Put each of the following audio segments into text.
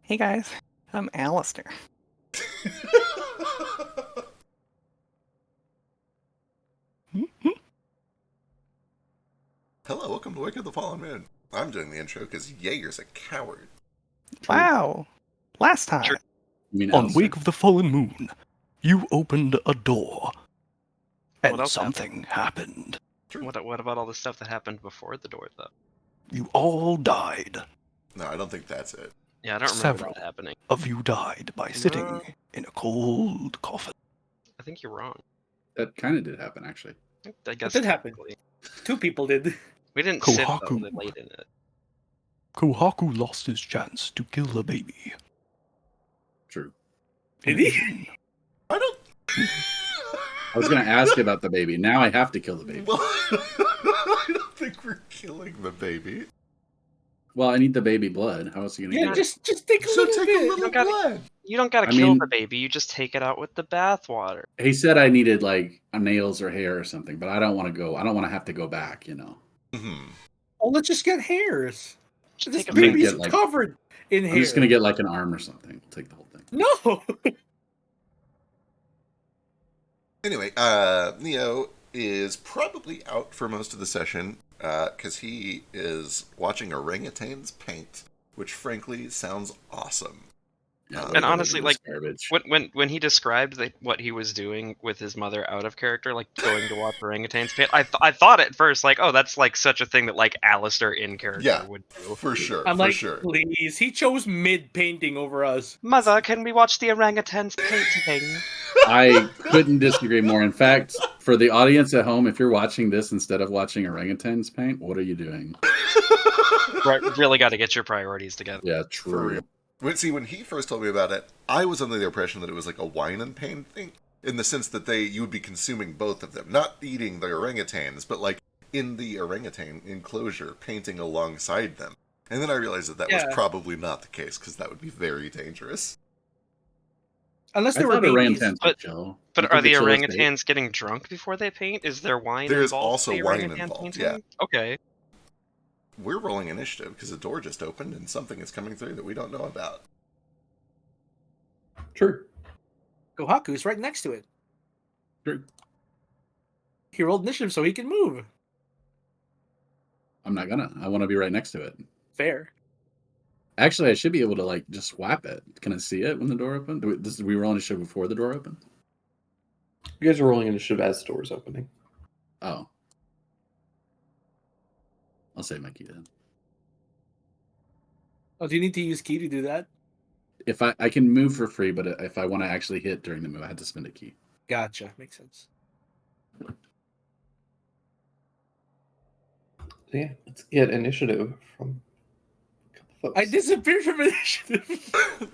Hey guys, I'm Alistair. Hello, welcome to Wake of the Fallen Moon. I'm doing the intro because Jaeger's a coward. Wow! Last time, You mean on Alistair? Wake of the Fallen Moon, you opened a door, What and else something happened. What about all the stuff that happened before the door, though? You all died. No, I don't think that's it. Yeah, I don't remember Several that happening. of you died by sitting No. in a cold coffin. I think you're wrong. That kind of did happen, actually. I guess did happen. technically. 2 people did. We didn't sit Kohaku. though, late in it. Kohaku lost his chance to kill the baby. True. Did he? I don't. I was going to ask about the baby. Now I have to kill the baby. Well, I don't think we're killing the baby. Well, I need the baby blood. How else are you going to Yeah, get it? just take a So little take bit. a little gotta- blood. You don't gotta I kill mean- the baby, you just take it out with the bathwater. He said I needed, like, nails or hair or something, but I don't want to go. I don't want to have to go back, you know. Mm-hmm. Oh, let's just get hairs. Just This take a I'm gonna baby's get, like- covered in I'm hair. just going to get, like, an arm or something. Take the whole thing. No. Anyway, Neo is probably out for most of the session because he is watching orangutans paint, which frankly sounds awesome. Yeah, And honestly, this like, garbage. When he described what he was doing with his mother out of character, like going to watch orangutans paint, I thought at first, like, oh, that's like such a thing that like Alistair in character Yeah. would do. For sure, I'm for like, sure. please. He chose mid painting over us. Mother, can we watch the orangutans painting? I couldn't disagree more. In fact, for the audience at home, if you're watching this instead of watching orangutans paint, what are you doing? Right, really got to get your priorities together. Yeah, For true. real. When he first told me about it, I was under the impression that it was like a wine and pain thing, in the sense that you would be consuming both of them, not eating the orangutans, but like in the orangutan enclosure, painting alongside them. And then I realized that Yeah. was probably not the case, because that would be very dangerous. Unless I they were thought babies. orangutans But- were chill. But You are think the chill is bait? orangutans getting drunk before they paint? Is there wine There is involved? also in the wine orangutan involved, painting? yeah. Okay. We're rolling initiative because the door just opened and something is coming through that we don't know about. True. Kohaku's right next to it. True. He rolled initiative so he can move. I'm not gonna. I want to be right next to it. Fair. Actually, I should be able to like just whap it. Can I see it when the door opened? We roll initiative before the door opened. You guys are rolling initiative as the door's opening. Oh, I'll save my key then. Oh, do you need to use key to do that? If I can move for free, but if I want to actually hit during the move, I had to spend a key. Gotcha. Makes sense. So yeah, let's get initiative from a couple folks. I disappeared from initiative.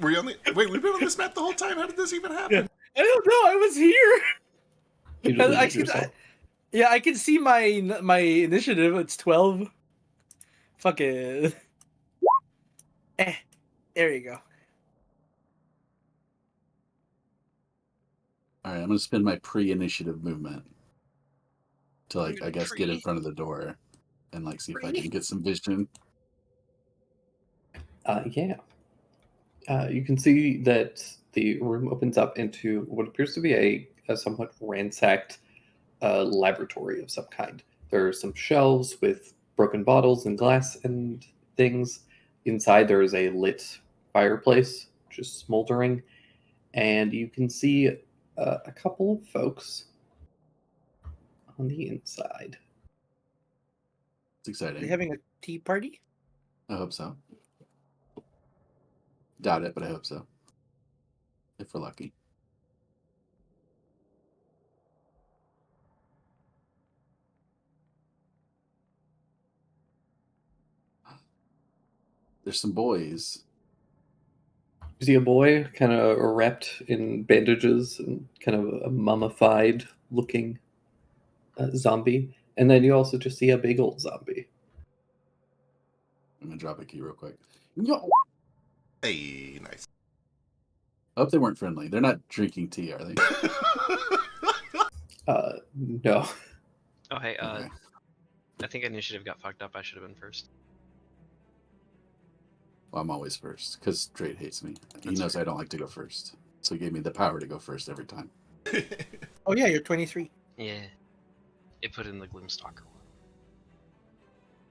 Wait, we've been on this map the whole time? How did this even happen? I don't know. I was here. You just I lose can, yourself. yeah, I can see my initiative. It's 12. Fuck it. There you go. All right, I'm gonna spend my pre-initiative movement to like You're I guess get in pre- front of the door and like see if I Pre? can get some vision. Yeah. You can see that the room opens up into what appears to be a somewhat ransacked laboratory of some kind. There are some shelves with broken bottles and glass and things. Inside, there is a lit fireplace, just smoldering, and you can see a couple of folks on the inside. It's Are exciting. they having a tea party? I hope so. Doubt it, but I hope so. If we're lucky. There's some boys. You see a boy kind of wrapped in bandages and kind of a mummified looking zombie. And then you also just see a big old zombie. I'm gonna drop a key real quick. Yo! Hey, nice. I hope they weren't friendly. They're not drinking tea, are they? No. Oh, hey, Okay. uh, I think initiative got fucked up. I should have been first. Well, I'm always first because Drake hates me. He That's knows fair. I don't like to go first, so he gave me the power to go first every time. Oh yeah, you're 23. Yeah. It put in the Gloomstalker one.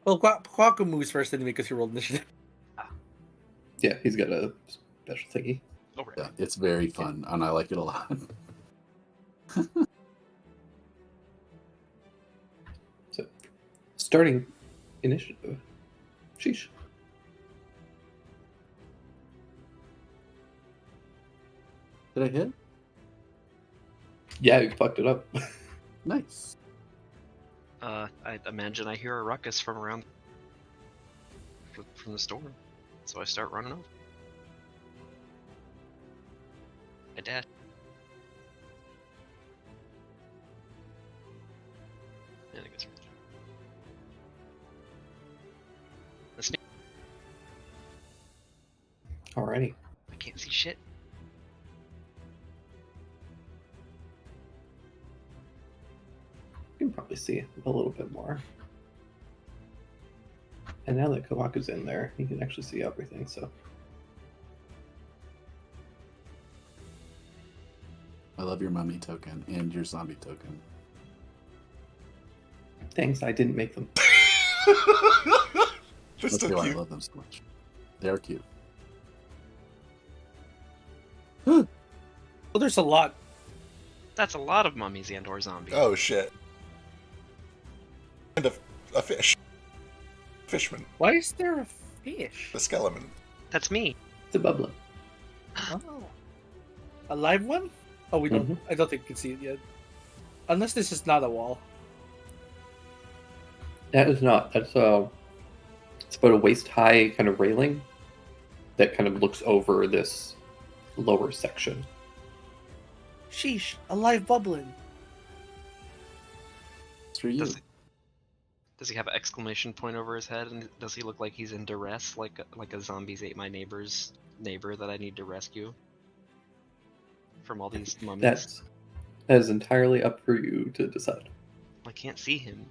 Well, Kwaku moves first anyway because he rolled initiative. Yeah, he's got a special thingy. Oh, right. Yeah, it's very fun, and I like it a lot. So, starting initiative. Sheesh. Did I hit? Yeah, you fucked it up. Nice. I imagine I hear a ruckus from around from the storm, so I start running over. I dash. And it gets rid. The snake. Alrighty. I can't see shit. You can probably see a little bit more. And now that Kawaku's in there, you can actually see everything, so. I love your mummy token and your zombie token. Thanks, I didn't make them. They're That's so why I cute. love them so much. They're cute. Well, there's a lot. That's a lot of mummies and or zombies. Oh shit. And a fish. Fishman. Why is there a fish? A skeleton. That's me. It's a bubbler. Oh. A live one? Oh, we don't. I don't think we can see it yet. Unless this is not a wall. That is not. That's it's about a waist high kind of railing that kind of looks over this lower section. Sheesh, a live bubbling. It's for you. Does he have an exclamation point over his head, and does he look like he's in duress, like a zombies ate my neighbor's neighbor that I need to rescue from all these mummies? That is entirely up for you to decide. I can't see him.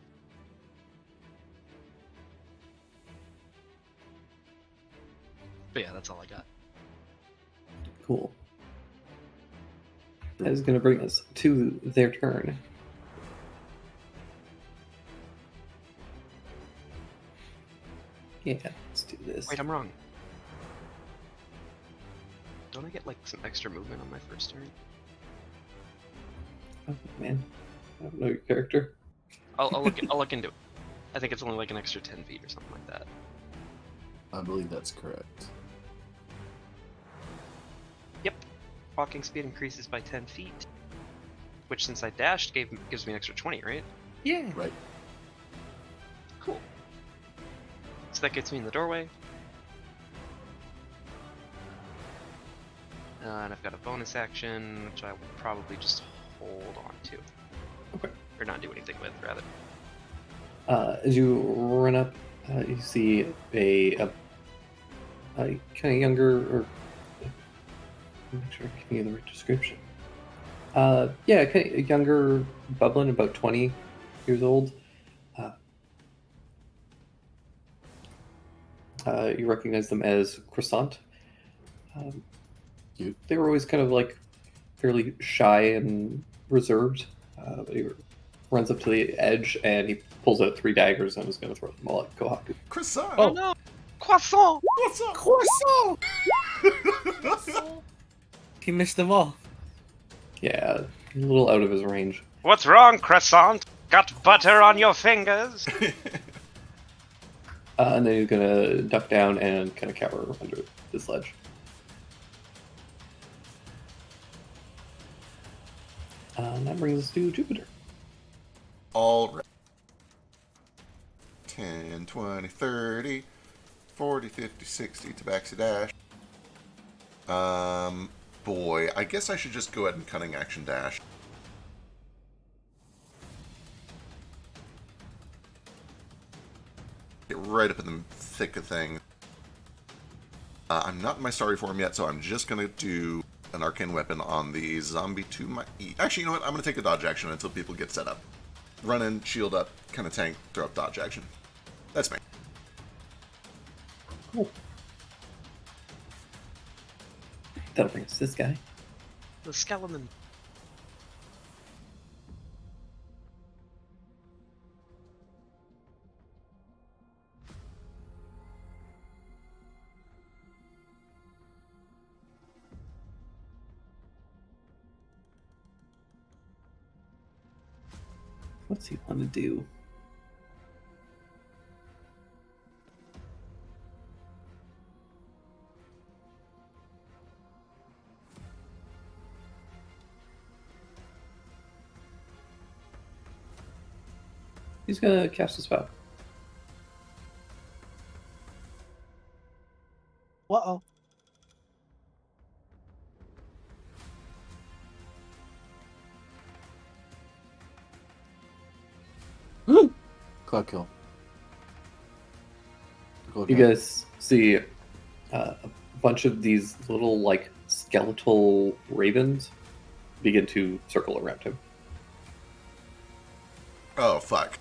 But yeah, that's all I got. Cool. That is going to bring us to their turn. Yeah, let's do this. Wait, I'm wrong. Don't I get like some extra movement on my first turn? Oh, man, I don't know your character. I'll look into it. I think it's only like an extra 10 feet or something like that. I believe that's correct. Yep. Walking speed increases by 10 feet. Which, since I dashed, gives me an extra 20, right? Yeah. Right. Cool. So that gets me in the doorway. And I've got a bonus action, which I will probably just hold on to. Okay. Or not do anything with, rather. As you run up, you see a kind of younger, or make sure I'm giving you the right description. Yeah, kind of a younger bubbling, about 20 years old. You recognize them as Croissant. Cute. They were always kind of like fairly shy and reserved. But he runs up to the edge and he pulls out 3 daggers and is going to throw them all at Kohaku. Croissant. Oh. No! Croissant! What's up? Croissant! He missed them all. Yeah, a little out of his range. What's wrong, Croissant? Got butter on your fingers? And then he's going to duck down and kind of cower under this ledge. And that brings us to Jupiter. All right. 10, 20, 30, 40, 50, 60, Tabaxi Dash. Boy, I guess I should just go ahead and cunning action dash. Get right up in the thick of things. I'm not in my starry form yet, so I'm just going to do an arcane weapon on the zombie to my... Actually, you know what? I'm going to take a dodge action until people get set up. Run in, shield up, kind of tank throw up dodge action. That's me. Cool. That'll bring us to this guy. The skeleton. What's he want to do? He's gonna cast a spell. Uh-oh. Cloud kill. You guys see a bunch of these little, like, skeletal ravens begin to circle around him. Oh, fuck.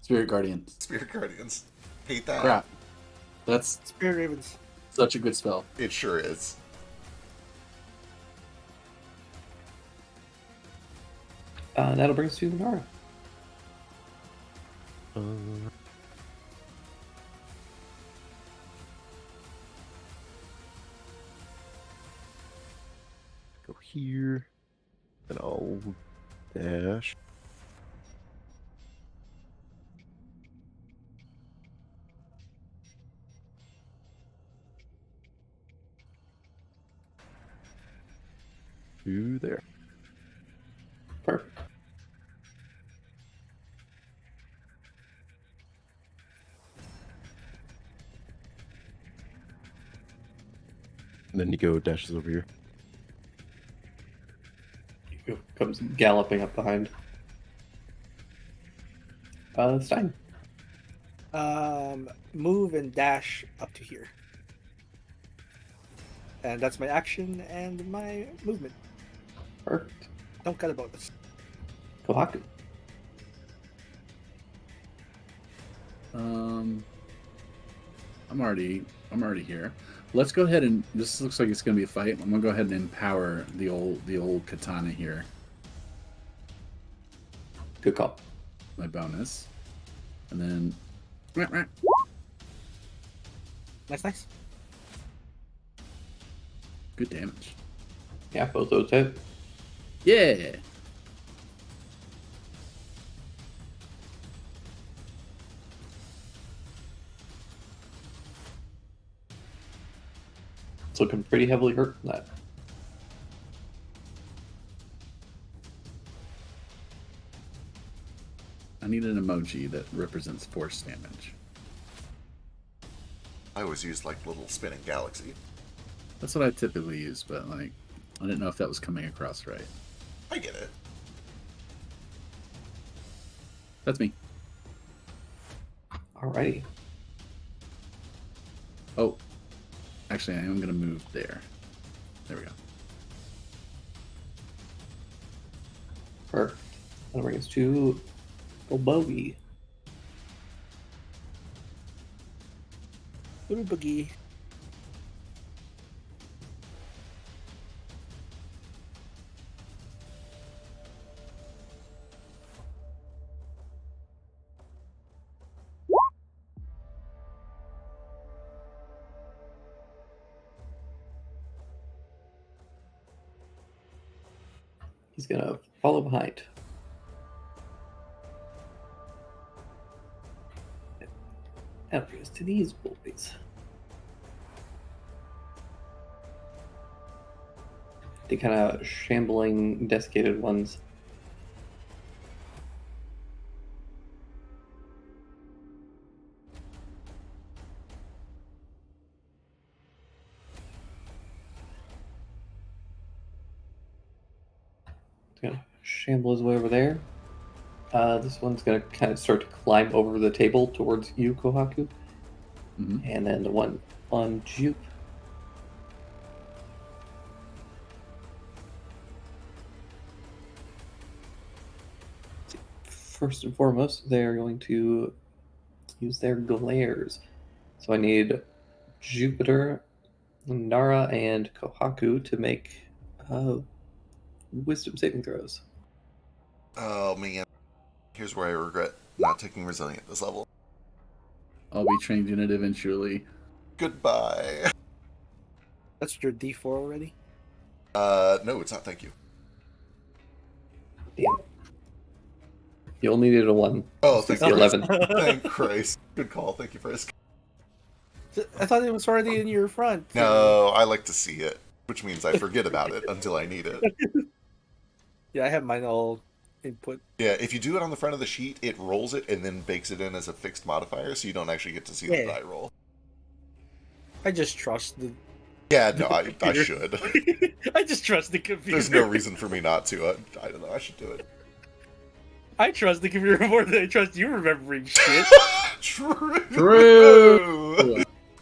Spirit Guardians. Spirit Guardians. Hate that. Crap. That's Spirit Ravens. such a good spell. It sure is. That'll bring us to Nara. Go here. And I'll dash. To there. Perfect. And then Nico dashes over here. He comes galloping up behind. Stein. Move and dash up to here. And that's my action and my movement. Perfect. Don't cut a bonus. Kohaku. I'm already here. Let's go ahead and this looks like it's gonna be a fight. I'm gonna go ahead and empower the old katana here. Good call. My bonus. And then Nice. good damage. Yeah, both those hit. Yeah. It's looking pretty heavily hurt from that. I need an emoji that represents force damage. I always use like little spinning galaxy. That's what I typically use, but like I didn't know if that was coming across right. I get it. That's me. Alrighty. Oh, actually, I am gonna move there. There we go. Perfect. That'll bring us to Bogey. Little boogie. He's gonna follow behind. That'll bring us to these boys. The kind of shambling, desiccated ones. He's gonna shamble his way over there. This one's gonna kind of start to climb over the table towards you, Kohaku. Mm-hmm. And then the one on Jupe. first and foremost, they are going to use their glares. So I need Jupiter, Nara, and Kohaku to make wisdom saving throws. Oh man, here's where I regret not taking resilient this level. I'll be changing it eventually. Goodbye. That's your D4 already. No, it's not. Thank you. Damn. You only needed a 1. Oh, thank The you. 11. Thank Christ. Good call. Thank you, Frisk. I thought it was already in your front. No, I like to see it, which means I forget about it until I need it. Yeah, I have mine all input. Yeah, if you do it on the front of the sheet, it rolls it and then bakes it in as a fixed modifier, so you don't actually get to see the Yeah. die roll. I just trust the. Yeah, no, I should. I just trust the computer. There's no reason for me not to. I don't know. I should do it. I trust the computer more than I trust you remembering shit. True.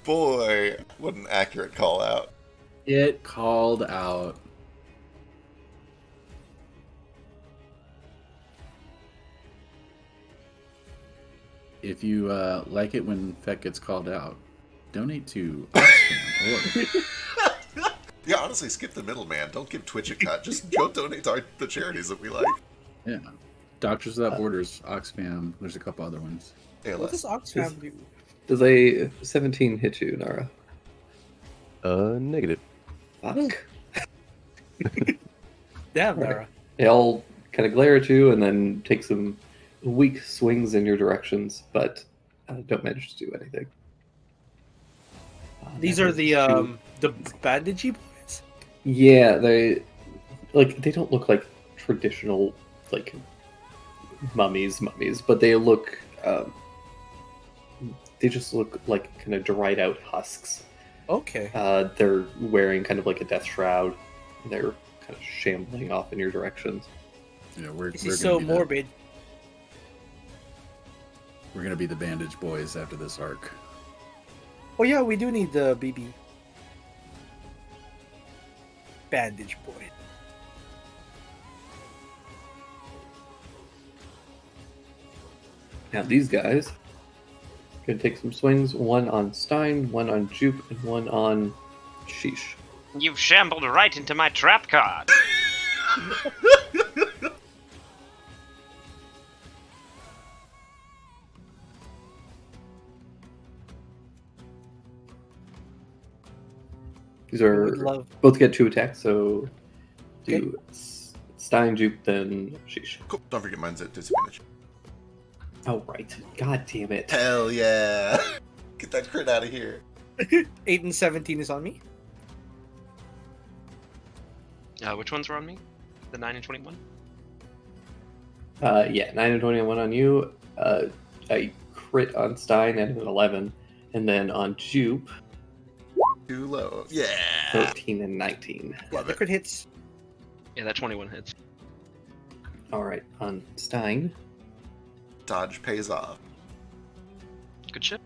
Boy, what an accurate call out. It called out. If you like it when Feck gets called out, donate to Oxfam or Yeah, honestly, skip the middleman. Don't give Twitch a cut. Just go donate to the charities that we like. yeah, Doctors Without Borders, Oxfam. There's a couple other ones. What does Oxfam do? Does a 17 hit you, Nara? Negative. Fuck. Damn, Right. Nara. They all kind of glare at you and then take some weak swings in your directions, but don't manage to do anything. These that are is the two. bandagey boys. Yeah, they don't look like traditional like mummies, but they look they just look like kind of dried out husks. Okay. They're wearing kind of like a death shroud. They're kind of shambling off in your directions. Yeah, we're This we're is gonna so be morbid. we're gonna be the Bandage Boys after this arc. Oh yeah, we do need the BB. Bandage boy. Now these guys gonna take some swings. One on Stein, one on Jupe, and one on Sheesh. You've shambled right into my trap card. These I are would love. both get 2 attacks, so Okay. do Stein, Jupe, then Sheesh. Cool. Don't forget mine's at disadvantage. Oh right. God damn it. Hell yeah. Get that crit out of here. 8 and 17 is on me. Which ones were on me? The 9 and 21? Yeah, 9 and 21 on you. A crit on Stein and an 11. And then on Jupe, Too low. Yeah. 13 and 19. Yeah, Love the it. crit hits. Yeah, that 21 hits. Alright, on Stein, Dodge pays off. Good shit.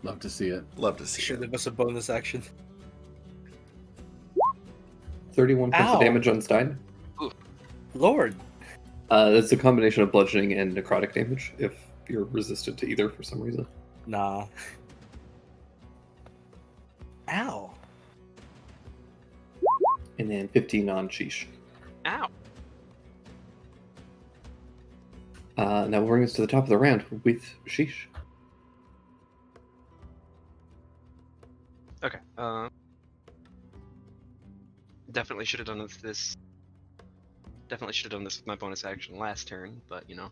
Love to see it. Love to see Should it. give us a bonus action. 31 points Ow. of damage on Stein. Lord. That's a combination of bludgeoning and necrotic damage if you're resistant to either for some reason. Nah. Ow. And then 15 on Sheesh. Ow. Now we'll bring us to the top of the round with Sheesh. Okay. Definitely should have done this. Definitely should have done this with my bonus action last turn, but you know.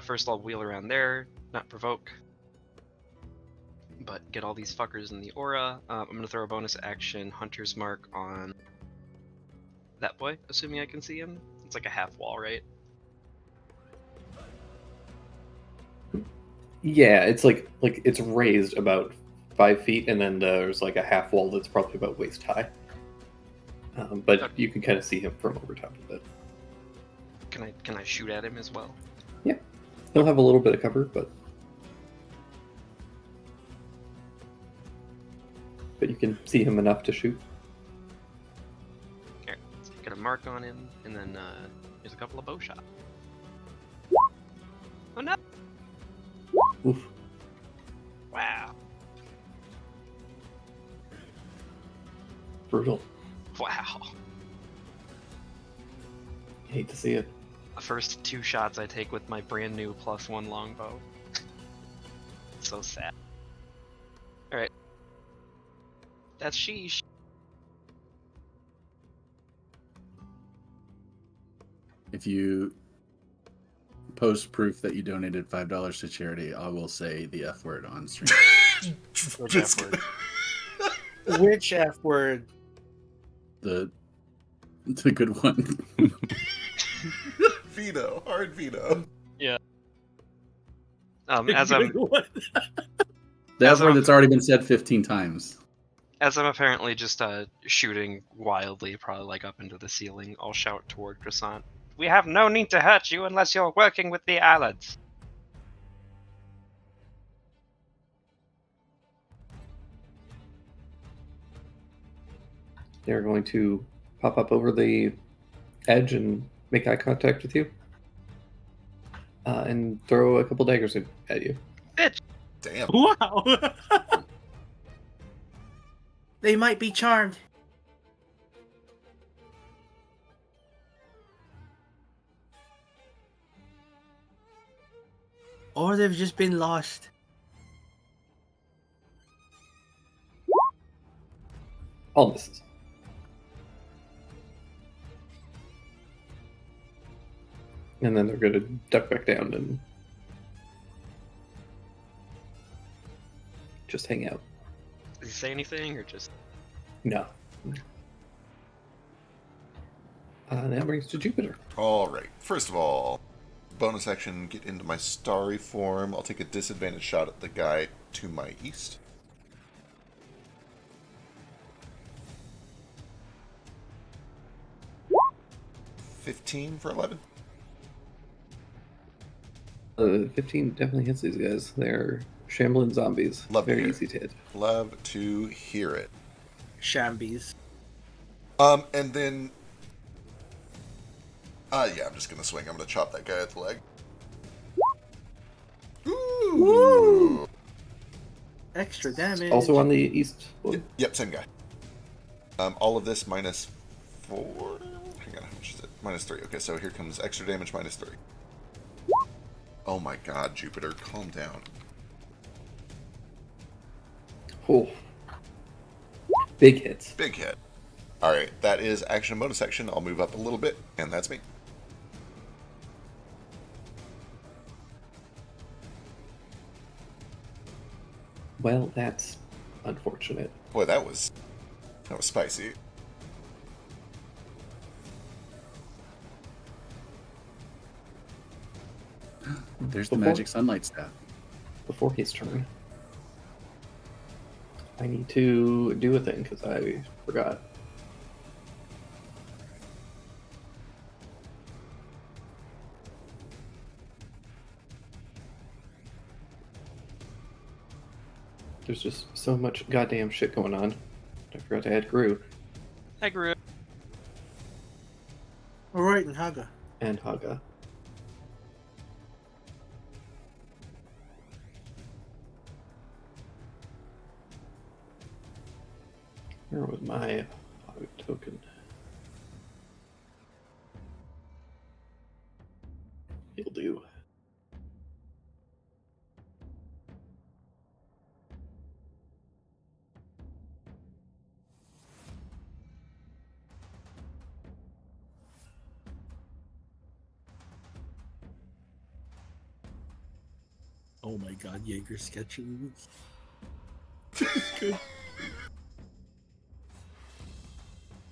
First I'll wheel around there, not provoke, but get all these fuckers in the aura. I'm gonna throw a bonus action Hunter's Mark on that boy, assuming I can see him. It's like a half wall, right? Yeah, it's like it's raised about 5 feet, and then there's like a half wall that's probably about waist high. But Okay. you can kind of see him from over top of it. Can I shoot at him as well? He'll have a little bit of cover, but you can see him enough to shoot. Here, get a mark on him, and then there's a couple of bow shots. Oh no! Oof. Wow. Brutal. Wow. Hate to see it. The first 2 shots I take with my brand new +1 longbow. So sad. Alright. That's sheesh. If you post proof that you donated $5 to charity, I will say the F word on stream. Which Just F word? Which F word? the good one. veto, hard veto. As I'm The As F word I'm- that's already been said 15 times. as I'm apparently just shooting wildly, probably like up into the ceiling, I'll shout toward Croissant. We have no need to hurt you unless you're working with the Alads. They're going to pop up over the edge and make eye contact with you. And throw a couple daggers at you. Damn. Wow. They might be charmed. Or they've just been lost. All misses. And then they're going to duck back down and just hang out. Does he say anything or just? No. That brings to Jupiter. Alright, first of all, bonus action, get into my starry form. I'll take a disadvantage shot at the guy to my east. $15 for 11. 15 definitely hits these guys. They're shambling zombies. Love to Very hear. easy to hit. Love to hear it. Shambies. And then... yeah, I'm just gonna swing. I'm gonna chop that guy at the leg. Ooh! Woo! Extra damage. Also on the east one. Yep, same guy. All of this minus 4... Hang on, how much is it? Minus 3. Okay, so here comes extra damage minus 3. Oh my god, Jupiter, calm down. Oh. Big hits. Big hit. Alright, that is action and bonus action. I'll move up a little bit, and that's me. Well, that's unfortunate. Boy, that was spicy. There's the Before- magic sunlight staff. Before his turn, I need to do a thing because I forgot. There's just so much goddamn shit going on. I forgot to add Gru Hey, Gru. Alright, and Haga. and Haga. Where was my Haga token? He'll do. Oh my god, Jaeger sketching.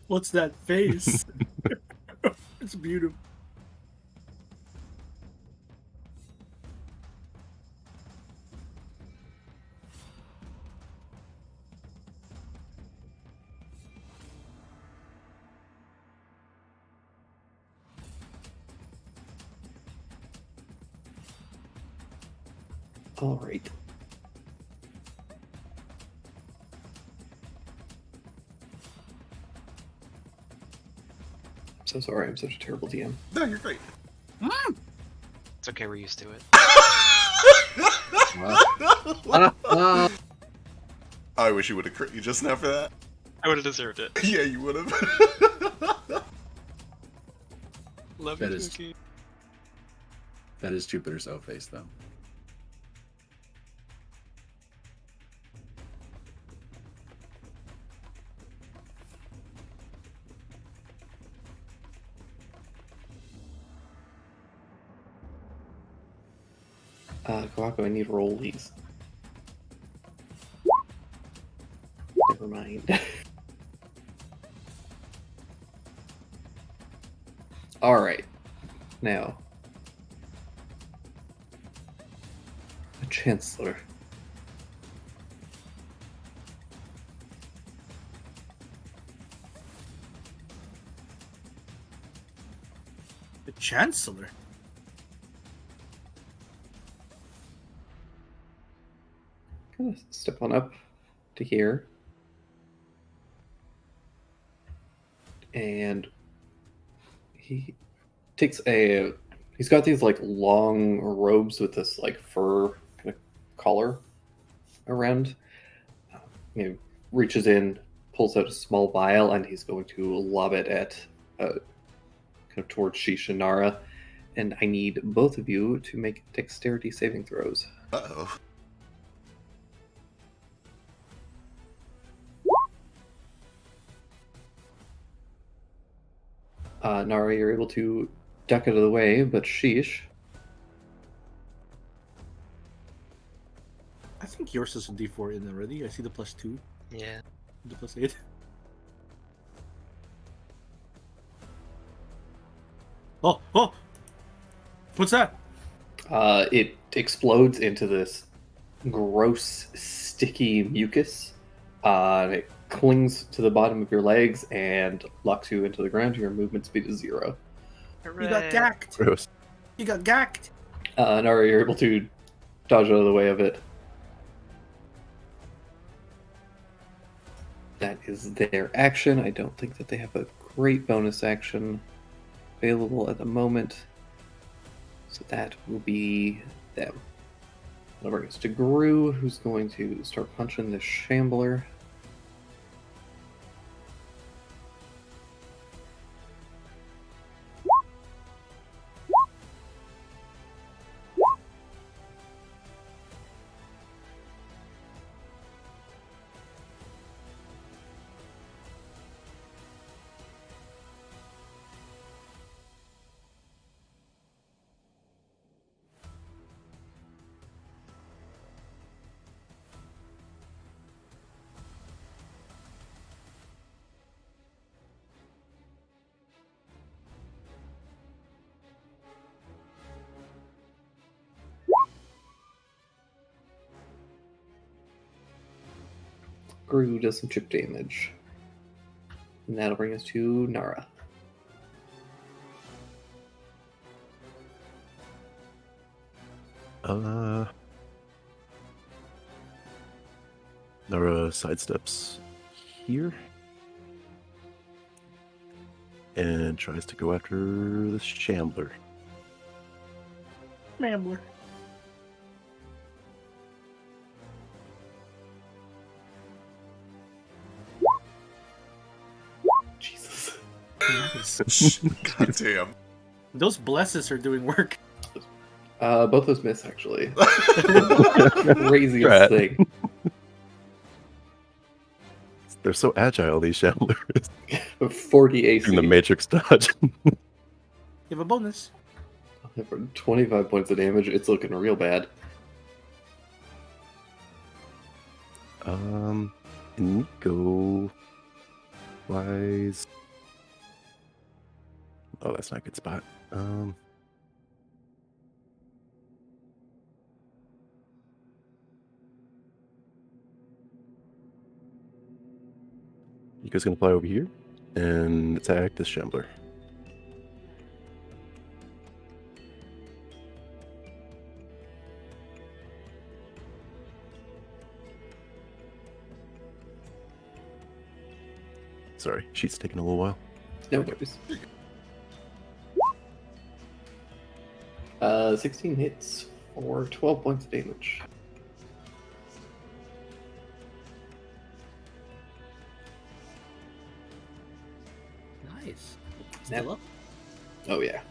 What's that face? It's beautiful. All right. I'm so sorry. I'm such a terrible DM. No, you're great. It's okay, we're used to it. I wish you would have crit you just now for that. I would have deserved it. Yeah, you would have. Love That you, is- Suki. That is Jupiter's O face, though. Kawako, I need rollies. Never mind. Alright. Now. The Chancellor. The Chancellor. Gonna step on up to here. And he takes a. He's got these like long robes with this like fur kind of collar around. He reaches in, pulls out a small vial, and he's going to lob it at kind of towards Shishinara. And I need both of you to make dexterity saving throws. Uh-oh. Nara, you're able to duck out of the way, but Sheesh. I think yours is a D4 in already. I see the +2, Yeah. the +8. Oh! What's that? It explodes into this gross, sticky mucus. It clings to the bottom of your legs and locks you into the ground. Your movement speed is 0. You got gacked. Gross. You got gacked. Nara, you're able to dodge out of the way of it. That is their action. I don't think that they have a great bonus action available at the moment. So that will be them. That'll bring us to Gru, who's going to start punching the Shambler. Gru does some chip damage. And that'll bring us to Nara. Nara sidesteps here and tries to go after the Shambler. Mambler. Jesus. God damn. Those blesses are doing work. Both those miss, actually. Right. Craziest thing. They're so agile, these Shamblers. 40 AC. In the Matrix dodge. You have a bonus. For 25 points of damage, it's looking real bad. Nico wise. Oh, that's not a good spot. Nico's gonna fly over here and attack this Shambler. Sorry, she's taking a little while. No worries. 16 hits for 12 points of damage. Nice. Still up. Oh yeah.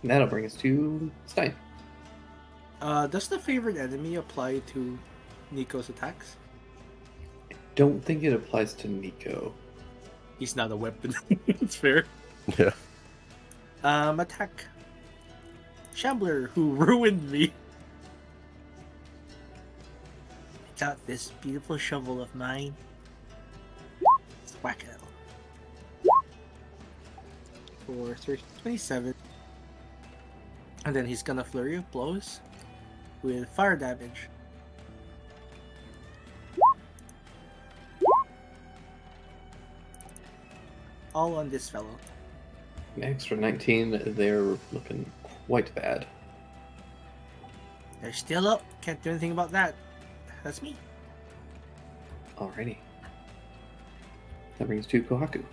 And that'll bring us to Stein. Does the favorite enemy apply to Nico's attacks? Don't think it applies to Nico. He's not a weapon. It's fair. Yeah. Attack. Shambler, who ruined me. It's out this beautiful shovel of mine. Let's whack it. For 27. And then he's gonna flurry of blows with fire damage. All on this fellow. Max for 19, they're looking quite bad. They're still up. Can't do anything about that. That's me. Alrighty. That brings to Kohaku.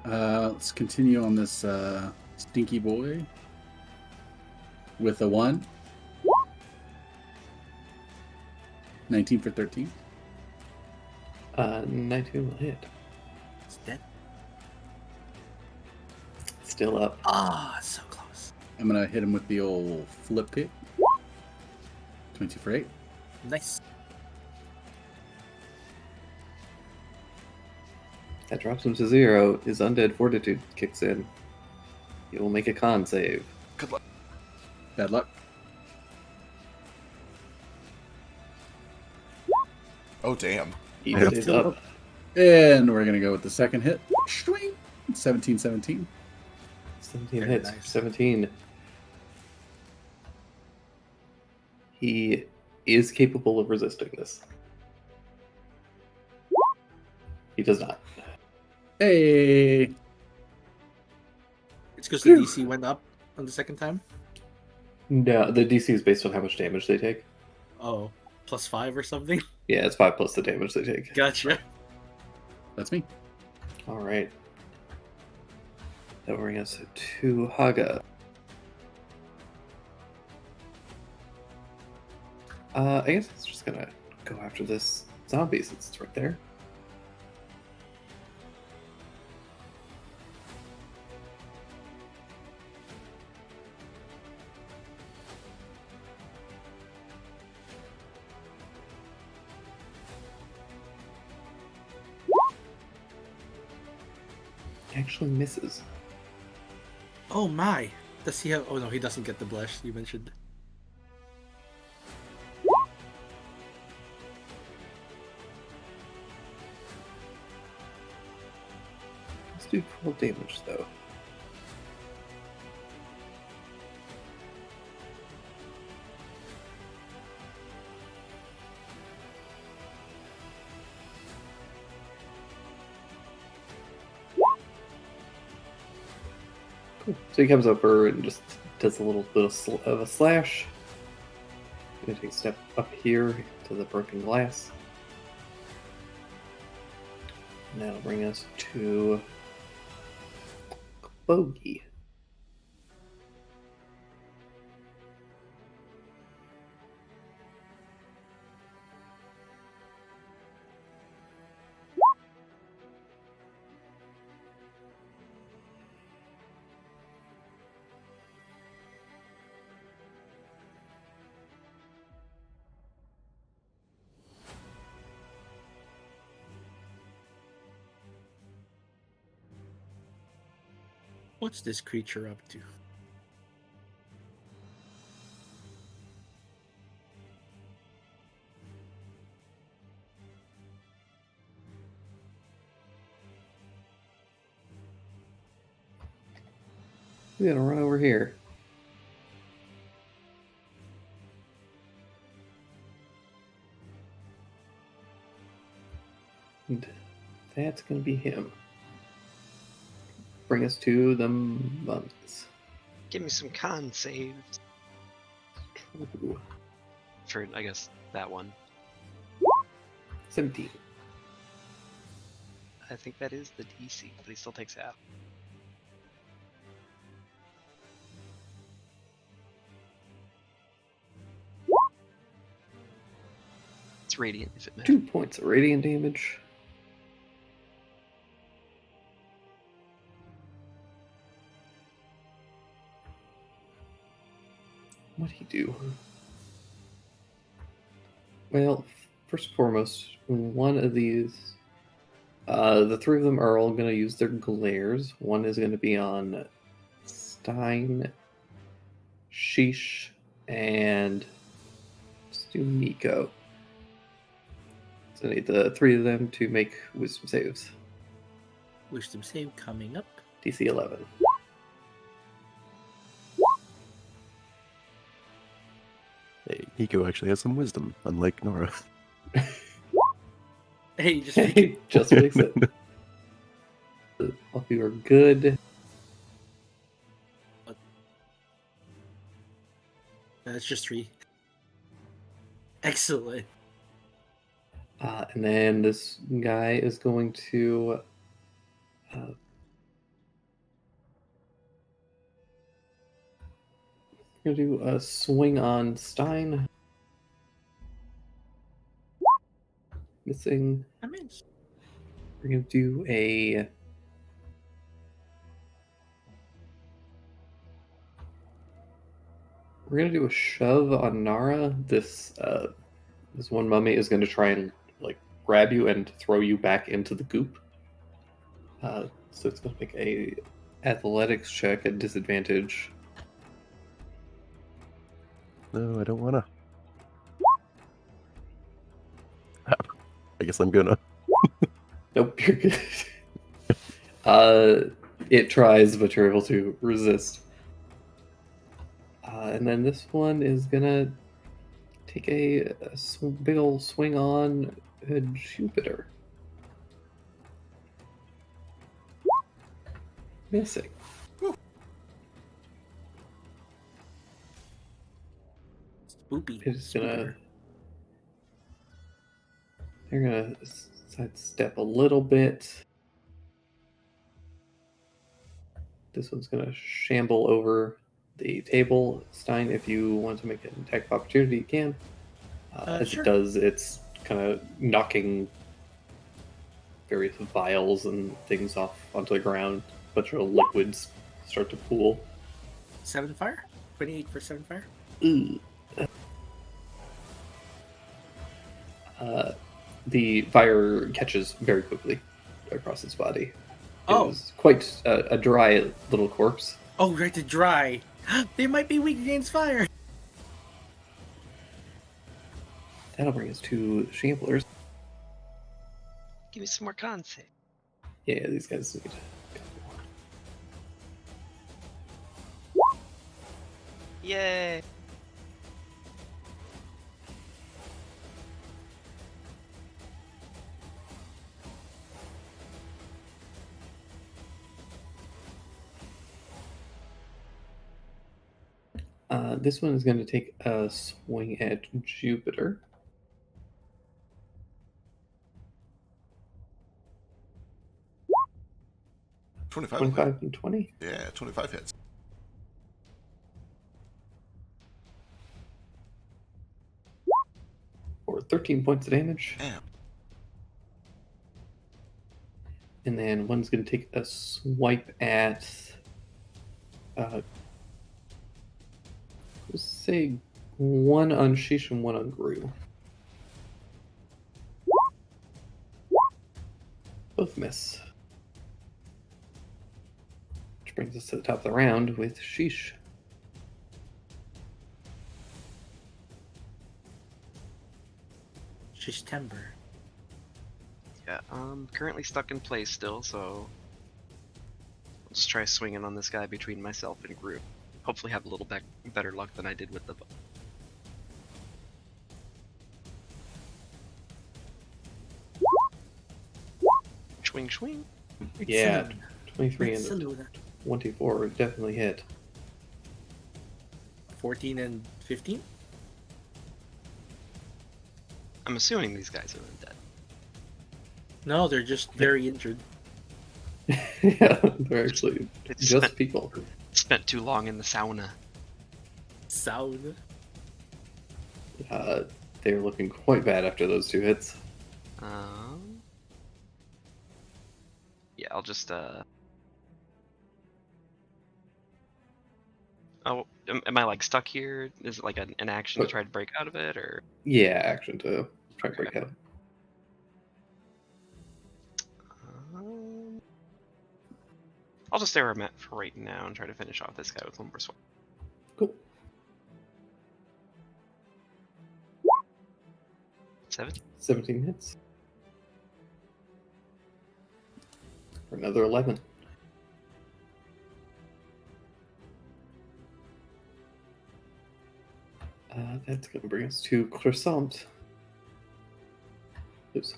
Let's continue on this stinky boy with a 1. 19 for 13. 19 will hit. It's dead. Still up. Ah, so close. I'm gonna hit him with the old flip kick. 22 for 8. Nice. That drops him to 0. His undead fortitude kicks in. He will make a con save. Good luck. Bad luck. Oh, damn. He Yeah. is up. And we're gonna go with the second hit. Swing. 17. 17 Very hits. nice. 17. He is capable of resisting this. He does not. Hey. It's because the DC went up on the second time. No, the DC is based on how much damage they take. Oh, +5 or something. Yeah, it's 5 plus the damage they take. Gotcha. That's me. All right. That'll bring us to Haga. I guess it's just gonna go after this zombie since it's right there. Actually misses. Oh my. Does he have? Oh no, he doesn't get the blush you mentioned. Let's do 12 damage though. Cool. So he comes over and just does a little bit of a slash. Gonna take a step up here to the broken glass. And that'll bring us to Bogey. What's this creature up to? We gotta run over here. And that's gonna be him. Bring us to the monks. Give me some con saves. Ooh, For, I guess, that one. 17. I think that is the DC, but he still takes half. It's radiant if it 2 matters. points of radiant damage. What'd he do? Well, first and foremost, one of these, the three of them are all going to use their glares. One is going to be on Stein, Sheesh, and let's do Nico. So I need the three of them to make wisdom saves. Wisdom save coming up. DC 11. Hey, Nico actually has some wisdom, unlike Nora. Hey, just Just makes it. All of you are good. that's just 3. Excellent. And then this guy is going to gonna do a swing on Stein. Missing. I mean, We're gonna do a shove on Nara. This one mummy is gonna try and like grab you and throw you back into the goop. So it's gonna make a athletics check at disadvantage. No, I don't wanna. I guess I'm gonna. Nope, you're good. It tries, but you're able to resist. And then this one is gonna take a big ol' swing on Jupiter. Missing. spoopy. It's gonna. Spooper. They're gonna sidestep a little bit. This one's gonna shamble over the table. Stein, if you want to make an attack of opportunity, you can. As Sure. it does, it's kind of knocking various vials and things off onto the ground. A bunch of liquids start to pool. 7 fire? 28 for 7 fire? Ooh. The fire catches very quickly across its body. It Oh. was quite a dry little corpse. Oh, right to dry. They might be weak against fire. That'll bring us to Shamblers. Give me some more con save. Yeah, these guys need. Yay! This one is going to take a swing at Jupiter. $25. 25 and 20. Yeah, 25 hits. For 13 points of damage. Damn. And then one's going to take a swipe at. Let's say one on Sheesh and one on Gru. Both miss. Which brings us to the top of the round with Sheesh. She's timber. Yeah, currently stuck in place still, so I'll just try swinging on this guy between myself and Gru. Hopefully have a little better luck than I did with the bow. Swing, swing. Yeah, Excellent. 23 and Excellent. 24 definitely hit. 14 and 15? I'm assuming these guys are undead. No, they're just very injured. Yeah, they're actually It's just people. spent too long in the sauna. Sound. They're looking quite bad after those 2 hits. Yeah, I'll just Oh, am I like stuck here? Is it like an action to try to break out of it, or? Yeah, action to try to break out. I'll just stay where I'm at for right now and try to finish off this guy with one more swing. Cool. 17 hits. For another 11. That's going to bring us to Croissant. Who's,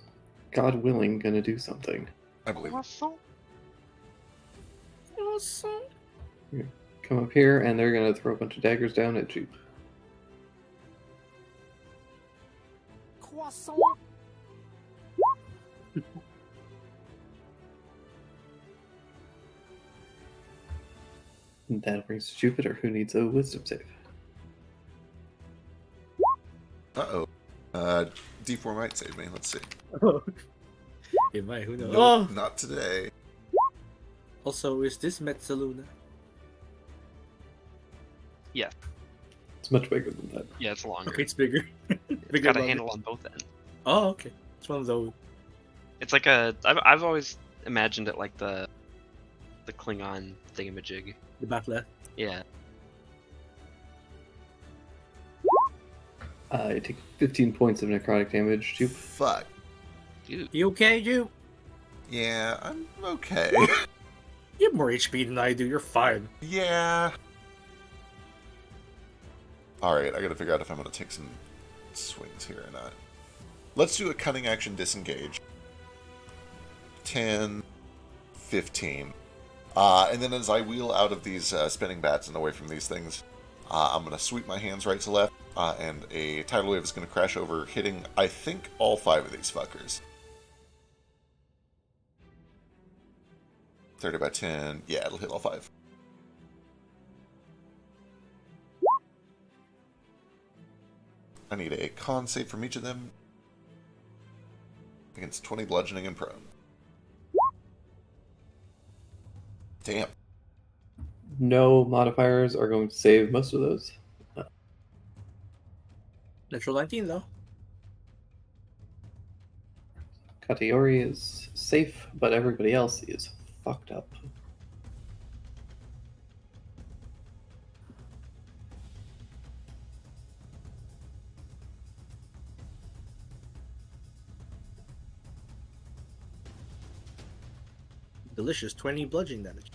God willing, going to do something. I believe. Come up here, and they're going to throw a bunch of daggers down at you. And that brings to Jupiter, who needs a wisdom save. Uh-oh. D4 might save me. Let's see. It might, who knows? Nope, not today. Also, is this Metzaluna? Yeah, It's much bigger than that. yeah, it's longer. Okay, it's bigger. It's got a handle on both ends. Oh, okay. It's one of those. It's like I've always imagined it like the Klingon thingamajig. The back left. Yeah. You take 15 points of necrotic damage. Jupe. Fuck. Dude. You okay, you? Yeah, I'm okay. You have more HP than I do. You're fine. Yeah. Alright, I gotta figure out if I'm gonna take some swings here or not. Let's do a cunning action disengage. 10, 15. And then as I wheel out of these spinning bats and away from these things, I'm gonna sweep my hands right to left, and a tidal wave is gonna crash over, hitting, I think, all 5 of these fuckers. 30 by 10. Yeah, it'll hit all 5. I need a con save from each of them against 20 bludgeoning and prone. Damn. No modifiers are going to save most of those. Natural 19, though. Kataori is safe, but everybody else is fucked up. Delicious 20 bludgeoning damage.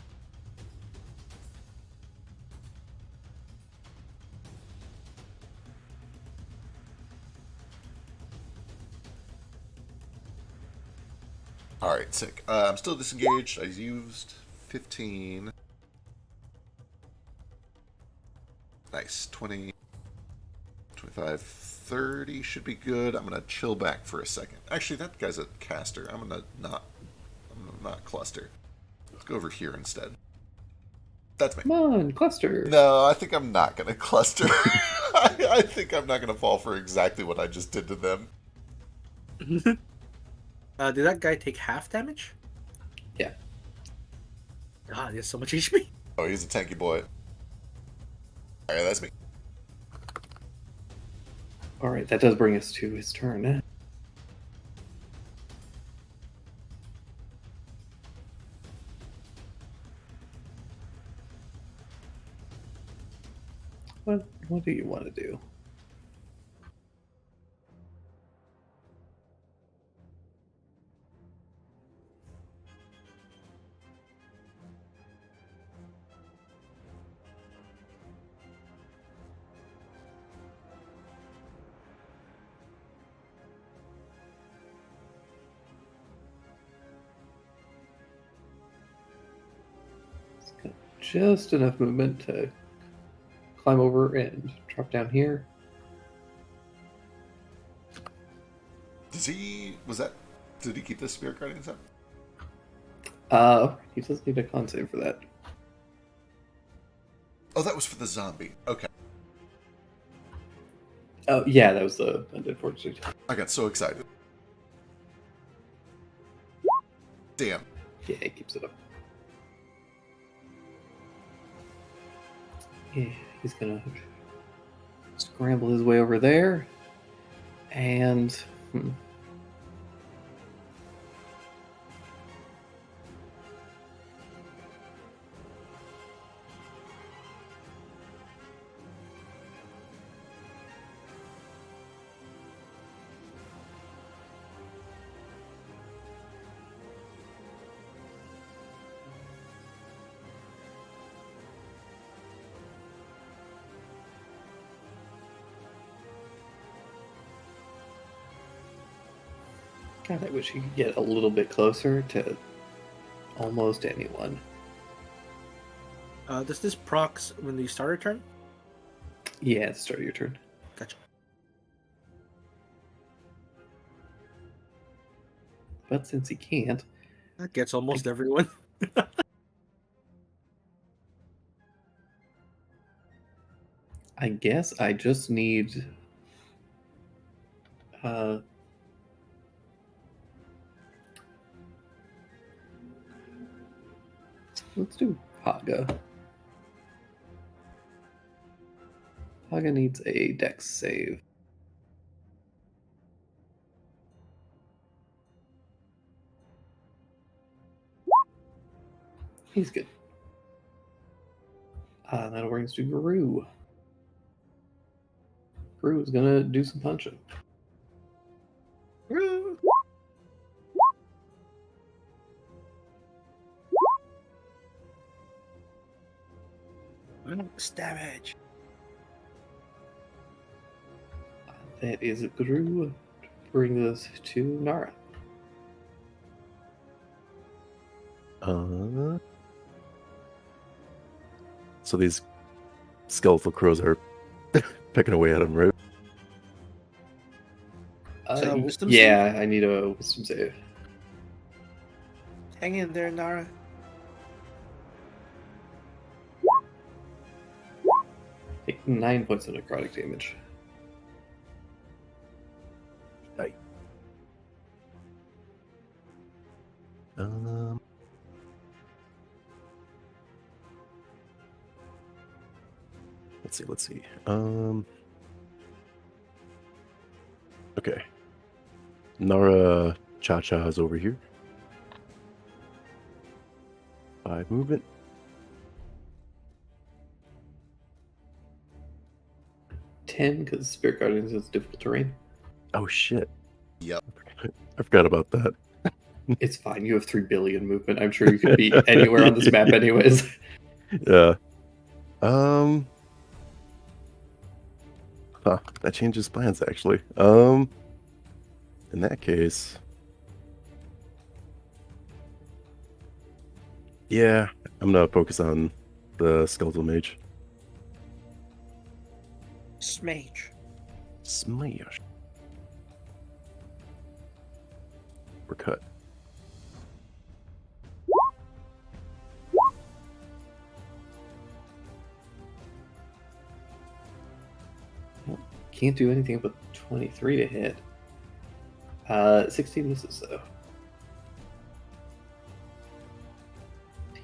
Alright, sick. I'm still disengaged. I used 15. Nice. 20, 25, 30 should be good. I'm going to chill back for a second. Actually, that guy's a caster. I'm going to not cluster. Let's go over here instead. That's me. Come on, cluster. No, I think I'm not going to cluster. I think I'm not going to fall for exactly what I just did to them. Did that guy take half damage? Yeah. God, he has so much HP. Oh, he's a tanky boy. Alright, that's me. Alright, that does bring us to his turn. What do you want to do? Just enough movement to climb over and drop down here. Did he keep the Spirit Guardians up? He does need a con save for that. Oh, that was for the zombie. Okay. Oh yeah, that was the undead fortitude. I got so excited. Damn. Yeah, it keeps it up. Yeah, he's gonna scramble his way over there, and God, I wish he could get a little bit closer to almost anyone. Does this procs when you start a turn? Yeah, at the start of your turn. Gotcha. But since he can't, That gets almost everyone. I guess I just need let's do Haga. Haga needs a dex save. He's good. That'll bring us to Gru. Gru is gonna do some punching. Damage. That is Gru. Bring us to Nara. So these skeletal crows are picking away at him, right? So, wisdom yeah, I need a wisdom save. Hang in there, Nara. Take 9 points of necrotic damage. Um, let's see. Okay. Nara Cha-Cha is over here. 5 movement. 10, because Spirit Guardians is difficult terrain. Oh shit. Yep. I forgot about that. It's fine, you have 3 billion movement. I'm sure you could be anywhere on this map anyways. Yeah. Huh, that changes plans actually. In that case. Yeah, I'm gonna focus on the skeletal mage. Smage. Smash. We're cut. Can't do anything but 23 to hit. 16 misses though.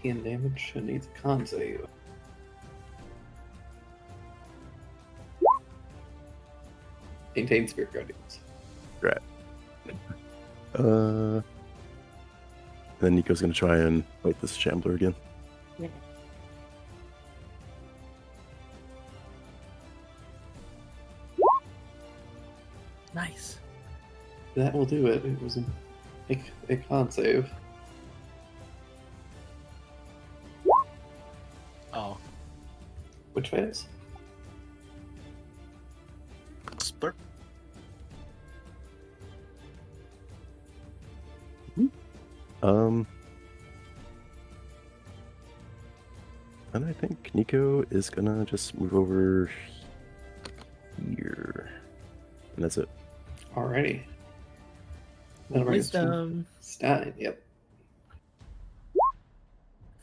10 damage and needs a con save. Maintain Spirit Guardians. Right. Then Nico's gonna try and fight this Shambler again. Nice. That will do it. It was a con save. Oh. Which fails. Splurp. And I think Nico is gonna just move over here. And that's it. Alrighty. That'll bring us to Wisdom. Stein. Yep.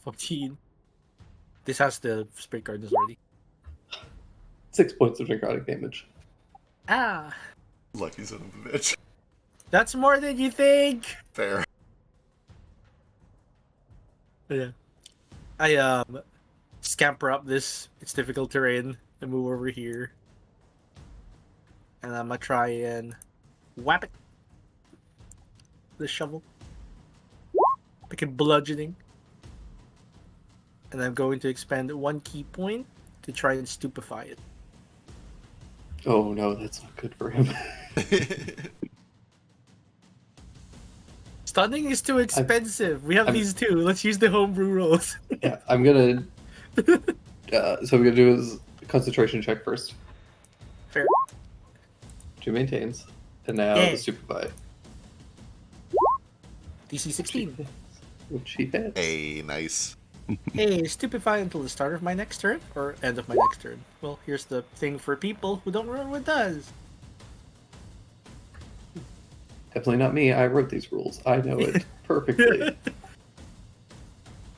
14. This has the Spirit Guardians already. 6 points of necrotic damage. Ah, Lucky son of a bitch. that's more than you think. Fair. Yeah. I scamper up this it's difficult terrain and move over here. And I'm gonna try and whap it. The shovel. Make it bludgeoning. And I'm going to expend 1 key point to try and stupefy it. Oh no, that's not good for him. Stunning is too expensive. We have I'm- these two. Let's use the homebrew rolls. Yeah, I'm gonna. So I'm gonna do his concentration check first. Fair. 2 maintains, and now Yeah. the stupefy, DC 16. which he hits. Hey, nice. Hey, stupefy until the start of my next turn, or end of my next turn. Well, here's the thing for people who don't remember what it does. Definitely not me. I wrote these rules. I know it perfectly.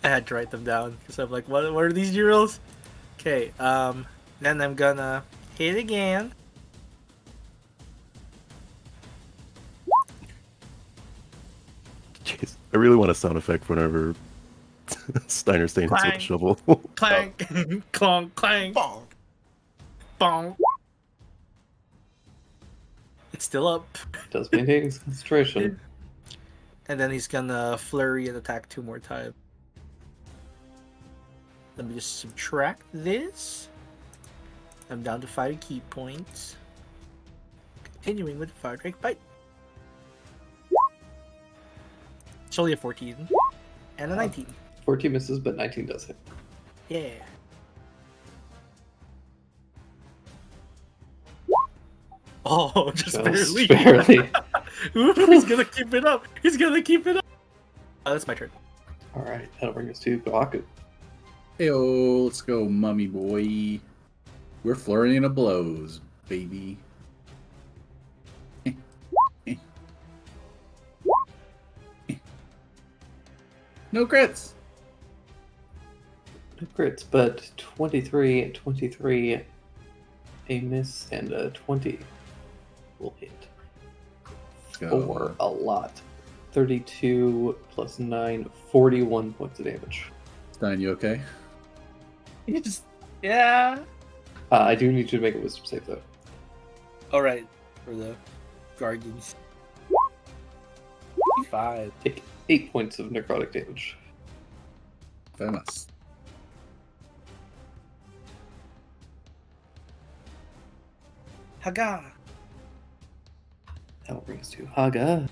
I had to write them down because I'm like, what are these new rules? Okay, then I'm gonna hit again. Jeez, I really want a sound effect for whenever Steiner hits with Clang. the shovel. Clank, clonk, clank, Bonk. bonk. It's still up. Does maintain his concentration. And then he's gonna flurry and attack 2 more times. Let me just subtract this. I'm down to 5 key points. Continuing with Fire Drake Bite. It's only a 14. And a 19. 14 misses, but 19 does hit. Yeah. Oh, just barely. barely. Ooh, he's gonna keep it up. He's gonna keep it up. Oh, that's my turn. All right, that'll bring us to Gohaku. Heyo, let's go, mummy boy. We're flurrying of blows, baby. No crits. No crits, but 23, 23, a miss, and a 20 will hit. Go. For a lot. 32 plus 9, 41 points of damage. Stein, you okay? You just, yeah. I do need you to make a wisdom save, though. All right, for the guardians. 5. Take 8 points of necrotic damage. Famous. Haga. That will bring us to Haga.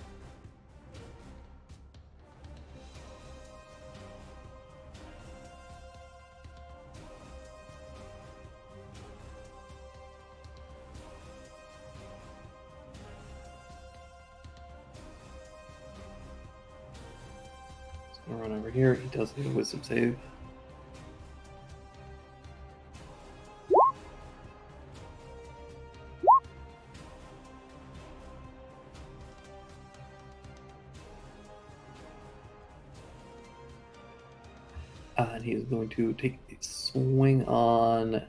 He's gonna run over here. He does need a wisdom save. And he is going to take a swing on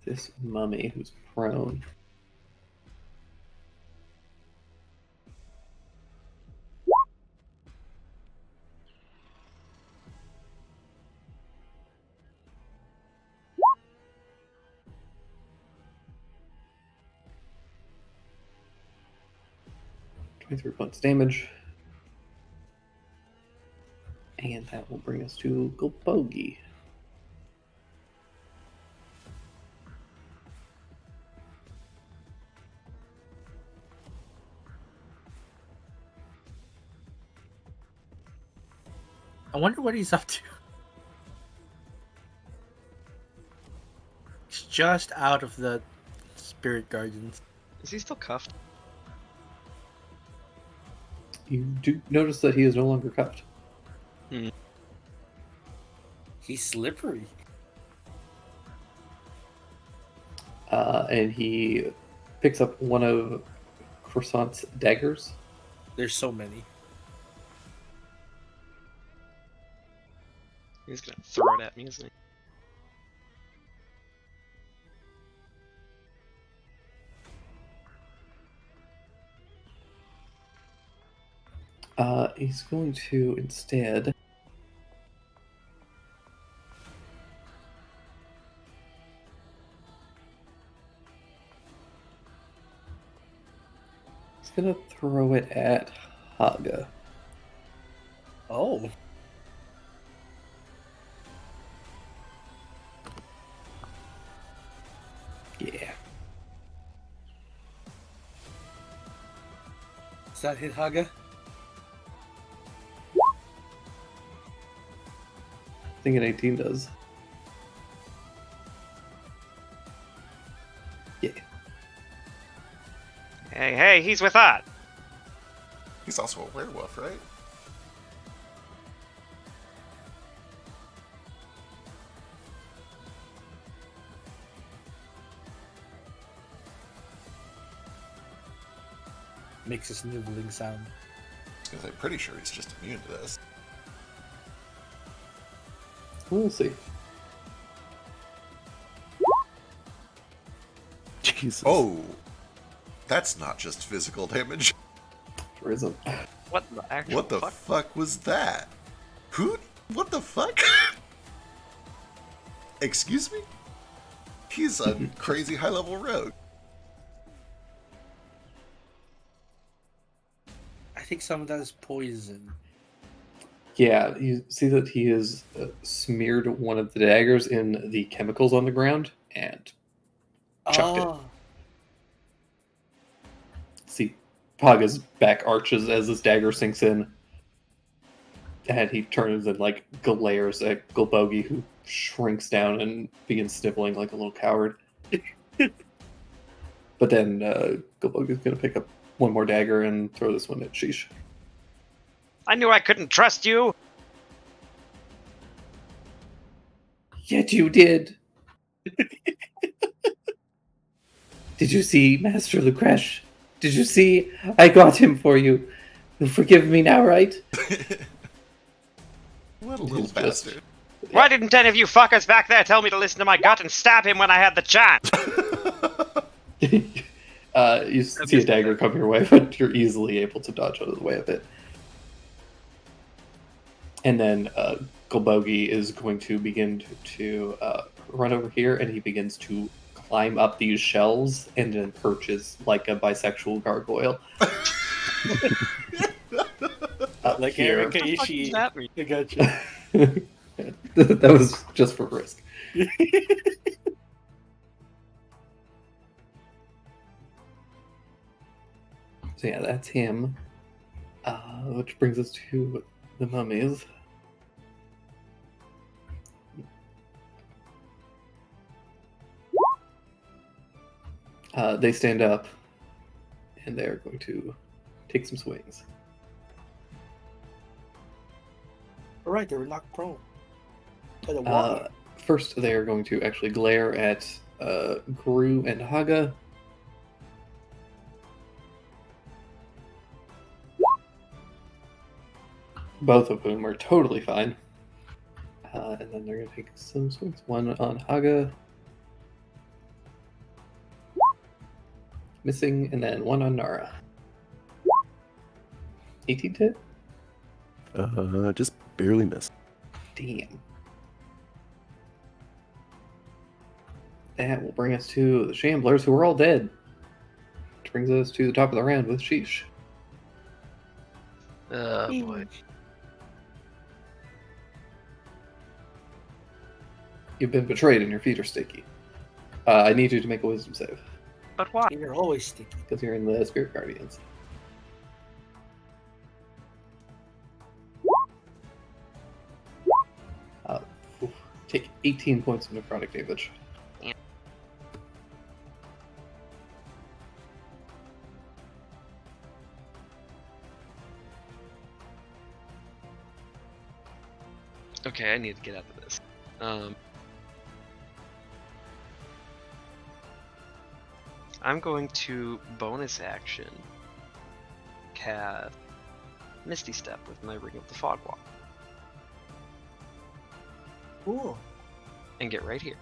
this mummy who's prone. Three points damage. And that will bring us to Golbogi. I wonder what he's up to. He's just out of the spirit guardians. Is he still cuffed? You do notice that he is no longer cuffed. He's slippery. And he picks up one of Croissant's daggers. There's so many. He's gonna throw it at me, isn't he? He's going to instead. He's gonna throw it at Haga. Oh. Yeah. Does that hit Haga? I think an 18 does. Yeah. Hey, he's with us. He's also a werewolf, right? Makes a sniveling sound. I was gonna say, pretty sure he's just immune to this. We'll see. Jesus. Oh, that's not just physical damage. Sure isn't. What the actual What the fuck? fuck was that? Who? What the fuck? Excuse me? He's a crazy high-level rogue. I think some of that is poison. Yeah, you see that he has smeared one of the daggers in the chemicals on the ground and chucked it. See, Haga's back arches as this dagger sinks in. And he turns and like glares at Gulbogi, who shrinks down and begins sniveling like a little coward. But then Gulbogi's gonna pick up one more dagger and throw this one at Sheesh. I knew I couldn't trust you. Yet you did. Did you see Master Lucresh? Did you see? I got him for you. You'll forgive me now, right? What a little He's just- bastard. Why didn't any of you fuckers back there tell me to listen to my gut and stab him when I had the chance? You see a dagger come your way, but you're easily able to dodge out of the way of it. And then Gulbogi is going to begin to run over here, and he begins to climb up these shelves and then perches like a bisexual gargoyle. Up Like here. Erika What the fuck does Ishii. that mean? I gotcha. That was just for risk. So yeah, that's him. Which brings us to the mummies. They stand up, and they're going to take some swings. Alright, they were knocked prone. By the water. First, they are going to actually glare at Gru and Haga. Both of whom are totally fine. And then they're going to take some swings. One on Haga. Missing, and then one on Nara. 18 to hit? Just barely missed. Damn. That will bring us to the Shamblers, who are all dead. Which brings us to the top of the round with Sheesh. Oh boy. You've been betrayed and your feet are sticky. I need you to make a wisdom save, But why? You're always sticky. because you're in the Spirit Guardians. Take 18 points of necrotic damage. Okay, I need to get out of this. I'm going to bonus action cast Misty Step with my Ring of the Fogwalk Cool. and get right here.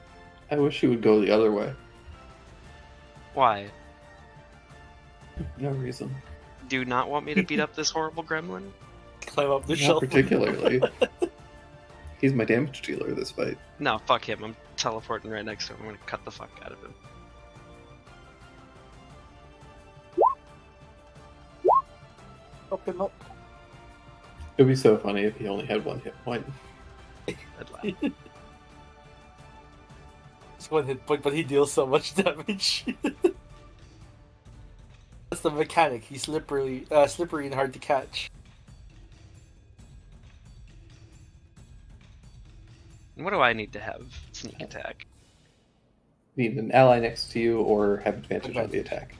I wish you would go the other way. Why? No reason. Do you not want me to beat up this horrible gremlin? Climb up the Not shelf. particularly. He's my damage dealer this fight. No, fuck him. I'm teleporting right next to him. I'm gonna cut the fuck out of him. Up him up. It would be so funny if he only had one hit point. I'd laugh. It's 1 hit point, but he deals so much damage. That's the mechanic. He's slippery and hard to catch. What do I need to have? Sneak attack. Need an ally next to you or have advantage on the attack.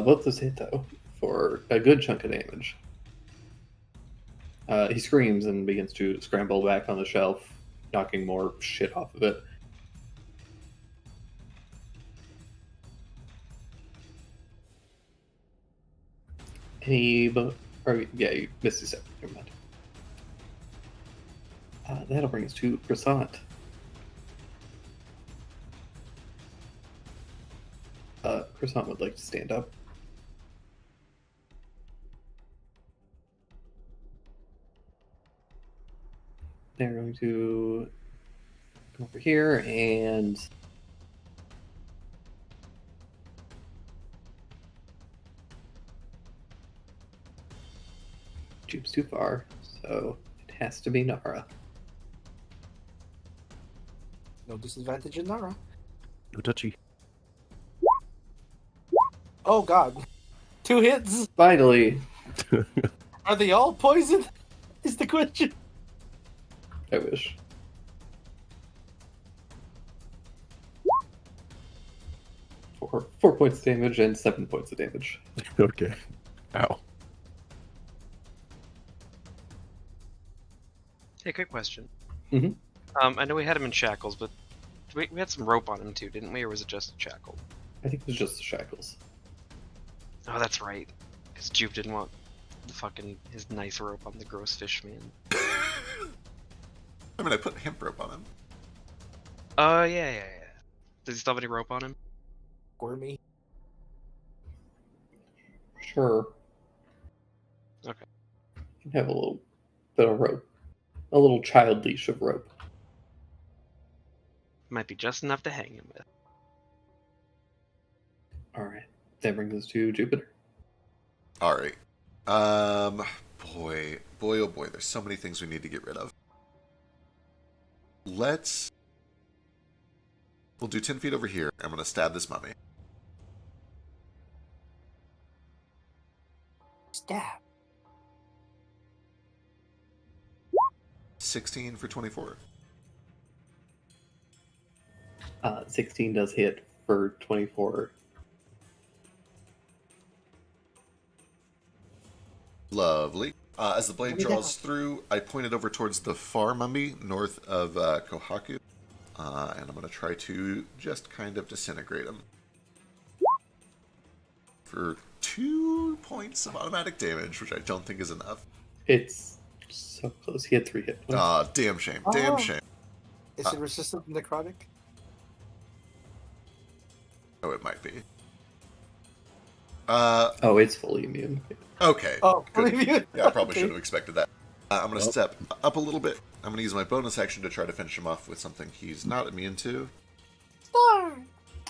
Both those hit though for a good chunk of damage. He screams and begins to scramble back on the shelf, knocking more shit off of it. You missed a step. Never mind. That'll bring us to Croissant. Croissant would like to stand up. They're going to come over here and Jupe's too far, so it has to be Nara. No disadvantage in Nara. No touchy. Oh god. 2 hits! Finally, Are they all poison? Is the question. I wish. Four points of damage and 7 points of damage. Okay. Ow. Hey, quick question. Mhm. I know we had him in shackles, but we had some rope on him too, didn't we? Or was it just a shackle? I think it was just the shackles. Oh, that's right. Because Jupe didn't want his nice rope on the gross fish man. I mean, I put hemp rope on him. Yeah. Does he still have any rope on him? Gormy. Sure. Okay. You can have a little bit of rope. A little child leash of rope. Might be just enough to hang him with. Alright. That brings us to Jupiter. All right. Boy, oh boy, there's so many things we need to get rid of. We'll do 10 feet over here. I'm going to stab this mummy. Stab. 16 for 24. 16 does hit for 24. Lovely. As the blade draws through, I point it over towards the far mummy north of Kohaku. And I'm going to try to just kind of disintegrate him. For 2 points of automatic damage, which I don't think is enough. It's so close. He had 3 hit points. Ah, damn shame. Damn shame. Is it resistant to necrotic? Oh, it might be. Oh, it's fully immune. Okay. Oh, good. believe you? Yeah, I probably Okay. should have expected that. I'm going to step up a little bit. I'm going to use my bonus action to try to finish him off with something he's not immune to. Star.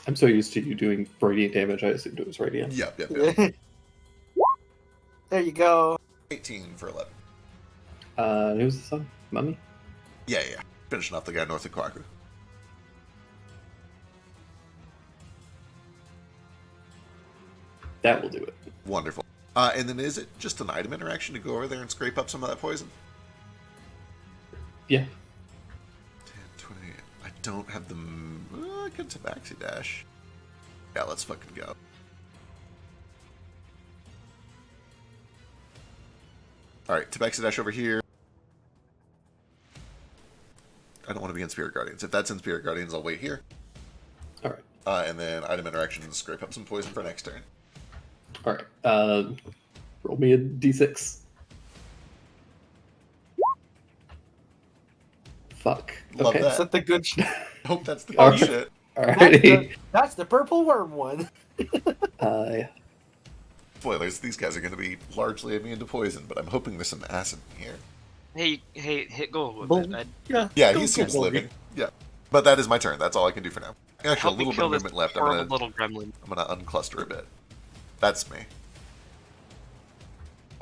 I'm so used to you doing radiant damage, I assumed it was radiant. Yep. There you go. 18 for 11. Who's the son? Mummy? Yeah. Finishing off the guy north of Kwaku. That will do it. Wonderful. And then is it just an item interaction to go over there and scrape up some of that poison? Yeah. 10, 20. I don't have the... I could Tabaxi Dash. Yeah, let's fucking go. Alright, Tabaxi Dash over here. I don't want to be in Spirit Guardians. If that's in Spirit Guardians, I'll wait here. Alright. And then item interaction, scrape up some poison for next turn. Alright. Roll me a d6. fuck. Love Okay. Is that. that the good Hope that's the Oh, good shit. Alrighty. That's the purple worm one. Spoilers, these guys are going to be largely immune to poison, but I'm hoping there's some acid in here. Hey, hit go with Bull- it. I'd Yeah, go he seems Bulgy. living. Yeah. But that is my turn. That's all I can do for now. Actually, help a me little bit kill of this movement left. I'm horrible gonna little gremlin. uncluster a bit. That's me.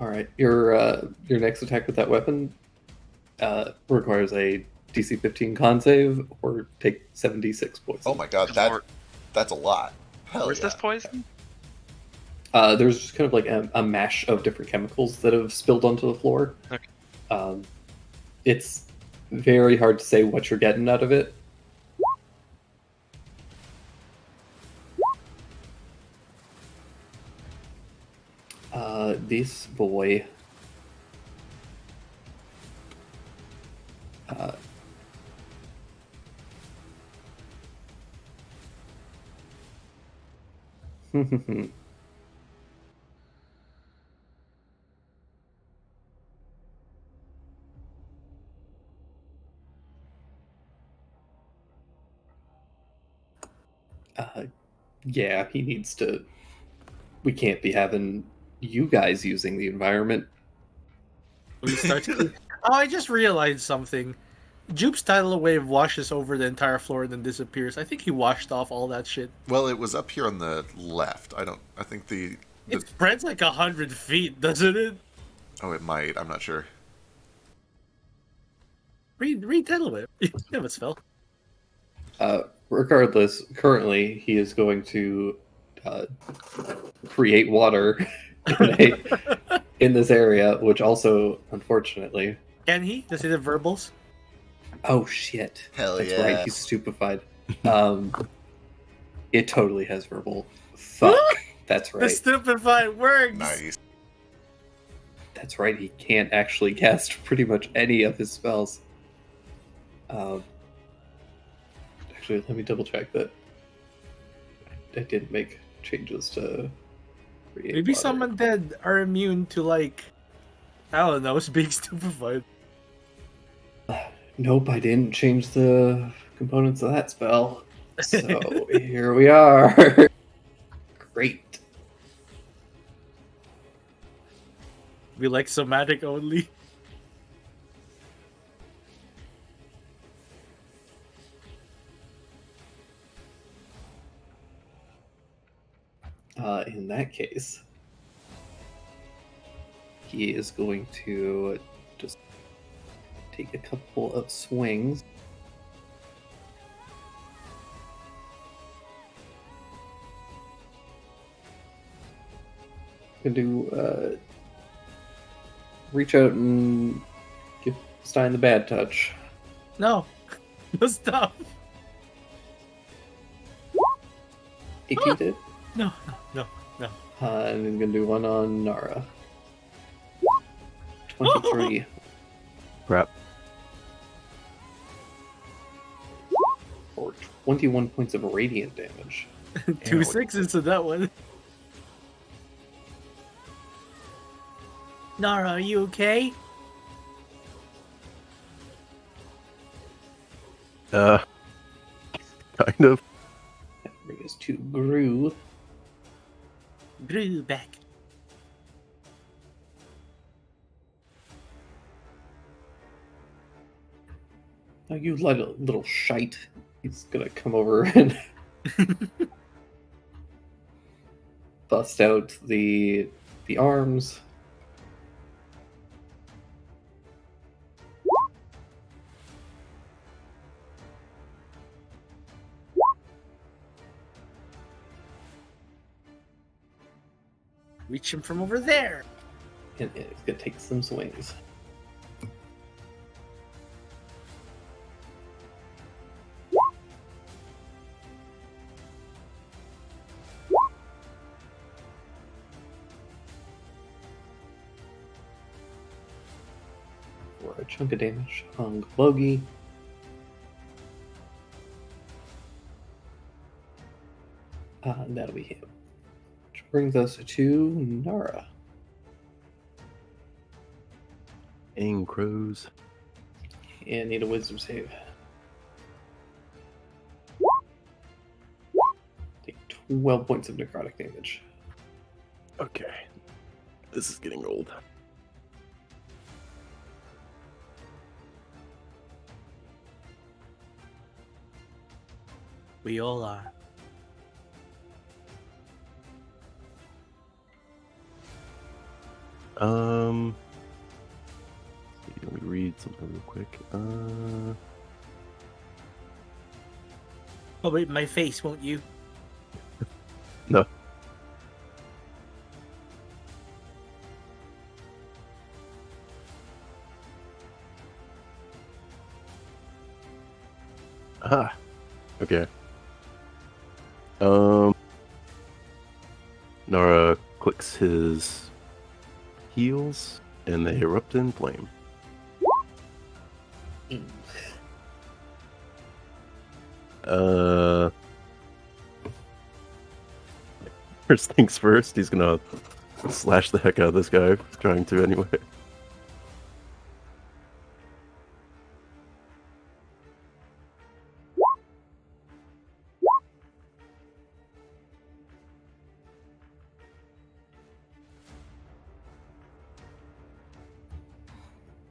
Alright. Your next attack with that weapon requires a DC 15 con save or take 76 points. Oh my god, Good that lord. that's a lot. Hell Where's yeah. this poison? There's just kind of like a mash of different chemicals that have spilled onto the floor. Okay. It's very hard to say what you're getting out of it. This boy. Yeah, he needs to. We can't be having you guys using the environment. We start to... Oh, I just realized something. Jupe's tidal wave washes over the entire floor and then disappears. I think he washed off all that shit. Well, it was up here on the left. I think the It spreads like 100 feet, doesn't it? oh, it might. I'm not sure. Read tidal wave. You have a spell. Regardless, currently he is going to create water in this area, which also, unfortunately. Can he? Does he have verbals? Oh shit! Hell That's yeah. right. He's stupefied. It totally has verbal. Fuck. That's The right. stupefied works. Nice. That's right. He can't actually cast pretty much any of his spells. Actually, let me double check that. I didn't make changes to. Create Maybe water. some undead are immune to, like, I don't know, being stupefied. Nope, I didn't change the components of that spell. So here we are. Great. We like somatic only. In that case, he is going to just take a couple of swings. Gonna do reach out and give Stein the bad touch. No. No, stop. 18 did. No. And he's gonna do one on Nara. 23. Crap. Or 21 points of radiant damage. 2 sixes to that one. Nara, are you okay? Kind of. That brings us to Gru. Grew back. Now you little shite. He's gonna come over and bust out the arms. Reach him from over there. And he's gonna take some swings. For a chunk of damage on Logie. And that'll be him. Which brings us to Nara. Dang crows. and need a wisdom save. Take 12 points of necrotic damage. Okay. This is getting old. We all are. Let me read something real quick. Oh, wait, my face, won't you? No. Ah. Okay. Nara clicks his heels, and they erupt in flame. First things first, he's gonna slash the heck out of this guy, trying to anyway.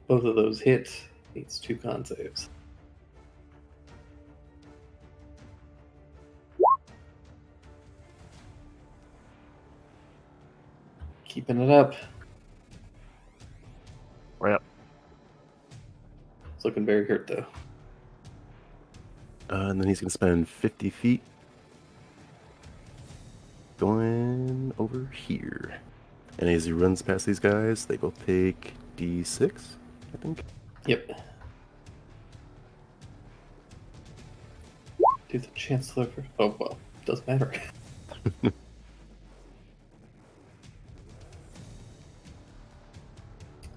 Both of those hit. Needs 2 con saves. Keeping it up. Right. It's looking very hurt though. And then he's gonna spend 50 feet going over here. And as he runs past these guys, they both take D6, I think. Yep. Do the Chancellor for... Oh, well. Doesn't matter.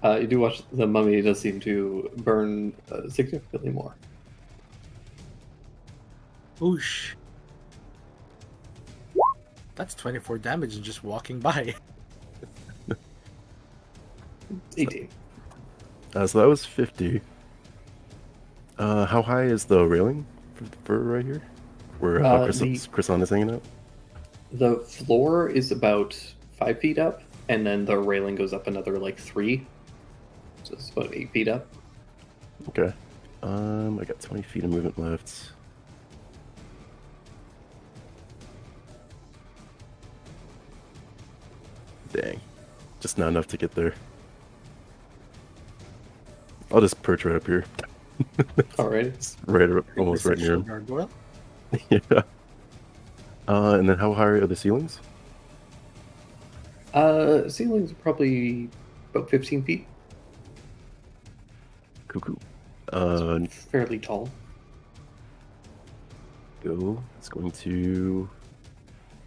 You do watch the mummy does seem to burn significantly more. Whoosh. That's 24 damage in just walking by. 18. So that was 50. How high is the railing for right here? Where Chrysan is hanging out? The floor is about 5 feet up, and then the railing goes up another like 3. So it's about 8 feet up. Okay. I got 20 feet of movement left. Dang. Just not enough to get there. I'll just perch right up here. Alright. It's right up, almost right near him. Gargoyle. Yeah. And then how high are the ceilings? Ceilings are probably about 15 feet. Cuckoo. Fairly tall. Go. It's going to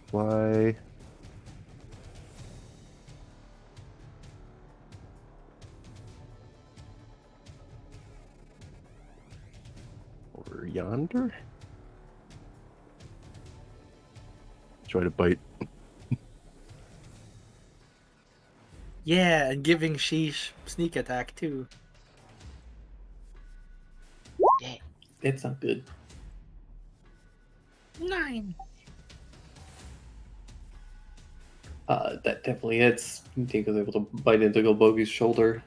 fly. Over yonder. Try to bite. Yeah, and giving Sheesh sneak attack too. It's not good. 9. That definitely hits. Tinko's able to bite into Golbogi's shoulder.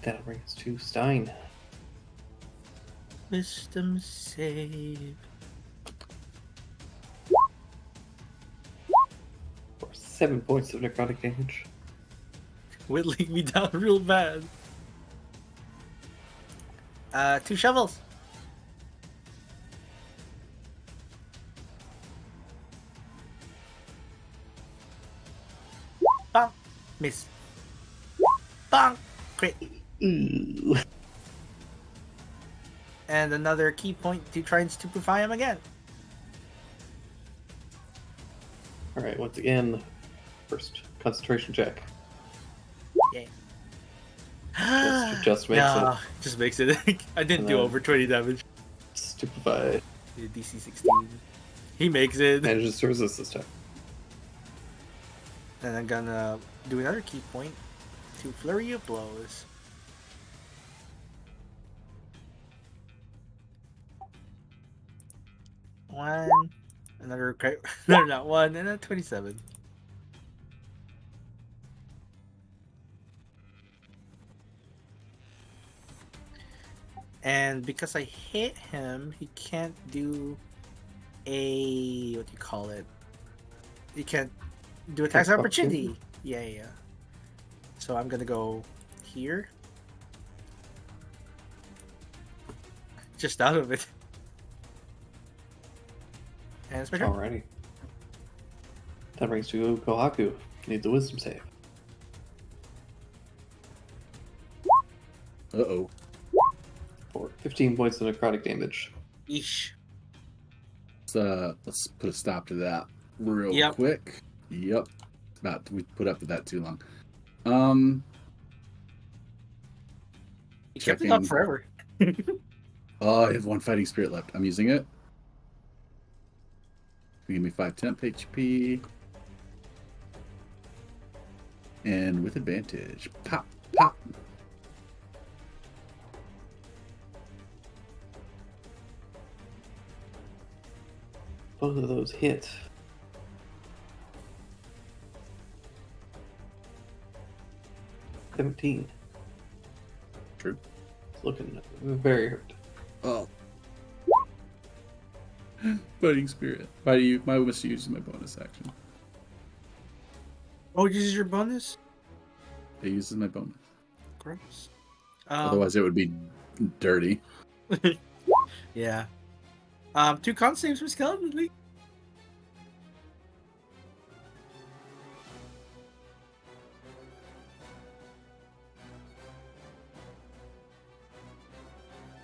That'll bring us to Stein. Wisdom save. For 7 points of necrotic damage. Whittling me down real bad. 2 shovels. Bonk. Miss. Bonk. Crit. Ooh. And another key point to try and stupefy him again. Alright, once again, first concentration check. Just makes Yeah, just makes it. I didn't do And then- over 20 damage. it. Stupefy. DC 16. He makes it. Manages to resist this time. And I'm gonna do another key point to Flurry of Blows. One, another no, not one, and a 27. And because I hit him, he can't do a what do you call it? He can't do attacks of opportunity. Yeah. So I'm gonna go here. Just out of it. And it's my turn. Alrighty. That brings to Kohaku. Needs a wisdom save. Uh-oh. For 15 points of necrotic damage. Eesh. Let's put a stop to that real Yep. quick. Yep. We put up with that too long. You kept it up Checking. forever. Oh, I have one fighting spirit left. I'm using it. Give me 5 temp HP. And with advantage. Pop, pop. Both of those hit. $17. True. It's looking very hurt. Oh. Fighting spirit. I must use my bonus action. Oh, this is your bonus? It uses my bonus. Gross. Otherwise, it would be dirty. Yeah. 2 con saves for Skeleton League.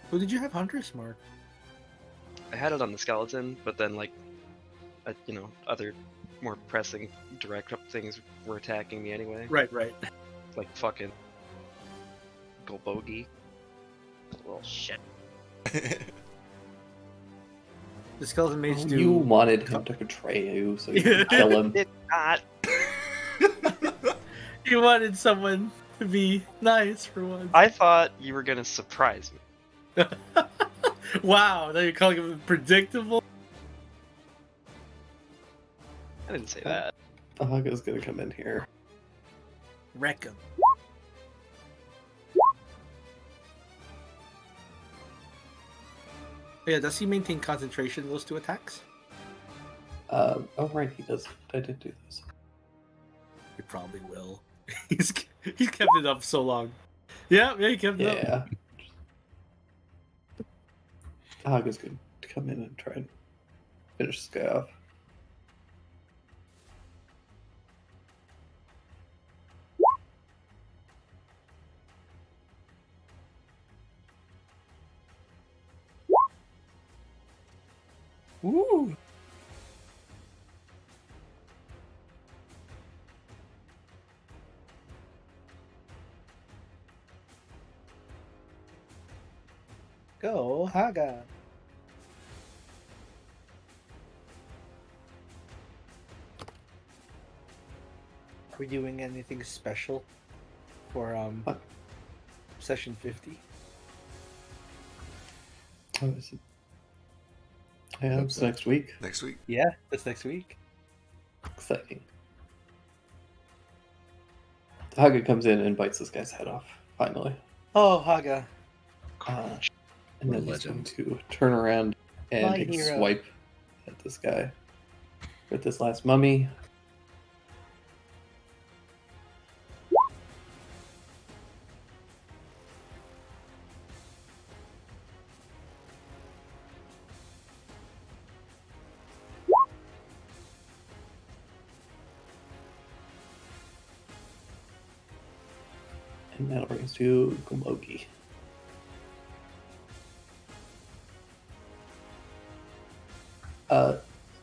Who did you have Hunter's Mark? I had it on the skeleton, but then like, other more pressing direct things were attacking me anyway. Right. Like fucking Golbogi. Well, shit. The Skeleton Mage do. You wanted him to betray you, so you could kill him. Did not. You wanted someone to be nice for once. I thought you were gonna surprise me. Wow, now you're calling him predictable? I didn't say that. Ahaga's gonna come in here. Wreck him. Yeah, does he maintain concentration in those 2 attacks? Oh, right, he does. I did do this. He probably will. he's kept it up so long. Yeah, he kept it up. Yeah. Ahaga's gonna come in and try and finish this guy off. Woo! Go, Haga. Are we doing anything special for What? session 50? Oh, is it? Yeah, it's next week. Next week. Yeah, that's next week. Exciting. Haga comes in and bites this guy's head off, finally. Oh, Haga. And What a then he's going legend. to turn around and My take hero. a swipe at this guy. With this last mummy. And that brings to Gomogi.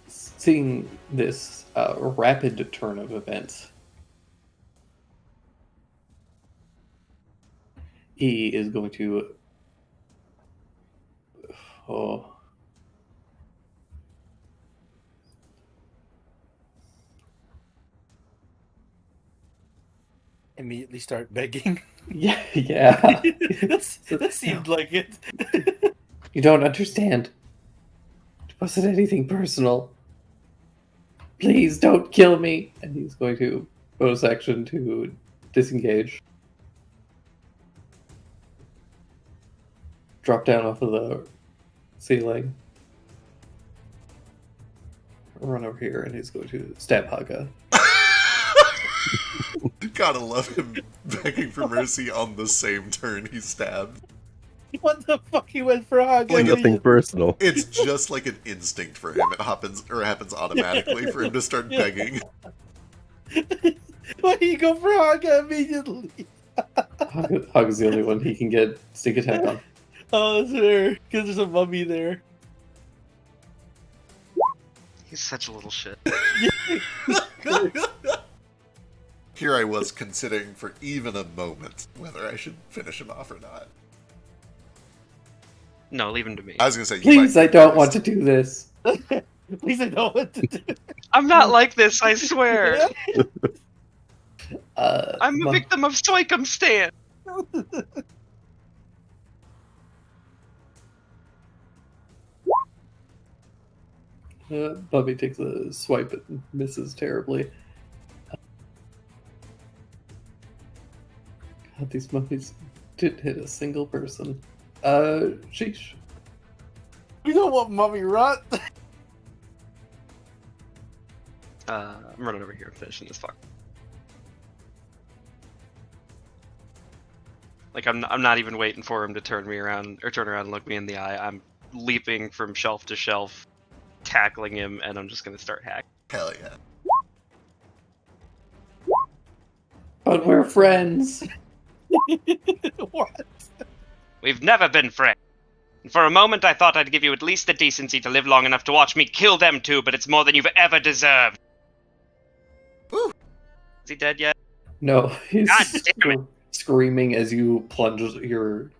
Seeing this rapid turn of events, he is going to. Oh. immediately start begging. Yeah, yeah. That seemed like it. You don't understand. It wasn't anything personal. Please don't kill me. And he's going to bonus action to disengage. Drop down off of the ceiling. Run over here, and he's going to stab Haga. Gotta love him begging for mercy on the same turn he stabbed. What the fuck? He went for Haga. Like, Nothing personal. It's just like an instinct for him. It happens automatically for him to start begging. Why do you go for Haga immediately? Haga's the only one he can get sneak attack on. Oh, that's fair. Because there's a mummy there. He's such a little shit. Here I was considering for even a moment whether I should finish him off or not. No, leave him to me. I was gonna say, you Please, might I don't want to do this. Please, I know what to do. I'm not like this, I swear. I'm a Mum- victim of circumstance. Bubby takes a swipe and misses terribly. God, these mummies didn't hit a single person. Sheesh. We don't want mummy rot. I'm running over here and finishing this fuck. Like I'm not even waiting for him to turn around and look me in the eye. I'm leaping from shelf to shelf, tackling him, and I'm just gonna start hacking. Hell yeah. But we're friends. What? We've never been friends. And for a moment I thought I'd give you at least the decency to live long enough to watch me kill them too, but it's more than you've ever deserved. Woo. Is he dead yet? No, he's God damn screaming as you plunge your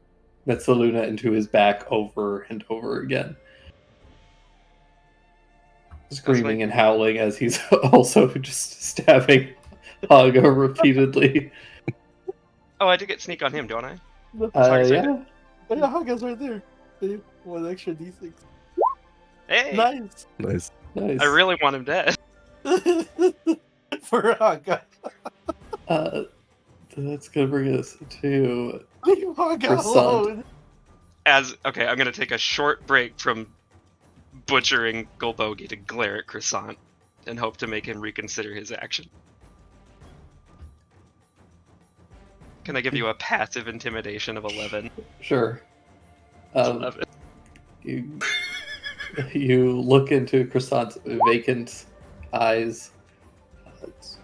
Metzaluna into his back over and over again. Screaming and howling as he's also just stabbing Haga repeatedly. Oh, I do get sneak on him, don't I? Sorry, Yeah. Oh, yeah, Haga's right there. Hey, one extra d6. Hey! Nice. Nice. Nice. I really want him dead. For Haga. That's gonna bring us to Leave Haga Croissant. alone. Okay, I'm gonna take a short break from butchering Golbogi to glare at Croissant and hope to make him reconsider his action. Can I give you a passive intimidation of 11? Sure. 11. You look into Croissant's vacant eyes. It's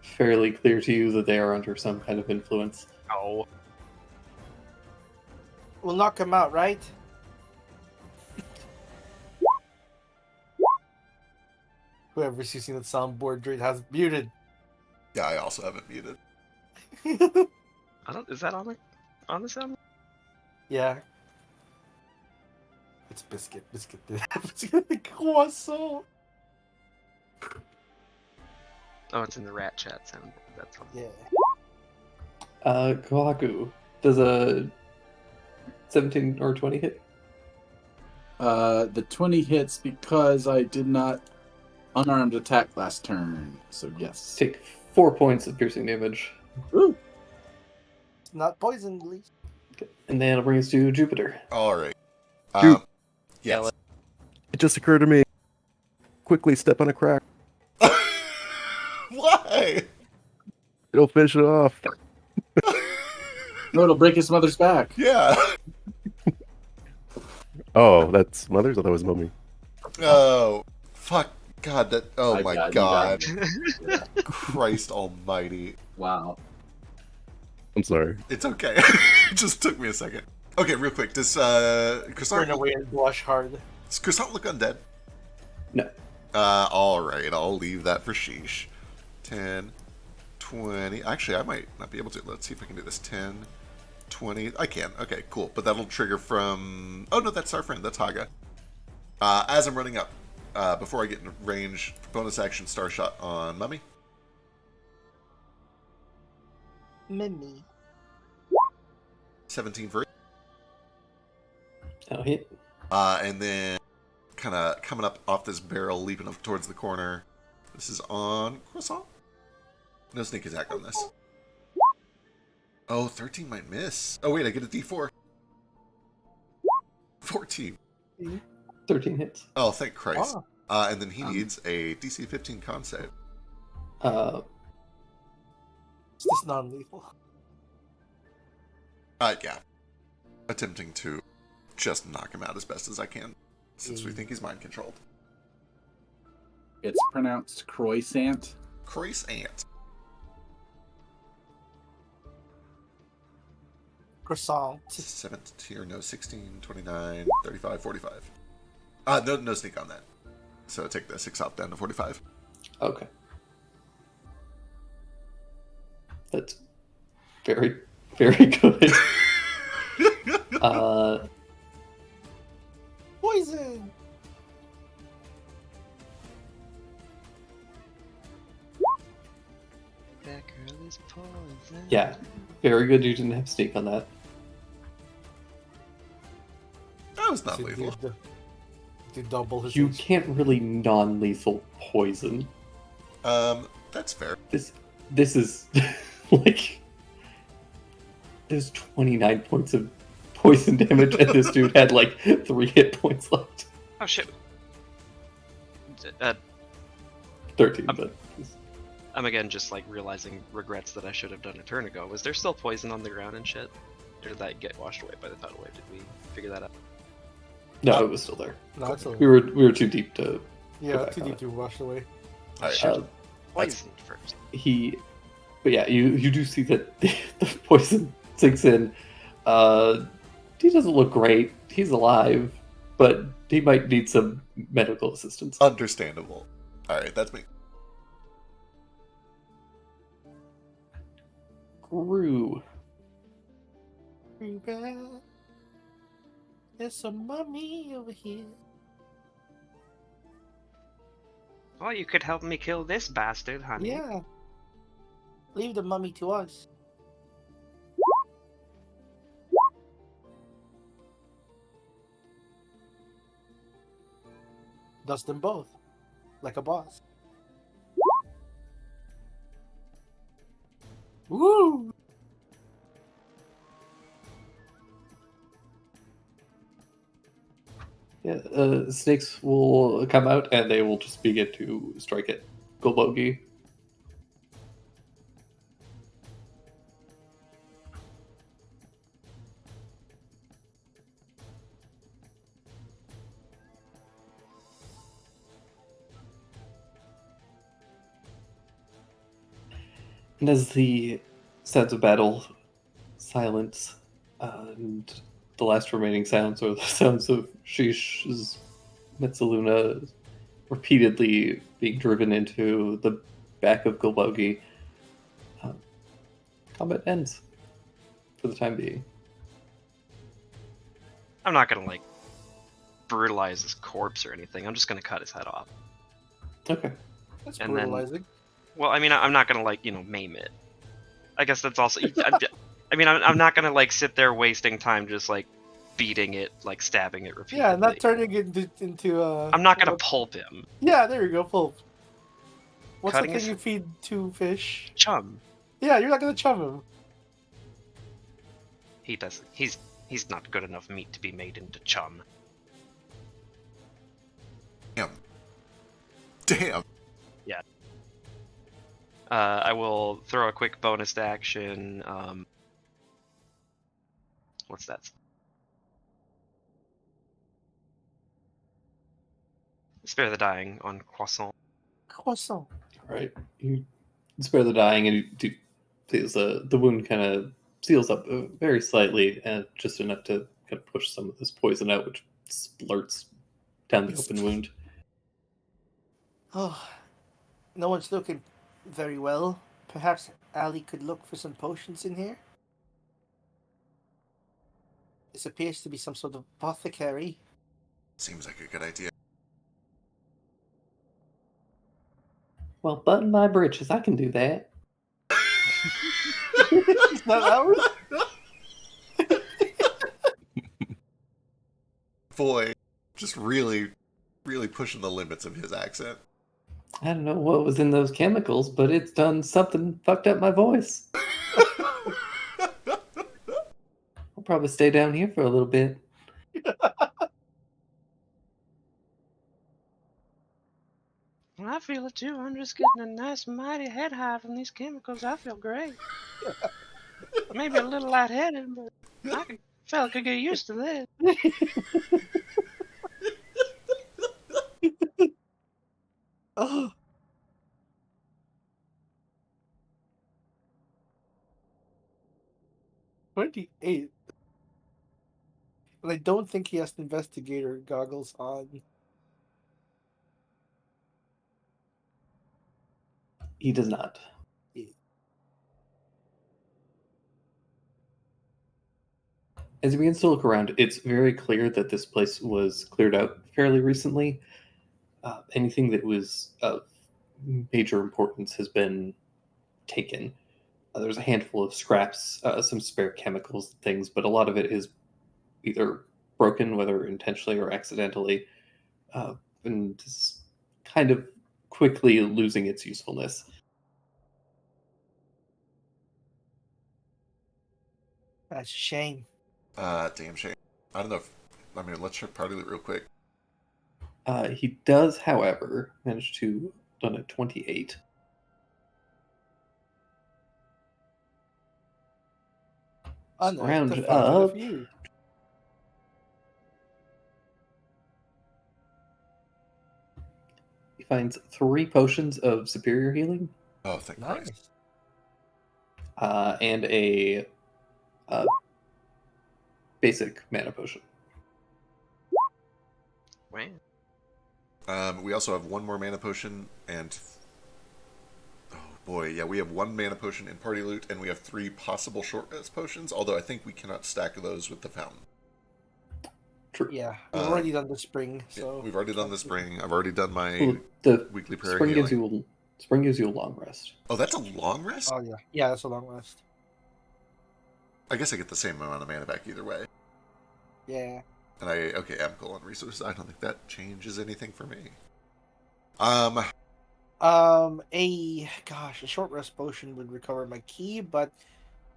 fairly clear to you that they are under some kind of influence. Oh. We'll knock him out, right? Whoever's using the soundboard right has it muted. Yeah, I also have it muted. Is that on the sound? Yeah. It's Biscuit. Biscuit. Croissant. Oh, it's in the rat chat sound. That's fine. Yeah. Kohaku, does a 17 or 20 hit? The 20 hits because I did not unarmed attack last turn. So yes. Take 4 points of piercing damage. Ooh. It's not poisoned, at least. And then it'll bring us to Jupiter. Alright. Shoot. Yes. It just occurred to me. Quickly step on a crack. Why? It'll finish it off. No, it'll break his mother's back. Yeah. Oh, that's Mother's? I thought it was Mummy. Oh, fuck. God, that. Oh I my got- you god. got Christ almighty. Wow. I'm sorry. It's okay. It just took me a second. Okay, real quick. Does Turn Croissant away and blush hard. look undead? No. Alright, I'll leave that for Sheesh. 10, 20. Actually, I might not be able to. Let's see if I can do this. 10, 20. I can. Okay, cool. But that'll trigger from... Oh, no, that's our friend. That's Haga. As I'm running up, before I get in range, bonus action Star Shot on Mummy. Mimi. 17 for That'll hit. and then kind of coming up off this barrel, leaping up towards the corner. This is on Croissant. No sneak attack on this. Oh, 13 might miss. Oh, wait, I get a D4. 14. 13 hits. Oh, thank Christ. Oh. And then he needs a DC 15 con save. Is this non-lethal? Yeah. Attempting to just knock him out as best as I can, since we think he's mind controlled. It's pronounced croissant. Croissant. Croissant. 17 or no, 16, 29, 35, 45. No sneak on that. So take the 6 up down to 45. Okay. That's very, very good. Poison! That girl is poison. Yeah, very good. You didn't have sneak on that. That was not lethal. To double his. You can't really non-lethal poison. That's fair. This is like there's 29 points of poison damage, and this dude had like 3 hit points left. Oh shit. 13, but I'm again just like realizing regrets that I should have done a turn ago. Was there still poison on the ground and shit? Or did that get washed away by the tidal wave? Did we figure that out? no, it was still there. No, it's a, We were too deep to. yeah, back too on deep it. to wash away. Alright. Poisoned first. But yeah, you do see that the poison sinks in. He doesn't look great. He's alive, but he might need some medical assistance. Understandable. Alright, that's me. Gru. There's a mummy over here. Oh, you could help me kill this bastard, honey. Yeah. Leave the mummy to us. Does them both. Like a boss. Woo! Yeah, snakes will come out and they will just begin to strike at Golbogi. And as the sounds of battle silence, and the last remaining sounds are the sounds of Shish's Metsaluna repeatedly being driven into the back of Golbogi, combat ends for the time being. I'm not gonna like brutalize his corpse or anything. I'm just gonna cut his head off. Okay. That's And then- brutalizing. Well, I mean, I'm not gonna like maim it. I guess that's also. I mean, I'm not gonna like sit there wasting time just like beating it, like stabbing it repeatedly. Yeah, not turning it into I'm not gonna pulp him. Yeah, there you go, pulp. What's Cutting the thing his- you feed to fish? Chum. Yeah, you're not gonna chum him. He doesn't. He's not good enough meat to be made into chum. Damn. I will throw a quick bonus action. What's that? Spare the dying on Croissant. Croissant. All right. You spare the dying, and you do feels the wound kind of seals up very slightly, and just enough to kind of push some of this poison out, which splurts down the open wound. Oh, no one's looking very well. Perhaps Ali could look for some potions in here. This appears to be some sort of apothecary. Seems like a good idea. Well, button my britches. I can do that. It's not ours. Boy, just really, really pushing the limits of his accent. I don't know what was in those chemicals, but it's done something fucked up my voice. I'll probably stay down here for a little bit. I feel it too. I'm just getting a nice, mighty head high from these chemicals. I feel great. Maybe a little lightheaded, but fella could get used to this. Oh. $28. But I don't think he has investigator goggles on. He does not. As he begins to look around, it's very clear that this place was cleared out fairly recently. Anything that was of major importance has been taken. There's a handful of scraps, some spare chemicals and things, but a lot of it is either broken, whether intentionally or accidentally, and is kind of quickly losing its usefulness. That's a shame. Damn shame. I don't know if... I mean, let's check party loot real quick. He does, however, manage to done at 28. Round up. You. He finds 3 potions of superior healing, Oh, thank Christ. Nice. and a basic mana potion. Wow. We also have one more mana potion and... Oh boy, yeah, we have 1 mana potion in party loot, and we have 3 possible short rest potions, although I think we cannot stack those with the fountain. True. Yeah, we've already done the spring, Yeah, so we've already done the spring. I've already done my Well, the weekly prayer spring healing. gives you a long rest. Oh, that's a long rest? Oh yeah, that's a long rest. I guess I get the same amount of mana back either way. Yeah. And okay, I'm cool on resources. I don't think that changes anything for me. A short rest potion would recover my key, but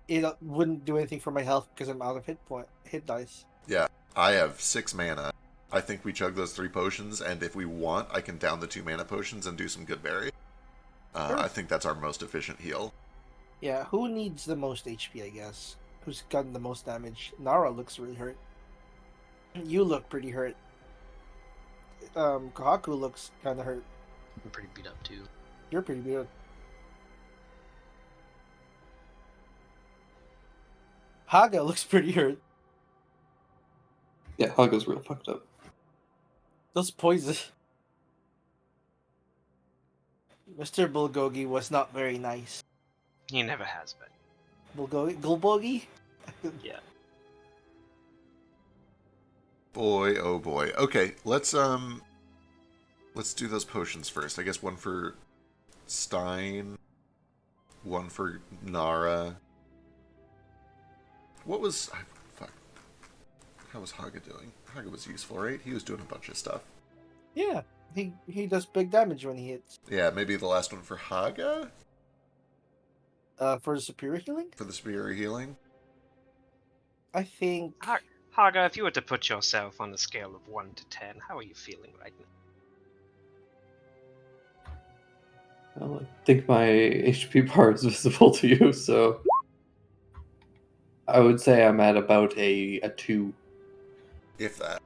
it wouldn't do anything for my health because I'm out of hit dice. Yeah, I have 6 mana. I think we chug those 3 potions, and if we want, I can down the 2 mana potions and do some good berry. Sure. I think that's our most efficient heal. Yeah, who needs the most HP, I guess? Who's gotten the most damage? Nara looks really hurt. You look pretty hurt. Kohaku looks kind of hurt. I'm pretty beat up too. You're pretty good. Haga looks pretty hurt. Yeah, Haga's real fucked up. Those poisons. Mr. Bulgogi was not very nice. He never has been. Gulbogi? Yeah. Boy, oh boy. Okay, let's do those potions first. I guess 1 for Stein, 1 for Nara. What was... fuck. How was Haga doing? Haga was useful, right? He was doing a bunch of stuff. Yeah, he does big damage when he hits. Yeah, maybe the last one for Haga? For the superior healing? For the superior healing? I think... Haga, if you were to put yourself on a scale of 1 to 10, how are you feeling right now? Well, I think my HP bar is visible to you, so I would say I'm at about a 2. If that.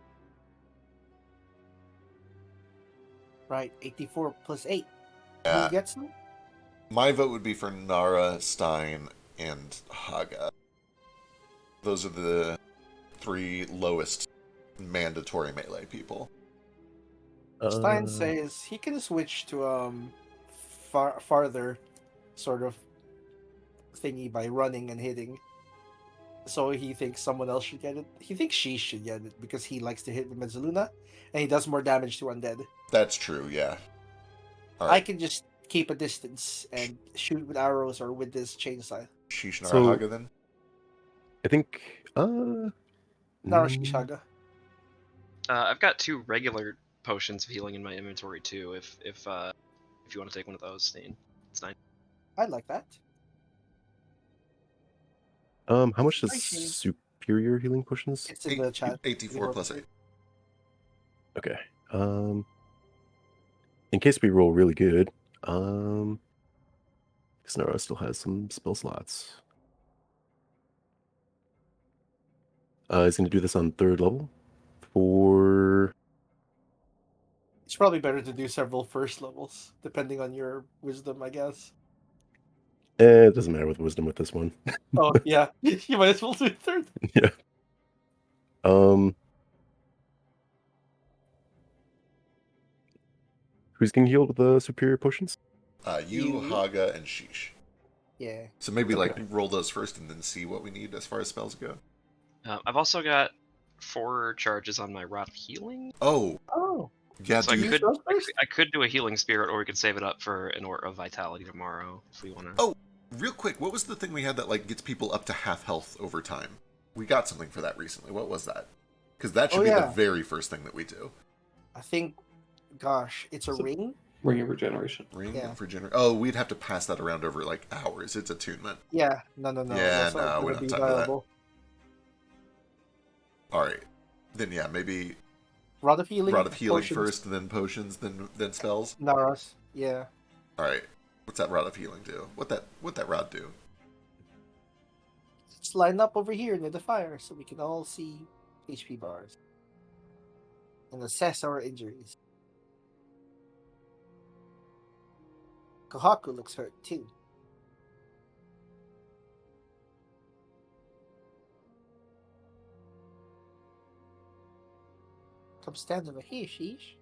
Right, 84 plus 8. Yeah. Who gets them? My vote would be for Nara, Stein, and Haga. Those are the 3 lowest mandatory melee people. Stein says he can switch to farther sort of thingy by running and hitting. So he thinks someone else should get it. He thinks she should get it because he likes to hit with Mezzaluna, and he does more damage to undead. That's true, yeah. All I right. can just keep a distance and shoot with arrows or with this chainsaw. Sheesh So- Narahaga then? I think. Narashishaga. I've got 2 regular potions of healing in my inventory too. If you want to take one of those, Stain, it's 9. I like that. How much does Appreciate it. superior healing potions? It's in the chat. 84 plus 8. Okay. In case we roll really good, Snarrow still has some spell slots. He's going to do this on 3rd level for. It's probably better to do several first levels, depending on your wisdom, I guess. It doesn't matter with wisdom with this one. Oh yeah, you might as well do third. Yeah. Who's getting healed with the superior potions? You, You. Haga, and Sheesh. Yeah. So maybe like Okay. roll those first and then see what we need as far as spells go. I've also got 4 charges on my Rod of Healing. Oh, Oh. yeah, So I do you- could those first? I could do a Healing Spirit, or we could save it up for an Aura of Vitality tomorrow if we want to. Oh, real quick, what was the thing we had that like gets people up to half health over time? We got something for that recently. What was that? Because that should Oh, be yeah. the very first thing that we do. I think, gosh, it's a So- ring. Ring of Regeneration. Ring Yeah. for gener. Oh, we'd have to pass that around over like hours. It's attunement. Yeah. No. Yeah, That's not no, we gonna don't be have time for that. viable. All right, then yeah, maybe Rod of healing. rod of healing potions, first, then potions, then spells. Naras. Yeah. All right, what's that rod of healing do? What that rod do? Let's line up over here near the fire so we can all see HP bars and assess our injuries. Kohaku looks hurt too. Come stand over here, Sheesh.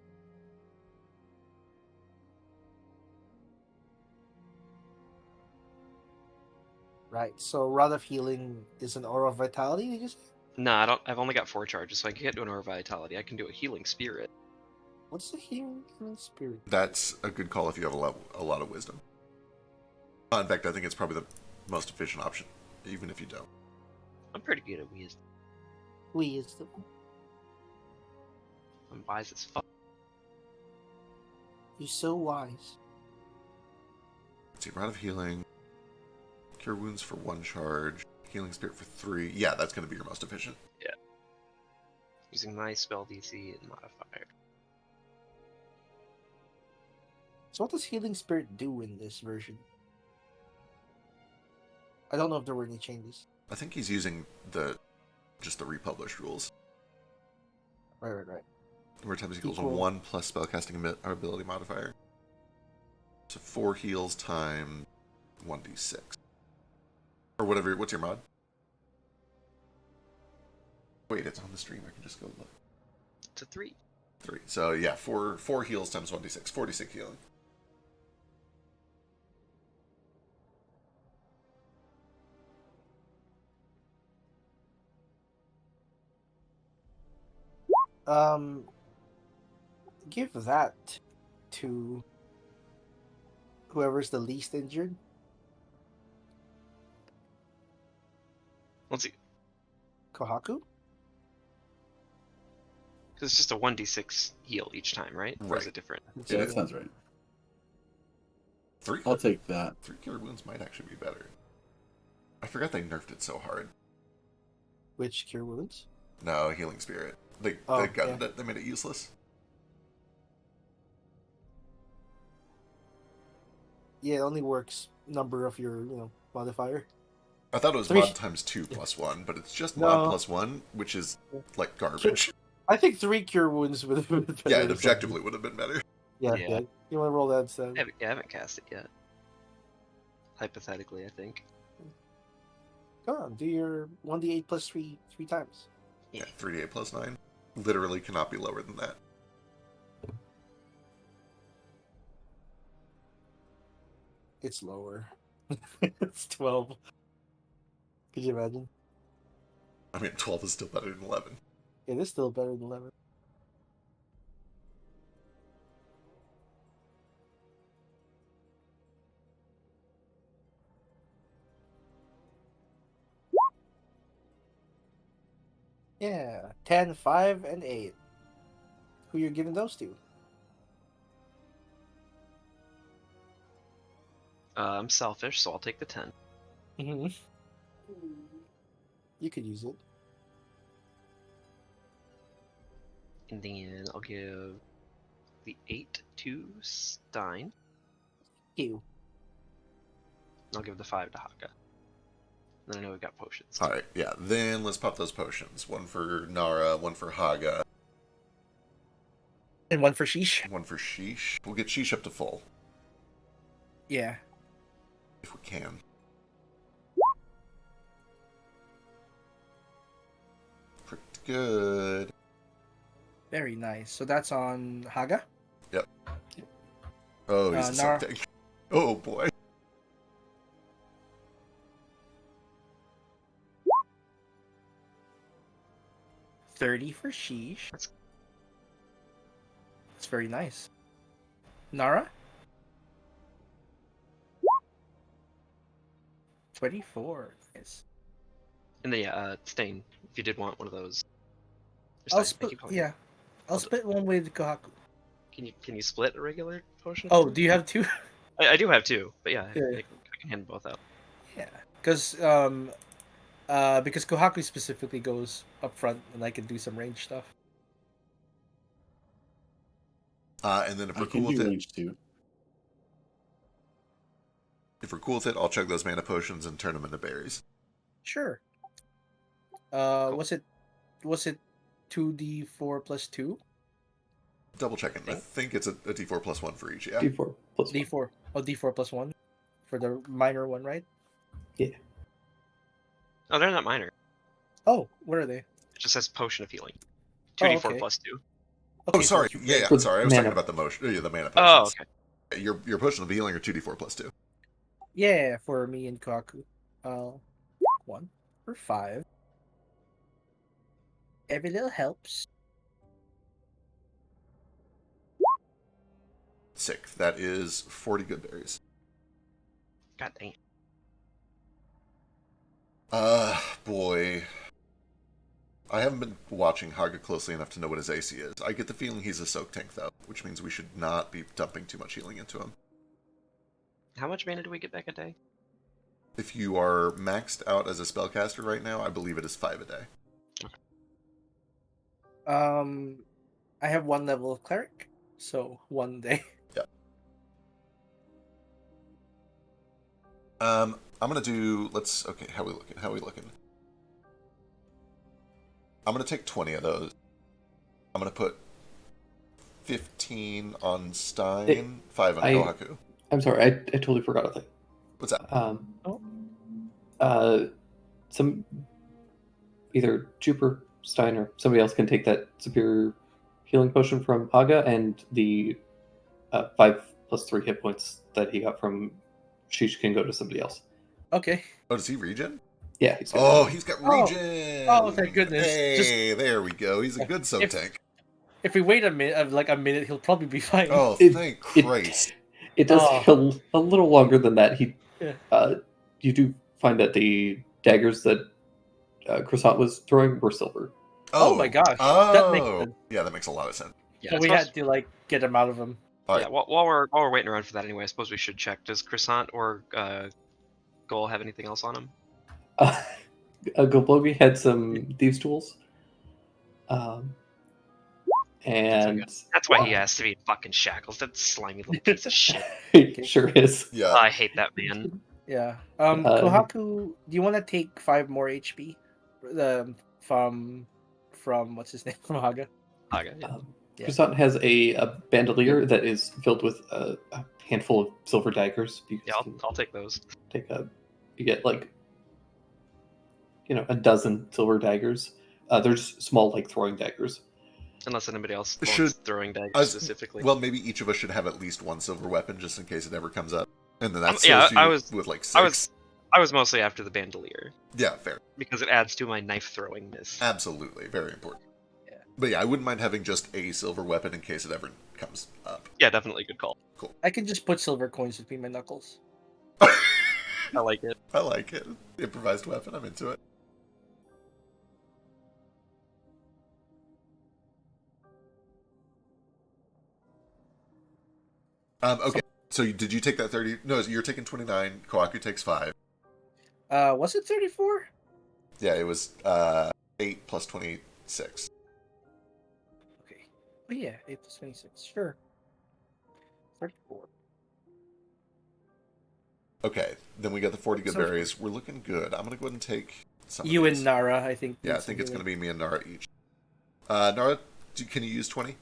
Right, so Rod of Healing is an Aura of Vitality, did you say? No, I don't. I've only got 4 charges, so I can't do an Aura of Vitality. I can do a Healing Spirit. What's the Healing Spirit? That's a good call if you have a lot of wisdom. In fact, I think it's probably the most efficient option, even if you don't. I'm pretty good at wisdom. Wisdom. I'm wise as fuck. You're so wise. Let's see, rod of healing, cure wounds for 1 charge, healing spirit for 3. Yeah, that's going to be your most efficient. Using my spell DC and modifier. So what does Healing Spirit do in this version? I don't know if there were any changes. I think he's using just the republished rules. Right. Where times equals Equal. 1 plus spellcasting ability modifier. So 4 heals times 1d6. Or whatever. What's your mod? Wait, it's on the stream. I can just go look. It's a 3. 3. So yeah, 4 heals times 1d6. 46 healing. Give that to whoever's the least injured. Let's see. Kohaku? Because it's just a 1d6 heal each time, right? Or is Right. it different? Yeah, that sounds right. 3 I'll take that. 3 killer wounds might actually be better. I forgot they nerfed it so hard. Which cure wounds? No, healing spirit. They Oh, gutted yeah. it. They made it useless. Yeah, it only works number of your, modifier. I thought it was 3 mod times 2 plus 1, but it's just No. mod plus 1, which is like garbage. I think 3 cure wounds would have been better. Yeah, it or objectively would have been better. something. Yeah. Yeah. You want to roll that instead? I haven't cast it yet. Hypothetically, I think. Come on, do your 1d8 plus 3 times. Yeah, 3d8 plus 9. Literally cannot be lower than that. It's lower. It's 12. Could you imagine? I mean, 12 is still better than 11. It is still better than 11. Yeah, 10, 5, and 8. Who you're giving those to? I'm selfish, so I'll take the 10. Mm-hmm. You could use it. And then I'll give the 8 to Stein. You. I'll give the 5 to Haka. Then I know we've got potions. All right, yeah. Then let's pop those potions. One for Nara, one for Haga, And one for Sheesh. one for Sheesh. We'll get Sheesh up to full Yeah. if we can. Pretty good. Very nice. So that's on Haga. Oh, he's a Nara. Soak Tank. Oh boy. $30 for Sheesh. That's- That's very nice. Nara? 24. Nice. And then, yeah, Stain, if you did want one of those. Or I'll Stein, I split. keep calling Yeah. I'll split one with Kohaku. Can you split a regular potion? Oh, do you have two? I do have 2, but yeah, Yeah. I can hand both out. Yeah. Because Kohaku specifically goes up front and I can do some range stuff. And then if I we're can cool with do it, range 2. if we're cool with it, I'll chug those mana potions and turn them into berries. Sure. Was it 2d4 plus 2? Double checking. I think it's a D4 plus 1 for each. Yeah. D4 plus 1. D4. Oh, D4 plus 1 for the minor one, right? Oh, they're not minor. Oh, what are they? It just says potion of healing. Oh, 2d4 okay. plus 2. Oh, Okay, so sorry. it's- Yeah, For sorry. I was talking mana. about the motion. Yeah, the mana Oh, potions. okay. Your potion of healing are 2d4 plus 2. Yeah, for me and Kohaku. 1 for 5. Every little helps. Sick. That is 40 good berries. God dang. Boy. I haven't been watching Haga closely enough to know what his AC is. I get the feeling he's a Soak Tank, though, which means we should not be dumping too much healing into him. How much mana do we get back a day? If you are maxed out as a spellcaster right now, I believe it is 5 a day. I have 1 level of cleric, so 1 day. I'm gonna do. Okay. How we looking? I'm gonna take 20 of those. I'm gonna put 15 on Stein, 5 on Kohaku. I'm sorry, I totally forgot a thing. What's that? Some either Jupiter, Stein, or somebody else can take that superior healing potion from Haga, and the 5 plus 3 hit points that he got from Sheesh can go to somebody else. Okay. Oh, does he regen? Yeah, he's got Oh, he's got Oh. regen. Oh, thank goodness. Hey, there we go. He's a good Soak If- Tank. If we wait a minute, he'll probably be fine. Oh, It- thank it- Christ. It does Oh. feel a little longer than that. Yeah. You do find that the daggers that Croissant was throwing were silver. Oh my gosh, Oh, that makes sense. yeah, that makes a lot of sense. Yeah, So I we suppose- had to like get him out of him. All right. Yeah, while we're waiting around for that anyway, I suppose we should check. Does Croissant or Goal have anything else on him? Goblogi had some thieves' tools. And That's why he has to be in fucking shackles. That slimy little piece of shit. he sure is. Yeah. I hate that man. Yeah. Kohaku, do you want to take 5 more HP? From what's his name, from Haga? Okay, yeah. Yeah. Croissant has a bandolier that is filled with a handful of silver daggers. You Yeah, can I'll take those. you get like a dozen silver daggers. They're just small, like throwing daggers. Unless anybody else Should- wants throwing daggers I was- specifically. Well, maybe each of us should have at least 1 silver weapon just in case it ever comes up. And then that yeah, serves you I was- with like 6. I was mostly after the bandolier Yeah, fair. because it adds to my knife throwingness. Absolutely. Very important. Yeah. But yeah, I wouldn't mind having just a silver weapon in case it ever comes up. Yeah, definitely good call. I can just put silver coins between my knuckles. I like it. I like it. Improvised weapon. I'm into it. Okay. So did you take that 30? No, you're taking 29. Kohaku takes 5. Was it 34? Yeah, it was 8 plus 26. Okay. Oh yeah, 8 plus 26. Sure. 34. Okay, then we got the 40 good Sounds berries. We're looking good. I'm gonna go ahead and take some of You these. and Nara, I think. Yeah, I did think it's something gonna be me and Nara each. Nara, can you use 20?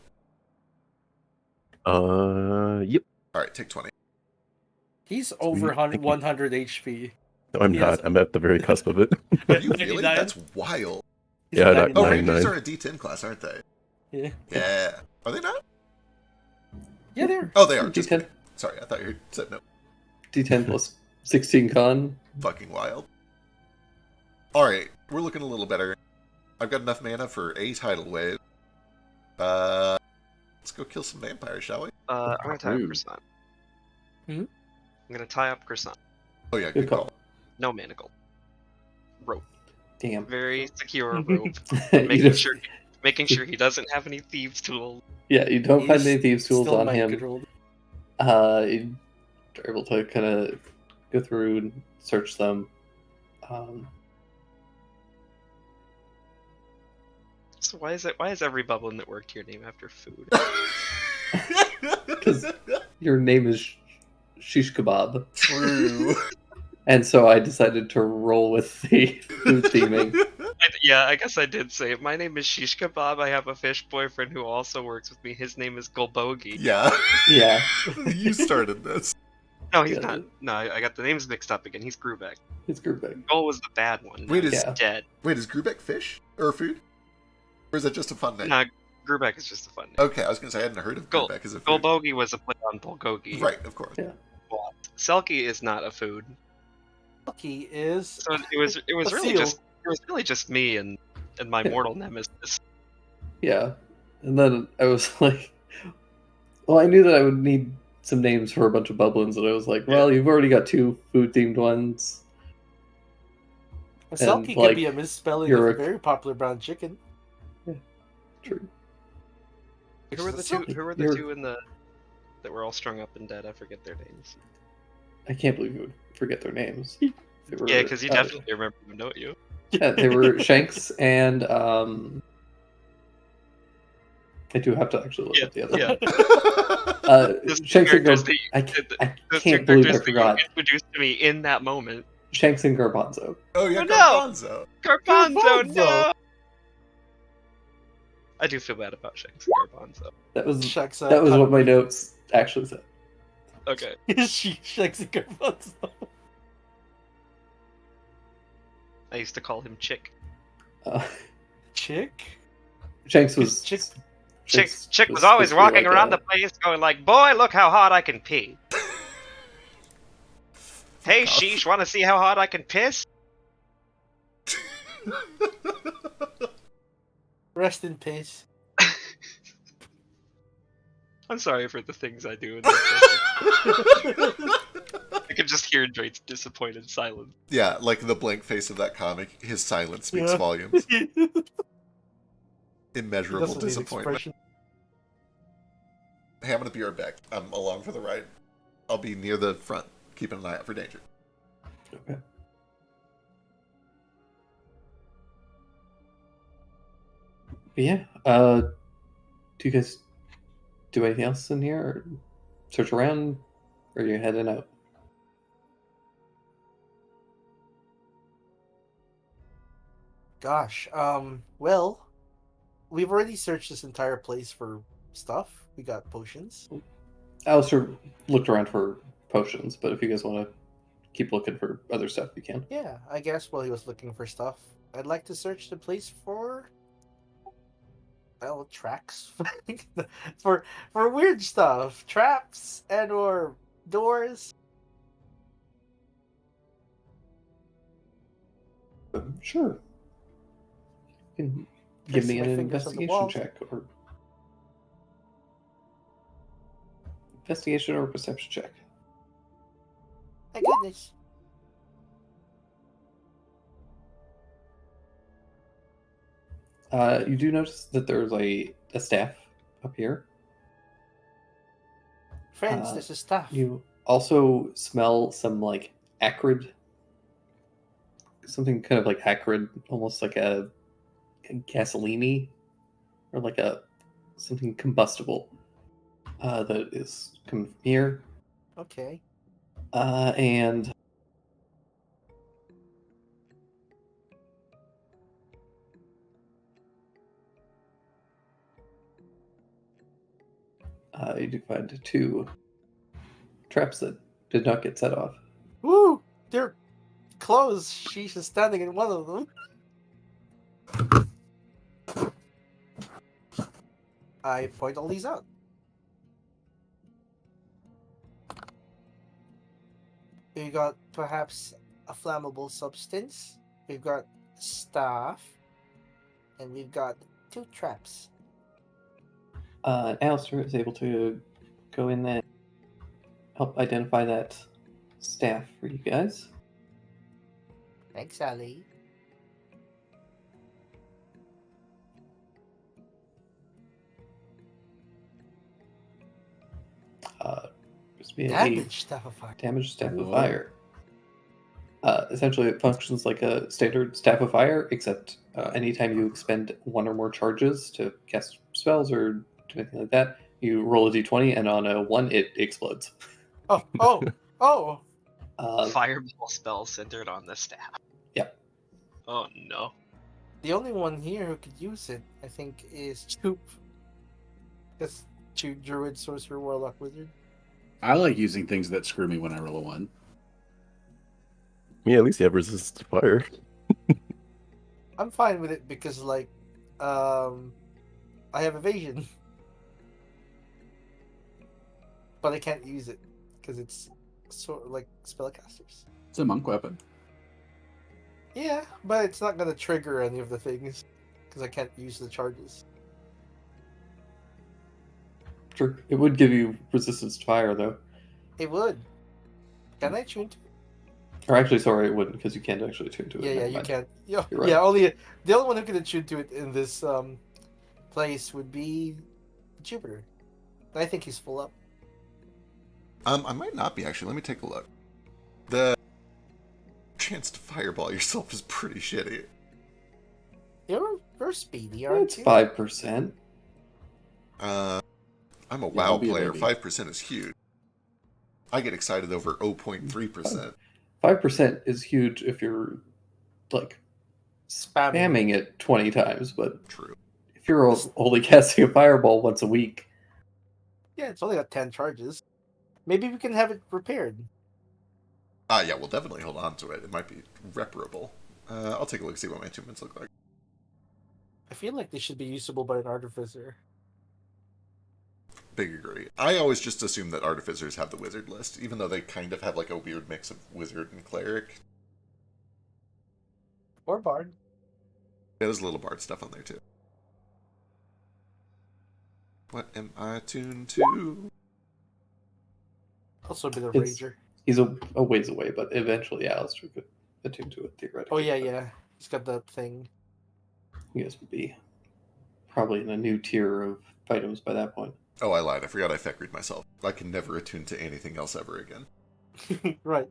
Yep. All right, take 20. He's over Sweet, thank you. 100 HP. No, I'm He not. has- I'm at the very cusp of it. Are you really? 99? That's wild. He's Yeah, at that- Oh, 99. Rangers 99. are a D10 class, aren't they? Yeah. Yeah. Are they not? Yeah, there. Oh, they are. Just D10. kidding. Sorry, I thought you said no. D10 plus 16 con. Fucking wild. Alright, we're looking a little better. I've got enough mana for a tidal wave. Let's go kill some vampires, shall we? I'm gonna tie up Rude. Croissant. Hmm? I'm gonna tie up Croissant. Oh yeah, Good good call. call. No manacle. Rope. Damn. Very secure rope. You Making sure he doesn't have any thieves' tools. Yeah, you don't find He's any thieves' tools still on mind him. controlled. You're able to kind of go through and search them. So why is every bubble in Network tier named after food? Because your name is Shish Kebab. True. And so I decided to roll with the food theming. I guess I did say it. My name is Shish Kebab. I have a fish boyfriend who also works with me. His name is Golbogi. Yeah. Yeah. You started this. No, he's Yeah. not. No, I got the names mixed up again. He's Grubek. It's group big. Gol was the bad one. Wait, He's Yeah. dead. Wait, is Grubek fish? Or food? Or is that just a fun name? Nah, Grubek is just a fun name. Okay, I was gonna say I hadn't heard of Gol- Grubek as a food. Golbogi was a play on Bulgogi. Right, of course. Yeah. Selkie is not a food. Lucky is. So it was A really seal. just me and my Yeah. mortal nemesis. Yeah. And then I was like, well, I knew that I would need some names for a bunch of bubblins, and I was like, well, you've already got 2 food themed ones. A Selkie could like, be a misspelling you're of a very popular brown chicken. True. Who were the two? Who were the You're- two in the that were all strung up and dead? I forget their names. I can't believe you would forget their names. They were, Yeah, because you definitely remember them, don't you? Yeah, they were Shanks and I do have to actually look Yeah, at the other yeah. one. Those two Shanks and characters Garb- that you- I Those two can't believe I characters that forgot. you introduced to me in that moment. Shanks and Garbanzo. Oh yeah, Oh, no! Garbanzo. Garbanzo, Garbanzo! no! I do feel bad about Shanks and Garbanzo. That was Shucks, that was what my notes actually said. Okay. Shucks and Garbanzo. I used to call him Chick. Chick? Shanks was Chick. Chick was always supposed to be walking like around a- the place going like, "Boy, look how hard I can pee." Hey, off. Sheesh, want to see how hard I can piss? Rest in peace. I'm sorry for the things I do in this session. I can just hear Drake's disappointed silence. Yeah, like the blank face of that comic, his silence speaks Yeah. volumes. He Immeasurable doesn't need disappointment. expression. Hey, I'm gonna be right back. I'm along for the ride. I'll be near the front, keeping an eye out for danger. Okay. But yeah. Do you guys do anything else in here, or search around, or are you heading out? Gosh, well, we've already searched this entire place for stuff. We got potions. Alistair looked around for potions, but if you guys want to keep looking for other stuff, you can. Yeah, I guess while he was looking for stuff, I'd like to search the place for, well, tracks for weird stuff, traps and or doors. Sure. You can give Press me my an fingers on the investigation wall. check, or investigation or perception check. My goodness. You do notice that there's a staff up here. Friends, this is stuff. You also smell some like acrid, something kind of like acrid, almost like a gasoline or like a something combustible that is coming from here. Okay. And you do find 2 traps that did not get set off. Woo! They're closed. She's standing in one of them. I point all these out. We got perhaps a flammable substance. We've got staff. And we've got 2 traps. Alistair is able to go in there, help identify that staff for you guys. Thanks, Ali. Just be a Damage staff of fire. damaged staff of Whoa. fire. Essentially, it functions like a standard staff of fire, except anytime you expend 1 or more charges to cast spells or do anything like that, you roll a d20, and on a 1, it explodes. Oh! Fireball spell centered on the staff. Yep. Oh no. The only one here who could use it, I think, is Choop. That's Druid, Sorcerer, Warlock, Wizard. I like using things that screw me when I roll a 1. Yeah, at least you have resistance to fire. I'm fine with it because, like, I have evasion. But I can't use it because it's sort of like spellcasters. It's a monk weapon. Yeah, but it's not going to trigger any of the things because I can't use the charges. Sure, it would give you resistance to fire, though. It would. Can I tune to it? Or actually, sorry, it wouldn't, because you can't actually tune to it. Yeah, Never you mind. can. Yeah, You're right. yeah. Only the only one who can attune to it in this place would be Jupiter. I think he's full up. I might not be, actually. Let me take a look. The chance to fireball yourself is pretty shitty. You're speedy, aren't It's you? 5%. I'm a Yeah, WoW I'll be a player. baby. 5% is huge. I get excited over 0.3%. 5% is huge if you're, like, spamming it 20 times, but True. if you're only casting a fireball once a week, Yeah, it's only got 10 charges. Maybe we can have it repaired. Yeah, we'll definitely hold on to it. It might be reparable. I'll take a look, see what my attunements look like. I feel like they should be usable by an artificer. Big agree. I always just assume that artificers have the wizard list, even though they kind of have like a weird mix of wizard and cleric. Or bard. Yeah, there's a little bard stuff on there too. What am I tuned to? Also a bit of It's- rager. he's a ways away, but eventually Alistair could attune to it theoretically. Oh yeah. He's got that thing. You guys would be probably in a new tier of items by that point. Oh, I lied. I forgot I feck read myself. I can never attune to anything else ever again. Right.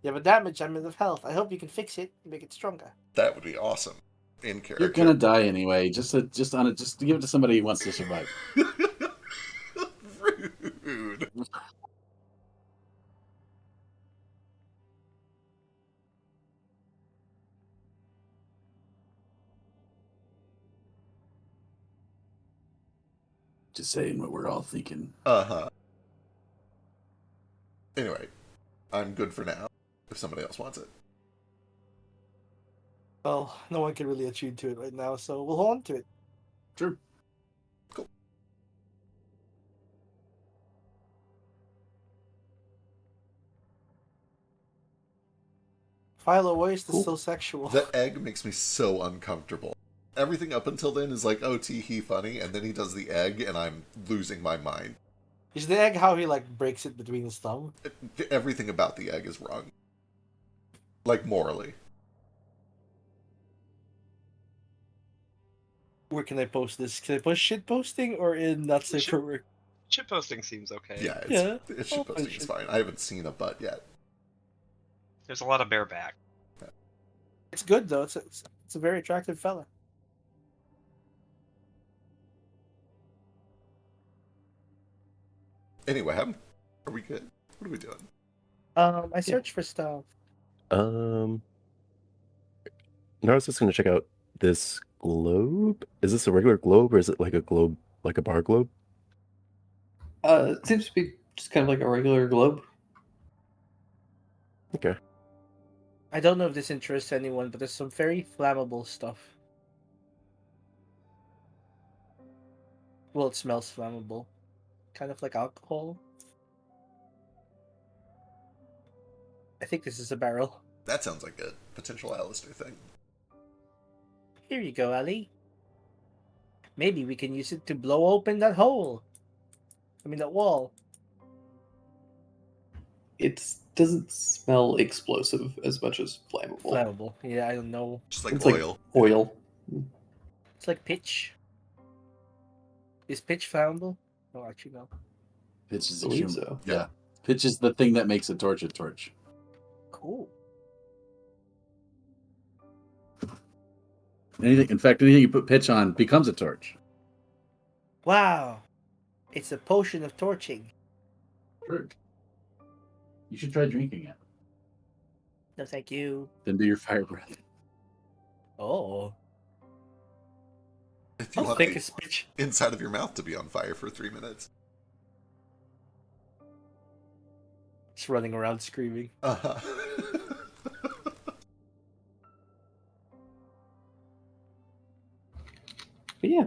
You have a damage, I'm of health. I hope you can fix it and make it stronger. That would be awesome. In character. You're gonna die anyway. Just give it to somebody who wants to survive. Rude. Just saying what we're all thinking. Uh-huh. Anyway, I'm good for now, if somebody else wants it. Well, no one can really attune to it right now, so we'll hold on to it. Sure. Cool. Philo, why is this Cool. so sexual? The egg makes me so uncomfortable. Everything up until then is like, oh, tee-hee, funny, and then he does the egg, and I'm losing my mind. Is the egg how he like breaks it between his thumb? Everything about the egg is wrong. Like, morally. Where can I post this? Can I post shit posting or in Not Safe for Work? Chip posting seems okay. Yeah, Yeah, it's I'll posting finish is it. fine. I haven't seen a butt yet. There's a lot of bareback. It's good though. It's a very attractive fella. Anyway, are we good? What are we doing? I searched for stuff. Now I was just gonna check out this globe. Is this a regular globe or is it like a globe, like a bar globe? It seems to be just kind of like a regular globe. Okay. I don't know if this interests anyone, but there's some very flammable stuff. Well, it smells flammable. Kind of like alcohol. I think this is a barrel. That sounds like a potential Alistair thing. Here you go, Ali. Maybe we can use it to blow open that hole. I mean, that wall. It doesn't smell explosive as much as flammable. Flammable. Yeah, I don't know. Just like It's oil. like oil. It's like pitch. Is pitch flammable? Oh, actually, no. Pitch is I believe extreme. so. Yeah. Pitch is the thing that makes a torch. Cool. Anything, in fact, anything you put pitch on becomes a torch. Wow. It's a potion of torching. True. You should try drinking it. No, thank you. Then do your fire breath. Oh. If you How want thick the is pitch? inside of your mouth to be on fire for 3 minutes. It's running around screaming. Uh-huh. But yeah,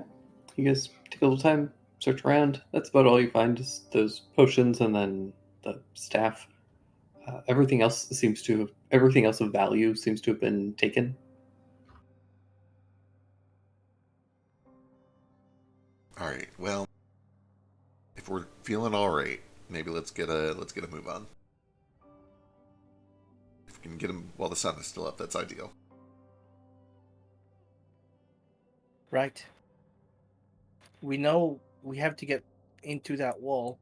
you guys take a little time, search around. That's about all you find is those potions and then the staff. Everything else of value seems to have been taken. All right. Well, if we're feeling all right, maybe let's get a move on. If we can get him while the sun is still up, that's ideal. Right. We know we have to get into that wall.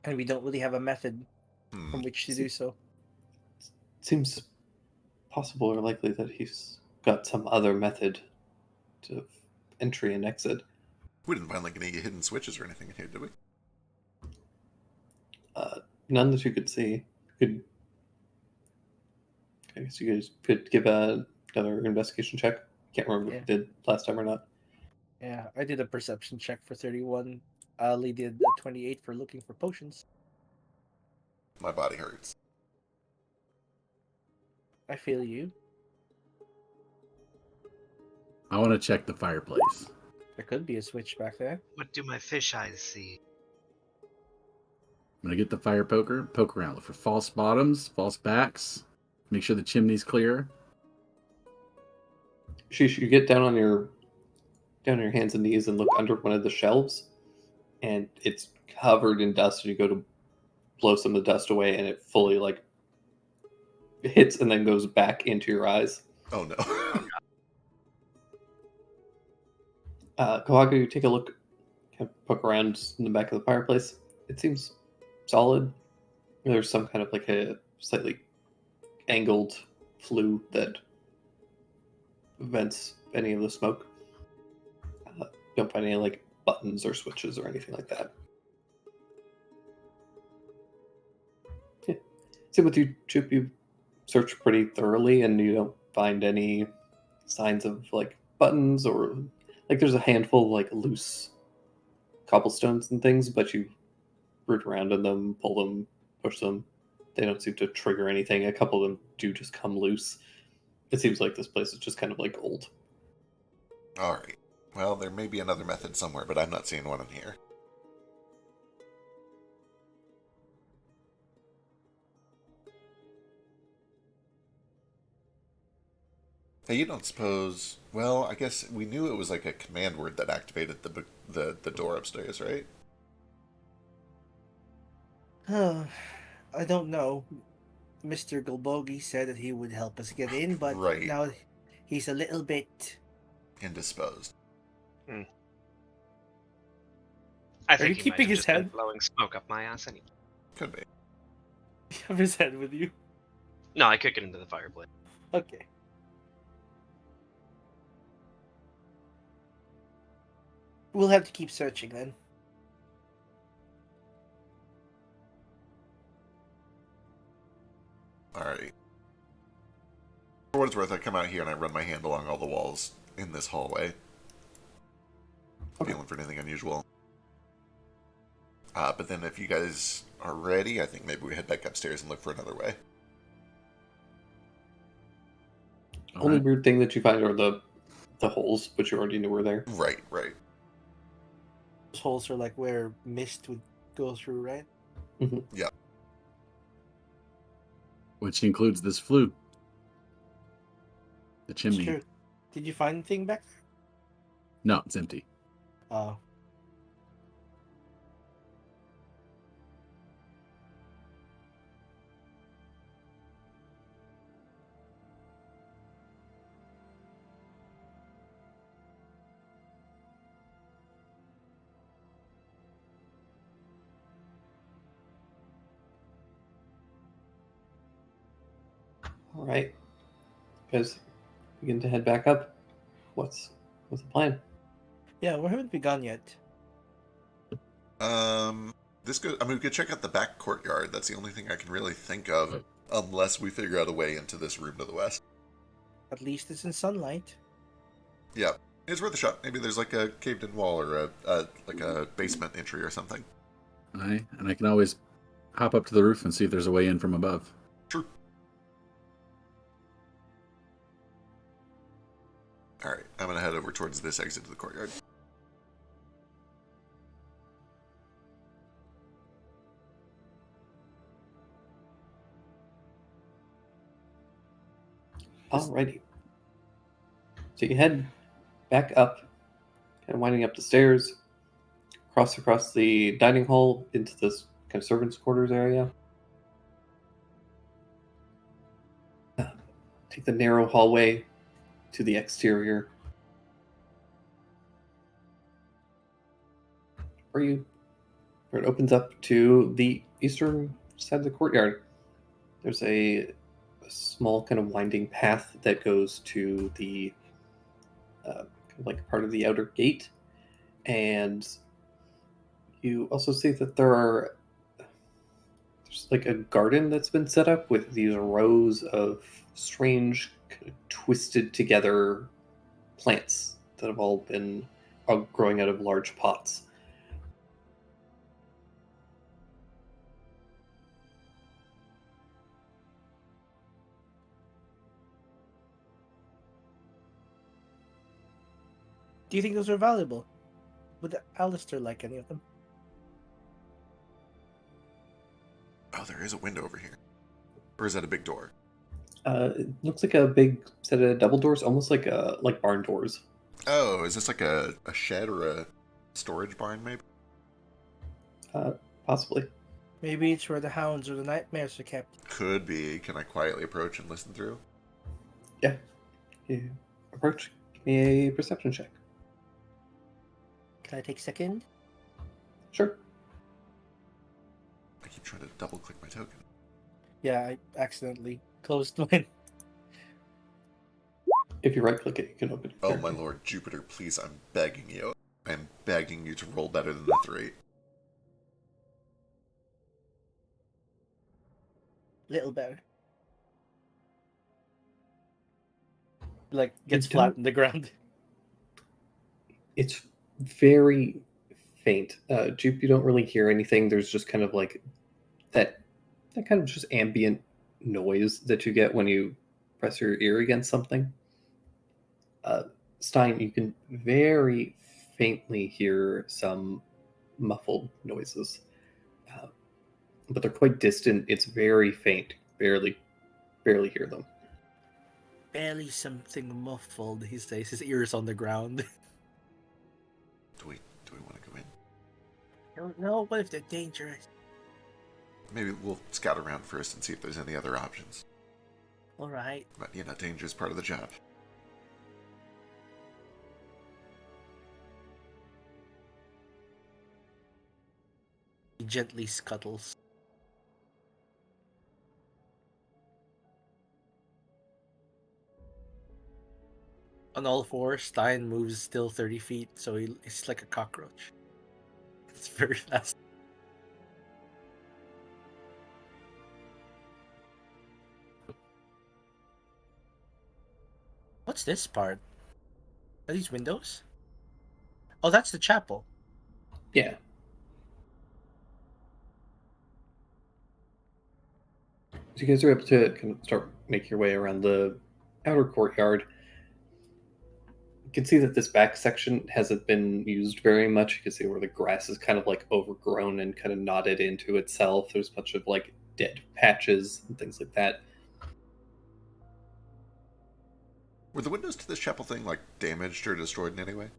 And we don't really have a method from which to do so. Seems possible or likely that he's got some other method of entry and exit. We didn't find like any hidden switches or anything in here, did we? None that you could see. I guess you guys could give another investigation check. Can't remember if you did last time or not. Yeah, I did a perception check for 31. Ali did a 28 for looking for potions. My body hurts. I feel you. I want to check the fireplace. There could be a switch back there. What do my fish eyes see? I'm gonna get the fire poker, poke around, look for false bottoms, false backs, make sure the chimney's clear. Sheesh, you get down on your hands and knees and look under one of the shelves, and it's covered in dust. And you go to blow some of the dust away, and it fully like hits and then goes back into your eyes. Oh no. Kohaku, you take a look, kind of poke around in the back of the fireplace. It seems solid. There's some kind of like a slightly angled flue that vents any of the smoke. Don't find any like buttons or switches or anything like that. Yeah. Same with you, Chip. You search pretty thoroughly and you don't find any signs of like buttons or like there's a handful of like loose cobblestones and things, but you root around in them, pull them, push them. They don't seem to trigger anything. A couple of them do just come loose. It seems like this place is just kind of like old. All right. Well, there may be another method somewhere, but I'm not seeing one in here. Hey, you don't suppose... Well, I guess we knew it was like a command word that activated the door upstairs, right? I don't know. Mr. Golbogi said that he would help us get in, but Right. now he's a little bit. Indisposed. I you think he keeping might have his just been head? blowing smoke up my ass anyway. Could be. You have his head with you. No, I kick it into the fireplace. Okay. We'll have to keep searching then. Alrighty. For what it's worth, I come out here and I run my hand along all the walls in this hallway. Okay. Feeling for anything unusual. But then if you guys are ready, I think maybe we head back upstairs and look for another way. All Only right. weird thing that you find are the holes, but you already knew were there. Right, right. Those holes are like where mist would go through, right? Which includes this flue. The It's chimney. true. Did you find anything back there? No, it's empty. Oh. All right, you guys begin to head back up. What's the plan? Yeah, we haven't begun yet. This goes. I mean, we could check out the back courtyard. That's the only thing I can really think of, unless we figure out a way into this room to the west. At least it's in sunlight. Yeah, it's worth a shot. Maybe there's like a caved-in wall or like a basement entry or something. Aye, and I can always hop up to the roof and see if there's a way in from above. True. All right, I'm gonna head over towards this exit to the courtyard. Alrighty. So you head back up, kind of winding up the stairs, across the dining hall into this kind of servants' quarters area. Take the narrow hallway to the exterior. Where it opens up to the eastern side of the courtyard. There's a small kind of winding path that goes to the kind of like part of the outer gate, and you also see that there's like a garden that's been set up with these rows of strange kind of twisted together plants that have all been growing out of large pots. Do you think those are valuable? Would Alistair like any of them? Oh, there is a window over here. Or is that a big door? It looks like a big set of double doors, almost like barn doors. Oh, is this like a shed or a storage barn, maybe? Possibly. Maybe it's where the hounds or the nightmares are kept. Could be. Can I quietly approach and listen through? Yeah. You approach. Give me a perception check. Can I take second? Sure. I keep trying to double click my token. Yeah, I accidentally closed mine. If you right click it, you can open it. Oh my lord, Jupiter, please, I'm begging you. I'm begging you to roll better than the 3. Little better. Like, gets You flat don't- on the ground. It's very faint. Jupe, you don't really hear anything. There's just kind of like that kind of just ambient noise that you get when you press your ear against something. Stein, you can very faintly hear some muffled noises, but they're quite distant. It's very faint. Barely hear them. Barely something muffled, he says. His ears on the ground. Do we want to go in? I don't know, what if they're dangerous? maybe we'll scout around first and see if there's any other options. All right. But, danger is part of the job. He gently scuttles. On all fours, Stein moves still 30 feet, so he's like a cockroach. It's very fast. What's this part? Are these windows? Oh, that's the chapel. Yeah. So you guys are able to kind of start making your way around the outer courtyard. You can see that this back section hasn't been used very much. You can see where the grass is kind of like overgrown and kind of knotted into itself. There's a bunch of like dead patches and things like that. Were the windows to this chapel thing like damaged or destroyed in any way?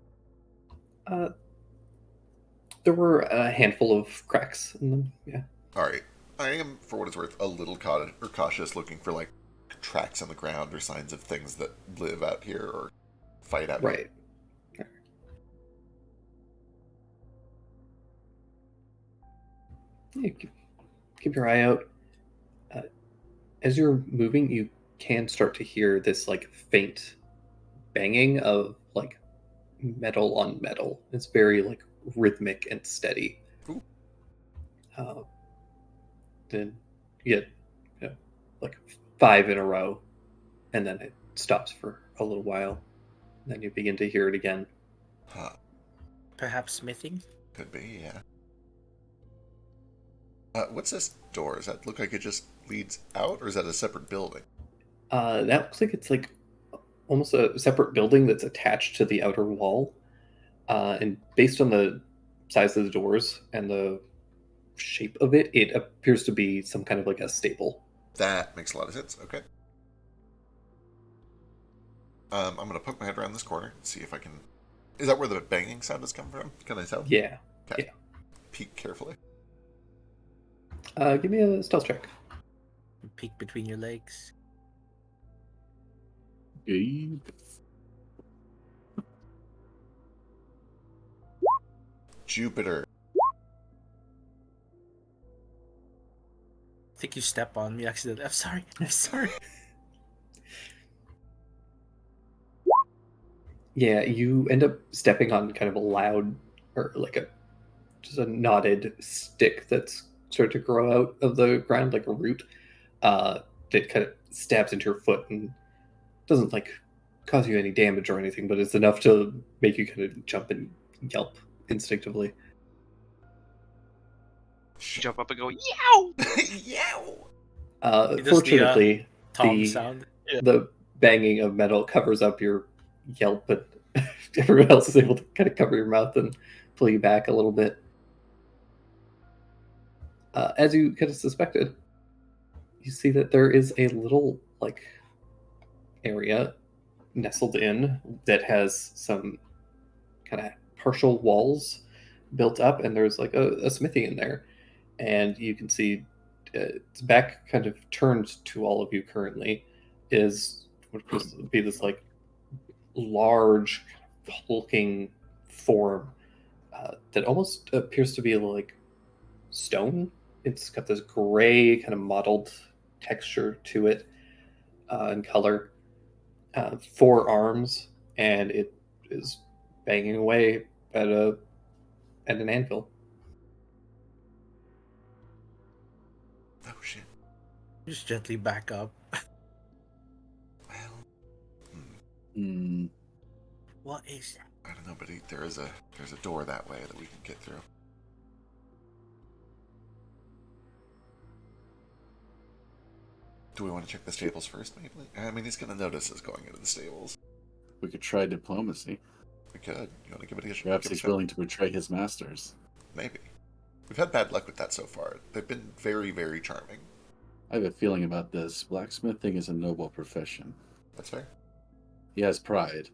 There were a handful of cracks in them. Yeah. All right. I am, for what it's worth, a little cautious, looking for like tracks on the ground or signs of things that live out here or fight out Right. here. Yeah, keep your eye out. As you're moving, you can start to hear this like faint banging of like metal on metal. It's very like rhythmic and steady. Ooh. Then you get like 5 in a row, and then it stops for a little while. And then you begin to hear it again. Huh. Perhaps smithing? Could be, yeah. What's this door? Does that look like it just leads out, or is that a separate building? That looks like it's like almost a separate building that's attached to the outer wall. And based on the size of the doors and the shape of it, it appears to be some kind of like a stable. That makes a lot of sense. Okay. I'm going to poke my head around this corner and see if I can... Is that where the banging sound has come from? Can I tell? Yeah. Okay. Yeah. Peek carefully. Give me a stealth check. Peek between your legs. Okay. Jupiter. I think you step on me accidentally. I'm sorry. I'm sorry. Yeah, you end up stepping on kind of a loud, or like just a knotted stick that's started to grow out of the ground, like a root, that kind of stabs into your foot and doesn't like cause you any damage or anything, but it's enough to make you kind of jump and yelp instinctively. Jump up and go, yow! Yow! It does the, Fortunately, Tom the sound. the banging of metal covers up your yelp, but everyone else is able to kind of cover your mouth and pull you back a little bit. As you kind of suspected, you see that there is a little like area nestled in that has some kind of partial walls built up, and there's like a smithy in there, and you can see its back kind of turned to all of you currently is what appears to be this like large hulking form that almost appears to be like stone. It's got this gray kind of mottled texture to it and color. 4 arms, and it is banging away at an anvil. Oh, shit. Just gently back up. Well, Hmm. What is that? I don't know, but there's a door that way that we can get through. Do we want to check the stables first, maybe? I mean, he's going to notice us going into the stables. We could try diplomacy. We could. You want to give it a shot? Perhaps Give it a he's shot? willing to betray his masters. Maybe. We've had bad luck with that so far. They've been very, very charming. I have a feeling about this. Blacksmithing is a noble profession. That's fair. He has pride.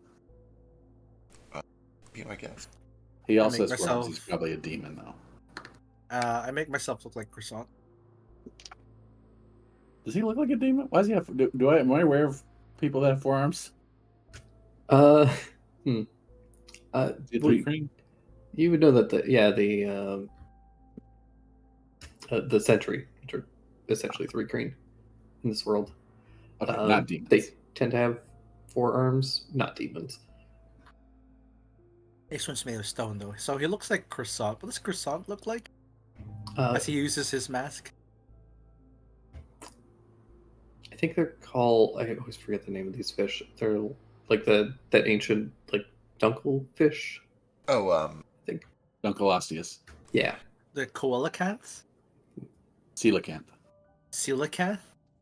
Be my guess. He also make has worms. myself- He's probably a demon, though. I make myself look like croissant. Does he look like a demon? Why does he have? Am I aware of people that have forearms? Uh, hmm. Is he a Well, three crane? you would know that the sentry, which are essentially three green in this world. Okay, not demons. They tend to have forearms, not demons. This one's made of stone, though. So he looks like Croissant. What does Croissant look like as he uses his mask? I think they're called. I always forget the name of these fish. They're like that ancient like dunkel fish. Oh, Dunkleosteus. Yeah. The coelacanth? Coelacanth. Coelacanth?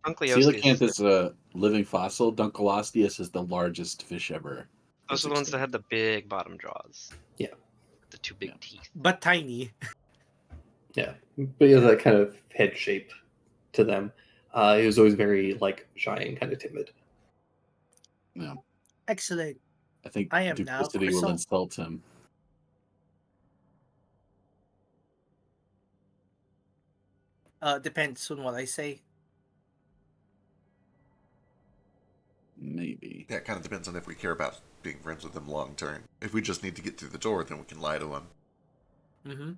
Coelacanth is a living fossil. Dunkleosteus is the largest fish ever. Those are the ones that had the big bottom jaws. Yeah. The two big teeth. But tiny. Yeah, but he has that kind of head shape to them. He was always very like shy and kind of timid. Yeah. Excellent. I think I am now duplicity will Croissant. insult him. Depends on what I say. Maybe. yeah, it kind of depends on if we care about being friends with him long term. If we just need to get through the door, then we can lie to him. Mm-hmm.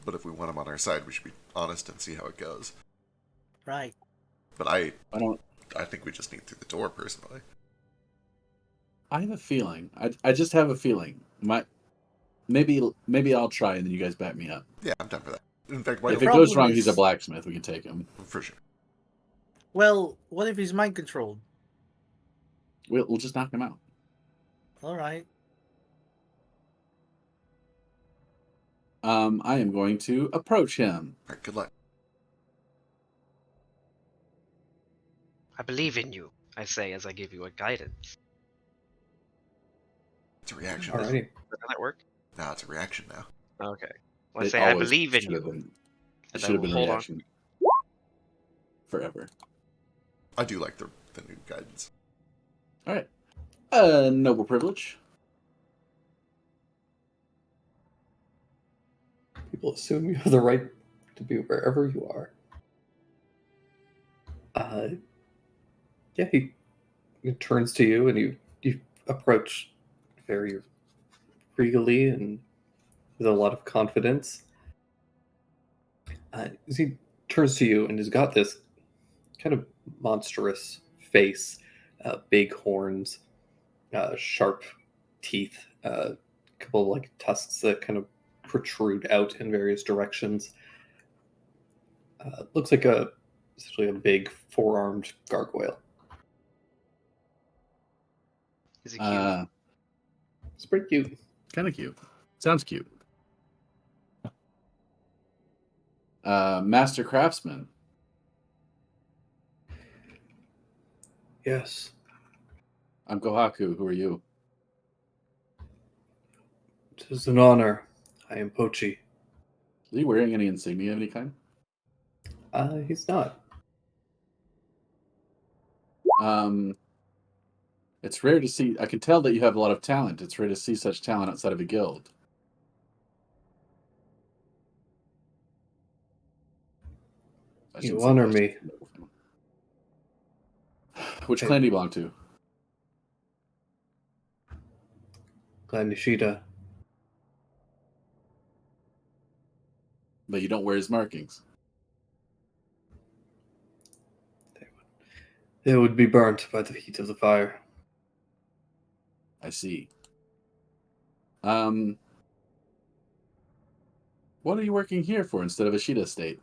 But if we want him on our side, we should be honest and see how it goes. Right. But I don't. think we just need through the door, personally. I have a feeling. I just have a feeling. Maybe I'll try and then you guys back me up. Yeah, I'm done for that. In fact, why If don't it problem goes wrong, he's a is- blacksmith. We can take him. for sure. Well, what if he's mind controlled? We'll just knock him out. All right. I am going to approach him. All right, good luck. I believe in you, I say as I give you a guidance. It's a reaction. Alrighty. Does that work? No, it's a reaction now. Okay. Well, I It say I always believe in should have you. been- It and I should have will been hold on. reaction. Forever. I do like the new guidance. All right. Noble privilege. People assume you have the right to be wherever you are. Yeah, he turns to you and you approach very regally and with a lot of confidence. As he turns to you and has got this kind of monstrous face, big horns, sharp teeth, a couple of like tusks that kind of protrude out in various directions. Looks like essentially a big four-armed gargoyle. Is he cute? It's pretty cute. Kind of cute. Sounds cute. Master craftsman. Yes. I'm Kohaku. Who are you? It is an honor. I am Pochi. Is he wearing any insignia of any kind? He's not. It's rare to see. I can tell that you have a lot of talent. It's rare to see such talent outside of a guild. I You shouldn't say honor that. me. Which Hey. clan do you belong to? Clan Nishida. But you don't wear his markings. They would be burnt by the heat of the fire. I see. What are you working here for instead of Ashida State?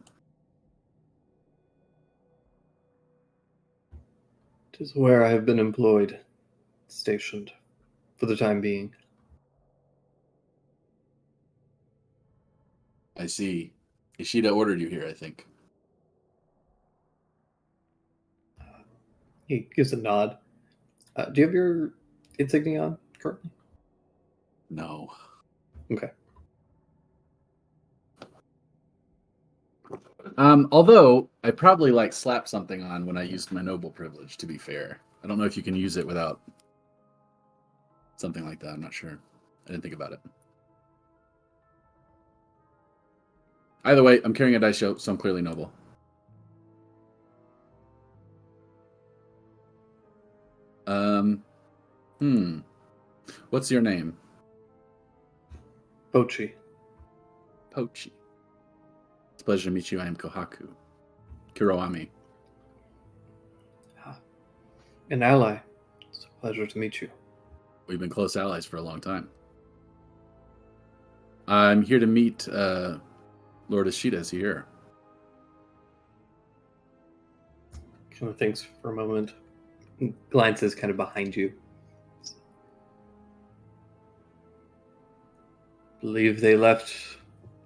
It is where I have been employed, stationed, for the time being. I see. Ishida ordered you here, I think. He gives a nod. Do you have your insignia on currently? No. Okay. Although I probably slapped something on when I used my noble privilege, to be fair. I don't know if you can use it without something like that. I'm not sure. I didn't think about it. Either way, I'm carrying a dice show, so I'm clearly noble. Hmm. What's your name? Pochi. Pochi. It's a pleasure to meet you. I am Kohaku. Kuroami. An ally. It's a pleasure to meet you. We've been close allies for a long time. I'm here to meet Lord Ishida. Is he here? Kind of thinks for a moment. Glances kind of behind you. Believe they left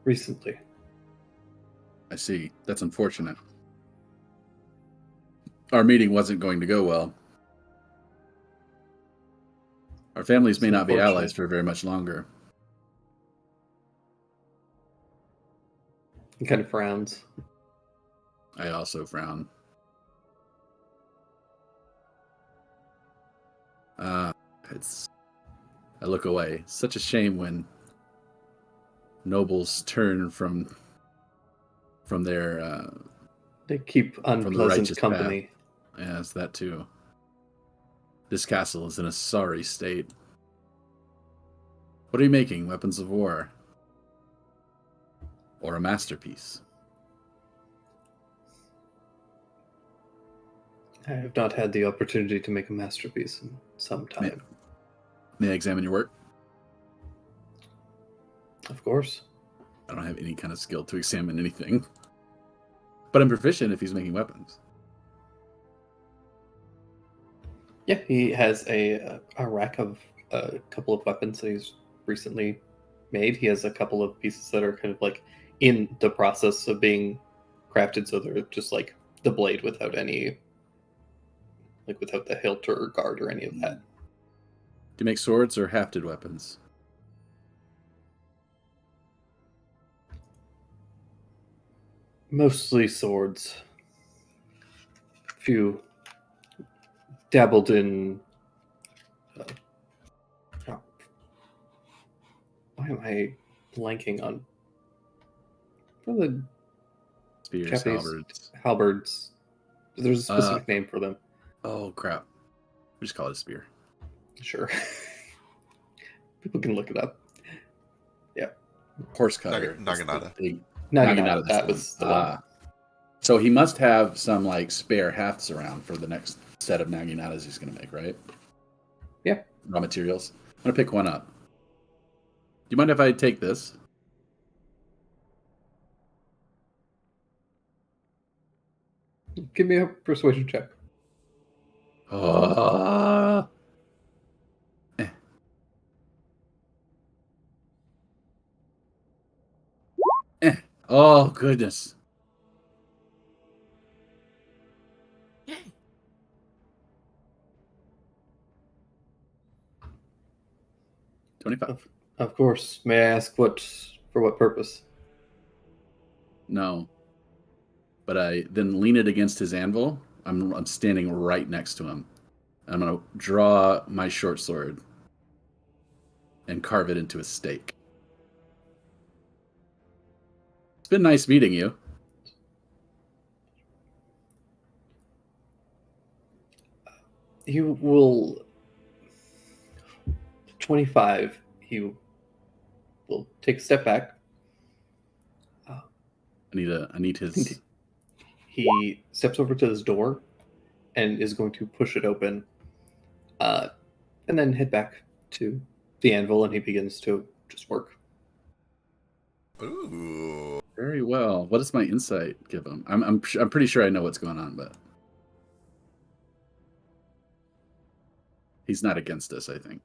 recently. I see. That's unfortunate. Our meeting wasn't going to go well. Our families may It's not be allies unfortunate. for very much longer. He kind of frowns. I also frown. I look away. Such a shame when nobles turn from their They keep unpleasant righteous company. yes, that too. This castle is in a sorry state. What are you making? Weapons of war? Or a masterpiece? I have not had the opportunity to make a masterpiece in some time. May I examine your work? Of course. I don't have any kind of skill to examine anything. But I'm proficient if he's making weapons. Yeah, he has a rack of a couple of weapons that he's recently made. He has a couple of pieces that are kind of like in the process of being crafted, so they're just like the blade without any, like without the hilt or guard or any of that. Do you make swords or hafted weapons? Mostly swords. A few dabbled in. Oh, why am I blanking on? For the Spears, Japanese halberds. halberds, there's a specific name for them. Oh, crap. We just call it a spear. Sure. People can look it up. Horse cutter. Naginata. Naginata, That's that the was the one. one. So he must have some like spare hafts around for the next set of Naginatas he's going to make, right? Yeah. Raw materials. I'm going to pick one up. Do you mind if I take this? Give me a persuasion check. Oh. Oh, goodness. Yay. $25. Of course. May I ask for what purpose? No. But I then lean it against his anvil. I'm standing right next to him. I'm going to draw my short sword and carve it into a stake. It's been nice meeting you. He will 25. He will take a step back. I need his. He steps over to this door and is going to push it open, and then head back to the anvil, and he begins to just work. Ooh. Very well. What does my insight give him? I'm pretty sure I know what's going on, but he's not against us, I think.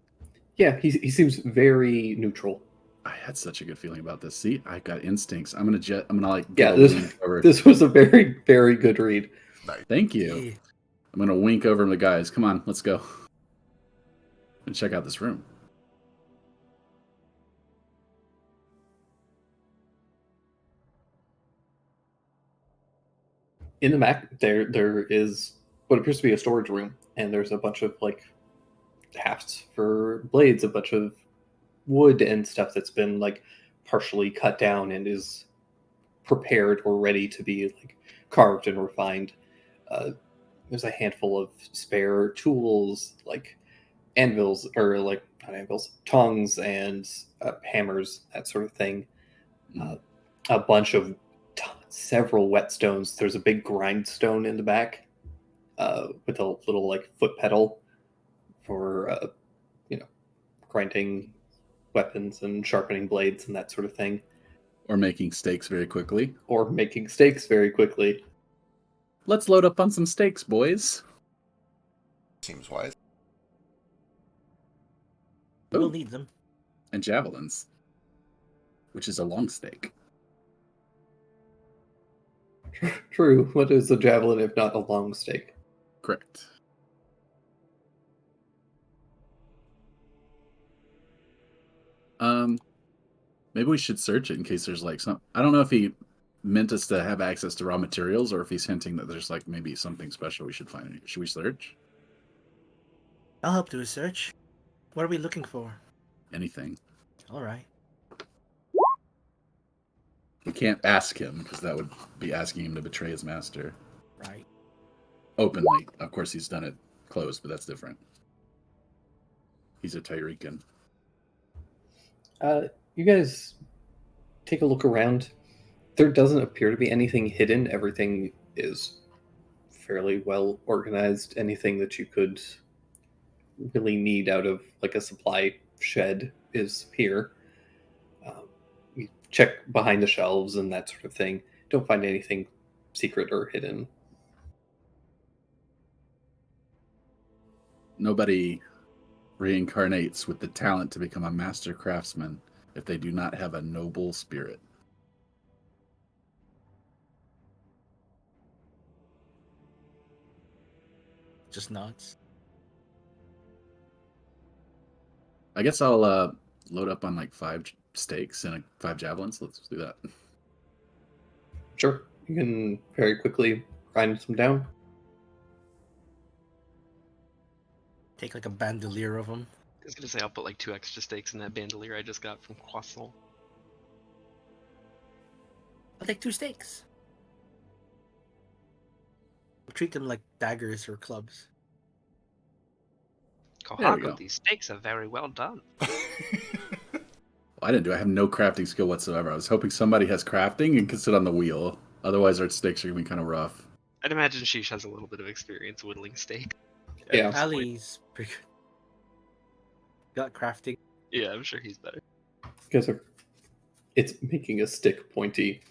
Yeah, he seems very neutral. I had such a good feeling about this. See, I got instincts. I'm gonna like Yeah, give a wink over. this was a very, very good read. Thank you. Yeah. I'm gonna wink over to the guys. Come on, let's go and check out this room. In the back, there is what appears to be a storage room, and there's a bunch of like hafts for blades, a bunch of wood and stuff that's been like partially cut down and is prepared or ready to be like carved and refined. there's a handful of spare tools like anvils, or like not anvils, tongs and hammers, that sort of thing. A bunch of several whetstones. There's a big grindstone in the back with a little like foot pedal for grinding weapons and sharpening blades and that sort of thing, Or making steaks very quickly. or making steaks very quickly. Let's load up on some steaks, boys. Seems wise. We'll Oh, need them. and javelins, which is a long steak. True. What is a javelin if not a long steak? Correct. Maybe we should search it in case there's like some. I don't know if he meant us to have access to raw materials or if he's hinting that there's like maybe something special we should find. Should we search? I'll help do a search. What are we looking for? Anything. All right. We can't ask him because that would be asking him to betray his master. Right. Openly. Of course, he's done it closed, but that's different. He's a Tyrican. You guys take a look around. There doesn't appear to be anything hidden. Everything is fairly well organized. Anything that you could really need out of like a supply shed is here. You check behind the shelves and that sort of thing. Don't find anything secret or hidden. Nobody reincarnates with the talent to become a master craftsman if they do not have a noble spirit. Just nods. I guess I'll load up on like 5 steaks and 5 javelins. Let's do that. Sure. You can very quickly grind them down. Take like a bandolier of them. I was gonna say I'll put like 2 extra steaks in that bandolier I just got from Croissant. I'll take 2 steaks. We'll treat them like daggers or clubs. There we Kohaku, go. these steaks are very well done. I didn't do. I have no crafting skill whatsoever. I was hoping somebody has crafting and can sit on the wheel. Otherwise, our steaks are gonna be kind of rough. I'd imagine Sheesh has a little bit of experience whittling steak. Yeah. Ali's pretty good. Got crafting. Yeah, I'm sure he's better. You guys are. It's making a stick pointy.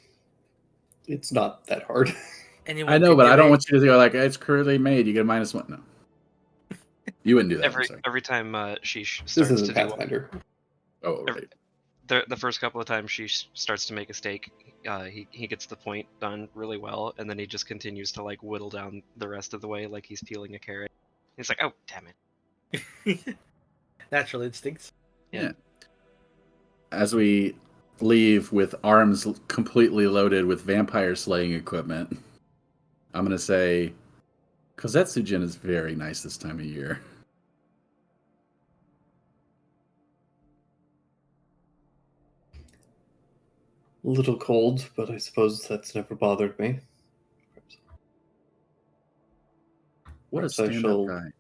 It's not that hard. Anyone I know, can but do I don't it. want you to go like it's currently made. You get a -1. No, you wouldn't do that. I'm sorry. Every time Sheesh This starts isn't to do one, Pathfinder. Oh, every- right. the first couple of times Sheesh starts to make a steak, he gets the point done really well, and then he just continues to like whittle down the rest of the way like he's peeling a carrot. He's like, oh damn it. Natural instincts. As we leave with arms completely loaded with vampire slaying equipment, I'm gonna say Kozetsujin is very nice this time of year. A little cold, but I suppose that's never bothered me. What a Perhaps I stand-up shall guy.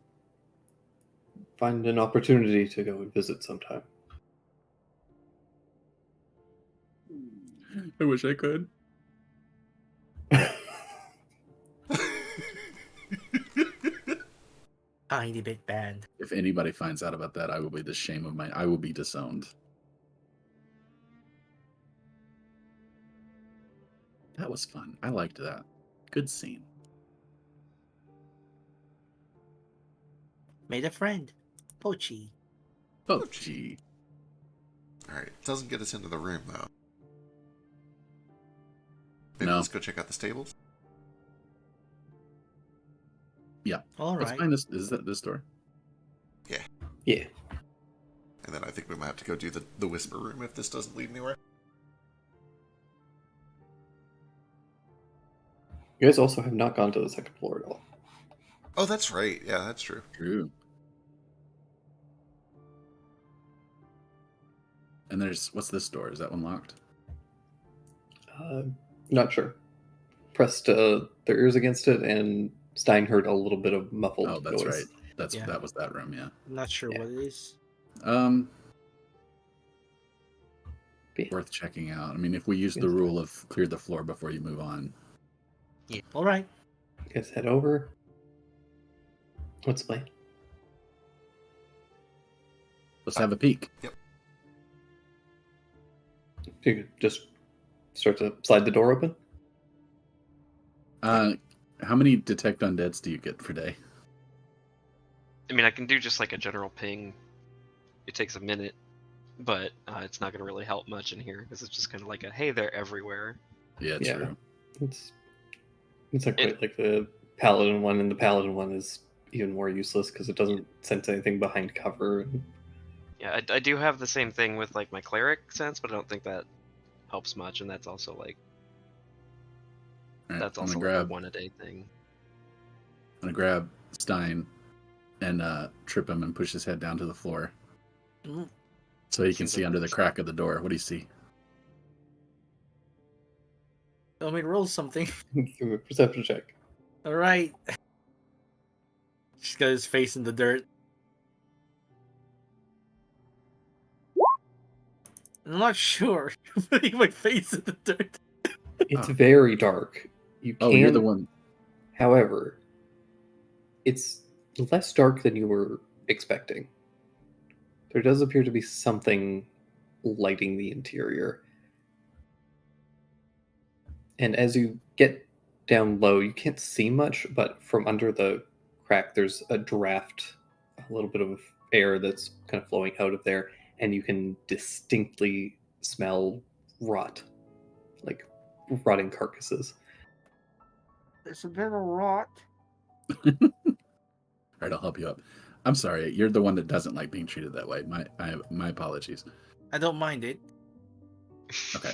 find an opportunity to go and visit sometime. I wish I could. Tiny bit bad. If anybody finds out about that, I will be the shame of my. I will be disowned. That was fun. I liked that. Good scene. Made a friend. Pochi. Oh, gee. Alright, doesn't get us into the room, though. Maybe No. let's go check out the stables? All Let's right. find this. Is that this door? Yeah. And then I think we might have to go do the whisper room if this doesn't lead anywhere. You guys also have not gone to the second floor at all. Oh, that's right. Yeah, that's true. True. And there's what's this door? Is that one locked? Not sure. Pressed their ears against it, and Stein heard a little bit of muffled Oh, that's noise. right. Yeah. That was that room. Yeah. I'm not sure Yeah. what it is. But yeah, Worth checking out. I mean, if we use the Yes. rule of clear the floor before you move on. All right. you guys head over. What's the plan? Let's have a peek. You could just start to slide the door open. How many detect undeads do you get per day? I mean, I can do just like a general ping. It takes a minute, but it's not going to really help much in here because it's just kind of like a hey, they're everywhere. Yeah, Yeah. true. It's not quite like the paladin one, and the paladin one is even more useless because it doesn't sense anything behind cover. Yeah, I do have the same thing with like my cleric sense, but I don't think that helps much, and that's also like All right, that's I'm also gonna like a grab. 1 a day thing. I'm gonna grab Stein and trip him and push his head down to the floor Mm. so he can Seems see like under the there's- crack of the door. What do you see? Let me roll something. Give me a perception check. All right. Just got his face in the dirt. I'm not sure. Putting my face in the dirt. It's Oh. very dark. You Oh, can, you're the one. however, it's less dark than you were expecting. There does appear to be something lighting the interior. And as you get down low, you can't see much, but from under the crack, there's a draft, a little bit of air that's kind of flowing out of there, and you can distinctly smell rot, like rotting carcasses. There's a bit of rot. All right, I'll help you up. I'm sorry, you're the one that doesn't like being treated that way. My apologies. I don't mind it. Okay.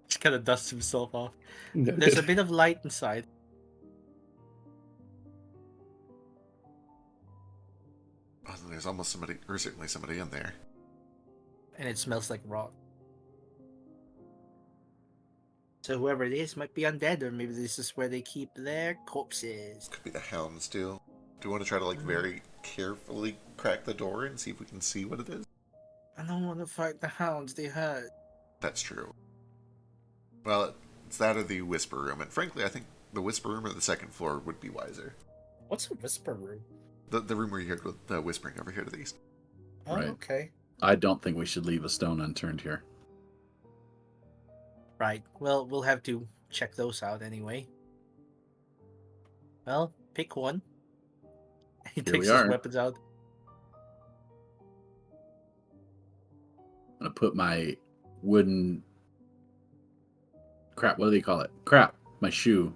Just kind of dusts himself off. No, There's a bit of light inside. Oh, there's almost somebody, or certainly somebody in there. And it smells like rot. So whoever it is might be undead, or maybe this is where they keep their corpses. Could be the hounds too. Do you want to try to like very carefully crack the door and see if we can see what it is? I don't want to fight the hounds, they hurt. That's true. Well, it's that or the whisper room, and frankly, I think the whisper room or the second floor would be wiser. What's a whisper room? The room where you heard the whispering over here to the east. Oh, Right. okay. I don't think we should leave a stone unturned here. Right. Well, we'll have to check those out anyway. Well, pick one. He Here takes we his are. weapons out. I'm gonna put my wooden crap. What do they call it? Crap. My shoe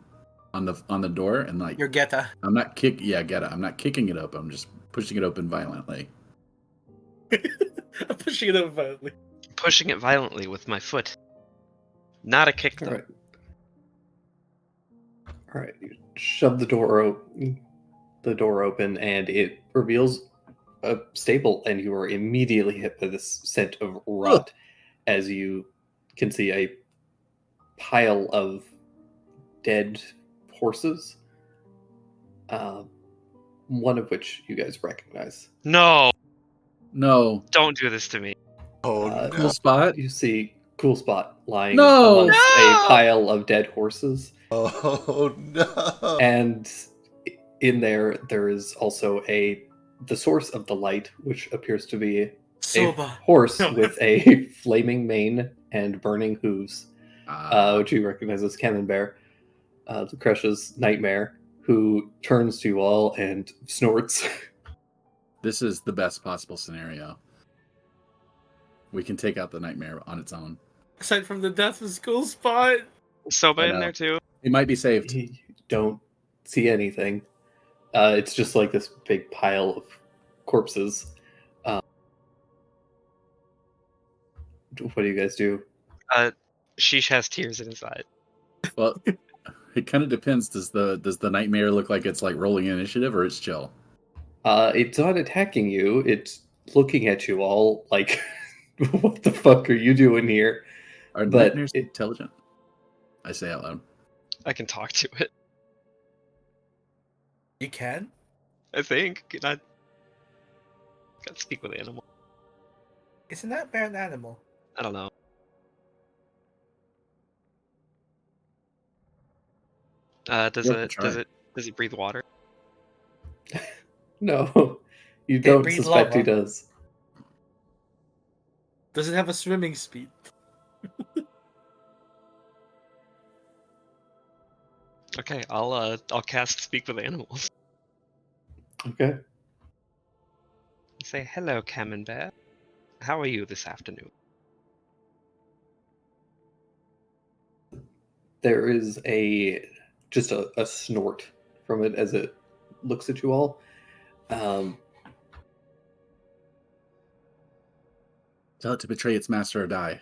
on the door and like Your Geta. I'm not kick. Yeah, get it. I'm not kicking it up. I'm just pushing it open violently. I'm pushing it up violently. Pushing it violently with my foot. Not a kick All though. right. All right. You shove the door open, and it reveals a stable, and you are immediately hit by this scent of rot, as you can see a pile of dead horses. One of which you guys recognize. No, No. don't do this to me. Oh Cool no! Spot. You see Cool Spot lying No! amongst No! a pile of dead horses. Oh no! And in there is also the source of the light, which appears to be a Soba. horse No. with a flaming mane and burning hooves, Ah, which you recognize as Camembert, Lucretia's nightmare, who turns to you all and snorts. this is the best possible scenario. We can take out the nightmare on its own. Aside from the death of School Spot. Soba I in know. there too. It might be saved. You don't see anything. It's just like this big pile of corpses. What do you guys do? Sheesh has tears in his eye. Well, it kind of depends. Does the nightmare look like it's like rolling initiative or it's chill? It's not attacking you. It's looking at you all like, what the fuck are you doing here? Are But nightmares it- intelligent? I say out loud. I can talk to it. You can? I think. Can I speak with animal? Isn't that bear an animal? I don't know. Does Worth a it try. breathe water? No, you don't breathe suspect he lava. does. Does it have a swimming speed? Okay, I'll cast speak with animals. Okay. Say hello, Camembert. How are you this afternoon? There is just a snort from it as it looks at you all. Tell it to betray its master or die.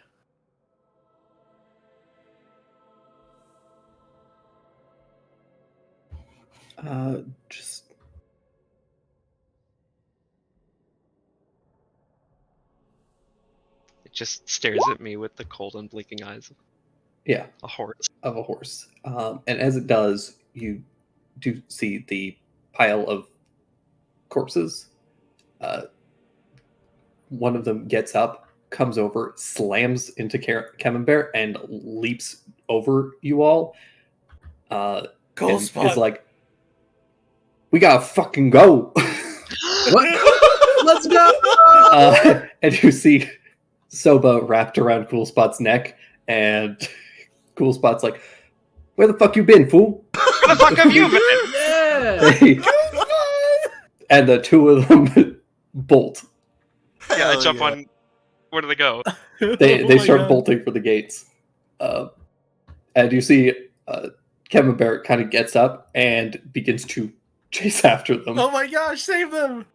Just It just stares at me with the cold and blinking eyes of yeah, a horse. of a horse. And as it does, you do see the pile of corpses. One of them gets up, comes over, slams into Camembert, and leaps over you all. Cool and spot. is like, "We gotta fucking go!" What? Let's go! And you see Soba wrapped around Cool Spot's neck, and Cool Spot's like, "Where the fuck you been, fool?" Where the fuck have you been? Yeah! And the two of them bolt. Yeah, I Hell jump yeah. on. Where do they go? They Oh my start God. bolting for the gates. And you see Kevin Barrett kind of gets up and begins to chase after them. Oh my gosh, save them!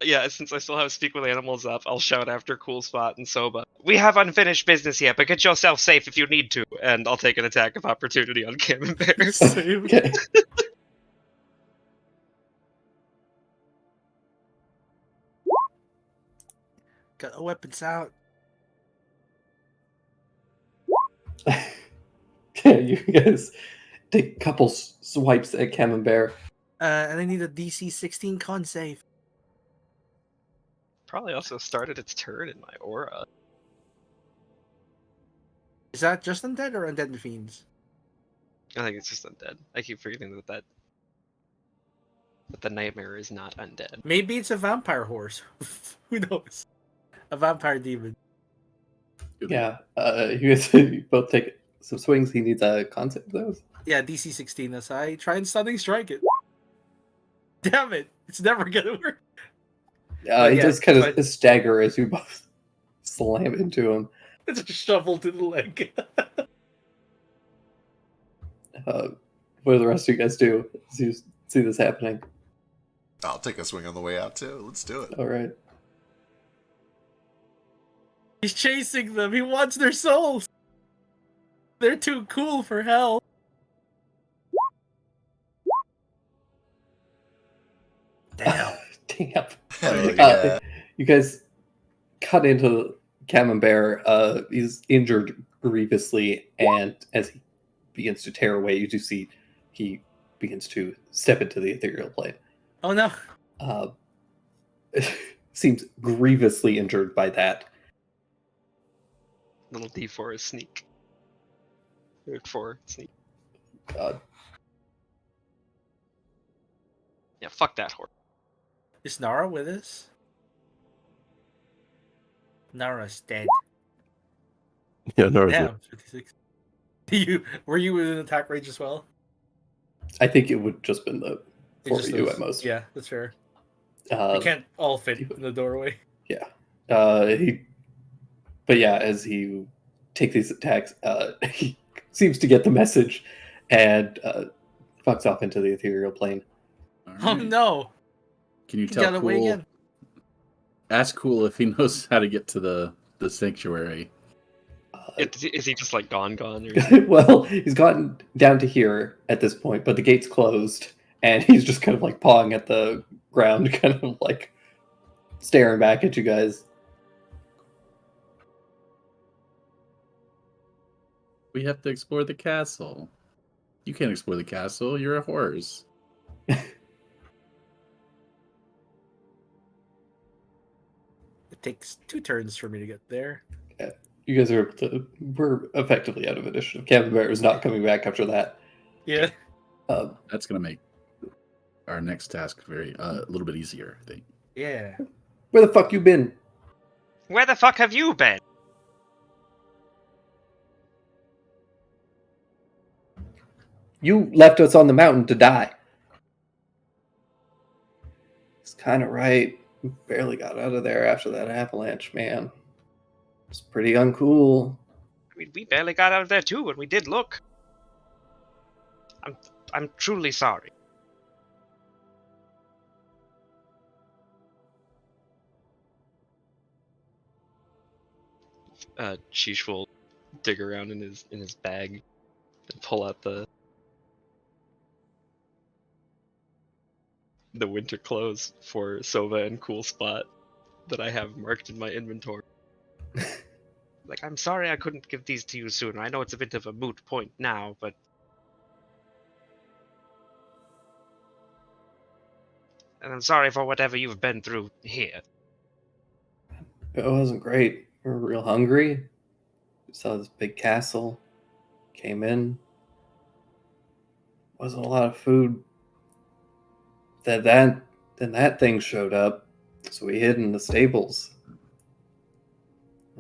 Yeah, since I still have speak with animals up, I'll shout after Cool Spot and Soba. We have unfinished business here, but get yourself safe if you need to, and I'll take an attack of opportunity on Camembert. Save. Okay. Got the weapons out. Okay, you guys take a couple swipes at Camembert. And I need a DC 16 con save. Probably also started its turn in my aura. Is that just undead or undead fiends? I think it's just undead. I keep forgetting that the nightmare is not undead. Maybe it's a vampire horse. Who knows? A vampire demon. Yeah, you guys you both take some swings. He needs a con save, though. Yeah, DC 16 as I try and stunning strike it. Damn it! It's never gonna work. He yeah, just kind of but- stagger as you both slam into him. It's a shovel to the leg. What do the rest of you guys do as you see this happening? I'll take a swing on the way out too. Let's do it. All right. He's chasing them. He wants their souls. They're too cool for hell. Damn. Damn. Hell yeah. You guys cut into Camembert. He's injured grievously, and as he begins to tear away, you do see he begins to step into the ethereal plane. Oh no. Seems grievously injured by that. Little D4 is sneak. Root 4 sneak. God. Yeah, fuck that horse. Is Nara with us? Nara's dead. Yeah, no, Damn. 56. Were you in attack range as well? I think it would just been the It four just of you those- at most. Yeah, that's fair. We Uh, can't all fit in the doorway. But yeah, as he take these attacks, he seems to get the message and fucks off into the ethereal plane. All Oh right. no! Can you He tell got away Cool? again. Ask Cool if he knows how to get to the sanctuary. Is he just like gone? Or is he... Well, he's gotten down to here at this point, but the gate's closed, and he's just kind of like pawing at the ground, kind of like staring back at you guys. We have to explore the castle. You can't explore the castle. You're a horse. It takes 2 turns for me to get there. You guys we're effectively out of initiative. Captain Bear is not coming back after that. Yeah. That's gonna make our next task very a little bit easier, I think. Yeah. Where the fuck you been? Where the fuck have you been? You left us on the mountain to die. It's kind of right. We barely got out of there after that avalanche, man. It's pretty uncool. I mean, we barely got out of there too, and we did look. I'm truly sorry. Sheesh will dig around in his bag and pull out the winter clothes for Sova and Cool Spot that I have marked in my inventory. Like, I'm sorry I couldn't give these to you sooner. I know it's a bit of a moot point now, but... And I'm sorry for whatever you've been through here. It wasn't great. We were real hungry. We saw this big castle. Came in. Wasn't a lot of food. Then that thing showed up. So we hid in the stables.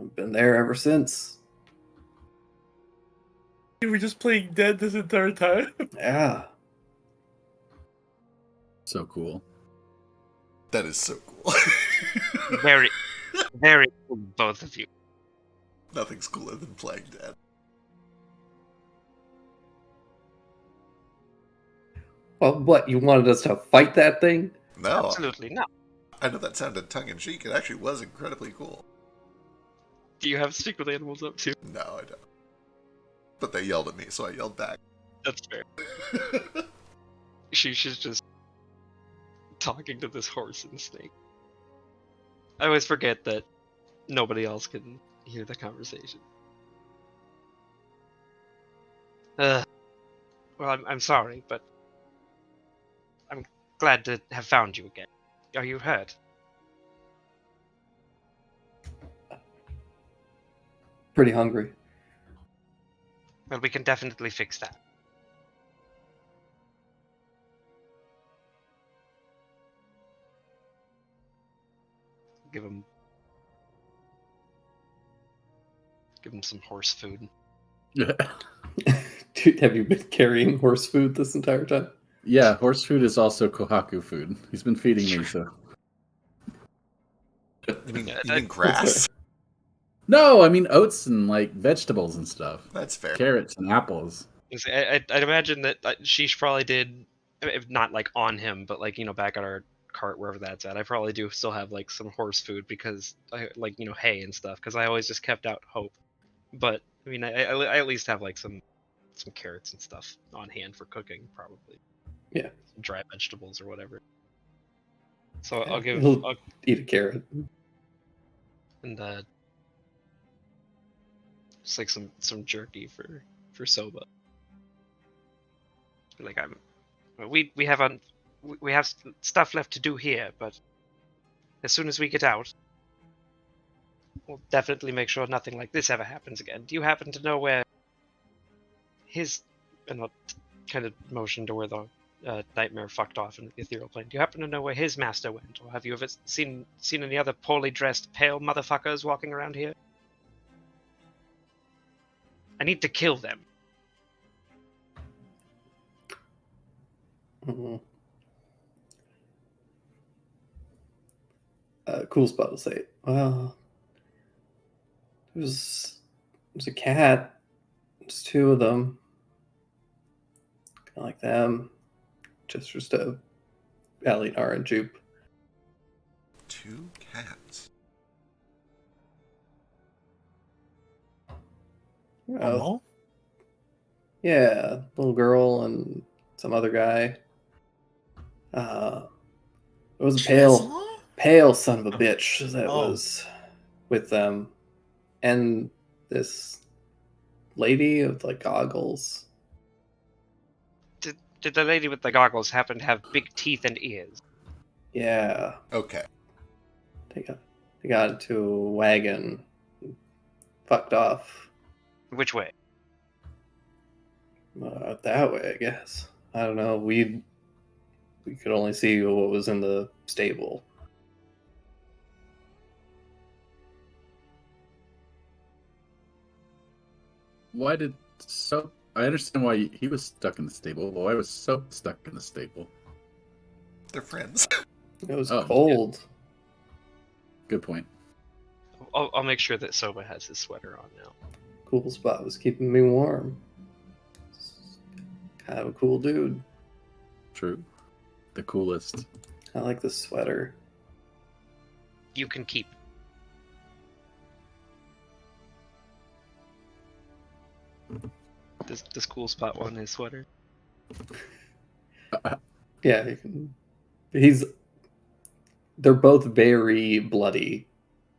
I've been there ever since. You were just playing dead this entire time. Yeah. So cool. That is so cool. Very, very cool, both of you. Nothing's cooler than playing dead. Well, what? You wanted us to fight that thing? No, Absolutely not. I know that sounded tongue-in-cheek. It actually was incredibly cool. Do you have stick with animals up too? No, I don't. But they yelled at me, so I yelled back. That's fair. She's just talking to this horse and snake. I always forget that nobody else can hear the conversation. Well, I'm sorry, but I'm glad to have found you again. Are you hurt? Pretty hungry. Well, we can definitely fix that. Give him some horse food. Dude, have you been carrying horse food this entire time? Yeah, horse food is also Kohaku food. He's been feeding me, so. You mean grass? No, I mean oats and like vegetables and stuff. That's fair. Carrots and apples. I'd imagine that Sheesh probably did, if not like on him, but like, back at our cart, wherever that's at. I probably do still have like some horse food because I like, hay and stuff, because I always just kept out hope. But I mean, I at least have like some carrots and stuff on hand for cooking, probably. Yeah. Some dry vegetables or whatever. So Yeah, I'll give, he'll eat a carrot. and just like some jerky for Soba. Like We have stuff left to do here, but as soon as we get out, we'll definitely make sure nothing like this ever happens again. Do you happen to know where his... And I'll kind of motion to where the nightmare fucked off in the ethereal plane. Do you happen to know where his master went? Or have you ever seen any other poorly dressed, pale motherfuckers walking around here? I need to kill them. Mhm. Cool Spot will say, well, there's a cat. There's 2 of them. Kind of like them. Just to Alinar and Jupe. 2 cats. Oh, Yeah, little girl and some other guy. It was a pale son of a bitch that Oh. was with them, and this lady with like goggles. Did the lady with the goggles happen to have big teeth and ears? Yeah, Okay. they got into a wagon, fucked off. Which way? That way, I guess. I don't know. We could only see what was in the stable. Why did Soap? I understand why he was stuck in the stable, but why was Soap stuck in the stable? They're friends. It was Oh, cold. Good point. I'll make sure that Soba has his sweater on now. Cool spot was keeping me warm. Kind of a cool dude. True. The coolest. I like this sweater. You can keep. Does Cool Spot want his sweater? Yeah, you can. They're both very bloody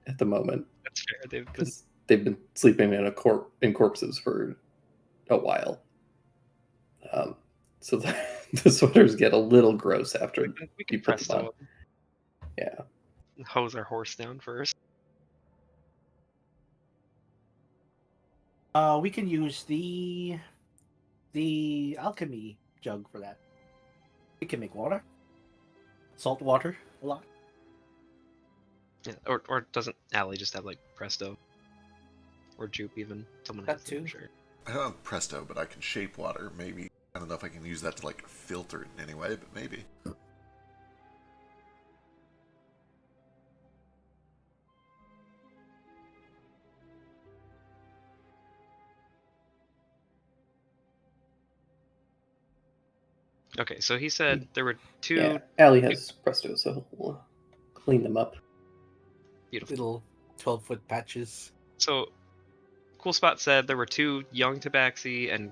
at the moment That's fair. They've been because they've been sleeping in corpses for a while. So the sweaters get a little gross after we you can put press them on. them. Yeah. Hose our horse down first. We can use the alchemy jug for that. We can make water, salt water, a lot. Yeah, or doesn't Allie just have like Presto? Or Jupe even? Someone That has them, too. sure. I don't have Presto, but I can shape water. Maybe. I don't know if I can use that to like filter it in any way, but maybe. Okay, so he said there were two. Yeah, Allie has Presto, so we'll clean them up. Beautiful. Little 12-foot patches. So, Cool Spot said there were two young Tabaxi and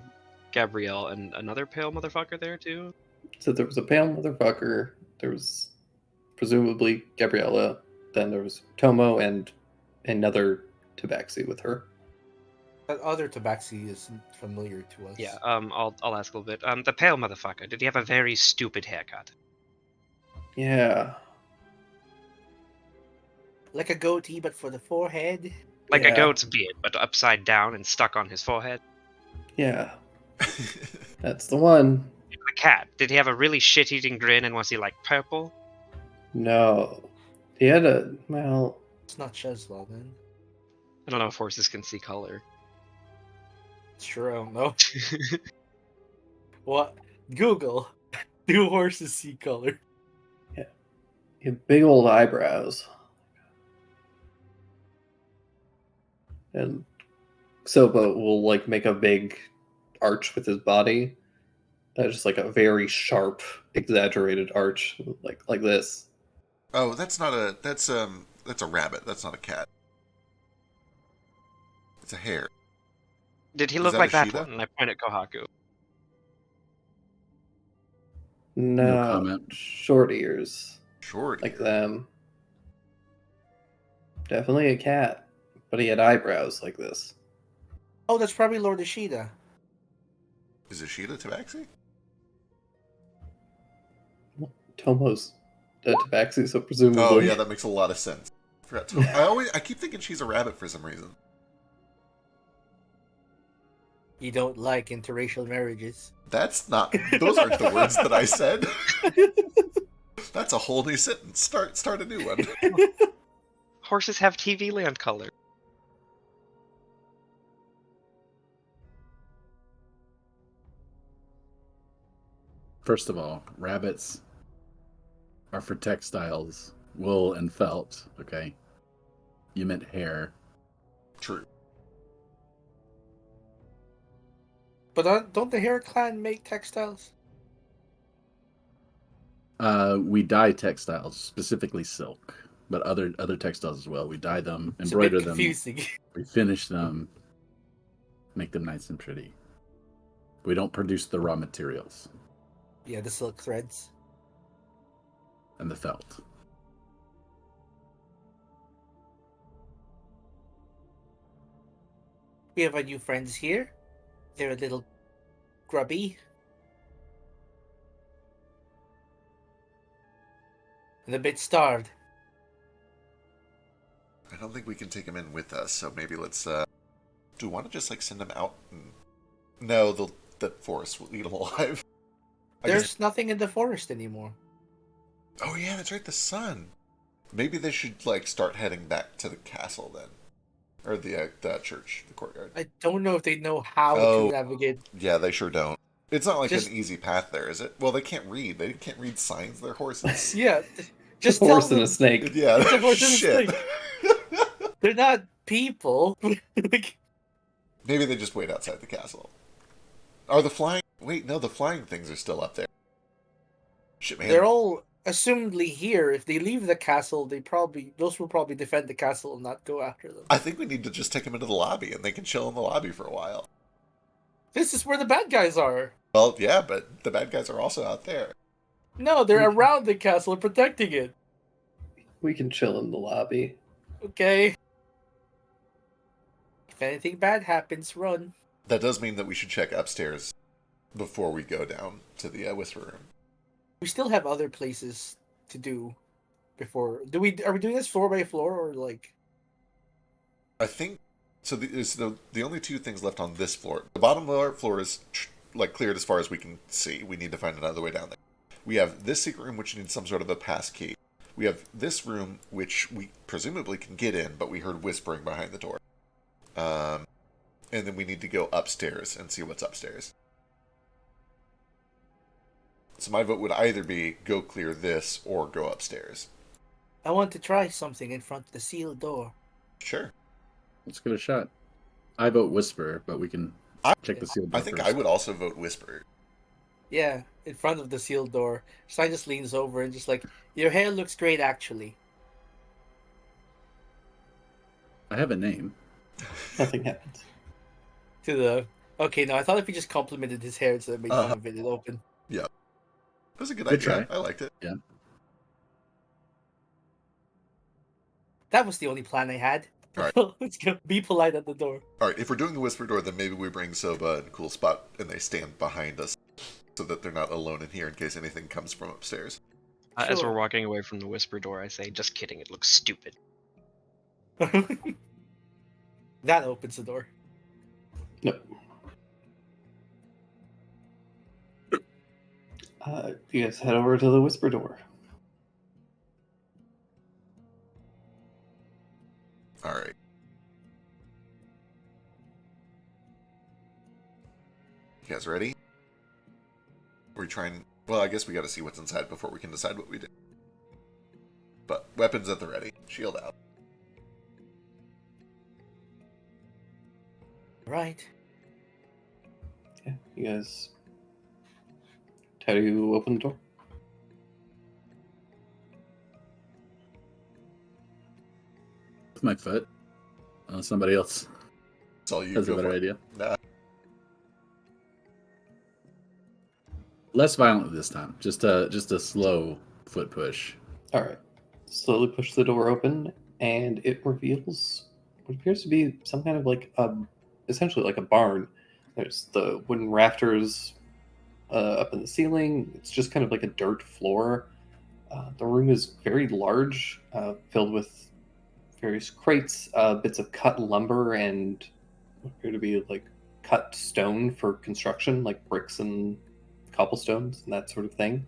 Gabrielle and another pale motherfucker there too. So there was a pale motherfucker. There was presumably Gabriella. Then there was Tomo and another Tabaxi with her. That other tabaxi isn't familiar to us. Yeah. I'll ask a little bit. The pale motherfucker. Did he have a very stupid haircut? Yeah. Like a goatee, but for the forehead. Like Yeah. a goat's beard, but upside down and stuck on his forehead. Yeah. That's the one. The cat. Did he have a really shit-eating grin and was he like purple? No. He had a well. It's not Shezla then. I don't know if horses can see color. Sure, I don't know. What? Google. Do horses see color? He had big old eyebrows. And Soba will like make a big arch with his body. That's just like a very sharp, exaggerated arch, like this. Oh, that's not a. That's a rabbit. That's not a cat. It's a hare. Did he Is look that like a that cheetah? one? And I point at Kohaku. No, comment. short ears, Short. like them. Definitely a cat, but he had eyebrows like this. Oh, that's probably Lord Ishida. Is Ishida Tabaxi? Tomo's a Tabaxi, so presumably. Oh yeah, that makes a lot of sense. Forgot I keep thinking she's a rabbit for some reason. You don't like interracial marriages. That's not. Those aren't the words that I said. That's a whole new sentence. Start a new one. Horses have TV land color. First of all, rabbits are for textiles, wool and felt, okay? You meant hair. True. But don't the Hair Clan make textiles? We dye textiles, specifically silk, but other textiles as well. We dye them, It's embroider a bit them, confusing. we finish them, make them nice and pretty. We don't produce the raw materials Yeah, the silk threads. and the felt. We have a new friends here. They're a little grubby. And a bit starved. I don't think we can take him in with us, so maybe let's, do we want to just, like, send him out? No, the forest will eat him alive. There's nothing in the forest anymore. Oh yeah, that's right, the sun. Maybe they should, like, start heading back to the castle then. Or the church, the courtyard. I don't know if they know how Oh. to navigate. Yeah, they sure don't. It's not like Just- an easy path there, is it? Well, they can't read. They can't read signs. They're horses. Yeah, just a tell horse and them a snake. Yeah, It's a horse and a shit. they're not people. Like, Maybe they just wait outside the castle. Are the flying... Wait, no, the flying things are still up there. Shit, man. they're all assumedly here. If they leave the castle, those will probably defend the castle and not go after them. I think we need to just take them into the lobby, and they can chill in the lobby for a while. This is where the bad guys are. Well, yeah, but the bad guys are also out there. No, they're around the castle and protecting it. We can chill in the lobby. Okay. If anything bad happens, run. That does mean that we should check upstairs before we go down to the Whisper Room. We still have other places to do before. Are we doing this floor by floor or like? I think so. The only two things left on this floor. The bottom floor is like cleared as far as we can see. We need to find another way down there. We have this secret room, which needs some sort of a pass key. We have this room, which we presumably can get in, but we heard whispering behind the door. And then we need to go upstairs and see what's upstairs. So my vote would either be go clear this or go upstairs. I want to try something in front of the sealed door. Sure. Let's give it a shot. I vote Whisper, but we can check the sealed door I think first. I would also vote Whisper. Yeah, in front of the sealed door. Stein just leans over and just like, your hair looks great actually. I have a name. Nothing happens. To the okay, no, I thought if he just complimented his hair instead of made fun of it, it open. That was a good Good idea. try. I liked it. That was the only plan I had. Alright. Let's go. Be polite at the door. All right, if we're doing the Whisper Door, then maybe we bring Soba and Cool Spot, and they stand behind us, so that they're not alone in here in case anything comes from upstairs. As Sure. we're walking away from the whisper door, I say, "Just kidding. It looks stupid." That opens the door. Nope. You guys head over to the Whisper Door. All right. You guys ready? We're trying. Well, I guess we got to see what's inside before we can decide what we do. But weapons at the ready. Shield out. Right. Yeah, you guys. How do you open the door? With my foot. Somebody else That's all you has a go better for. idea. Nah. Less violent this time. Just a slow foot push. All right. Slowly push the door open, and it reveals what appears to be some kind of like essentially like a barn. There's the wooden rafters up in the ceiling. It's just kind of like a dirt floor. The room is very large, filled with various crates, bits of cut lumber, and what appear to be like cut stone for construction, like bricks and cobblestones and that sort of thing.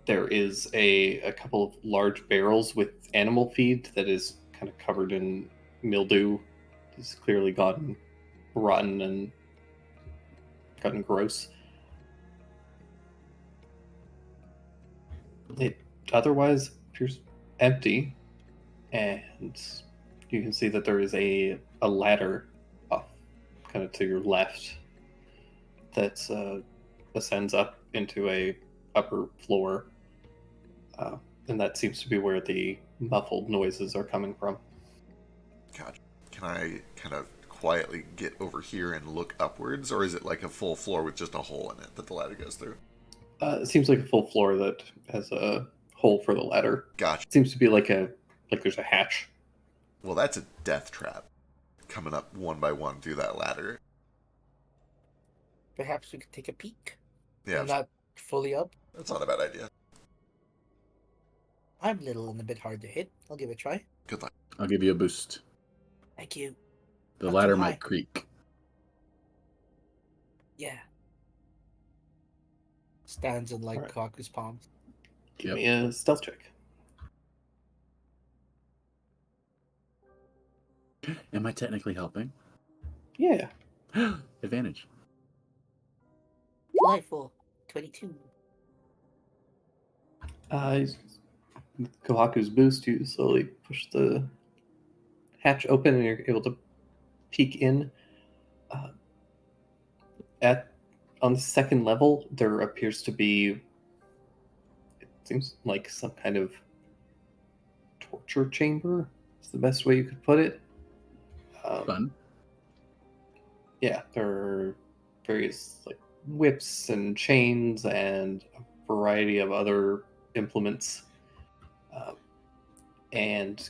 There is a couple of large barrels with animal feed that is kind of covered in mildew. It's clearly gotten rotten and gotten gross. It otherwise appears empty, and you can see that there is a ladder off kind of to your left that ascends up into a upper floor. And that seems to be where the muffled noises are coming from. God, can I kind of quietly get over here and look upwards, or is it like a full floor with just a hole in it that the ladder goes through? It seems like a full floor that has a hole for the ladder. Gotcha. It seems to be like there's a hatch. Well, that's a death trap. coming up one by one through that ladder. Perhaps we could take a peek. Yeah, I'm not fully up. that's not a bad idea. I'm little and a bit hard to hit. I'll give it a try. Good luck. I'll give you a boost. Thank you. The Not too ladder high. might creak. Yeah. Stands in like Alright. Kaku's palms. Give Yep. me a stealth check. Am I technically helping? Yeah. Advantage. Delightful. 22. With Kohaku's boost, you slowly push the hatch open and you're able to peek in. On the second level, there appears to be, it seems like some kind of torture chamber. Is the best way you could put it. Fun. Yeah, there are various like whips and chains and a variety of other implements. And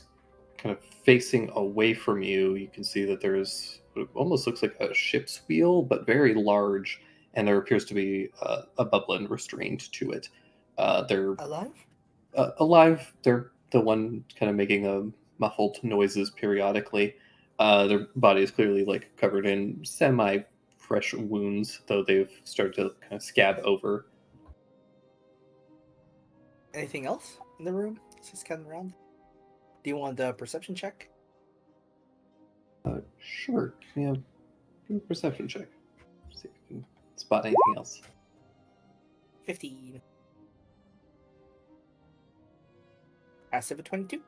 kind of facing away from you, you can see that there's what almost looks like a ship's wheel, but very large, and there appears to be a bublin restrained to it. They're Alive? alive. They're the one kind of making muffled noises periodically. Their body is clearly like covered in semi-fresh wounds, though they've started to kind of scab over. Anything else in the room? Just scanning around. Do you want a perception check? Sure. Give me a perception check. See if you can spot anything else. 15. Passive at 22.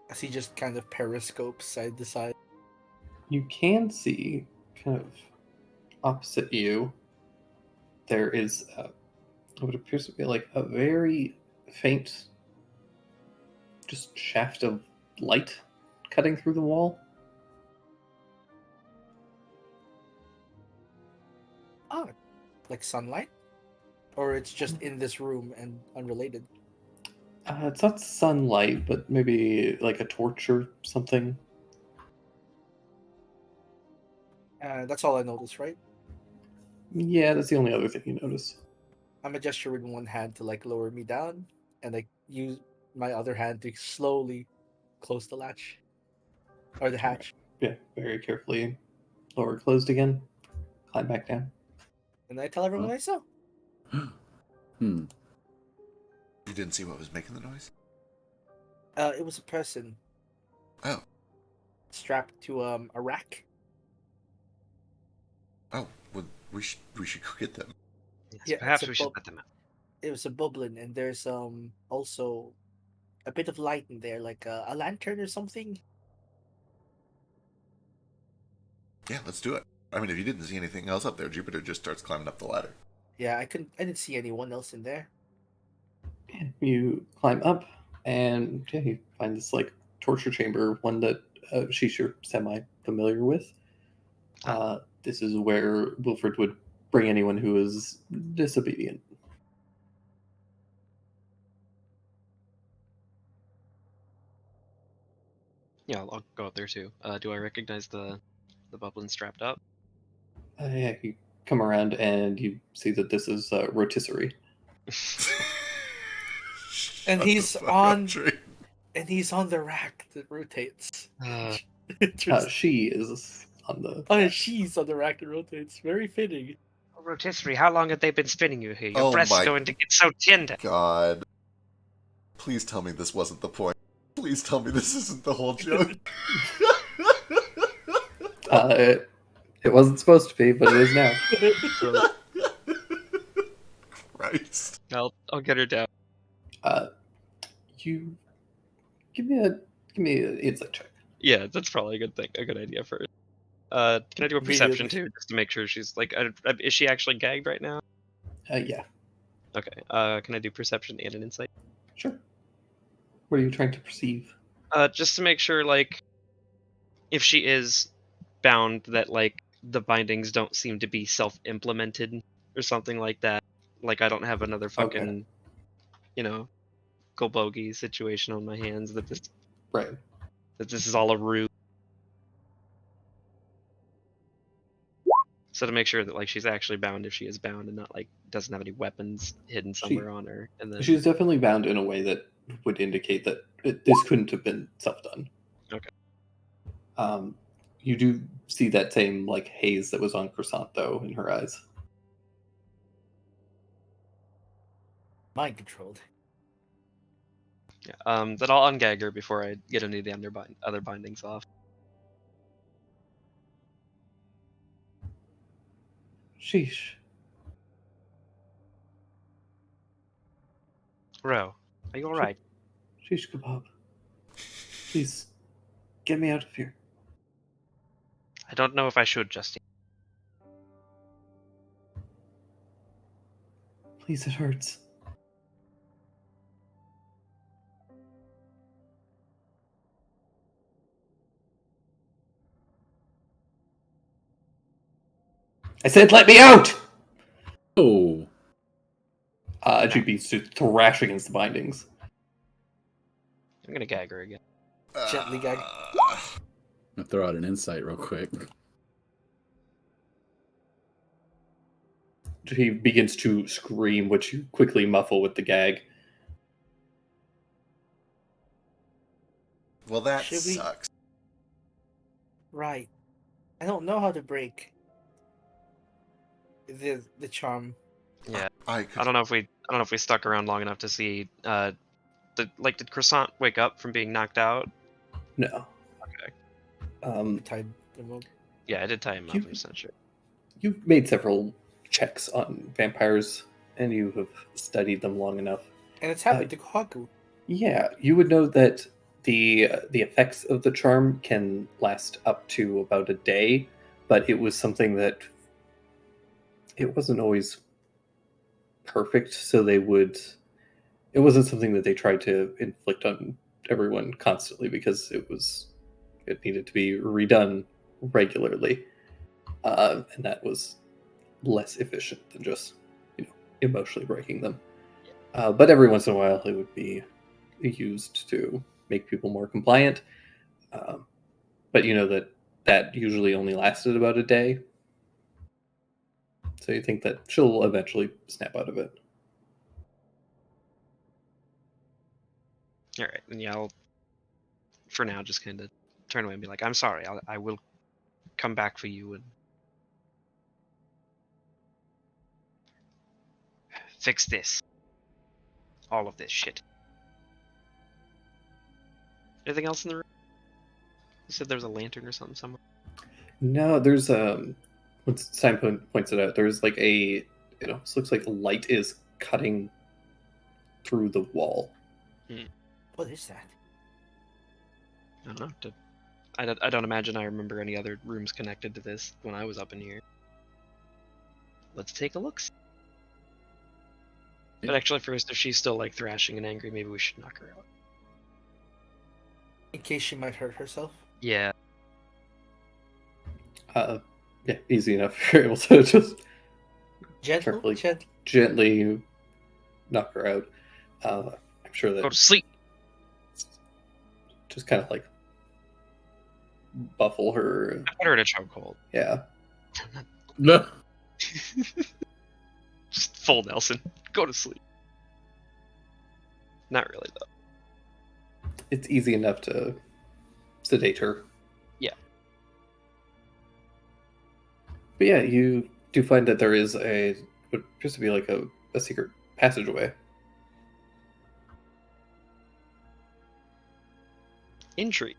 As he just kind of periscopes side to side. You can see, kind of opposite you, there is what appears to be like a very faint, just shaft of light cutting through the wall. Ah, like sunlight? Or it's just in this room and unrelated? It's not sunlight, but maybe like a torch or something. That's all I noticed, right? Yeah, that's the only other thing you notice. I'm gonna gesture with one hand to like lower me down, and like use my other hand to slowly close the latch or the hatch. Yeah, very carefully lower closed again. Climb back down. And I tell everyone I saw. Hmm. You didn't see what was making the noise? It was a person Oh. strapped to a rack. Oh, well, we should go get them. Yes, Yeah, perhaps it's a we should boat. let them out. It was a bubbling, and there's also a bit of light in there, like a lantern or something. Yeah, let's do it. I mean, if you didn't see anything else up there, Jupiter just starts climbing up the ladder. Yeah, I didn't see anyone else in there. And you climb up, and yeah, you find this like torture chamber, one that you're semi-familiar with. This is where Wilfred would bring anyone who is disobedient. Yeah, I'll go up there too. Do I recognize the bublin strapped up? Yeah, you come around and you see that this is rotisserie. And Shut he's the fuck on- up, Trey. And he's on the rack that rotates. She is on the. Oh, she's on the rack that rotates. Very fitting. Rotisserie, how long have they been spinning you here? Your Oh breast's my- going to get so tender. God. Please tell me this wasn't the point. Please tell me this isn't the whole joke. It wasn't supposed to be, but it is now. Christ. I'll get her down. You give me an insight check. Yeah, that's probably a good idea first. Can I do a perception Immediately. too, just to make sure she's like, is she actually gagged right now? Yeah, Okay. Can I do perception and an insight? sure. What are you trying to perceive? Just to make sure, like, if she is bound, that like the bindings don't seem to be self-implemented or something like that. Like I don't have another fucking, you know, Golbogi situation on my hands. Right. That this is all a ruse. So to make sure that like she's actually bound if she is bound and not like doesn't have any weapons hidden somewhere on her. And then She's definitely bound in a way that would indicate that this couldn't have been self-done. Okay. You do see that same like haze that was on Croissant though in her eyes. Mind controlled. yeah, then I'll ungag her before I get any of the other bindings off. Sheesh. Ro, are you alright? Sheesh kebab. Please, get me out of here. I don't know if I should, Justine. Please, it hurts. I said let me out! Oh, GB's to thrash against the bindings. I'm gonna gag her again. Gently gag. I'm gonna throw out an insight real quick. He begins to scream, which you quickly muffle with the gag. Well, that Should we- sucks. Right. I don't know how to break the charm. Yeah. I could. I don't know if we stuck around long enough to see did Croissant wake up from being knocked out? No. Okay. Tied them up. Yeah, I did tie him up, You- 100% sure. You've made several checks on vampires, and you have studied them long enough. And it's happened to Kohaku. Yeah, you would know that the effects of the charm can last up to about a day, but it was something that it wasn't always perfect, so they would. It wasn't something that they tried to inflict on everyone constantly because it needed to be redone regularly, and that was less efficient than just emotionally breaking them. But every once in a while, it would be used to make people more compliant. But you know that usually only lasted about a day. So you think that she'll eventually snap out of it. All right, and yeah, I'll for now just kind of turn away and be like, "I'm sorry. I will come back for you and fix this, all of this shit." Anything else in the room? You said there was a lantern or something somewhere. No, there's once Simon points it out, there's like a this looks like light is cutting through the wall. What is that? I don't know. I don't imagine I remember any other rooms connected to this when I was up in here. Let's take a look. Yeah. But actually, first, if she's still like thrashing and angry, maybe we should knock her out. In case she might hurt herself. Yeah. Yeah, easy enough. You're able to just Gentle, Carefully. gentle. gently knock her out. I'm sure Go that to sleep. just kind of like buffle her. I put her in a chokehold. Yeah. No. Just full Nelson. Go to sleep. Not really though. It's easy enough to sedate her. Yeah. But yeah, you do find that there is what appears to be like a secret passageway. Intrigue.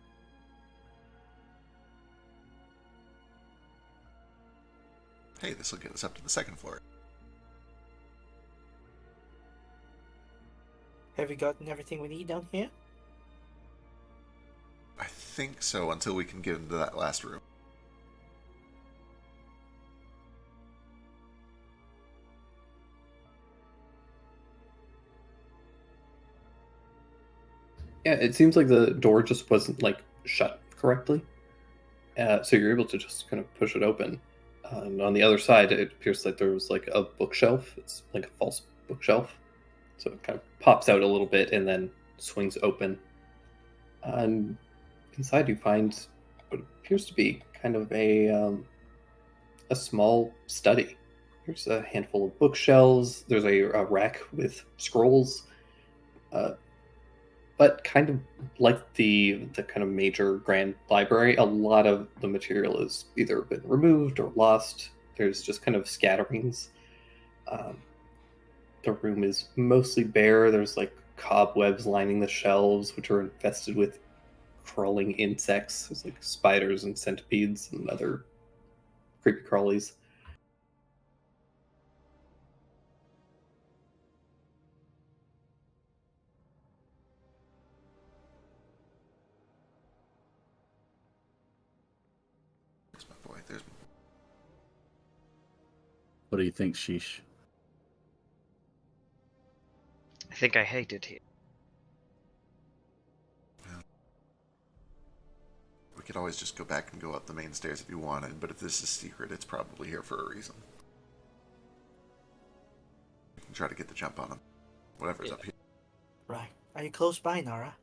Hey, this will get us up to the second floor. Have you gotten everything we need down here? I think so, until we can get into that last room. Yeah, it seems like the door just wasn't like shut correctly. So you're able to just kind of push it open. And on the other side, it appears like there was like a bookshelf. It's like a false bookshelf. So it kind of pops out a little bit and then swings open. And inside you find what appears to be kind of a small study. There's a handful of bookshelves. There's a rack with scrolls. But kind of like the kind of major grand library, a lot of the material has either been removed or lost. There's just kind of scatterings. The room is mostly bare. There's like cobwebs lining the shelves, which are infested with crawling insects. There's like spiders and centipedes and other creepy crawlies. There's my boy. There's What do you think, Sheesh? I think I hate it here. We could always just go back and go up the main stairs if you wanted, but if this is secret, it's probably here for a reason. We can try to get the jump on him. Whatever's up here. Right. Are you close by, Nara?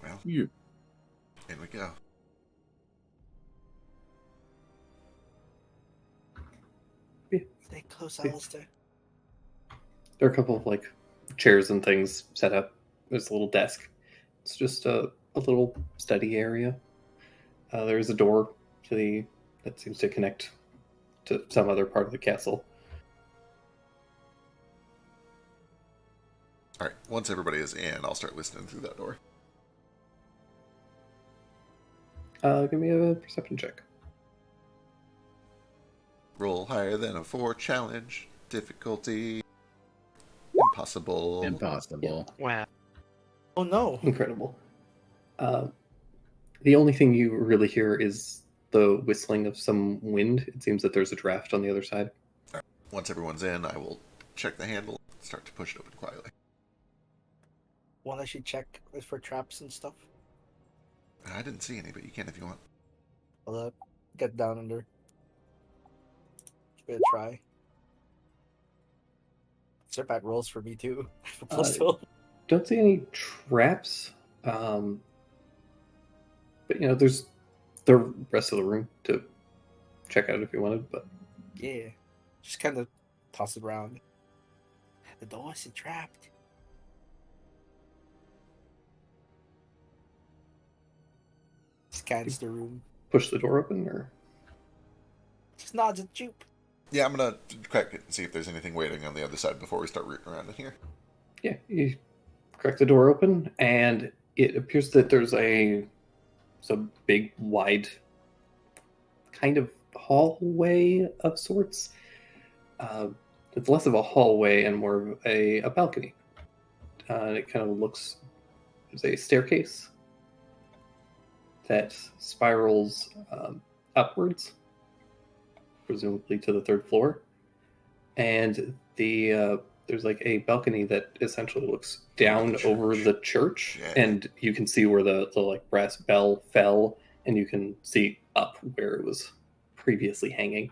Well, You. in we go. Stay close, Yeah. Alistair. There are a couple of like chairs and things set up. There's a little desk. It's just a little study area. There is a door that seems to connect to some other part of the castle. Alright, once everybody is in, I'll start listening through that door. Give me a perception check. Roll higher than a 4 challenge. Difficulty. Impossible. Impossible. Wow. Oh no. Incredible. The only thing you really hear is the whistling of some wind. It seems that there's a draft on the other side. Once everyone's in, I will check the handle and start to push it open quietly. Want I should check for traps and stuff? I didn't see any, but you can if you want. I'll get down under. Give it a try. Zerpak rolls for me too. Plus 12. Don't see any traps. But there's the rest of the room to check out if you wanted. But Yeah. Just kind of toss it around. The door isn't trapped. Scans the room. push the door open, or Just nods at Jupe. Yeah, I'm gonna crack it and see if there's anything waiting on the other side before we start rooting around in here. yeah, you crack the door open, and it appears that there's a big, wide, kind of hallway of sorts. It's less of a hallway and more of a balcony. It kind of looks, there's a staircase that spirals upwards, presumably to the third floor. And there's like a balcony that essentially looks down over the church, Yeah. and you can see where the like brass bell fell, and you can see up where it was previously hanging.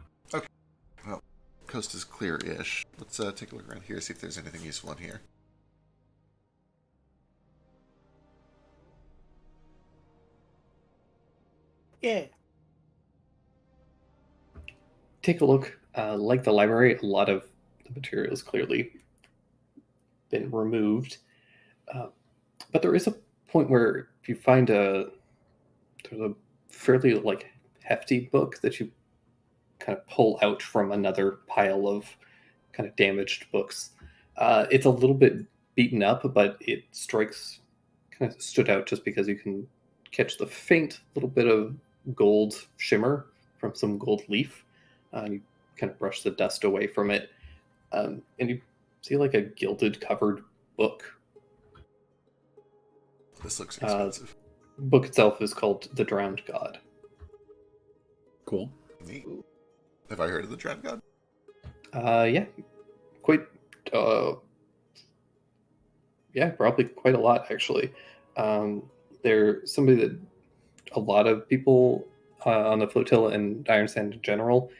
Coast is clear-ish. Let's take a look around here, see if there's anything useful in here. Yeah. Take a look. Like the library, a lot of the material has clearly been removed. But there is a point where if you find there's a fairly like hefty book that you kind of pull out from another pile of kind of damaged books. It's a little bit beaten up, but it kind of stood out just because you can catch the faint little bit of gold shimmer from some gold leaf. You kind of brush the dust away from it, and you see like a gilded covered book. This looks expensive. Book itself is called The Drowned God. Cool. Neat. Have I heard of the Drowned God? Yeah, quite Yeah, probably quite a lot actually. They're somebody that a lot of people on the flotilla and Iron Sand in general,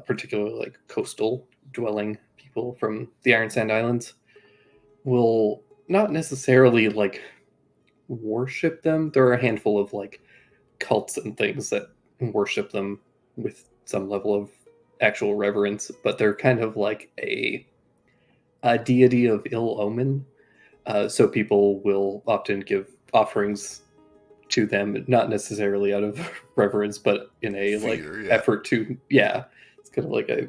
particularly like coastal dwelling people from the Iron Sand Islands, will not necessarily like worship them. There are a handful of like cults and things that worship them with some level of actual reverence, but they're kind of like a deity of ill omen. So people will often give offerings to them, not necessarily out of reverence, but in a like Fear, yeah. effort to, yeah, it's kind of like a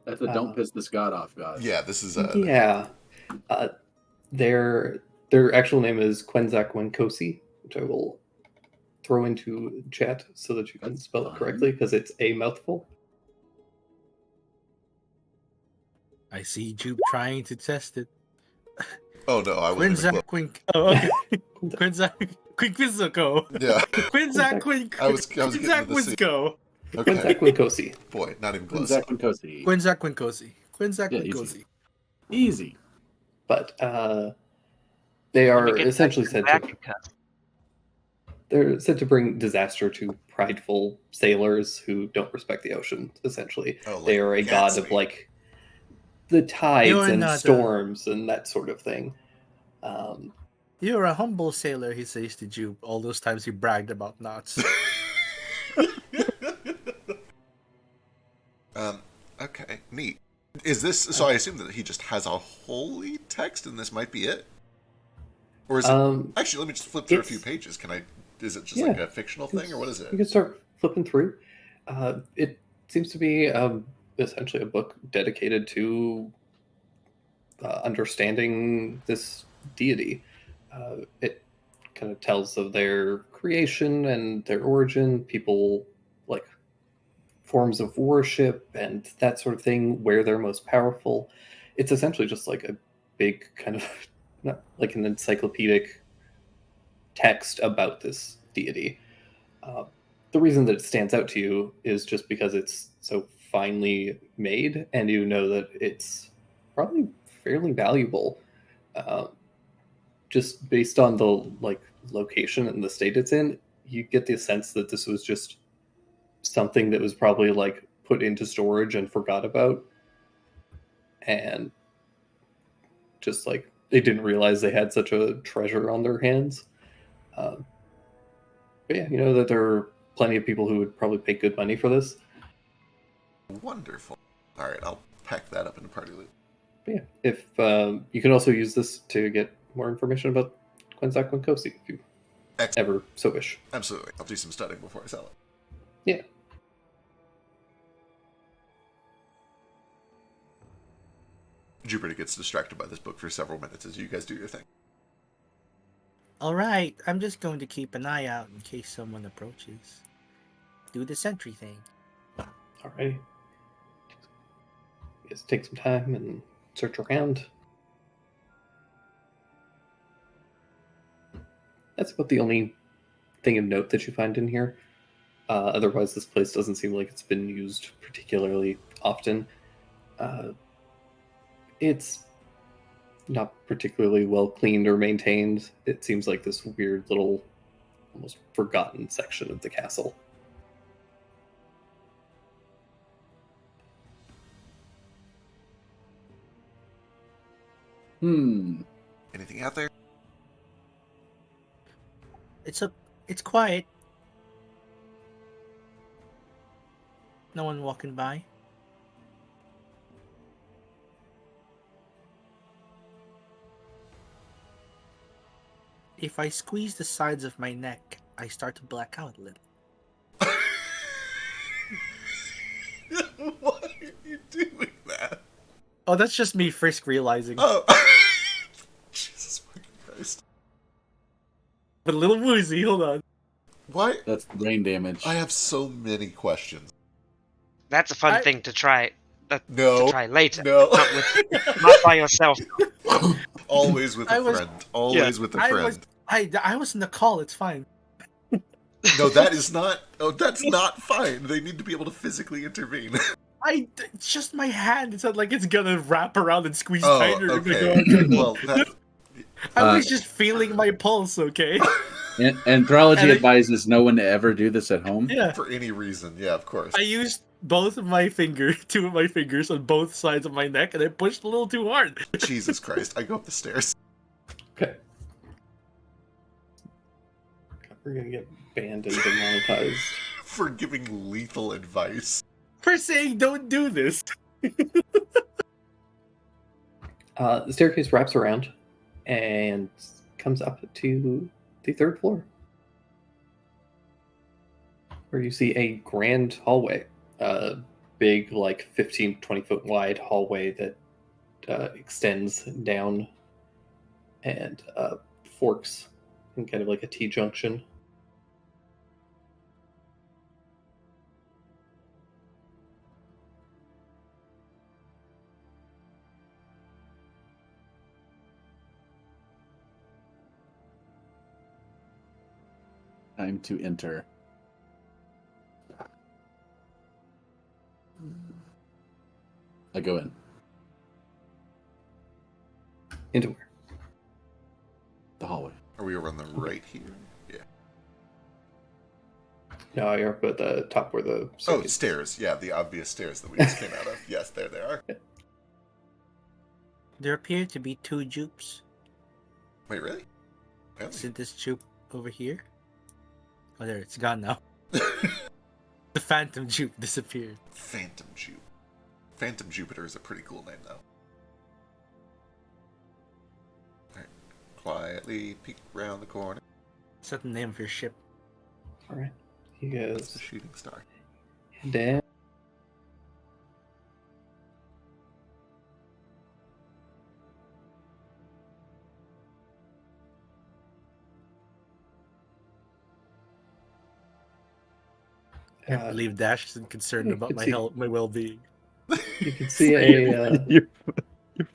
That's a don't piss this god off, god. Yeah, this is yeah. Their actual name is Quenzak Wenkosi, which I will throw into chat so that you can That's spell it fine. correctly because it's a mouthful. I see Jupe trying to test it. Oh no, I wasn't even Quinzac Quink. Oh, okay. Quinzac Quinquizzico. Yeah. Quinzac Quink. I was getting Quinzac to the C. Quinco. Okay. Quenzak Wenkosi. Boy, not even close. Zach Winkosi. Quinzac Quincosi. Quinzac Yeah, Quincosi. Easy. But they Let are me get essentially back said back to and cut. they're said to bring disaster to prideful sailors who don't respect the ocean. Essentially, Oh, like they are a god of Gatsby. like the tides You're and not a- storms and that sort of thing. You're a humble sailor, he says to Jupe. All those times he bragged about knots. Okay, neat. Is this so? I assume that he just has a holy text, and this might be it. Or is it? Actually, let me just flip through a few it's- pages. Can I? Is it just Yeah. like a fictional thing, or what is You it? can start flipping through. It seems to be essentially a book dedicated to understanding this deity. It kind of tells of their creation and their origin, people like forms of worship and that sort of thing, where they're most powerful. It's essentially just like a big kind of not like an encyclopedic text about this deity. The reason that it stands out to you is just because it's so finely made, and you know that it's probably fairly valuable. Just based on the like location and the state it's in, you get the sense that this was just something that was probably like put into storage and forgot about, and just like they didn't realize they had such a treasure on their hands. But yeah, you know that there are plenty of people who would probably pay good money for this. Wonderful. All right, I'll pack that up in a party loop. But yeah, if you can also use this to get more information about Quenzak Wenkosi if you Excellent. ever so wish. Absolutely. I'll do some studying before I sell it. Yeah. Jupiter gets distracted by this book for several minutes as you guys do your thing. Alright, I'm just going to keep an eye out in case someone approaches. Do the sentry thing. Alrighty. Just take some time and search around. That's about the only thing of note that you find in here. Otherwise, this place doesn't seem like it's been used particularly often. It's not particularly well cleaned or maintained. It seems like this weird little, almost forgotten section of the castle. Anything out there? It's quiet. No one walking by. If I squeeze the sides of my neck, I start to black out a little. Why are you doing that? Oh, that's just me Frisk realizing. Oh. Jesus fucking Christ. But a little woozy, hold on. Why? That's brain damage. I have so many questions. That's a fun thing to try. No. To try later. No. Not by yourself. Always with I a was- friend. Always with a friend. I was in the call, it's fine. No, that is not. Oh, that's not fine. They need to be able to physically intervene. It's just my hand. It's not like it's gonna wrap around and squeeze Oh, tighter. okay. Well, that I was just feeling my pulse, okay? Anthropology And I- advises no one to ever do this at home. Yeah. for any reason, yeah, of course. I used both of my two of my fingers on both sides of my neck, and I pushed a little too hard. Jesus Christ! I go up the stairs. Okay. We're gonna get banned and demonetized. For giving lethal advice. For saying don't do this. The staircase wraps around and comes up to the third floor, where you see a grand hallway. A big, like 15, 20 foot wide hallway that extends down and forks in kind of like a T-junction. Time to enter. I go in. Into where? The hallway. Are we over on the right here? Yeah. No, you're up at the top where the Oh, staircase- stairs. Yeah, the obvious stairs that we just came out of. Yes, there they are. There appear to be 2 jupes. Wait, really? Really? Isn't this jupe over here? Oh, there, it's gone now. The Phantom Jupe disappeared. Phantom Jupe. Phantom Jupiter is a pretty cool name, though. Alright. Quietly peek around the corner. Is that the name of your ship? All right. He That's goes the shooting star. down. I can't believe Dash isn't concerned you about can my see- health, my well-being. You can see a You're I fine.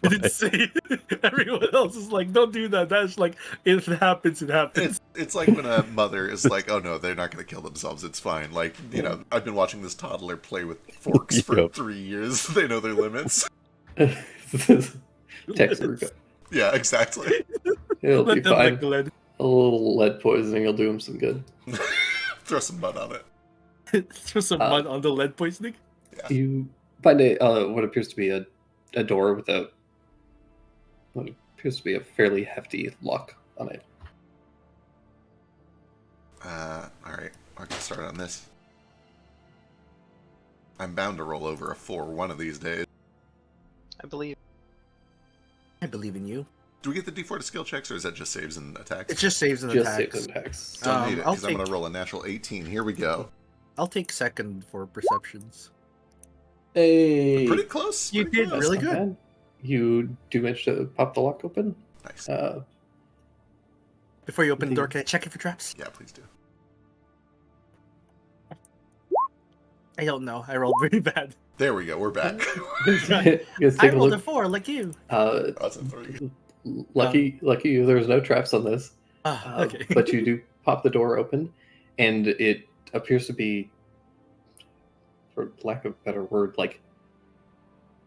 didn't say it. Everyone else is like, don't do that. Dash like, if it happens, it happens. It's like when a mother is like, oh no, they're not going to kill themselves, it's fine. Like, you know, I've been watching this toddler play with forks for Yep. 3 years. They know their limits. text Ruka. Yeah, exactly. It'll be Let them fine. lick the lead. A little lead poisoning will do him some good. Throw some mud on it. Throw some Uh, mud on the lead poisoning. You find what appears to be a door with what appears to be a fairly hefty lock on it. Alright, I'll get started on this. I'm bound to roll over a 4 one of these days. I believe. I believe in you. Do we get the d4 to skill checks, or is that just saves and attacks? It just saves an Just attack. saves and attacks. Don't need it, I'll because I'm going take- to roll a natural 18. Here we go. I'll take second for perceptions. Hey. Pretty close. You pretty did close. really Not good. bad. You do manage to pop the lock open. Nice. Before you open the door, can I check it for traps? Yeah, please do. I don't know. I rolled very bad. There we go. We're back. You guys I take a rolled a look. 4 like you. That's a 3. Lucky you. There's no traps on this. Ah, okay. But you do pop the door open, and it appears to be, for lack of a better word, like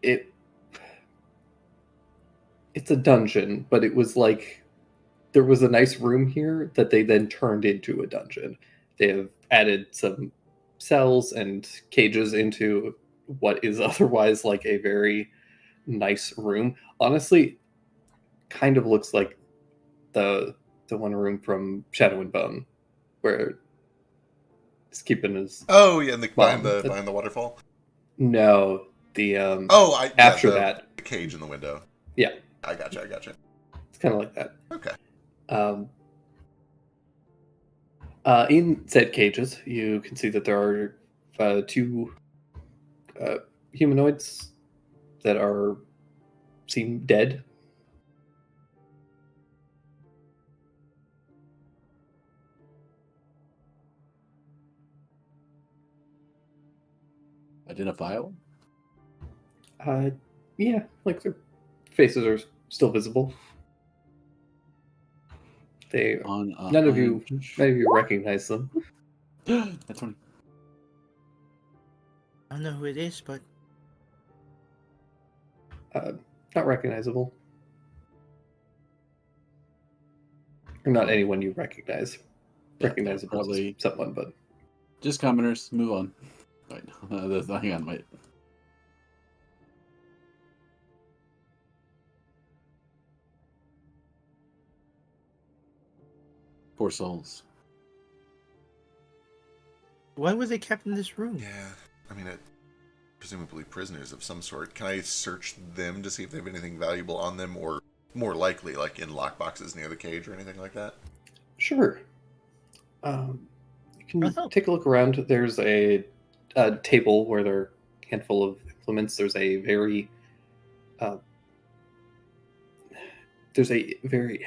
it's a dungeon, but it was like there was a nice room here that they then turned into a dungeon. They have added some cells and cages into what is otherwise like a very nice room. Honestly, kind of looks like the one room from Shadow and Bone, where he's keeping his Oh, yeah, and behind Well, the waterfall. no the Oh, after the that. cage in the window. Yeah. I gotcha. It's kind of like that. Okay. In said cages, you can see that there are 2 humanoids that seem dead. Identifiable? Yeah, like their faces are still visible. They On none of you recognize them. That's one. I don't know who it is, but Not recognizable. Or not anyone you recognize. Yeah, Recognizable probably as someone, but just commoners. Move on. Wait, hang on, wait. Poor souls. Why were they kept in this room? Yeah, I mean, presumably prisoners of some sort. Can I search them to see if they have anything valuable on them, or more likely, like in lockboxes near the cage or anything like that? sure. You can Uh-huh. take a look around. There's a table where there are a handful of implements. There's a very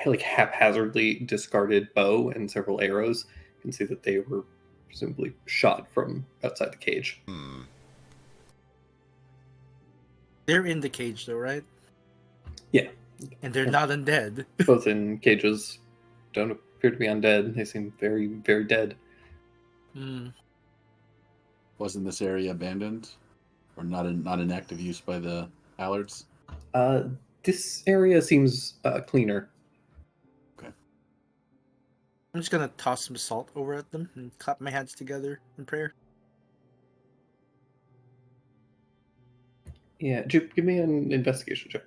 like haphazardly discarded bow and several arrows. You can see that they were presumably shot from outside the cage. Hmm. They're in the cage, though, right? Yeah. And they're not undead. Both in cages, don't appear to be undead. They seem very, very dead. Hmm. Wasn't this area abandoned, or not in active use by the Allards? This area seems cleaner. I'm just gonna toss some salt over at them and clap my hands together in prayer. Yeah, Jupe, give me an investigation check.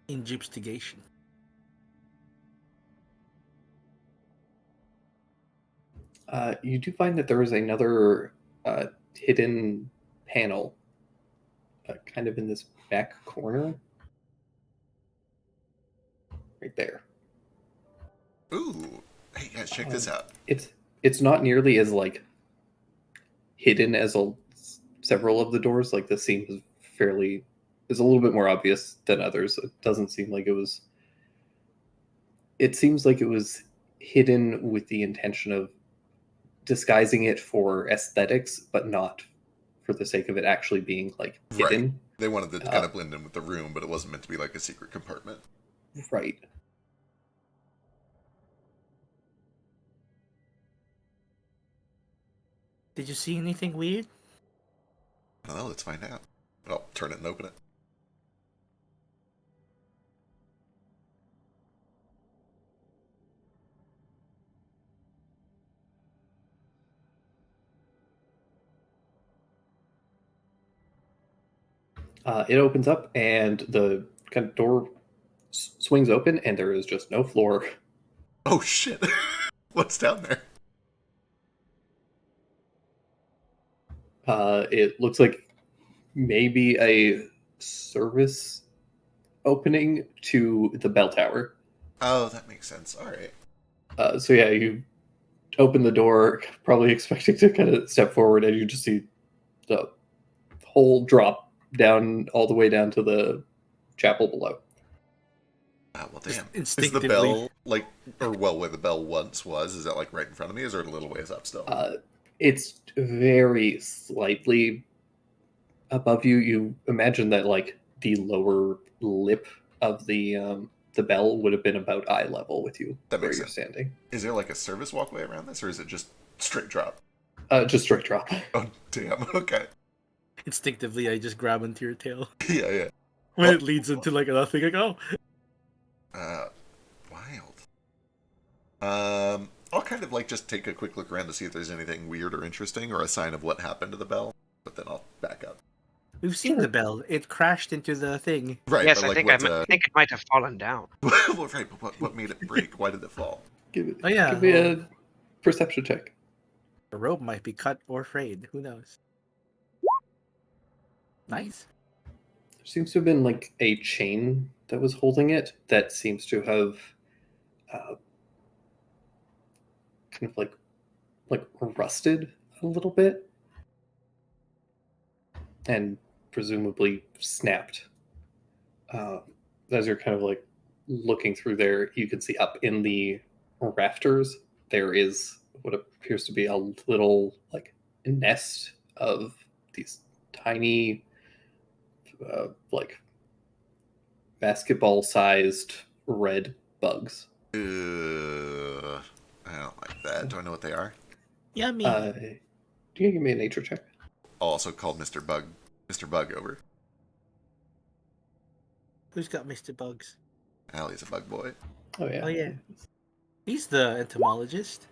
Instigation. You do find that there is another hidden panel, kind of in this back corner, right there. Ooh. Hey guys, check this out. It's not nearly as like hidden as several of the doors. Like this seems is a little bit more obvious than others. It doesn't seem like it was. It seems like it was hidden with the intention of disguising it for aesthetics, but not for the sake of it actually being like hidden. Right. They wanted it to kind of blend in with the room, but it wasn't meant to be like a secret compartment. Right. Did you see anything weird? I don't know, let's find out. I'll turn it and open it. It opens up and the kind of door swings open, and there is just no floor. Oh shit! What's down there? It looks like maybe a service opening to the bell tower. Oh, that makes sense. All right. So yeah, you open the door, probably expecting to kind of step forward, and you just see the whole drop down all the way down to the chapel below. Well, damn. Is Instinctively. the bell like, or well, where the bell once was? Is that like right in front of me? Or is it a little ways up still? It's very slightly above you. You imagine that like the lower lip of the bell would have been about eye level with you That where makes you're sense. standing. Is there like a service walkway around this, or is it just straight drop? Just straight drop. Oh, damn. Okay. Instinctively, I just grab onto your tail. Yeah. When it leads into like nothing, I go, Wild. I'll kind of like just take a quick look around to see if there's anything weird or interesting or a sign of what happened to the bell, but then I'll back up. we've seen the bell. It crashed into the thing. Right, Yes, but I like think what, I think it might have fallen down. well, right, but what made it break? Why did it fall? Give Oh, yeah. me a perception check. The rope might be cut or frayed. Who knows? Nice. There seems to have been like a chain that was holding it that seems to have kind of like rusted a little bit and presumably snapped. As you're kind of like looking through there, you can see up in the rafters there is what appears to be a little like nest of these tiny like basketball sized red bugs I don't like that. Do I know what they are? Yummy. Do you give me a nature check? Also called Mr. Bug. Mr. Bug over. Who's got Mr. Bugs? Allie's a bug boy. Oh yeah. Oh yeah. He's the entomologist.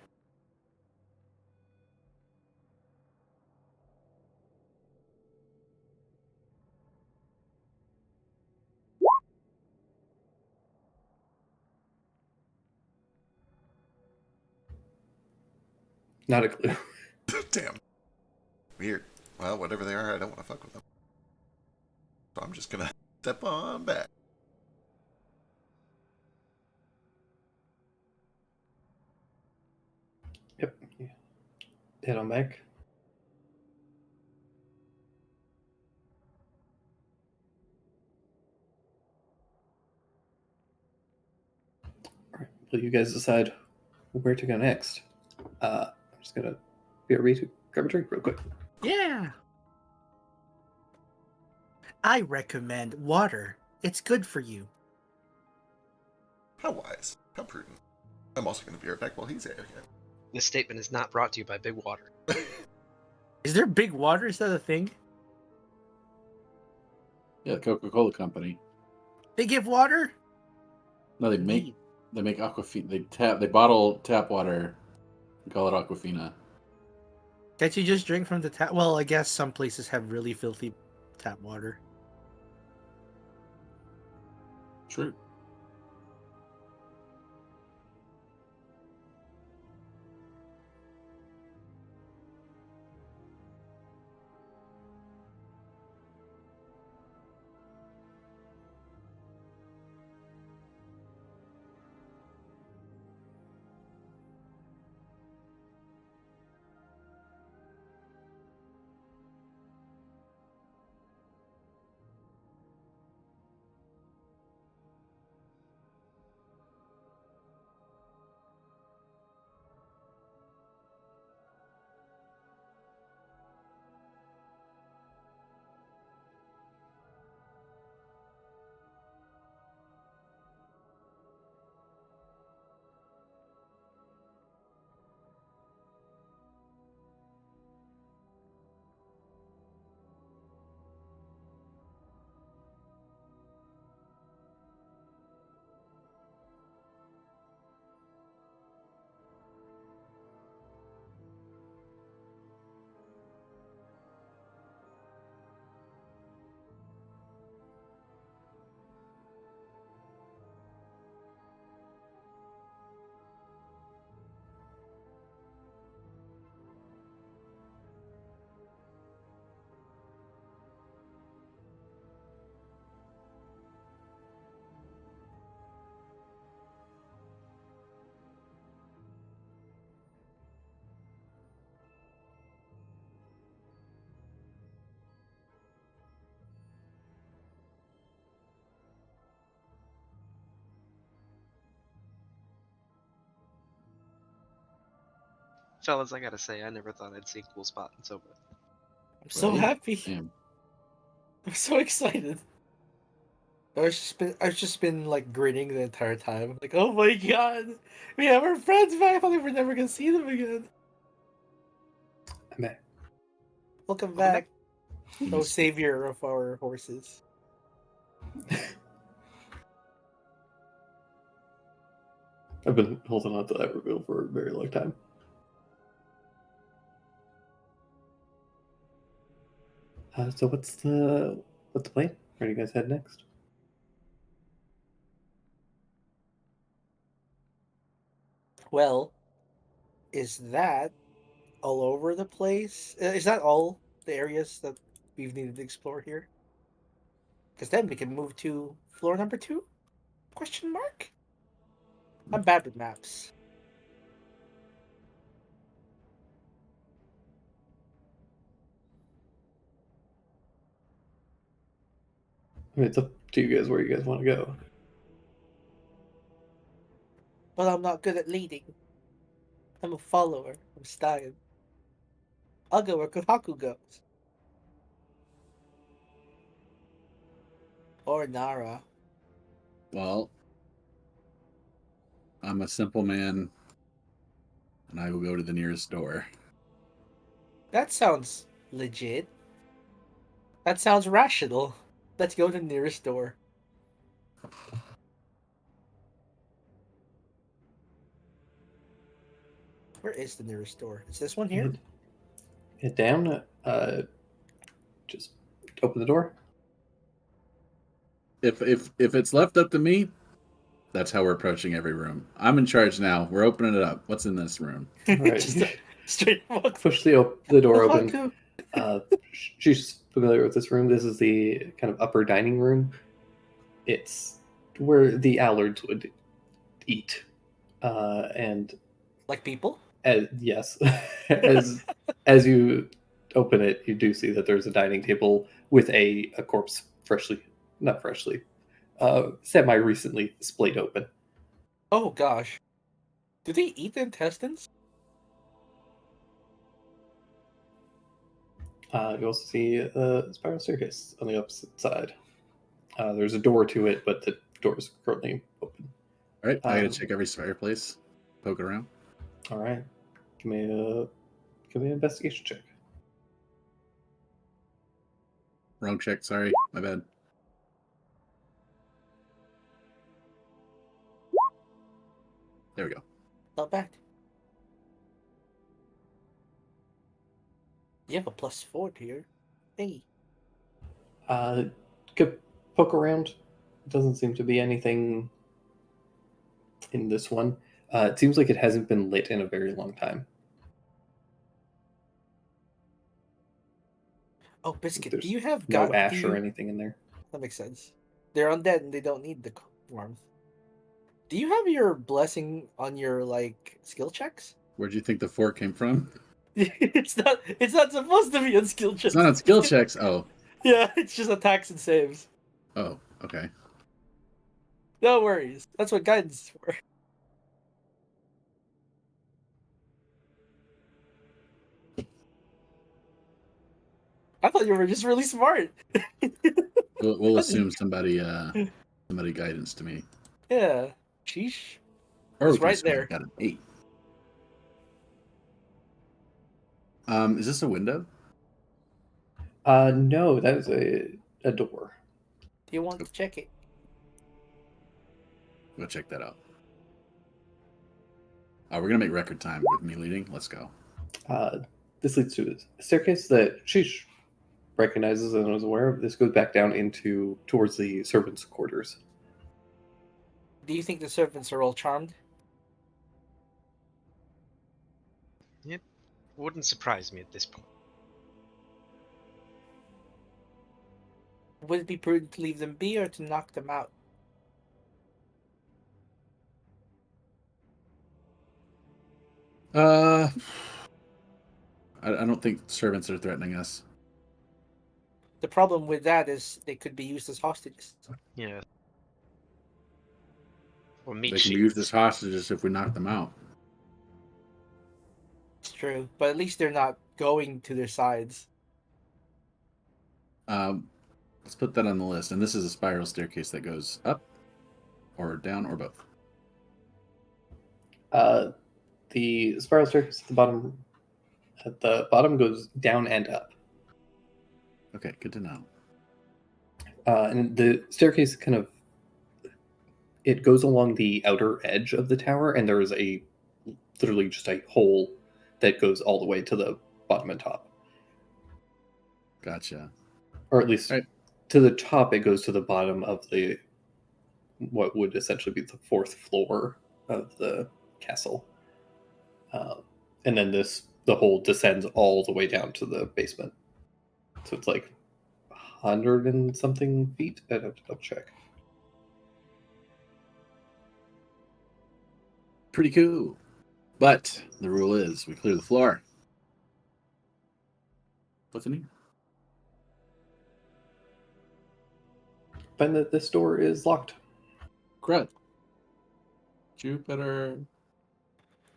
Not a clue. Damn. Weird. Well, whatever they are, I don't want to fuck with them. So I'm just gonna step on back. Yep. Yeah. Head on back. All right. Will you guys decide where to go next? I'm just gonna be a read to grab a drink real quick. Yeah. I recommend water. It's good for you. How wise. How prudent. I'm also gonna be right back while he's at it. This statement is not brought to you by Big Water. Is there big water? Is that a thing? Yeah, the Coca-Cola company. They give water? No, they make Aquafina. They bottle tap water and call it Aquafina. Can't you just drink from the tap? Well, I guess some places have really filthy tap water. True. Fellas, I gotta say, I never thought I'd see a cool spot in Soba. I'm so Right? happy. Damn. I'm so excited. I've just been like grinning the entire time. Like, oh my god, we have our friends back. I thought we were never gonna see them again. I'm back. Welcome Welcome back, oh savior of our horses. I've been holding on to that reveal for a very long time. So what's the plan? Where do you guys head next? Well, is that all over the place? Is that all the areas that we've needed to explore here? Because then we can move to floor number 2? Question mark? I'm bad with maps. I mean, it's up to you guys where you guys want to go. But I'm not good at leading. I'm a follower. I'm Stein. I'll go where Kohaku goes. Or Nara. Well, I'm a simple man, and I will go to the nearest door. That sounds legit. That sounds rational. Let's go to the nearest door. Where is the nearest door? Is this one here? Head down. Just open the door. If it's left up to me, that's how we're approaching every room. I'm in charge now. We're opening it up. What's in this room? All right. Just a straight walk. Push the door open. Haku. She's familiar with this room. This is the kind of upper dining room. It's where the Allards would eat. And Like people? yes, as you open it, you do see that there's a dining table with a corpse semi recently splayed open. Oh gosh. Do they eat the intestines? You also see a spiral staircase on the opposite side. There's a door to it, but the door is currently open. All right, I gotta Um, check every fireplace, poke around. All right, give me an investigation check. Wrong check. Sorry, my bad. There we go. Not bad. You have a +4 here. Hey. Could poke around. Doesn't seem to be anything in this one. It seems like it hasn't been lit in a very long time. Oh, Biscuit, There's do you have No God? ash or anything in there. That makes sense. They're undead and they don't need the warmth. Do you have your blessing on your like skill checks? Where'd you think the 4 came from? It's not supposed to be on skill checks. It's not on skill checks. Oh, Yeah, it's just attacks and saves. oh, okay. No worries. That's what guidance is for. I thought you were just really smart. We'll assume somebody guidance to me. Yeah. Sheesh. Oh, It's right guess what? I there. got an 8. Is this a window? No, that is a door. Do you want to check it? Go check that out. We're gonna make record time with me leading. Let's go. This leads to a staircase that Sheesh recognizes and is aware of. This goes back down towards the servants' quarters. Do you think the servants are all charmed? Wouldn't surprise me at this point. Would it be prudent to leave them be or to knock them out? I don't think servants are threatening us. The problem with that is they could be used as hostages. Yeah. Or meat They can be shields. used as hostages if we knock them out. It's true, but at least they're not going to their sides. Let's put that on the list. And this is a spiral staircase that goes up, or down, or both. The spiral staircase at the bottom goes down and up. Okay, good to know. And the staircase it goes along the outer edge of the tower, and there is literally just a hole that goes all the way to the bottom and top. Gotcha. Or at least Right. to the top, it goes to the bottom of what would essentially be the 4th floor of the castle. And then the hole descends all the way down to the basement. So it's like 100 and something feet. I'd have to double check. Pretty cool. But the rule is we clear the floor. What's in here? Find that this door is locked. Crud. Jupiter.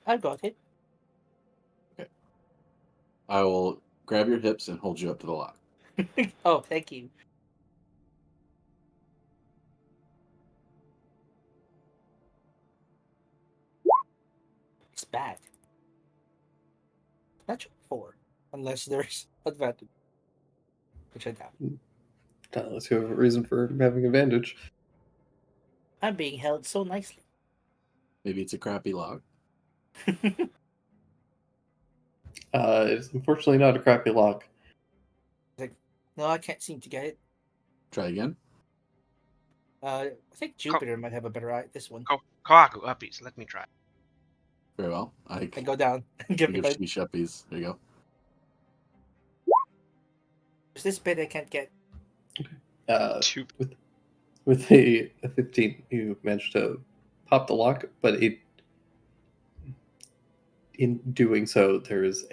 I've got it. I will grab your hips and hold you up to the lock. Oh, thank you. bad. Natural 4. Unless there's advantage. Which I doubt. Unless you have a reason for having advantage. I'm being held so nicely. Maybe it's a crappy lock. It's unfortunately not a crappy lock. No, I can't seem to get it. Try again. I think Jupiter might have a better eye. This one. Kohaku, uppies. Let me try. Very well. I I go down and give give it. Sheesh uppies. There you go. There's this bit I can't get. Two. With a 15, you managed to pop the lock, but in doing so, there is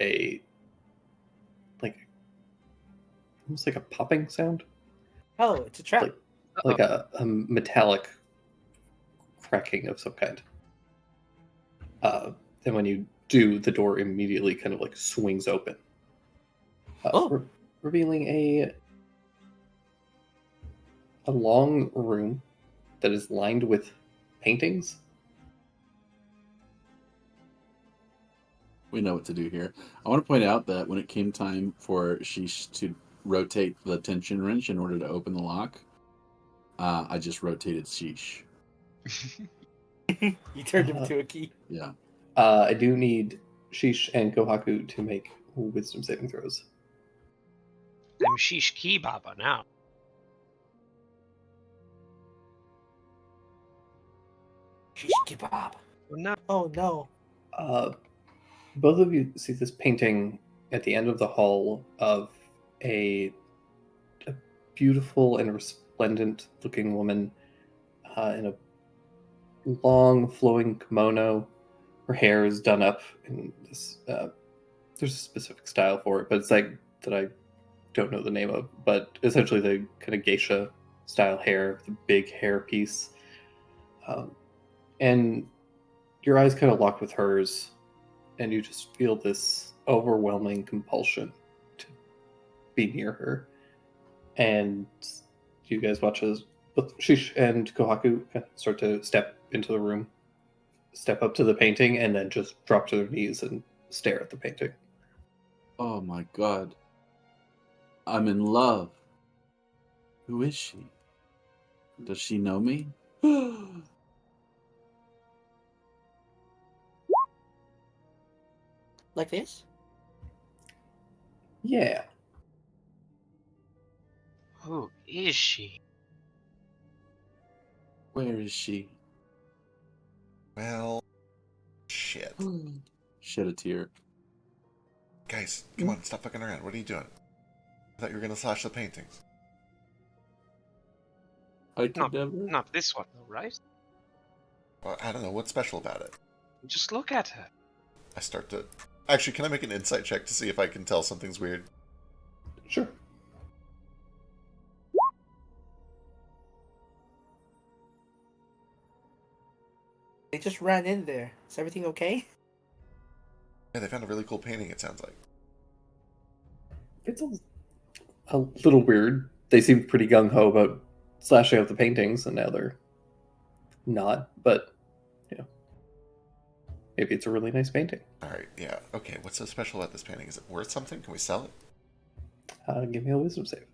almost like a popping sound, Oh, it's a trap. Like- like a metallic cracking of some kind. And when you do, the door immediately kind of like swings open, revealing a long room that is lined with paintings. We know what to do here. I want to point out that when it came time for Sheesh to rotate the tension wrench in order to open the lock, I just rotated Sheesh. You turned him into a key. Yeah. I do need Sheesh and Kohaku to make wisdom saving throws. I'm Sheesh Key Baba now. Shish kebab. Oh, no. Oh no. Both of you see this painting at the end of the hall of a beautiful and resplendent looking woman in a long flowing kimono. Her hair is done up in this. There's a specific style for it, but it's like that I don't know the name of. But essentially, the kind of geisha style hair, the big hair piece, and your eyes kind of lock with hers, and you just feel this overwhelming compulsion to be near her. And you guys watch as both Sheesh and Kohaku start to step into the room, step up to the painting, and then just drop to their knees and stare at the painting. Oh my god. I'm in love. Who is she? Does she know me? Like this? Yeah. Who is she? Where is she? Well, shit. Shed a tear. Guys, come on, stop fucking around. What are you doing? I thought you were gonna slash the paintings. I could No, never. Not this one, though, right? Well, I don't know. What's special about it? Just look at her. I start to... Actually, can I make an insight check to see if I can tell something's weird? Sure. They just ran in there. Is everything okay? Yeah, they found a really cool painting, it sounds like. It's a little weird. They seemed pretty gung-ho about slashing out the paintings, and now they're not. But, you know, maybe it's a really nice painting. Alright, yeah. Okay, what's so special about this painting? Is it worth something? Can we sell it? Give me a wisdom save.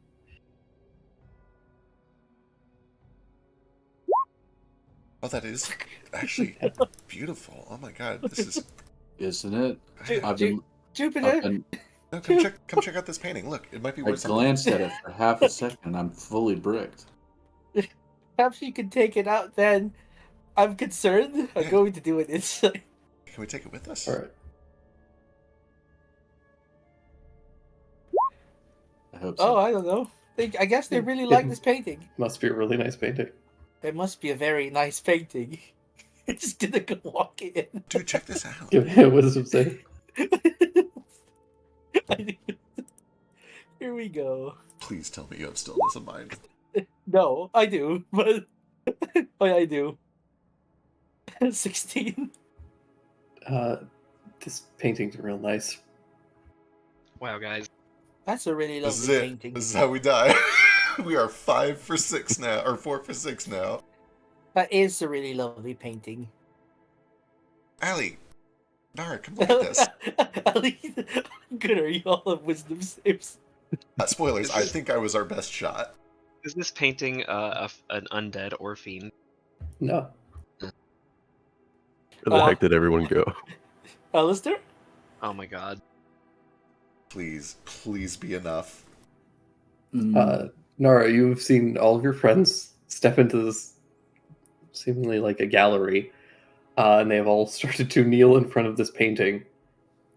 Oh, that is actually beautiful. Oh my god, this is... Isn't it? Ju- I've Ju- been, Jupiter! I've been No, come check out this painting. Look, it might be I worth something. glanced at it for half a second and I'm fully bricked. Perhaps you can take it out then. I'm concerned. I'm Yeah. going to do it inside. Can we take it with us? All right. I hope Oh, so. I don't know. I guess they really like this painting. Must be a really nice painting. It must be a very nice painting. I'm just gonna go walk in. Dude, check this out. Give me a wisdom save. Here we go. Please tell me you have stillness of mind. No, I do, but oh, yeah, I do. 16. This painting's real nice. Wow, guys. That's a really This is lovely it. painting. This is how we die. We are 5 for 6 now, or 4 for 6 now. That is a really lovely painting. Allie, Nara, come look at this. At least, good are you all of wisdom saves? Spoilers, I think I was our best shot. Is this painting an undead or fiend? No. Where the heck did everyone go? Alistair? Oh my god. Please be enough. Nara, you've seen all of your friends step into this seemingly like a gallery, and they have all started to kneel in front of this painting.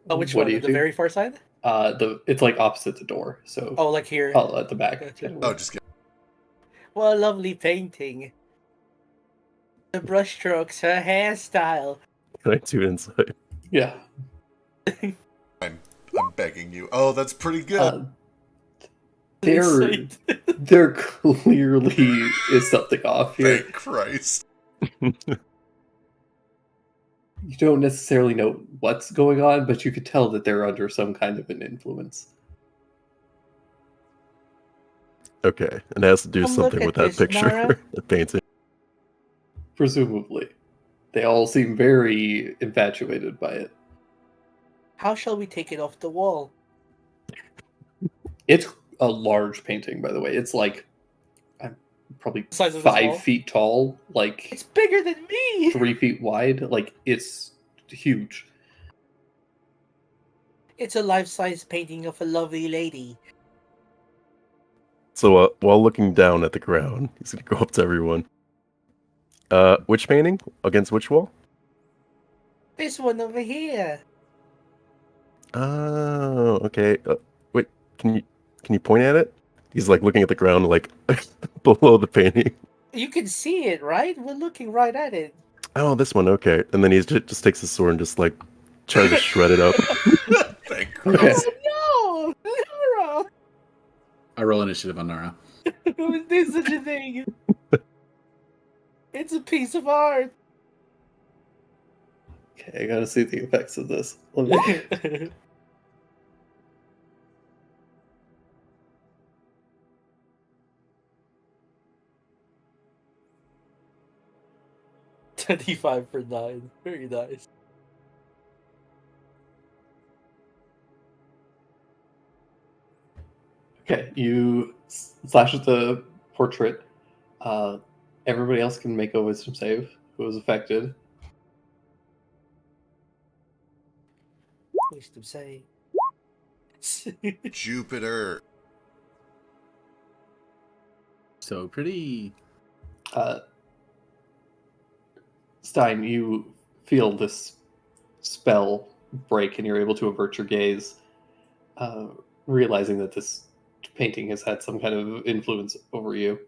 Oh, which What one? do you The do? very far side? It's like opposite the door, so Oh, like here. at the back. Gotcha. Oh, just get. What a lovely painting. The brushstrokes, her hairstyle. Can I do insight? Yeah. I'm begging you. Oh, that's pretty good. There clearly is something off here. Thank Christ. You don't necessarily know what's going on, but you could tell that they're under some kind of an influence. Okay, and it has to do Come look something at with that this, picture, Nara. the painting. Presumably. They all seem very infatuated by it. How shall we take it off the wall? It's a large painting, by the way. It's like probably The size of this 5 wall? feet tall, like It's bigger than me! 3 feet wide. Like, it's huge. It's a life-size painting of a lovely lady. So while looking down at the ground, he's gonna go up to everyone. Which painting? Against which wall? This one over here. Oh, okay. Wait, can you point at it? He's like looking at the ground, like below the painting. You can see it, right? We're looking right at it. Oh, this one. Okay, and then he just takes his sword and just like tries to shred it up. Thank Okay. Christ. Oh no! Nara! I roll initiative on Nara. Who would do such a thing? It's a piece of art. Okay, I gotta see the effects of this. Let me... 25 for 9. Very nice. Okay, you slash at the portrait. Everybody else can make a wisdom save who was affected. Wisdom save. Jupiter. So pretty. Stein, you feel this spell break and you're able to avert your gaze, realizing that this painting has had some kind of influence over you.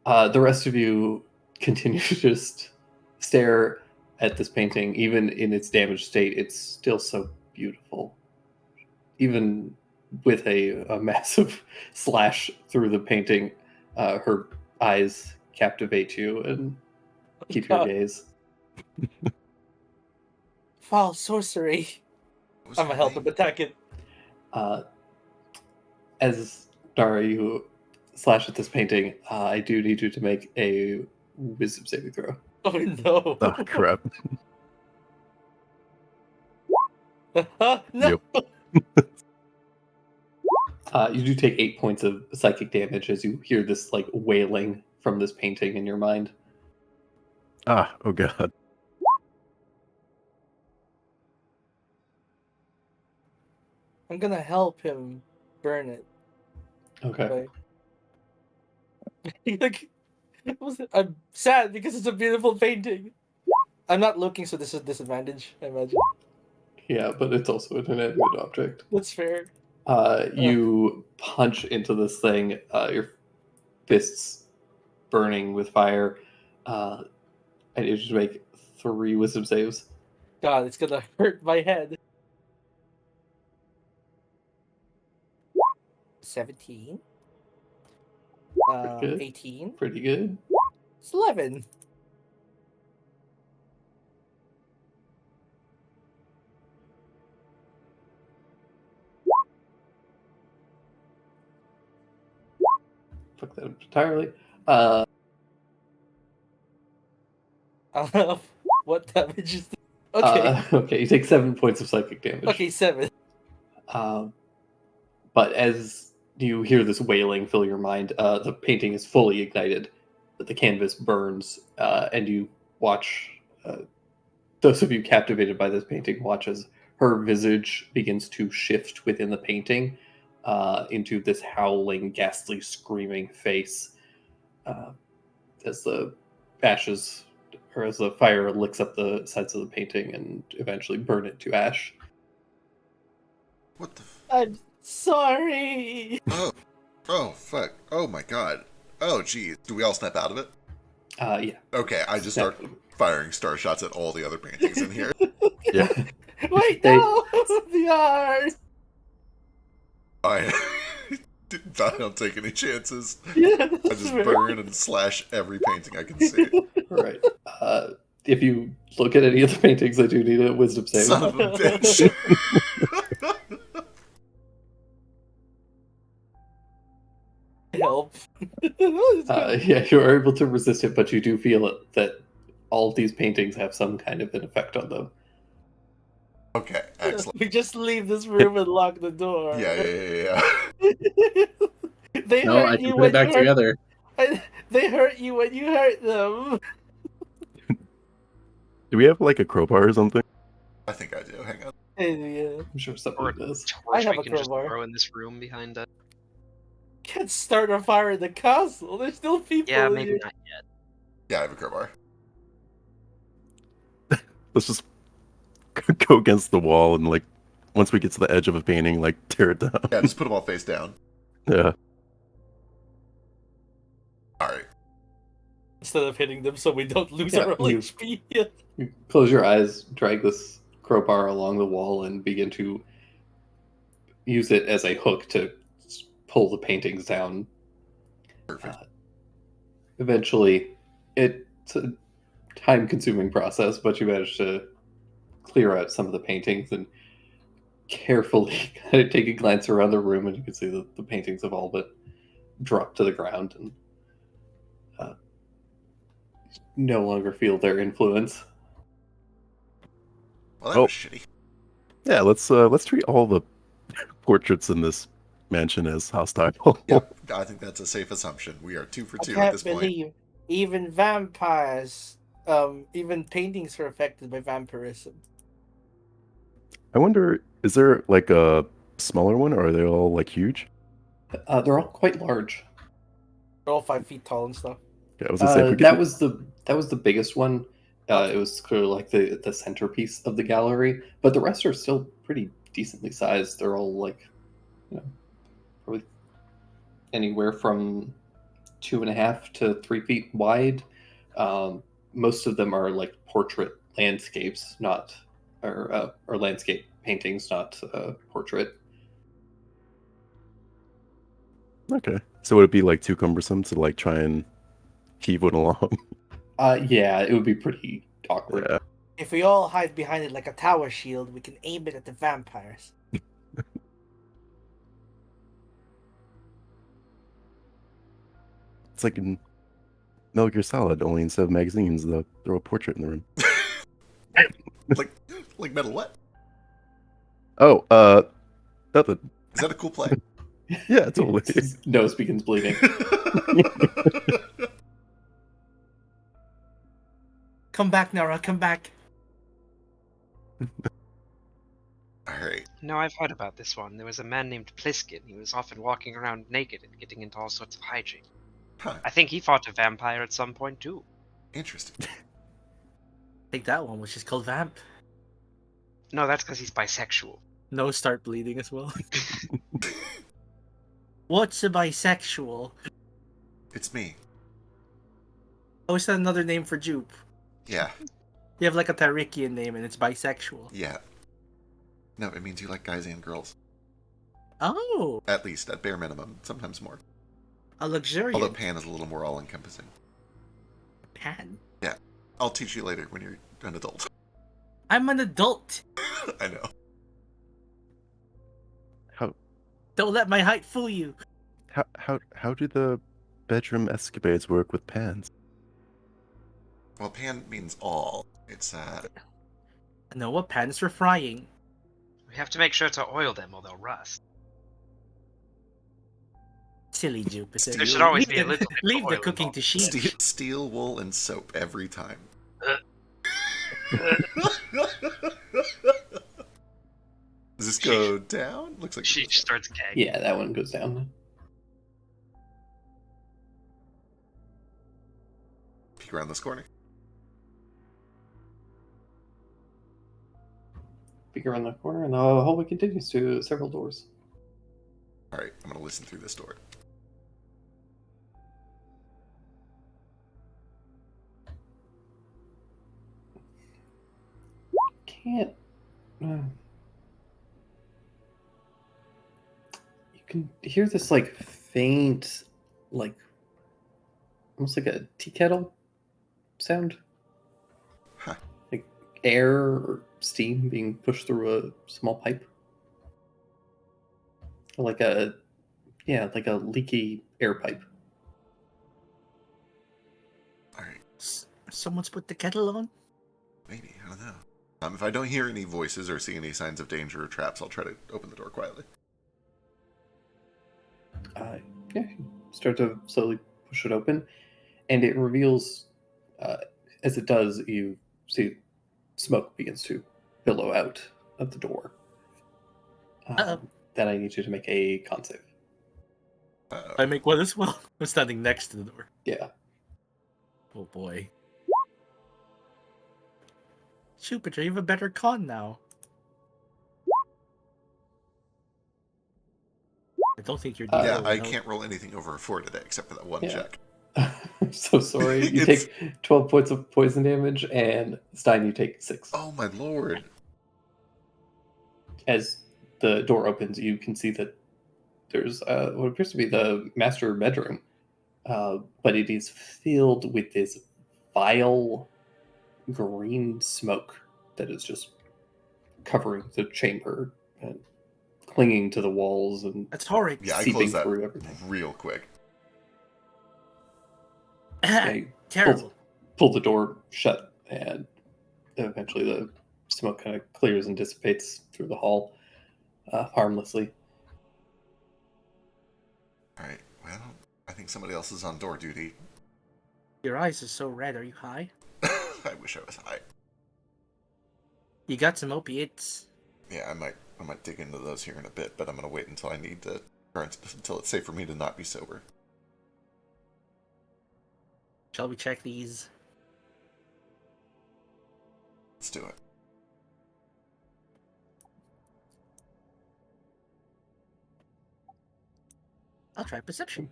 The rest of you continue to just stare at this painting. Even in its damaged state, it's still so beautiful. Even with a massive slash through the painting, her eyes captivate you and keep your gaze. Foul sorcery. What was I'm her gonna help name? him attack it. As Dara, you slash at this painting, I do need you to make a wisdom saving throw. Oh no. Oh crap! No. Yep. You do take 8 points of psychic damage as you hear this like wailing from this painting in your mind. Ah, oh god. I'm gonna help him burn it. Okay. Like, I'm sad because it's a beautiful painting. I'm not looking, so this is a disadvantage, I imagine. Yeah, but it's also an inanimate object. That's fair. You punch into this thing, your fists burning with fire, and you just make 3 wisdom saves. God, it's gonna hurt my head. 17. good. 18. Pretty good. It's 11. Fuck that up entirely. What damage is this? Okay. Okay, you take 7 points of psychic damage. Okay, 7. But as you hear this wailing fill your mind, the painting is fully ignited. The canvas burns, and you watch. Those of you captivated by this painting watch as her visage begins to shift within the painting into this howling, ghastly, screaming face as the ashes, or as the fire licks up the sides of the painting and eventually burn it to ash. What the? I'm sorry. Oh, fuck. Oh my god. Oh, geez. Do we all snap out of it? Yeah. Okay, I just start firing star shots at all the other paintings in here. Yeah. Wait, They- no! The art! I don't take any chances. Yeah, I just burn and slash every painting I can see. Right. If you look at any of the paintings, I do need a wisdom save. Son of a bitch. Help. Yeah, you are able to resist it, but you do feel that all of these paintings have some kind of an effect on them. Okay, excellent. We just leave this room and lock the door. Yeah. They No, hurt I you can put when it back you hurt- together. They hurt you when you hurt them. Do we have like a crowbar or something? I think I do. Hang on. Yeah. I'm sure Or somebody a does. torch have we a can just crowbar. throw in this room behind us. Can't start a fire in the castle. There's still people Yeah, in maybe here. not yet. Yeah, I have a crowbar. Let's just go against the wall and like once we get to the edge of a painting, like tear it down. Yeah, just put them all face down. Yeah. Alright. Instead of hitting them so we don't lose Yeah, our whole you- HP. You close your eyes, drag this crowbar along the wall, and begin to use it as a hook to pull the paintings down. Perfect. Eventually, it's a time-consuming process, but you manage to clear out some of the paintings and carefully kind of take a glance around the room, and you can see that the paintings have all but dropped to the ground and no longer feel their influence. Well, that was shitty. Yeah, let's treat all the portraits in this mansion as hostile. Yep, I think that's a safe assumption. We are 2 for 2 at this point. even vampires, even paintings are affected by vampirism. I wonder, is there like a smaller one or are they all like huge? They're all quite large. They're all 5 feet tall and stuff. Yeah, I was gonna say if we That could- was the biggest one. It was clearly like the centerpiece of the gallery, but the rest are still pretty decently sized. They're all like, probably anywhere from 2.5 to 3 feet wide. Most of them are like portrait landscapes, or landscape paintings, not portrait. Okay. So would it be like too cumbersome to like try and heave one along? Yeah, it would be pretty awkward. Yeah. If we all hide behind it like a tower shield, we can aim it at the vampires. It's like in Metal Gear Solid, only instead of magazines, they'll throw a portrait in the room. Like metal what? Oh, nothing. Is that a cool play? Yeah, totally. His nose begins bleeding. Come back, Nara, come back. Alright. No, I've heard about this one. There was a man named Pliskin. He was often walking around naked and getting into all sorts of hijinks. Huh. I think he fought a vampire at some point too. Interesting. Take that one, which is called Vamp. No, that's because he's bisexual. No, start bleeding as well. What's a bisexual? It's me. Oh, is that another name for Jupe? Yeah. You have like a Tarikian name and it's bisexual. Yeah. No, it means you like guys and girls. Oh, At least, at bare minimum. Sometimes more. a luxuriant Although pan is a little more all-encompassing. pan. I'll teach you later when you're an adult. I'm an adult. I know. Don't let my height fool you. How do the bedroom escapades work with pans? Well, pan means all. It's, Noah, pans for frying. We have to make sure to oil them or they'll rust. Silly Jupiter. There should always leave be a the- little bit of Leave the oil cooking involved. to sheep. Steel, wool, and soap every time. Does this go down? Looks like it She goes down. starts gagging. Yeah, that one goes down. Peek around this corner. Peek around the corner, and the hallway continues to several doors. All right, I'm gonna listen through this door. Can't. You can hear this like faint, like almost like a tea kettle sound, Huh. like air or steam being pushed through a small pipe, like a like a leaky air pipe. All right, Someone's put the kettle on? maybe, I don't know. If I don't hear any voices or see any signs of danger or traps, I'll try to open the door quietly. Yeah, you start to slowly push it open, and it reveals, as it does, you see smoke begins to billow out of the door. Uh-oh. Then I need you to make a con save. I make one as well. I'm standing next to the door. Yeah. Oh boy. Jupiter, you have a better con now. I don't think you're Yeah, dealing I with can't roll anything over a 4 today, except for that one Yeah. check. I'm so sorry. You It's- take 12 points of poison damage, and Stein, you take 6. Oh my lord! As the door opens, you can see that there's what appears to be the master bedroom, but it is filled with this vile green smoke that is just covering the chamber and clinging to the walls and That's horrid. Yeah, I seeping closed that through everything. real quick. Yeah, you Terrible. pull the door shut, and eventually the smoke kind of clears and dissipates through the hall harmlessly. Alright, well, I think somebody else is on door duty. Your eyes are so red. Are you high? I wish I was high. You got some opiates? Yeah, I might dig into those here in a bit, but I'm gonna wait until I need to, or until it's safe for me to not be sober. Shall we check these? Let's do it. I'll try perception.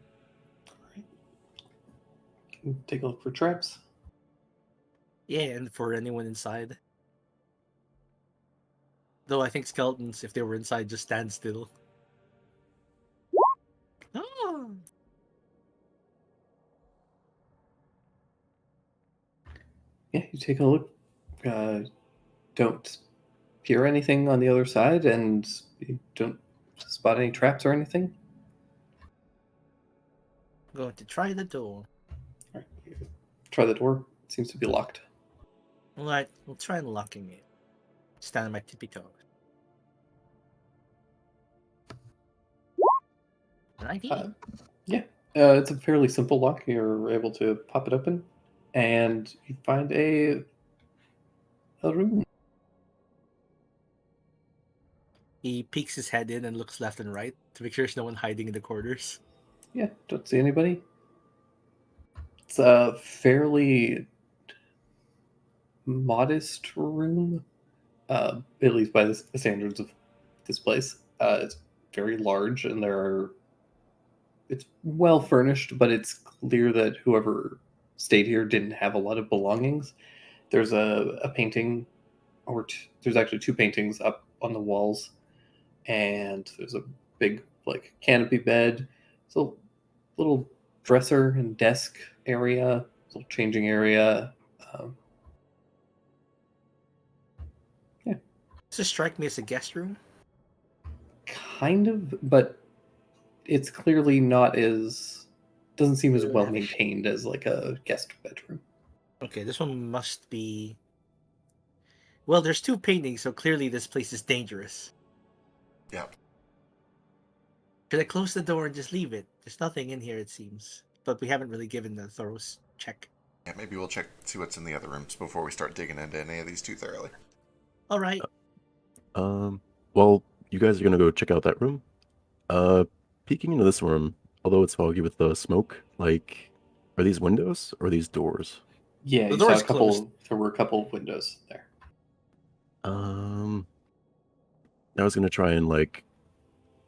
Take a look for traps. Yeah, and for anyone inside. Though I think skeletons, if they were inside, just stand still. Oh. Yeah, you take a look. Don't hear anything on the other side, and you don't spot any traps or anything. Going to try the door. All right, you try the door. It seems to be locked. Alright, we'll try unlocking it. Stand on my tippy toes. 19. It's a fairly simple lock. You're able to pop it open, and you find a room. He peeks his head in and looks left and right to make sure there's no one hiding in the corners. Yeah, don't see anybody. It's a fairly modest room, at least by the standards of this place. It's very large, and it's well furnished, but it's clear that whoever stayed here didn't have a lot of belongings. There's a painting, or there's actually 2 paintings up on the walls, and there's a big canopy bed. It's a little dresser and desk area, little changing area. Does this strike me as a guest room? Kind of, but it's clearly not as doesn't seem as well maintained as like a guest bedroom. Okay, this one must be Well, there's 2 paintings, so clearly this place is dangerous. Yep. Should I close the door and just leave it? There's nothing in here, it seems. But we haven't really given the thorough check. Yeah, maybe we'll see what's in the other rooms before we start digging into any of these too thoroughly. All right. Well, you guys are gonna go check out that room. Peeking into this room, although it's foggy with the smoke, like, are these windows or are these doors? Yeah, The you saw door's a couple. closed. There were a couple of windows there. I was gonna try and like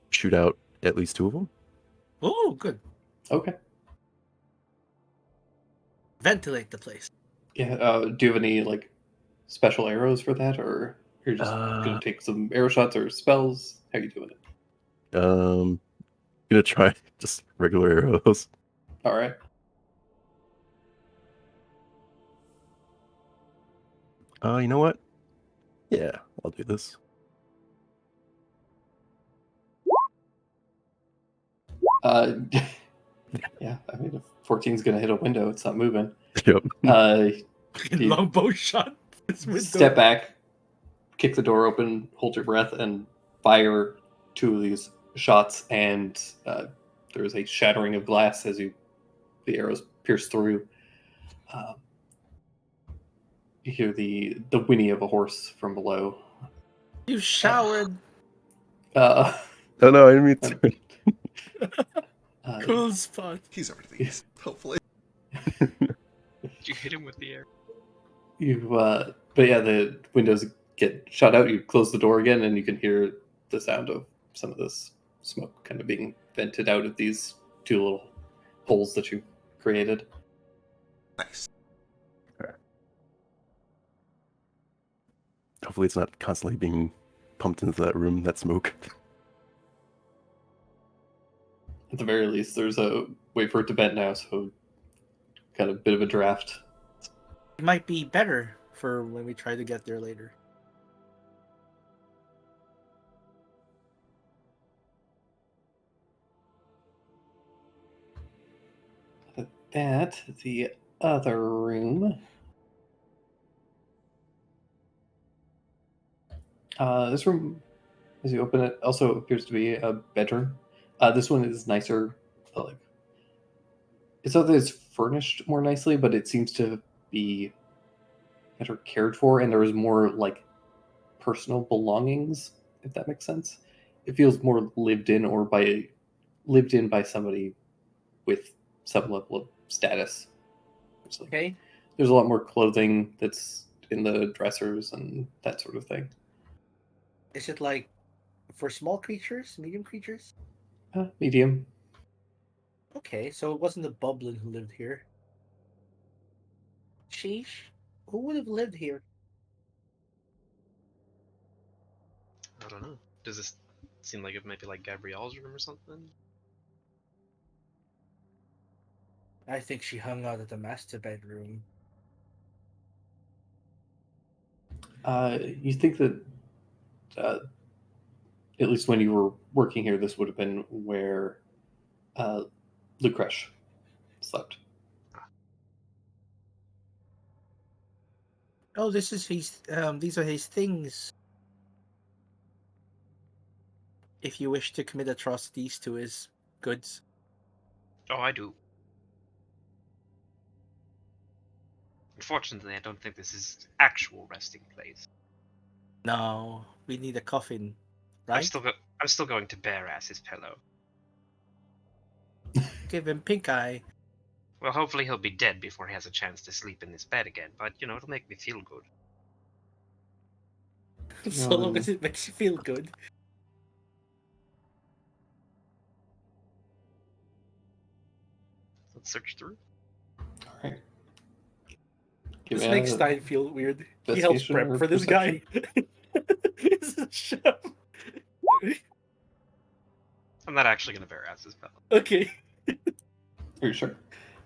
shoot out at least 2 of them. Oh, good. Okay. Ventilate the place. Yeah. Do you have any like special arrows for that, or you're just gonna take some arrow shots or spells? How are you doing it? Gonna try just regular arrows. All right. You know what? Yeah, I'll do this. Yeah. I mean, if 14's gonna hit a window, it's not moving. Yep. You- Longbow shot. This window. Step back, kick the door open, hold your breath, and fire 2 of these shots. And there's a shattering of glass as the arrows pierce through. You hear the whinny of a horse from below. You showered. Uh, Oh no, I didn't mean to. Cool spot. He's over to the east, hopefully. You hit him with the air. But yeah, the windows get shot out. You close the door again, and you can hear the sound of some of this smoke kind of being vented out of these 2 little holes that you created. Nice. Hopefully, it's not constantly being pumped into that room. That smoke. At the very least, there's a way for it to vent now, so got a bit of a draft. It might be better for when we try to get there later. That the other room. This room, as you open it, also appears to be a bedroom. This one is nicer. Like, it's not that it's furnished more nicely, but it seems to be better cared for, and there is more like personal belongings, if that makes sense. It feels more lived in by somebody with some level of status. It's like, Okay. there's a lot more clothing that's in the dressers and that sort of thing. Is it like for small creatures, medium creatures? Medium. Okay, so it wasn't the Bublin who lived here. Sheesh. Who would have lived here? I don't know. Does this seem like it might be like Gabrielle's room or something? I think she hung out at the master bedroom. You think that at least when you were working here, this would have been where Lucresh slept. Oh, this is his. These are his things. If you wish to commit atrocities to his goods. Oh, I do. Unfortunately, I don't think this is his actual resting place. No, we need a coffin, right? I'm still going to bare ass his pillow. Give him pink eye. Well, hopefully he'll be dead before he has a chance to sleep in this bed again. But you know, it'll make me feel good. So long as it makes you feel good. Let's search through. All right. This makes Stein feel weird. He helps investigation prep or for this guy. It's a chef. I'm not actually gonna bare ass his pillow. Okay. Are you sure?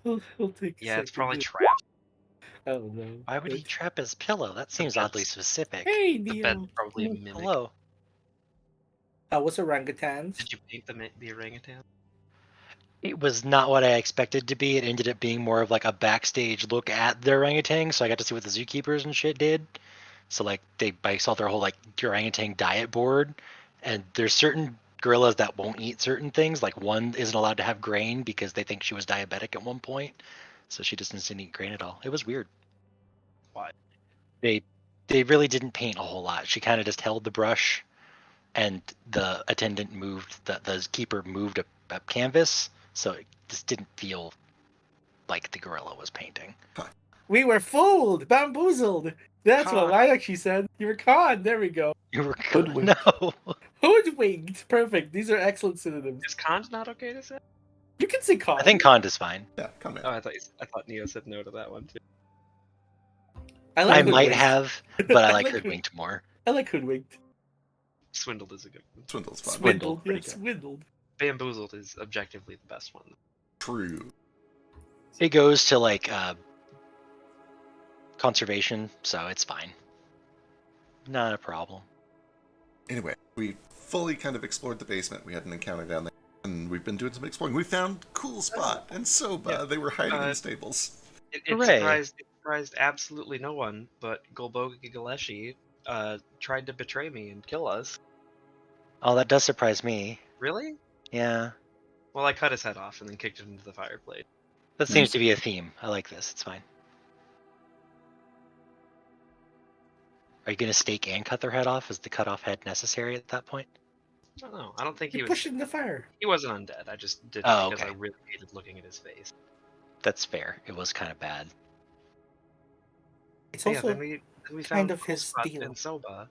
I'll take a Yeah, it's second probably here. trapped. I don't know. Why would he trap his pillow? That seems bed's- oddly specific. Hey, The Neo. bed's probably a mimic. Hello. What's orangutans? Did you paint the orangutan? It was not what I expected to be. It ended up being more of like a backstage look at the orangutan, so I got to see what the zookeepers and shit did. So like I saw their whole like orangutan diet board, and there's certain gorillas that won't eat certain things. Like one isn't allowed to have grain because they think she was diabetic at one point, so she just doesn't eat grain at all. It was weird. Why? They really didn't paint a whole lot. She kind of just held the brush, and the attendant moved the keeper moved a canvas, so it just didn't feel like the gorilla was painting. We were fooled, bamboozled. That's what Conned. I actually said. You were conned. There we go. You were Hoodwinked. no. Hoodwinked. Perfect. These are excellent synonyms. Is conned not okay to say? You can say conned. I think Cond is fine. Yeah, come in. Oh, I thought Neo said no to that one too. I I like might hoodwinked. have, but I I like like hoodwinked more. I like hoodwinked. Swindled is a good one. Swindle's fun. Swindled, Yeah, pretty good. swindled. Bamboozled is objectively the best one. True. It goes to like conservation, so it's fine. Not a problem. Anyway, we fully kind of explored the basement. We had an encounter down there, and we've been doing some exploring. We found Cool Spot and Soba. Yeah. They were hiding in Uh, the stables. It Hooray. surprised absolutely no one, but Golboga Galeshi tried to betray me and kill us. Oh, that does surprise me. Really? Yeah, Well, I cut his head off and then kicked it into the fireplace. that seems to be a theme. I like this. It's fine. Are you gonna stake and cut their head off? Is the cut off head necessary at that point? I don't know. I don't think he You was. push it in the fire. He wasn't undead. I just did it Oh, because I okay. really hated looking at his face. That's fair. It was kind of bad. It's Yeah, also then we kind found of his Spot deal. and Soba.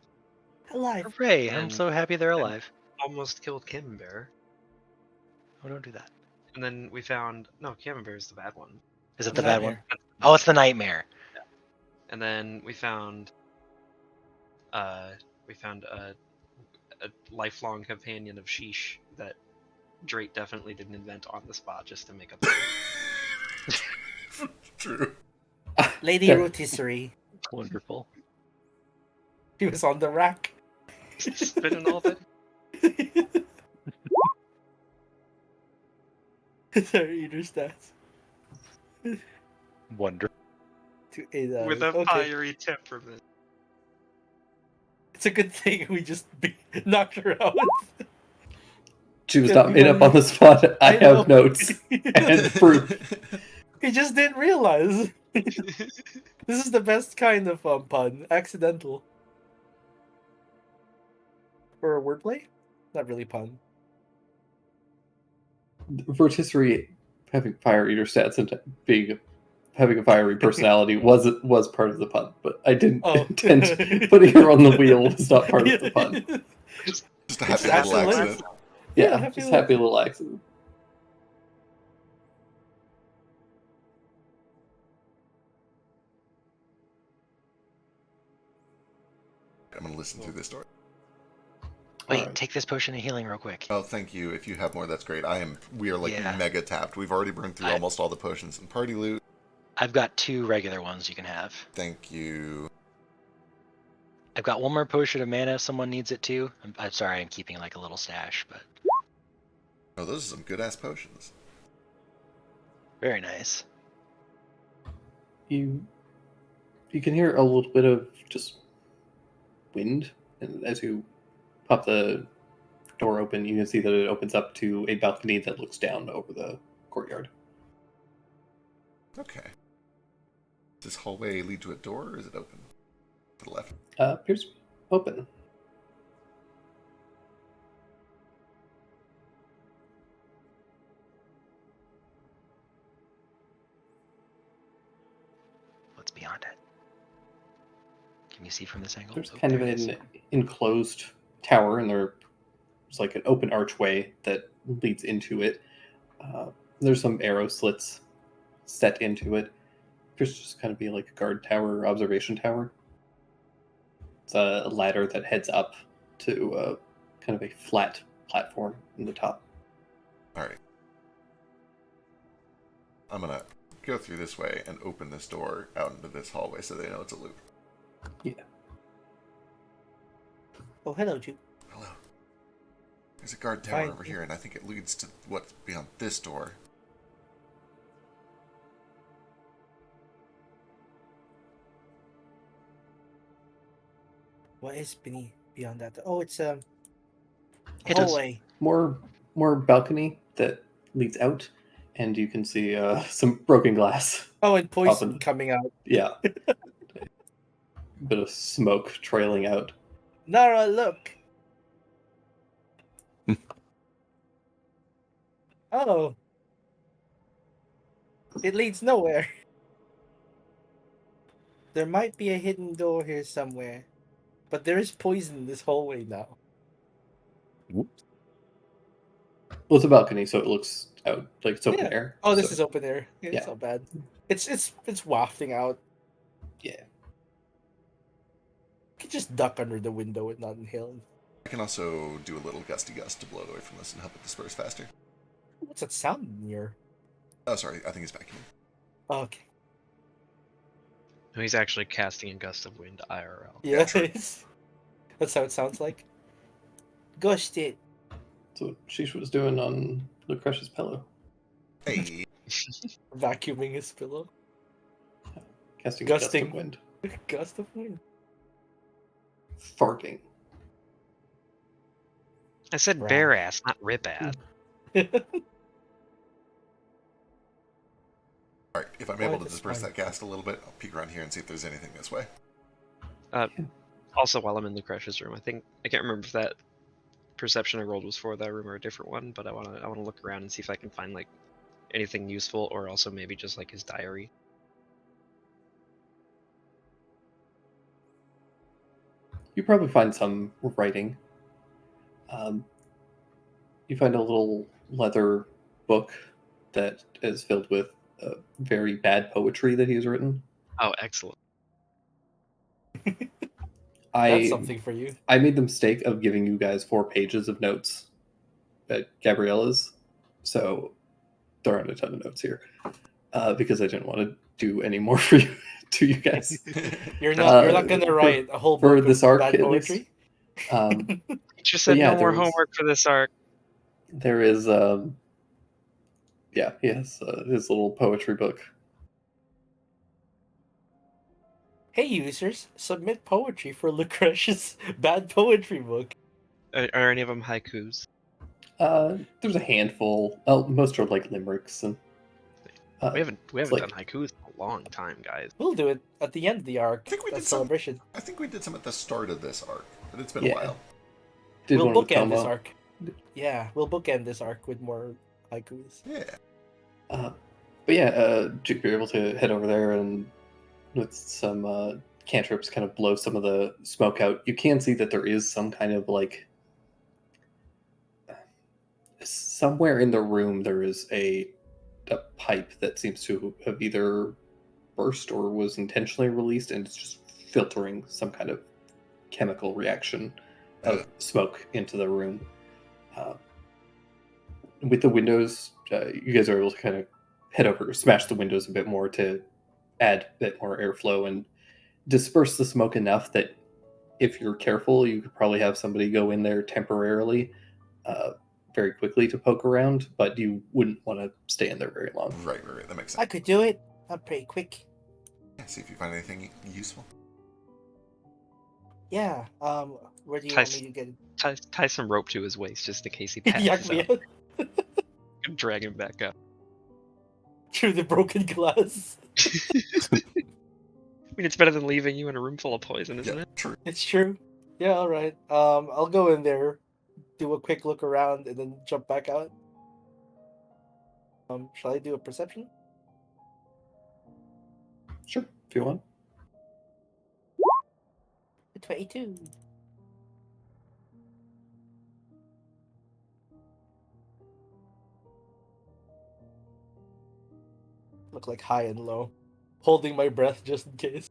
alive. Hooray! I'm And- so happy they're and- alive. Almost killed Camembert. Oh, don't do that. And then we found no, Camembert is the bad one. Is it The the bad one? nightmare. Oh, it's the nightmare. And then we found a lifelong companion of Sheesh that Drake definitely didn't invent on the spot just to make up. True. Lady Yeah. Rotisserie. Wonderful. He was on the rack. Spinning all the Sorry, eater stats. Wonderful. with a okay. fiery temperament. It's a good thing we just knocked her out. She was Yeah, not made up on the spot. I know. have notes and proof. He just didn't realize. This is the best kind of pun. Accidental. Or a wordplay? Not really pun. Rotisserie having fire eater stats and having a fiery personality was part of the pun, but I didn't Oh. intend putting her on the wheel was not part of the pun. Just a happy It's little absolutely- accident. Yeah, happy just little- happy little accident. I'm gonna listen through this story. Wait, Alright. take this potion of healing real quick. Oh, thank you. If you have more, that's great. We are like Yeah. mega tapped. We've already burned through I- almost all the potions and party loot. I've got 2 regular ones you can have. Thank you. I've got 1 more potion of mana if someone needs it too. I'm sorry, I'm keeping like a little stash, but Oh, those are some good ass potions. very nice. You can hear a little bit of just wind, and as you pop the door open, you can see that it opens up to a balcony that looks down over the courtyard. Okay. Does this hallway lead to a door, or is it open? To the left. Appears open. What's beyond it? Can you see from this angle? There's Oh, kind of there it is. an enclosed tower, and there's like an open archway that leads into it. There's some arrow slits set into it. There's just kind of be like a guard tower or observation tower. It's a ladder that heads up to kind of a flat platform in the top. Alright. I'm gonna go through this way and open this door out into this hallway so they know it's a loop. Oh, hello, Juke. Hello. There's a guard tower Fine. over here, and I think it leads to what's beyond this door. What is beneath beyond that? Oh, it's a It does. hallway. More balcony that leads out, and you can see some broken glass. Oh, and poison Often. coming out. Yeah. Bit of smoke trailing out. Nara, look. Oh. It leads nowhere. There might be a hidden door here somewhere. But there is poison in this hallway now. Whoops. Well, it's a balcony, so it looks out like it's open Yeah. air. Oh, this so- is open air. Yeah, Yeah. It's not bad. It's wafting out. Yeah. You could just duck under the window and not inhale. I can also do a little gusty gust to blow it away from this and help it disperse faster. What's that sound near? Oh, sorry, I think it's vacuuming. Oh, okay. No, he's actually casting a gust of wind IRL. Yeah, true. that's how it sounds like. Ghost it. That's what Sheesh was doing on Lucretia's pillow. Hey, Vacuuming his pillow. Casting Gusting. a gust of wind. Gust of wind. Farting. I said Right. bare ass, not rip ass. alright, if I'm Oh, able to that's disperse fine. that ghast a little bit, I'll peek around here and see if there's anything this way. Also, while I'm in Lucretia's room, I can't remember if that perception I rolled was for that room or a different one, but I wanna look around and see if I can find like anything useful, or also maybe just like his diary. You probably find some writing. You find a little leather book that is filled with very bad poetry that he's written. Oh, excellent. That's I something for you. I made the mistake of giving you guys 4 pages of notes at Gabriella's, so there aren't a ton of notes here because I didn't want to do any more for you to you guys. You're not Uh, gonna write a whole for book this of arc, bad at least. poetry. You just said yeah, no more there was- homework for this arc. There is yeah, he has his little poetry book. Hey users, submit poetry for Lucretia's bad poetry book. Are any of them haikus? There's a handful. Oh, most are like limericks and We haven't it's done haikus in a long time, guys. We'll do it at the end of the arc. I think we That did some- celebration. I think we did some at the start of this arc, but it's been Yeah. a while. did We'll one with bookend this Tomo. arc. Yeah, we'll bookend this arc with more haikus. Yeah. But yeah, you're able to head over there and with some cantrips kind of blow some of the smoke out. You can see that there is some kind of like somewhere in the room there is a pipe that seems to have either burst or was intentionally released and it's just filtering some kind of chemical reaction of smoke into the room. With the windows, you guys are able to kind of head over, smash the windows a bit more to add a bit more airflow and disperse the smoke enough that if you're careful, you could probably have somebody go in there temporarily, very quickly to poke around, but you wouldn't want to stay in there very long. Right, that makes I sense. could do it. I'm pretty quick. Yeah, see if you find anything useful. Yeah. Where do you want me to get it? Tie some rope to his waist just in case he passes Yuck me out. out And drag him back up. through the broken glass. I mean, it's better than leaving you in a room full of poison, isn't Yeah, it? true. It's true. Yeah, all right. I'll go in there, do a quick look around, and then jump back out. Shall I do a perception? Sure, if you want. 22. Look like high and low. Holding my breath just in case.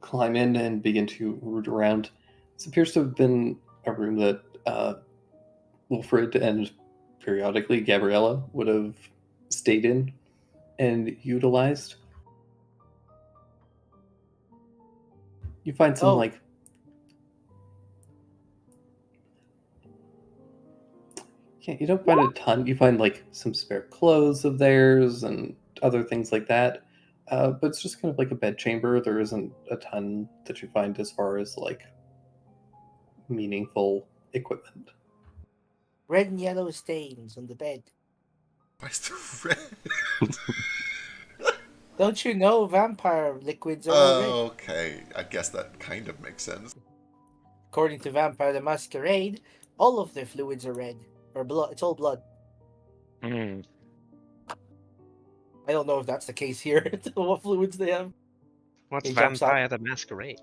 Climb in and begin to root around. This appears to have been a room that Wilfred and periodically Gabriella would have stayed in and utilized. You find some Oh. Yeah, you don't find a ton. You find like some spare clothes of theirs and other things like that. But it's just kind of like a bedchamber. There isn't a ton that you find as far as like meaningful equipment. Red and yellow stains on the bed. Why is there red? Don't you know vampire liquids are all red? Okay, I guess that kind of makes sense. According to Vampire the Masquerade, all of their fluids are red. Or blood. It's all blood. Hmm. I don't know if that's the case here. What fluids they have. What's He jumps out. Vampire the Masquerade?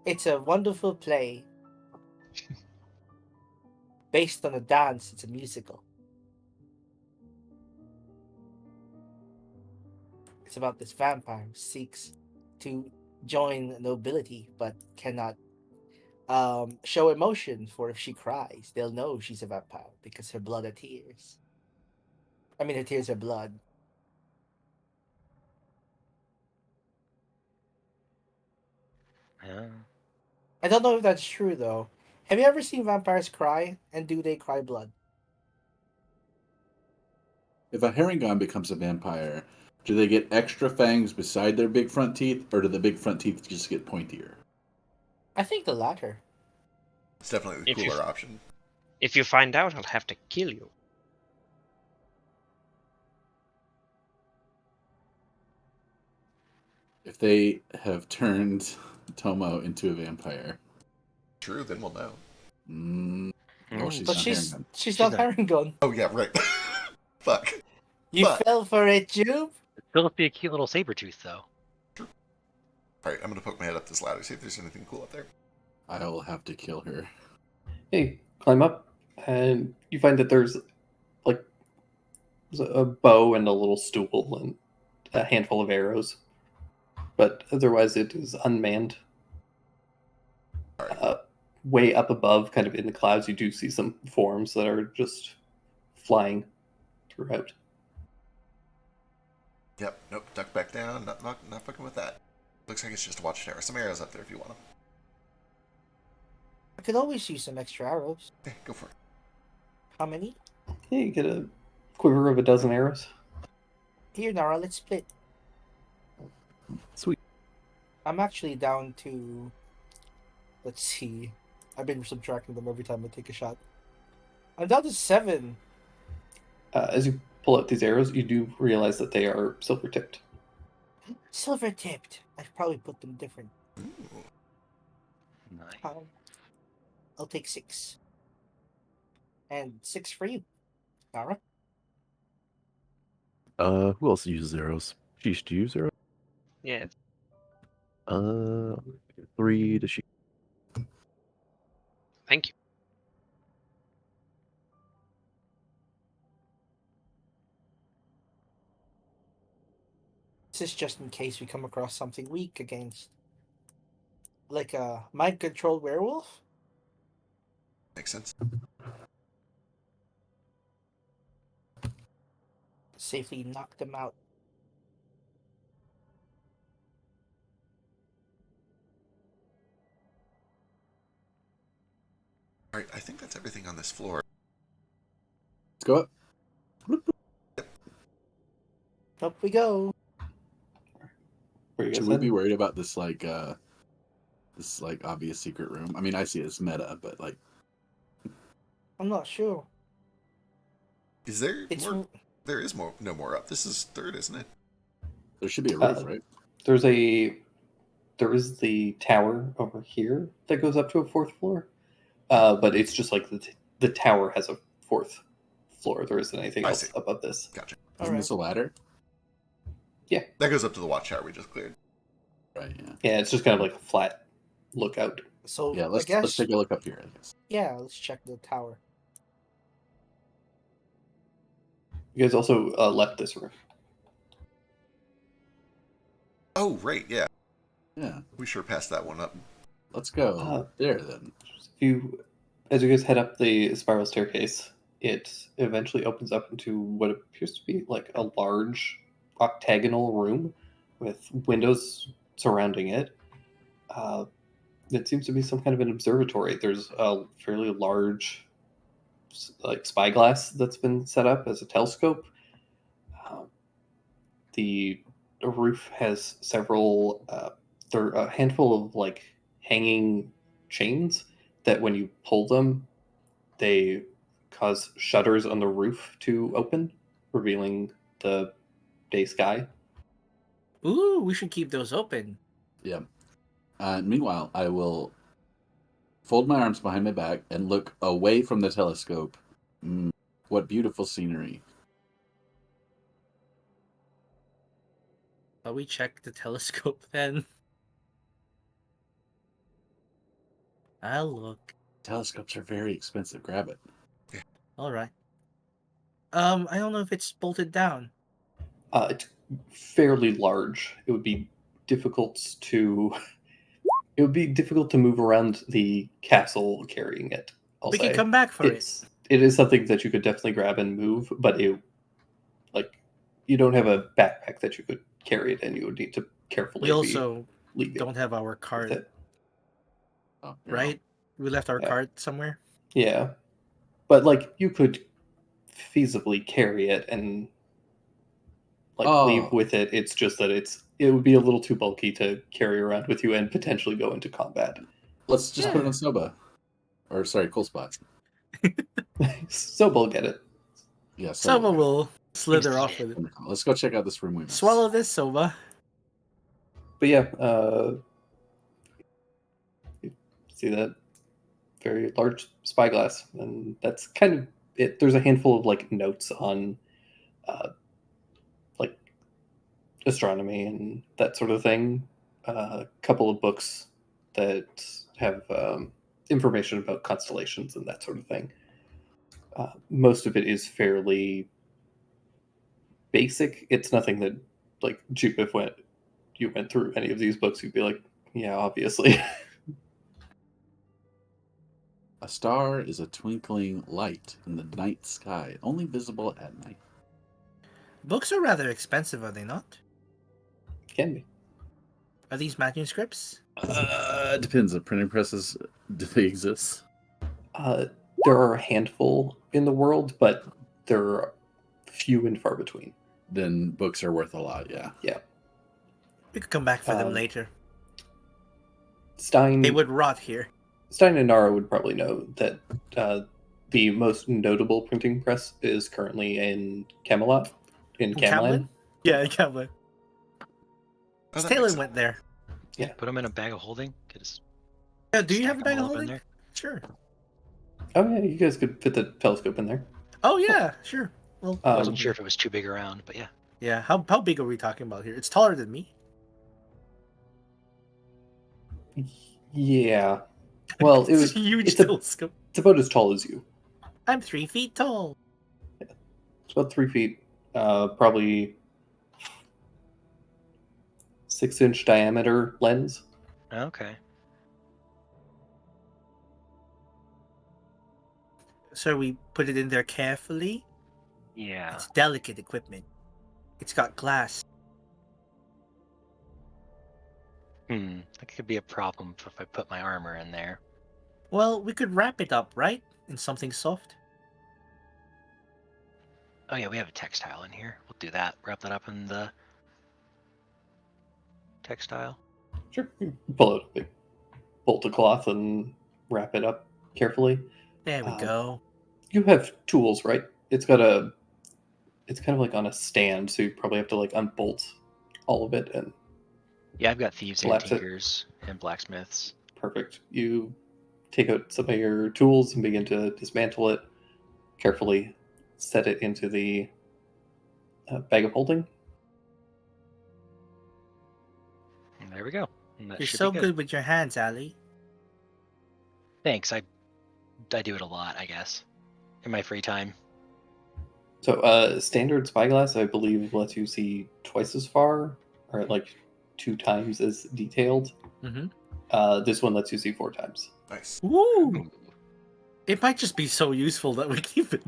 It's a wonderful play. Based on a dance, it's a musical. It's about this vampire who seeks to join nobility but cannot show emotion, for if she cries, they'll know she's a vampire because her blood are tears. I mean, her tears are blood. Yeah. I don't know if that's true though. Have you ever seen vampires cry? And do they cry blood? If a Herringon becomes a vampire, do they get extra fangs beside their big front teeth, or do the big front teeth just get pointier? I think the latter. It's definitely the If you- cooler option. If you find out, I'll have to kill you. If they have turned Tomo into a vampire, True, then we'll know. oh, she's But not she's Herringon. she's not not. Herringon. Oh yeah, right. Fuck. You But- fell for it, Jube. Still be a cute little saber tooth, though. Alright, I'm gonna poke my head up this ladder, see if there's anything cool up there. I will have to kill her. Hey, climb up, and you find that there's like a bow and a little stool and a handful of arrows, but otherwise it is unmanned. Way up above, kind of in the clouds, you do see some forms that are just flying throughout. Yep, nope, duck back down, not fucking with that. Looks like it's just a watchtower. Some arrows up there if you want them. I could always use some extra arrows. Okay, go for it. How many? Yeah, you get a quiver of a dozen arrows. Here, Nara, let's split. Sweet. I'm actually down to... Let's see. I've been subtracting them every time I take a shot. I'm down to 7. As you pull out these arrows, you do realize that they are silver tipped. Silver tipped. I should probably put them different. Ooh. Nice. I'll take 6. And 6 for you, Nara. Who else uses arrows? Sheesh, do you use arrows? Yeah. 3 to she. Thank you. This is just in case we come across something weak against. Like a mind-controlled werewolf? Makes sense. Safely knock them out. Alright, I think that's everything on this floor. Let's go up. Up we go. Where you guys Should we heading? be worried about this obvious secret room? I mean, I see it as meta, but like, I'm not sure. Is there It's more? There is more. No more up. This is third, isn't it? there should be a roof, Uh, right? There is the tower over here that goes up to a 4th floor, but it's just like the tower has a 4th floor. There isn't anything I else see. above this. Gotcha. Isn't this a ladder? That goes up to the watchtower we just cleared. Right. Yeah. Yeah, it's just kind of like a flat lookout. So Yeah. Let's I guess, take a look up here. I guess. yeah, let's check the tower. You guys also left this room. Oh, right, yeah. Yeah. We sure passed that one up. Let's go Uh, there then. As you guys head up the spiral staircase, it eventually opens up into what appears to be like a large octagonal room with windows surrounding it. It seems to be some kind of an observatory. There's a fairly large like spyglass that's been set up as a telescope. The roof has several, there are a handful of like hanging chains that when you pull them, they cause shutters on the roof to open, revealing the day sky. Ooh, we should keep those open. Yeah. Meanwhile, I will fold my arms behind my back and look away from the telescope. What beautiful scenery. Shall we check the telescope then? I'll look. Telescopes are very expensive. Grab it. All right. I don't know if it's bolted down. It's fairly large. It would be difficult to. It would be difficult to move around the castle carrying it. We can come back for it. It is something that you could definitely grab and move, but you don't have a backpack that you could carry it in. You would need to carefully. We also leave it don't have our with cart, it. right? We left our Yeah. cart somewhere. Yeah, but like you could feasibly carry it and leave with it. It's just that it would be a little too bulky to carry around with you and potentially go into combat. Let's just put it on Soba. Or, sorry, Cool Spot. So we'll get it. Yeah, Soba will slither off with it. Let's go check out this room we missed. Swallow this, Soba. But yeah, you see that very large spyglass, and that's kind of it. There's a handful of like notes on like astronomy and that sort of thing. A couple of books that have information about constellations and that sort of thing. Most of it is fairly basic. It's nothing that like Jupe, if you went through any of these books, you'd be like, yeah, obviously. A star is a twinkling light in the night sky, only visible at night. Books are rather expensive, are they not? Can be. Are these manuscripts? Depends. The printing presses, do they exist? There are a handful in the world, but they're few and far between. Then books are worth a lot, yeah. Yeah. We could come back for them later. Stein They would rot here. Stein and Nara would probably know that the most notable printing press is currently in Camelot, in Camland. Yeah, in Camland. Oh, that Taylor makes went there. Yeah. Put them in a bag of holding. Get his Yeah, do you stack have a bag 'em of all up in holding? Sure. Oh yeah, you guys could fit the telescope in there. Oh yeah, sure. Well, I wasn't sure if it was too big around, but yeah. yeah. How big are we talking about here? It's taller than me. Yeah. Well, it was It's a huge it's telescope. it's about as tall as you. I'm 3 feet tall. It's about 3 feet, probably 6-inch diameter lens. Okay. So we put it in there carefully. Yeah. It's delicate equipment. It's got glass. That could be a problem if I put my armor in there. Well, we could wrap it up, right? In something soft. Oh yeah, we have a textile in here. We'll do that. Wrap that up in the textile. Sure. You pull out a big bolt of cloth and wrap it up carefully. There we go. You have tools, right? It's kind of like on a stand, so you probably have to like unbolt all of it and Yeah, I've got thieves and Collapse it. tinkers and blacksmiths. perfect. You take out some of your tools and begin to dismantle it carefully, set it into the bag of holding. And there we go. And that You're should so be good with your hands, Ali. Thanks. I do it a lot, I guess, in my free time. So standard spyglass, I believe, lets you see twice as far, or like 2 times as detailed. Mm-hmm. This one lets you see 4 times. Nice. Woo! It might just be so useful that we keep it.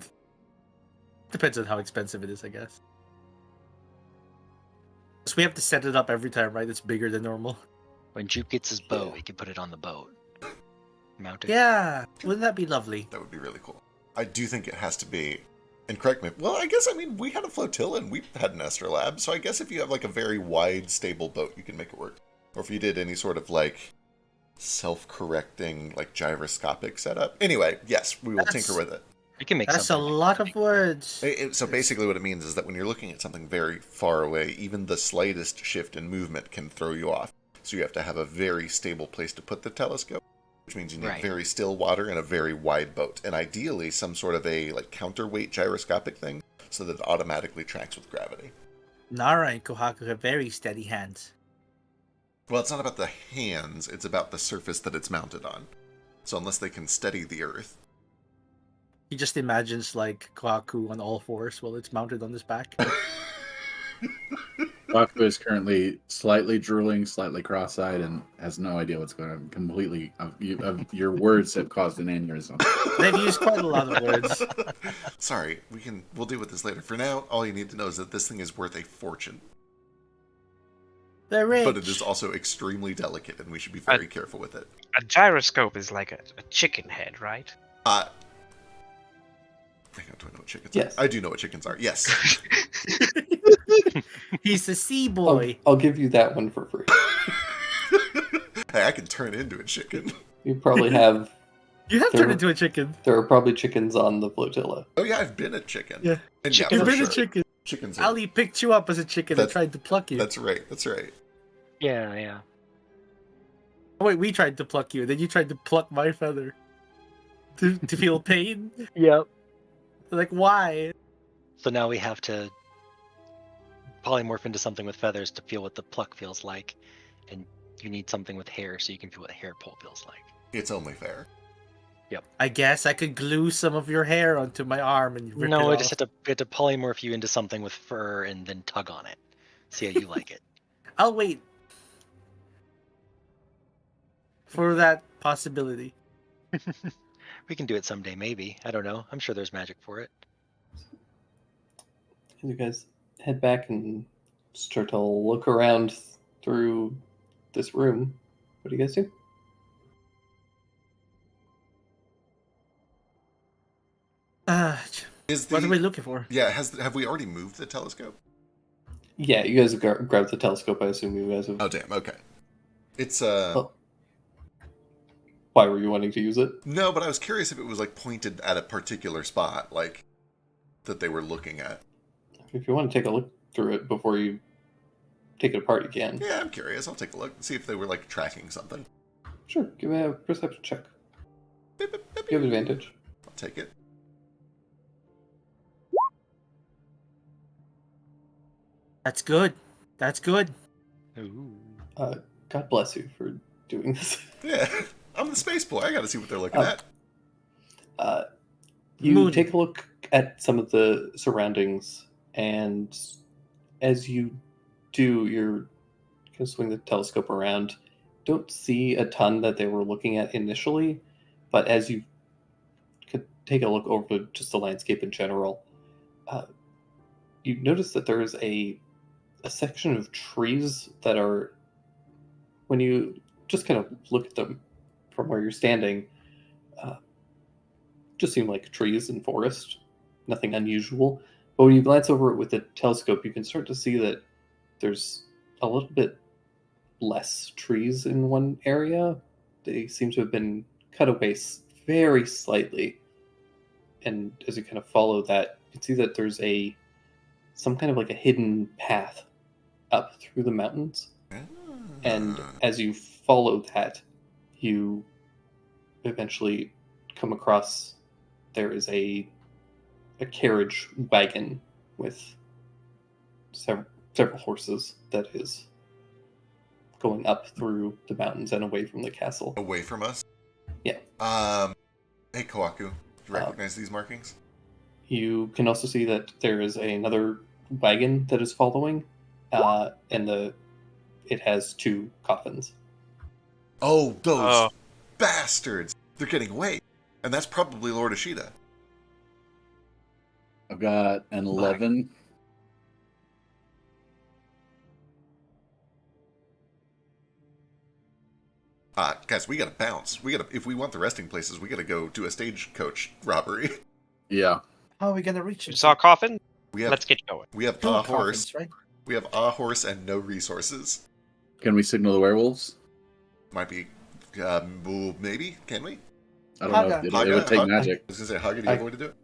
Depends on how expensive it is, I guess. So we have to set it up every time, right? It's bigger than normal. When Jupe gets his boat, Yeah. he can put it on the boat. Mount it. Yeah, wouldn't that be lovely? That would be really cool. I do think it has to be, and correct me, well, I guess, I mean, we had a flotilla and we had an astrolabe, so I guess if you have like a very wide, stable boat, you can make it work. Or if you did any sort of like self-correcting, like gyroscopic setup. Anyway, yes, we will tinker with it. You can make That's a something. lot of words. So basically what it means is that when you're looking at something very far away, even the slightest shift in movement can throw you off. So you have to have a very stable place to put the telescope, which means you need Right. very still water and a very wide boat. And ideally some sort of a like counterweight gyroscopic thing so that it automatically tracks with gravity. Nara and Kohaku have very steady hands. Well, it's not about the hands, it's about the surface that it's mounted on. So unless they can steady the earth. He just imagines like Kohaku on all fours while it's mounted on his back. Baku is currently slightly drooling, slightly cross-eyed, and has no idea what's going on. Completely, your words have caused an aneurysm. They've used quite a lot of words. Sorry, we'll deal with this later. For now, all you need to know is that this thing is worth a fortune. They're rich. But it is also extremely delicate, and we should be very careful with it. A gyroscope is like a chicken head, right? Hang on, do I know what chickens Yes. are? I do know what chickens are, yes. He's a sea boy. I'll give you that one for free. Hey, I can turn into a chicken. You probably have. You have turned into a chicken. There are probably chickens on the flotilla. Oh yeah, I've been a chicken. Yeah. And yeah, You've for been sure. a chicken. Chickens are... Ali picked you up as a chicken and That's- tried to pluck you. That's right, that's right. Yeah, yeah. Oh, wait, we tried to pluck you, then you tried to pluck my feather. To feel pain? Yep. Like, why? So now we have to polymorph into something with feathers to feel what the pluck feels like, and you need something with hair so you can feel what a hair pull feels like. It's only fair. I guess I could glue some of your hair onto my arm and rip No, it I just off. had to polymorph you into something with fur and then tug on it. See how you like it. I'll wait. For that possibility. We can do it someday, maybe. I don't know. I'm sure there's magic for it. You guys head back and start to look around through this room. What do you guys do? Is the... What are we looking for? Yeah, have we already moved the telescope? Yeah, you guys have grabbed the telescope. I assume you guys have. Oh damn, okay. It's Oh. Why were you wanting to use it? No, but I was curious if it was like pointed at a particular spot, like that they were looking at. If you want to take a look through it before you take it apart, you can. Yeah, I'm curious. I'll take a look and see if they were like tracking something. Sure, give me a perception check. Beep, beep, beep, You have beep. advantage. I'll take it. That's good. That's good. Ooh. God bless you for doing this. Yeah, I'm the space boy. I got to see what they're looking Oh. at. You Moody. take a look at some of the surroundings, and as you do, you're kind of swing the telescope around. Don't see a ton that they were looking at initially, but as you could take a look over just the landscape in general, you notice that there is a section of trees that are, when you just kind of look at them from where you're standing, just seem like trees and forest, nothing unusual. But when you glance over it with the telescope, you can start to see that there's a little bit less trees in one area. They seem to have been cut away very slightly. And as you kind of follow that, you can see that there's some kind of like a hidden path up through the mountains. And as you follow that, you eventually come across, there is a carriage wagon with several horses that is going up through the mountains and away from the castle. Away from us? Yeah. Hey, Kawaku, you recognize these markings? You can also see that there is another wagon that is following, and it has 2 coffins. Oh, those Oh. bastards! They're getting away. And that's probably Lord Ashida. I've got an 11. Guys, we gotta bounce. If we want the resting places, we gotta go do a stagecoach robbery. Yeah. How are we gonna reach You it? saw a coffin? We have Let's get going. we have Two a coffins, horse. right? We have a horse and no resources. Can we signal the werewolves? Might be, maybe. Can we? I don't know. Haga. It would take Haga. magic. I was gonna say, Haga, do you have a way to do it?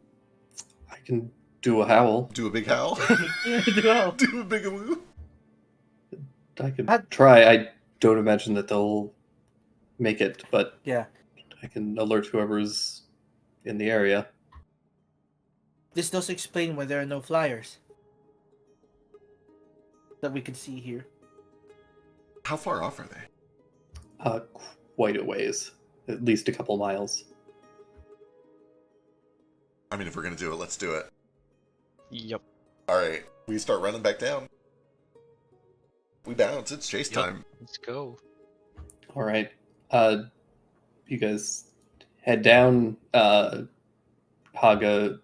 I can do a howl. Do a big howl. Well, Do a big woo. I can Had- try. I don't imagine that they'll make it, but yeah. I can alert whoever's in the area. This does explain why there are no flyers that we can see here. How far off are they? Quite a ways, at least a couple miles. I mean, if we're gonna do it, let's do it. Yep. All right, we start running back down. We bounce. It's chase Yep. time. Let's go. All right. You guys head down. Haga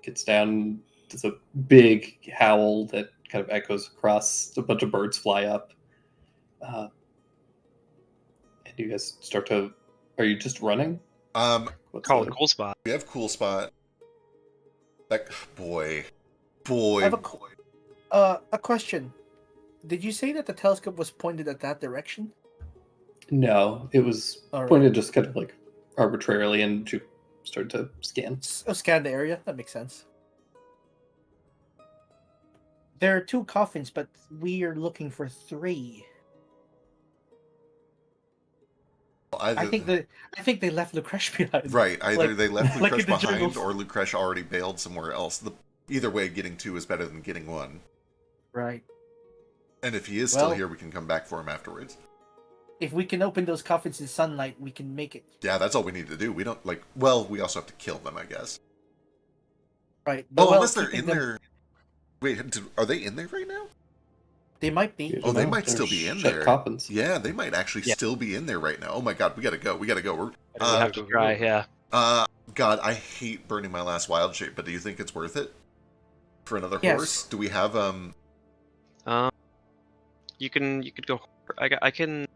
gets down. There's a big howl that kind of echoes across. A bunch of birds fly up. And you guys start to. Are you just running? What's Call the- it cool spot. We have cool spot. That boy. I have a question. Did you say that the telescope was pointed at that direction? No, it was All right. pointed just kind of like arbitrarily, and you started to scan. Scan the area. That makes sense. There are 2 coffins, but we are looking for 3. I think they left Lucretia behind. Right. Either Like- they left like in Lucretia the behind, jungles. or Lucretia already bailed somewhere else. Either way, getting 2 is better than getting 1. Right. And if he is still Well- here, we can come back for him afterwards. If we can open those coffins in sunlight, we can make it. Yeah, that's all we need to do. We don't Well, we also have to kill them, I guess. Right. Well, Well, unless they're keeping in them- there. Wait, are they in there right now? They might be. You Oh, they know, might they're still be in shut there. Coffins. Yeah, they might actually Yeah. still be in there right now. Oh my god, we gotta go. We gotta go. We have to try, yeah. God, I hate burning my last wild shape, but do you think it's worth it for another Yes. horse? Do we have You could go. I can.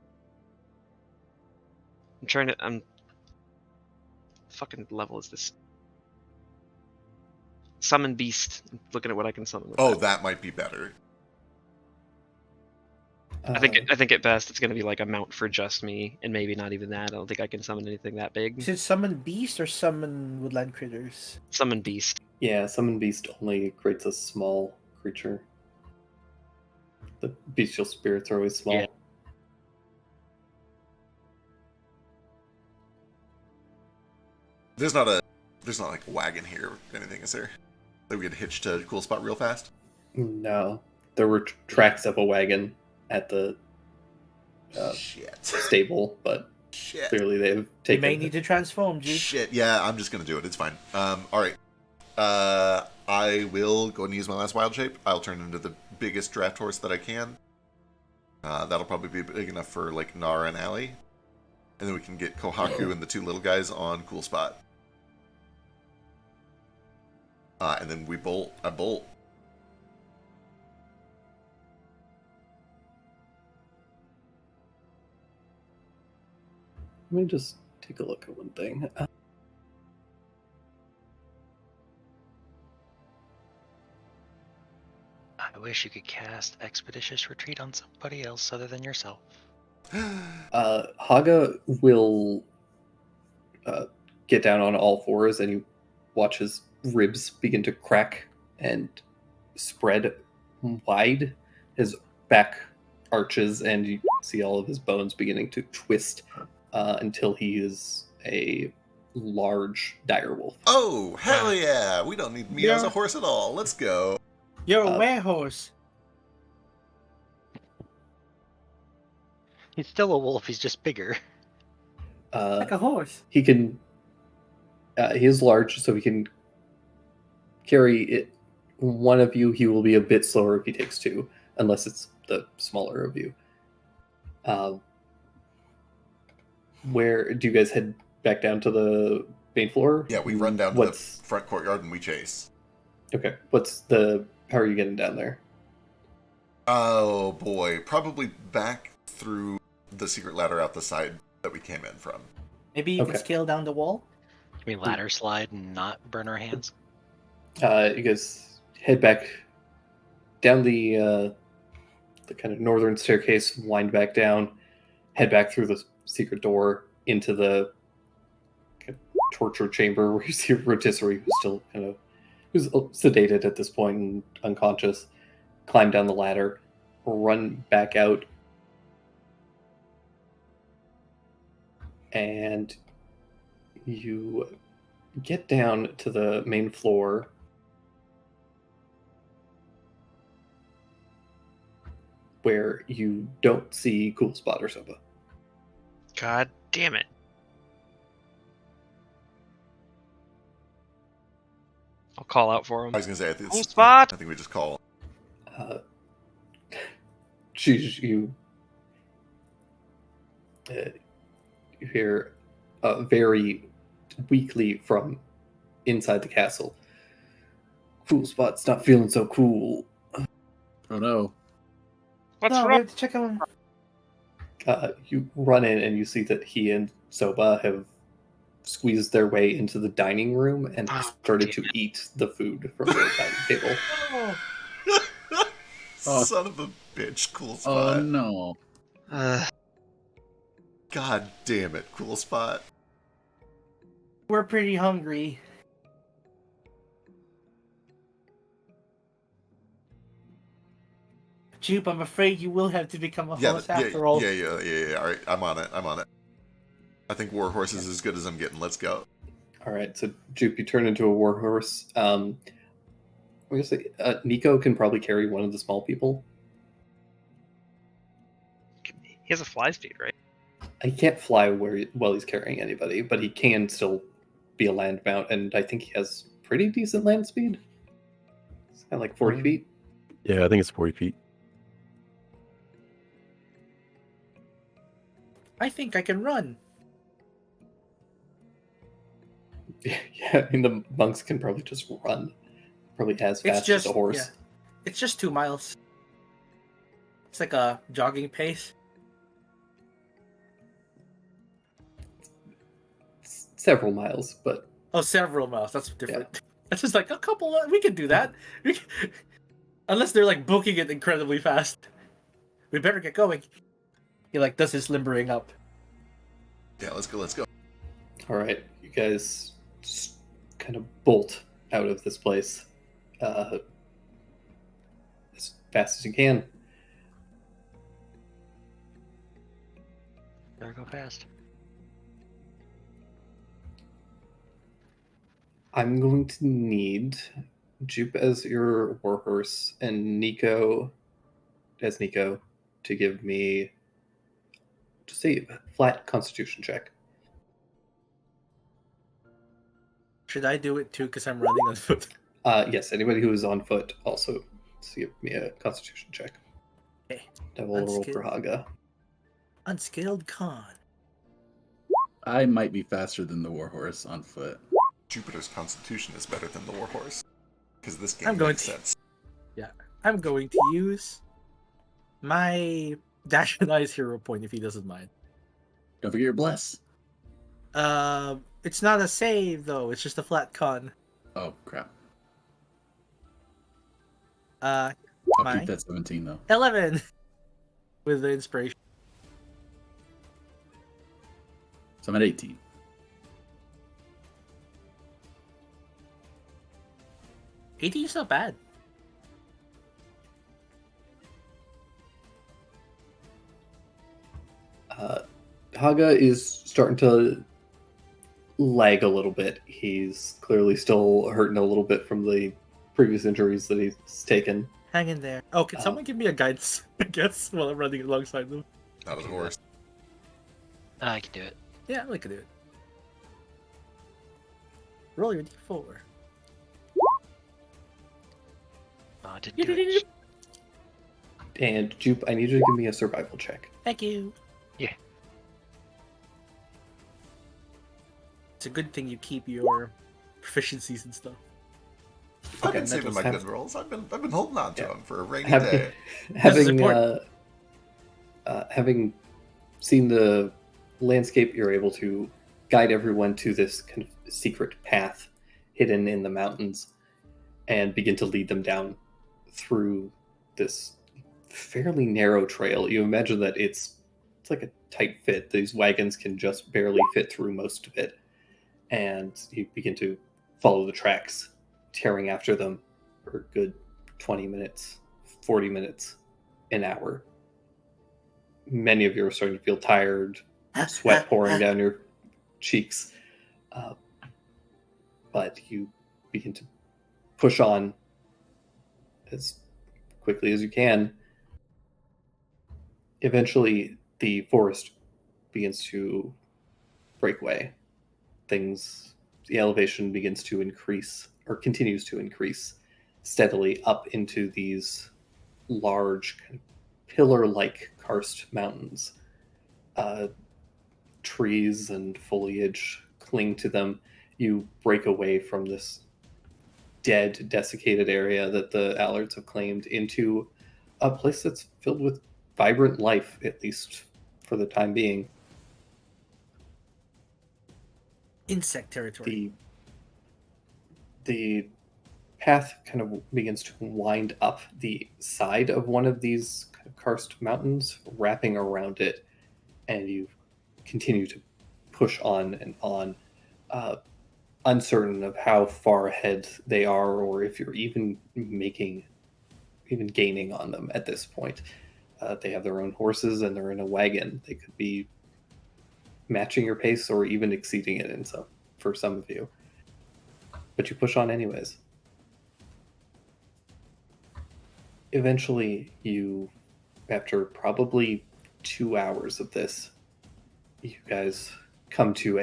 I'm trying to. Fucking level is this? Summon beast. I'm looking at what I can summon. With Oh, that. that might be better. I think at best it's gonna be like a mount for just me, and maybe not even that. I don't think I can summon anything that big. Is it summon beast or summon woodland critters? Summon beast. Yeah, Summon Beast only creates a small creature. The bestial spirits are always small. Yeah. There's not like a wagon here or anything, is there? That we could hitch to a cool spot real fast? No, there were tracks of a wagon at the Shit. stable, but Shit. clearly they've You taken. may need to transform, G. Shit. Yeah, I'm just gonna do it. It's fine. Alright. I will go and use my last wild shape. I'll turn into the biggest draft horse that I can. That'll probably be big enough for like Nara and Ali. And then we can get Kohaku and the 2 little guys on cool spot. And then we bolt. I bolt. Let me just take a look at one thing. I wish you could cast Expeditious Retreat on somebody else other than yourself. Haga will get down on all fours, and you watch his ribs begin to crack and spread wide. His back arches, and you see all of his bones beginning to twist until he is a large direwolf. Oh, hell yeah! We don't need me as a Yeah. horse at all. Let's go. You're a werehorse. He's still a wolf, he's just bigger. Like a horse. He can. He is large, so he can carry it. One of you, he will be a bit slower if he takes 2, unless it's the smaller of you. Where do you guys head back down to the main floor? Yeah, we run down to the front courtyard and we chase. Okay. How are you getting down there? Oh boy, probably back through the secret ladder out the side that we came in from. Maybe you Okay. can scale down the wall. Can we ladder slide and not burn our hands? You guys head back down the kind of northern staircase, wind back down, head back through the secret door into the kind of torture chamber where you see Rotisserie, who's still who's sedated at this point and unconscious. Climb down the ladder, run back out, and you get down to the main floor. Where you don't see Cool Spot or Soba. God damn it. I'll call out for him. I was gonna say, I think, Cool Spot! I think we just call. You hear very weakly from inside the castle. Cool Spot's not feeling so cool. Oh no. What's No, we wrong? have to check him. You run in and you see that he and Soba have squeezed their way into the dining room and Oh, started damn to eat the food from the dining table. Oh. Son of a bitch, Cool Spot. Oh no. God damn it, Cool Spot. We're pretty hungry. Jupe, I'm afraid you will have to become a horse after all. Yeah. All right, I'm on it. I think Warhorse is as good as I'm getting. Let's go. All right, so Jupe, you turn into a warhorse. I'm gonna say Nico can probably carry one of the small people. He has a fly speed, right? He can't fly while he's carrying anybody, but he can still be a land mount, and I think he has pretty decent land speed. It's kind of like 40 feet. Yeah, I think it's 40 feet. I think I can run. Yeah, I mean the monks can probably just run, probably as fast as a horse. Yeah, it's just 2 miles. It's like a jogging pace. Several miles, but Oh, several miles. That's different. That's just like a couple. We can do that. Unless they're like booking it incredibly fast. We better get going. He like does his limbering up. Yeah, let's go. all right, you guys just kind of bolt out of this place as fast as you can. Better go fast. I'm going to need Jupe as your warhorse and Nico as Nico to give me just a flat constitution check. Should I do it too? Because I'm running on foot. Yes, anybody who is on foot also give me a constitution check. Okay. Double roll Unskilled. for Haga. Unscaled con. I might be faster than the warhorse on foot. Jupiter's constitution is better than the Warhorse. Because this game I'm going makes to- sense. I'm going to use my Dash and Ice hero point if he doesn't mind. Don't forget your bless. It's not a save though. It's just a flat con. Oh crap. Uh, I'll Mine? keep that 17 though. 11 with the inspiration. So I'm at 18. Is not bad. Haga is starting to lag a little bit. He's clearly still hurting a little bit from the previous injuries that he's taken. Hang in there. Oh, can someone give me a guidance? I guess while I'm running alongside them. Not as horse. I can do it. Yeah, I can do it. Roll your d4. Oh, I didn't do it. And Jupe, I need you to give me a survival check. Thank you. Yeah. It's a good thing you keep your proficiencies and stuff. I've Okay, been saving my metals good rolls. I've been holding on to Yeah. them for a rainy Having, day. important. having seen the landscape, you're able to guide everyone to this kind of secret path hidden in the mountains and begin to lead them down through this fairly narrow trail. You imagine that it's like a tight fit. These wagons can just barely fit through most of it. And you begin to follow the tracks, tearing after them for a good 20 minutes, 40 minutes, an hour. Many of you are starting to feel tired, sweat pouring down your cheeks. But you begin to push on as quickly as you can. Eventually, the forest begins to break away. The elevation begins to increase, or continues to increase steadily up into these large, kind of pillar-like karst mountains. Trees and foliage cling to them. You break away from this dead, desiccated area that the Allards have claimed into a place that's filled with vibrant life, at least for the time being. Insect territory. The path kind of begins to wind up the side of one of these kind of karst mountains, wrapping around it, and you continue to push on and on, uncertain of how far ahead they are, or if you're even gaining on them at this point. They have their own horses and they're in a wagon. They could be matching your pace or even exceeding it for some of you. But you push on anyways. Eventually, after probably 2 hours of this, you guys come to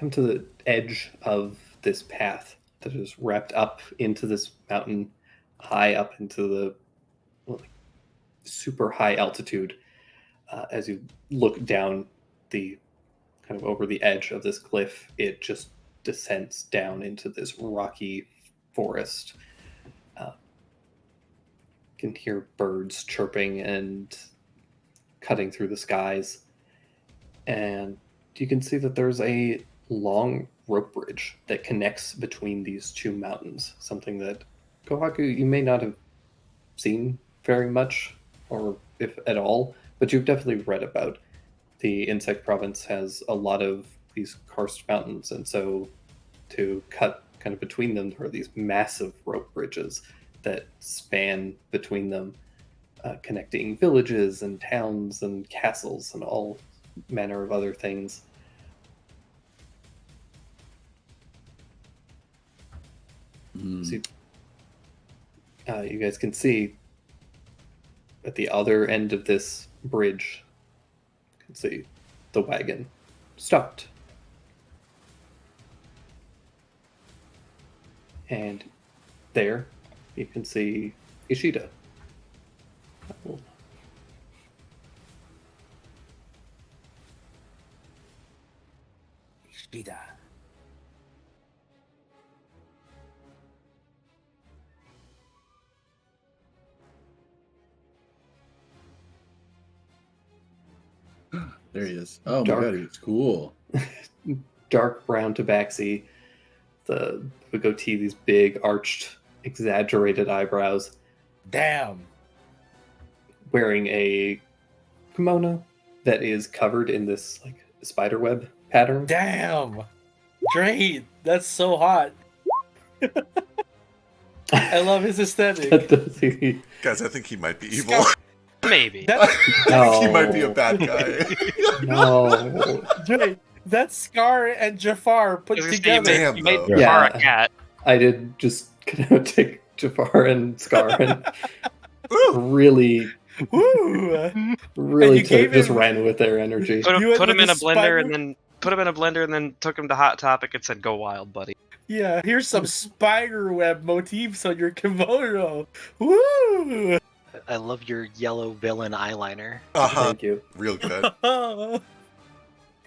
the edge of this path that is wrapped up into this mountain, high up into the super high altitude. As you look down the kind of over the edge of this cliff, it just descends down into this rocky forest. You can hear birds chirping and cutting through the skies. And you can see that there's a long rope bridge that connects between these two mountains, something that Kohaku, you may not have seen very much, or if at all, but you've definitely read about. The Insect Province has a lot of these karst mountains, and so to cut kind of between them, there are these massive rope bridges that span between them, connecting villages and towns and castles and all manner of other things. So, you guys can see at the other end of this bridge, you can see the wagon stopped. And there you can see Ishida. Ishida. There he is. Oh Dark. my god, he's cool. Dark brown tabaxi, the goatee, these big arched, exaggerated eyebrows, Damn. wearing a kimono that is covered in this like spider web pattern. Damn. Great. That's so hot. I love his aesthetic. Guys, I think he might be evil. Maybe. That, I think he might be a bad guy. No. Drake, that's Scar and Jafar put I was gonna say, together. Damn, you made though. Jafar Yeah. a cat. I did just kind of take Jafar and Scar and really Woo! really you gave just him- ran with their energy. Put You him, went in with a the blender spider? and then took him to Hot Topic and said, "Go wild, buddy." Yeah, here's some spider web motifs on your kimono. Woo! I love your yellow villain eyeliner. Uh-huh. Thank you. Real good.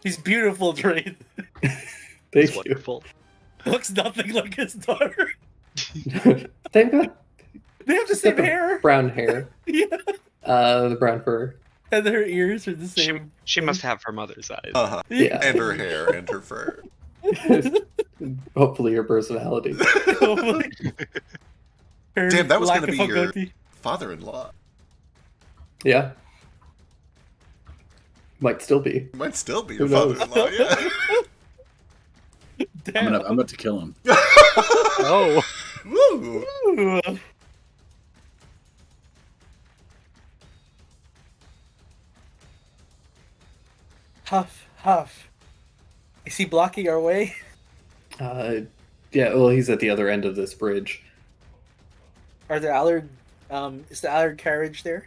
He's beautiful, Drake. It's Thank you. wonderful. Looks nothing like his daughter. They've got They have the same hair. brown hair, Yeah. the brown fur. And her ears are the She same. she must have her mother's eyes. Uh-huh. Yeah. And her hair and her fur. Hopefully, your personality. Her Damn, that was lack gonna of be a your- goatee. Father-in-law. Yeah. Might still be. Might still be your Who knows? father-in-law, yeah. Damn. I'm about to kill him. Oh, Woo! Ooh. Huff, huff. Is he blocking our way? Yeah, well, he's at the other end of this bridge. Are there Allard? Is the Allard carriage there?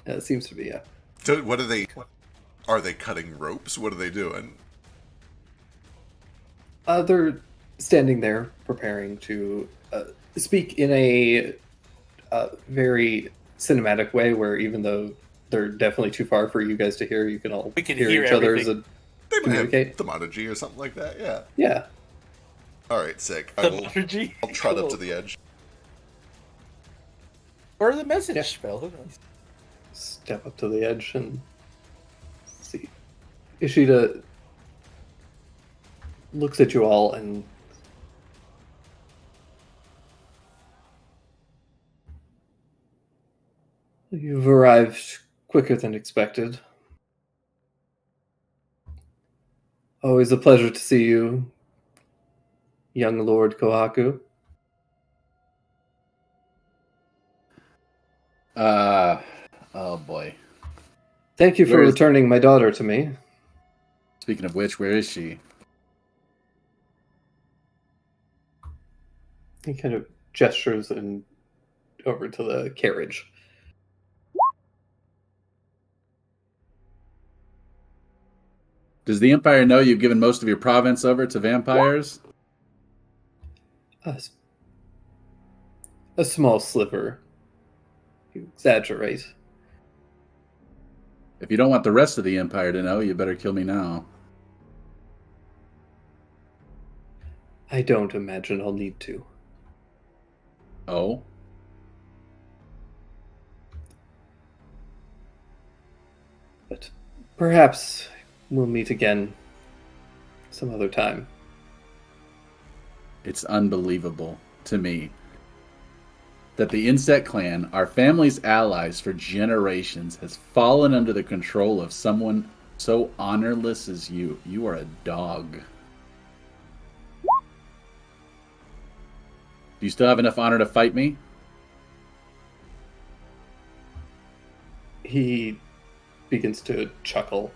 It seems to be, yeah. So what are they cutting ropes? What are they doing? They're standing there preparing to speak in a very cinematic way where even though they're definitely too far for you guys to hear, you can all We can hear hear each other as everything. They might Communicate? have thaumaturgy or something like that, yeah. yeah. Alright, sick. Thaumaturgy? I'll trot up Cool. to the edge. Or the message Yeah. spell. Who knows? Step up to the edge and see. Ishida looks at you all and you've arrived quicker than expected. Always a pleasure to see you, young Lord Kohaku. Oh boy. Thank you for Where is- returning my daughter to me. Speaking of which, where is she? He kind of gestures and over to the carriage. Does the Empire know you've given most of your province over to vampires? A small sliver. You exaggerate. If you don't want the rest of the Empire to know, you better kill me now. I don't imagine I'll need to. Oh? But perhaps we'll meet again some other time. It's unbelievable to me that the Insect Clan, our family's allies for generations, has fallen under the control of someone so honorless as you. You are a dog. Do you still have enough honor to fight me? He begins to chuckle.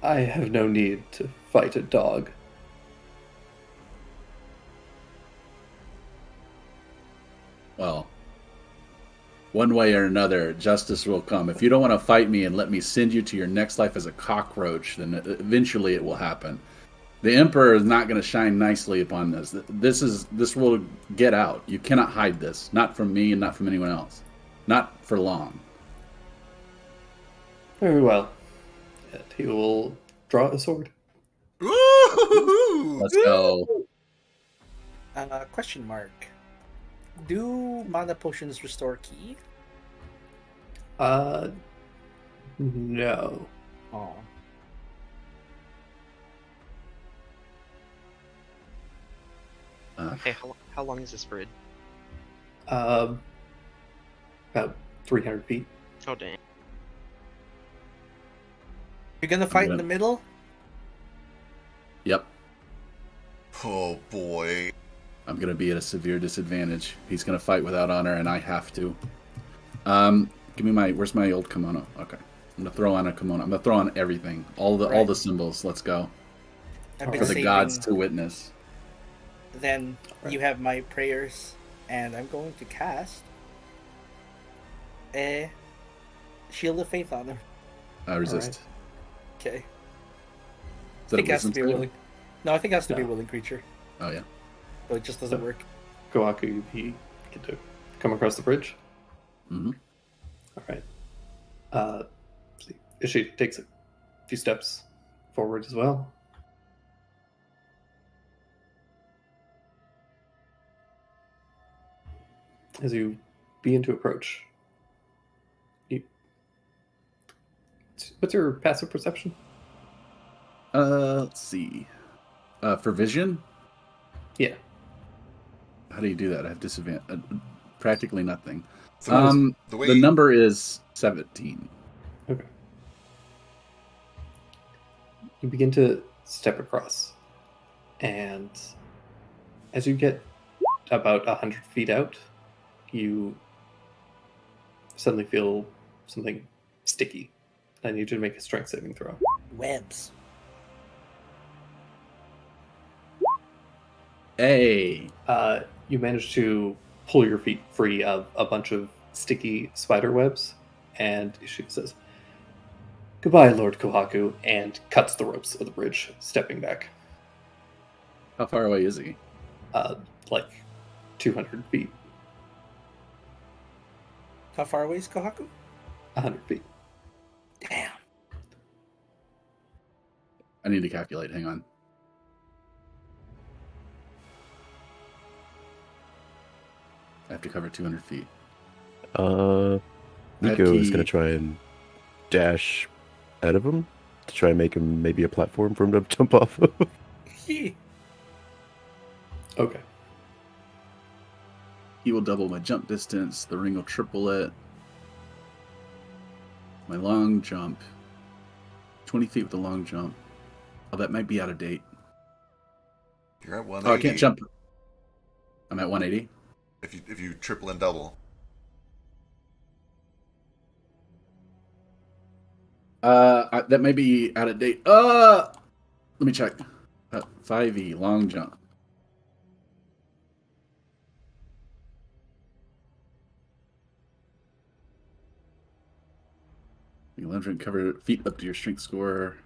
I have no need to fight a dog. Well, one way or another, justice will come. If you don't want to fight me and let me send you to your next life as a cockroach, then eventually it will happen. The Emperor is not going to shine nicely upon this. This will get out. You cannot hide this. Not from me and not from anyone else. Not for long. Very well. And he will draw a sword. Woo! Let's go. Question mark. Do mana potions restore ki? No. Oh. Hey, how long is this bridge? About 300 feet. Oh dang. You're gonna fight in gonna- the middle? Yep. Oh boy. I'm going to be at a severe disadvantage. He's going to fight without honor, and I have to. Give me where's my old kimono? Okay. I'm going to throw on a kimono. I'm going to throw on everything. All the symbols. Let's go. I've been For the saving- gods to witness. Then you have my prayers, and I'm going to cast a Shield of Faith on her. I resist. Okay. Is I that think it has to wisdom be a save? willing. No, I think it has to be a No. willing creature. Oh, yeah. So it just doesn't work. Kohaku, he get to come across the bridge. Mm-hmm. All right. She takes a few steps forward as well. As you begin to approach. What's your passive perception? Let's see. For vision? Yeah. How do you do that? I have disadvantage. Practically nothing. So the way The number is 17. Okay. You begin to step across, and as you get about 100 feet out, you suddenly feel something sticky. I need you to make a strength saving throw. Webs. Hey. You manage to pull your feet free of a bunch of sticky spider webs, and she says, "Goodbye, Lord Kohaku," and cuts the ropes of the bridge, stepping back. How far away is he? Like 200 feet, How far away is Kohaku? 100 feet. Damn. I need to calculate. Hang on. I have to cover 200 feet. Nico is going to try and dash out of him to try and make him maybe a platform for him to jump off of. Okay. He will double my jump distance. The ring will triple it. My long jump. 20 feet with the long jump. Oh, that might be out of date. You're at 180. Oh, I can't jump. I'm at 180. If you triple and double. That may be out of date. Let me check. 5e, long jump. You can cover feet up to your strength score.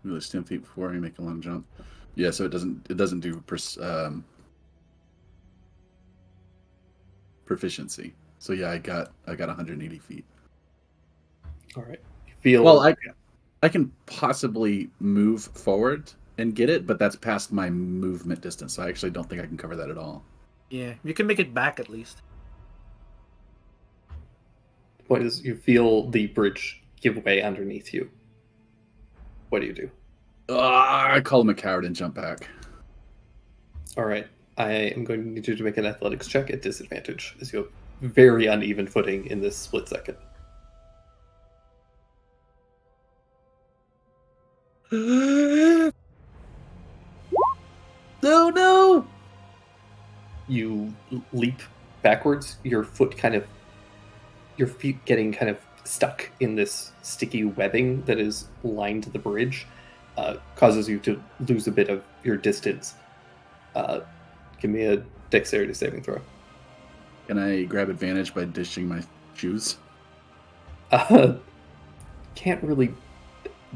Move this 10 feet before you make a long jump. Yeah, so it doesn't do proficiency. So yeah, I got 180 feet. All right. You feel Well, I can possibly move forward and get it, but that's past my movement distance. So I actually don't think I can cover that at all. Yeah, you can make it back at least. the point is you feel the bridge give way underneath you. What do you do? I call him a coward and jump back. All right. I am going to need you to make an athletics check at disadvantage, as you have very uneven footing in this split second. No! You leap backwards, your feet getting kind of stuck in this sticky webbing that is lined the bridge, causes you to lose a bit of your distance. Give me a dexterity saving throw. Can I grab advantage by dishing my shoes? Can't really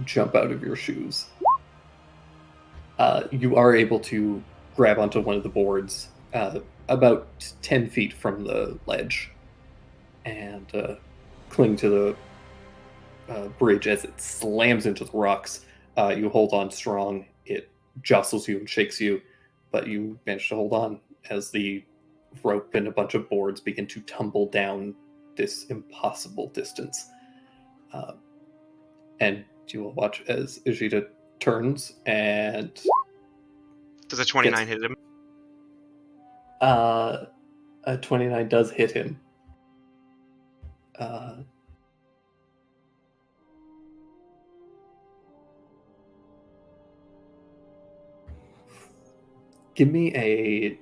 jump out of your shoes. You are able to grab onto one of the boards about 10 feet from the ledge and cling to the bridge as it slams into the rocks. You hold on strong. It jostles you and shakes you, but you manage to hold on as the rope and a bunch of boards begin to tumble down this impossible distance. And you will watch as Ishida turns and... Does a 29 hit him? A 29 does hit him. Give me a...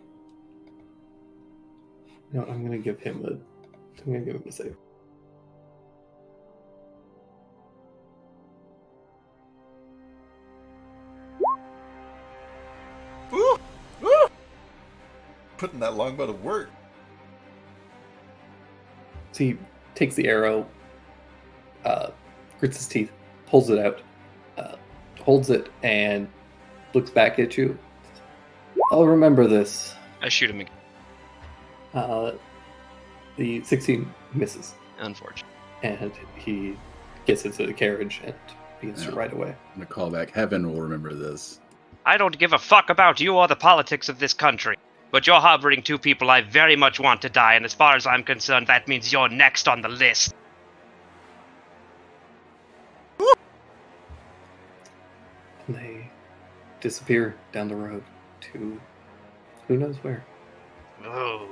No, I'm gonna give him a save. Woo! Woo! Putting that longbow to work. So he takes the arrow, grits his teeth, pulls it out, holds it, and looks back at you. I'll remember this. I shoot him again. The 16 misses, Unfortunate. and he gets into the carriage and begins to ride away. I'm gonna call back. Heaven will remember this. I don't give a fuck about you or the politics of this country. But you're harboring two people I very much want to die, and as far as I'm concerned, that means you're next on the list. And they disappear down the road to who knows where. Oh.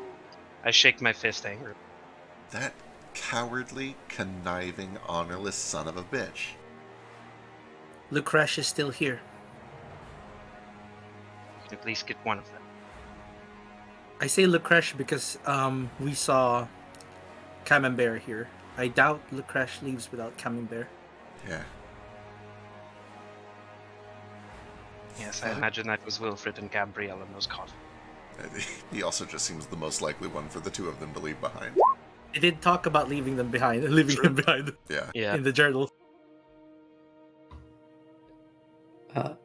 I shake my fist angrily. That cowardly, conniving, honorless son of a bitch. Lucretia is still here. At least get one of them. I say Lucretia because we saw Camembert here. I doubt Lucretia leaves without Camembert. Yeah. Yes, I imagine that was Wilfred and Gabrielle in those coffins. He also just seems the most likely one for the two of them to leave behind. They did talk about leaving them behind, him behind Yeah. Yeah. in the journal. And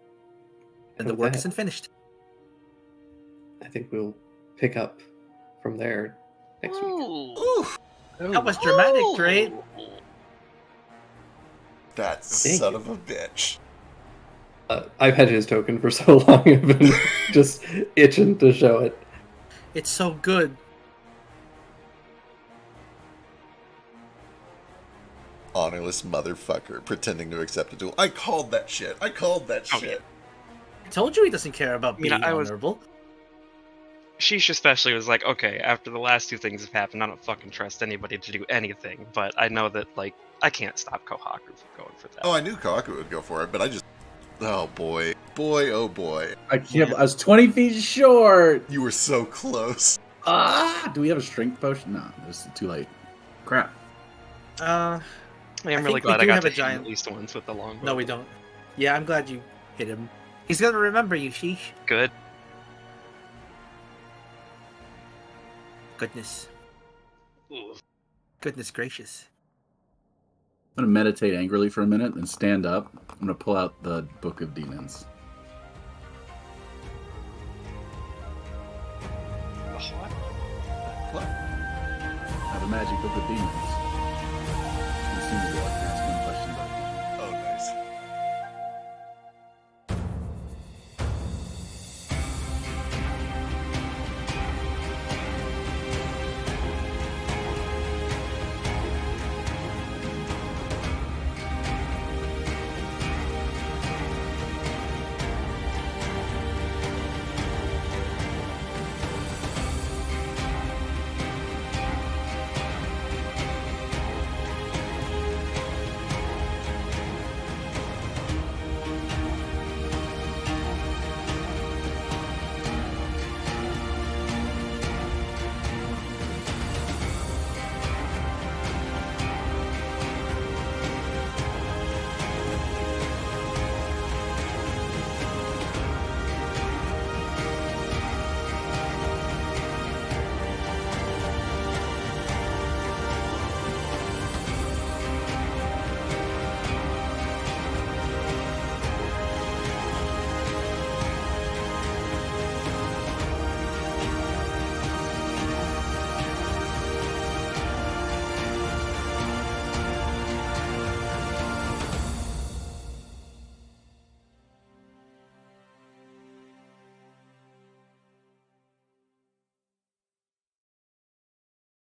the with work that, isn't finished. I think we'll pick up from there next week. Ooh, That was dramatic, right? that Thank son you. of a bitch. I've had his token for so long, I've been just itching to show it. It's so good. Honorless motherfucker pretending to accept a duel. I called that shit. I called that Oh, shit. I told you he doesn't care about mean, being I was- honorable. Sheesh especially was like, okay, after the last two things have happened, I don't fucking trust anybody to do anything, but I know that, like, I can't stop Kohaku from going for that. Oh, I knew Kawaku would go for it, but I just... Oh, boy. Boy, oh, boy. I can't. I was 20 feet short. You were so close. Ah! Do we have a strength potion? No, it's too late. Crap. Uh, I am I really think we glad I do got have to a hit him giant- at least once with the longbow. no, we don't. Yeah, I'm glad you hit him. He's gonna remember you, Sheesh. Good. Goodness. Ooh. Goodness gracious. I'm gonna meditate angrily for a minute and stand up. I'm gonna pull out the Book of Demons. What? I have a magic Book of Demons. Consume the water.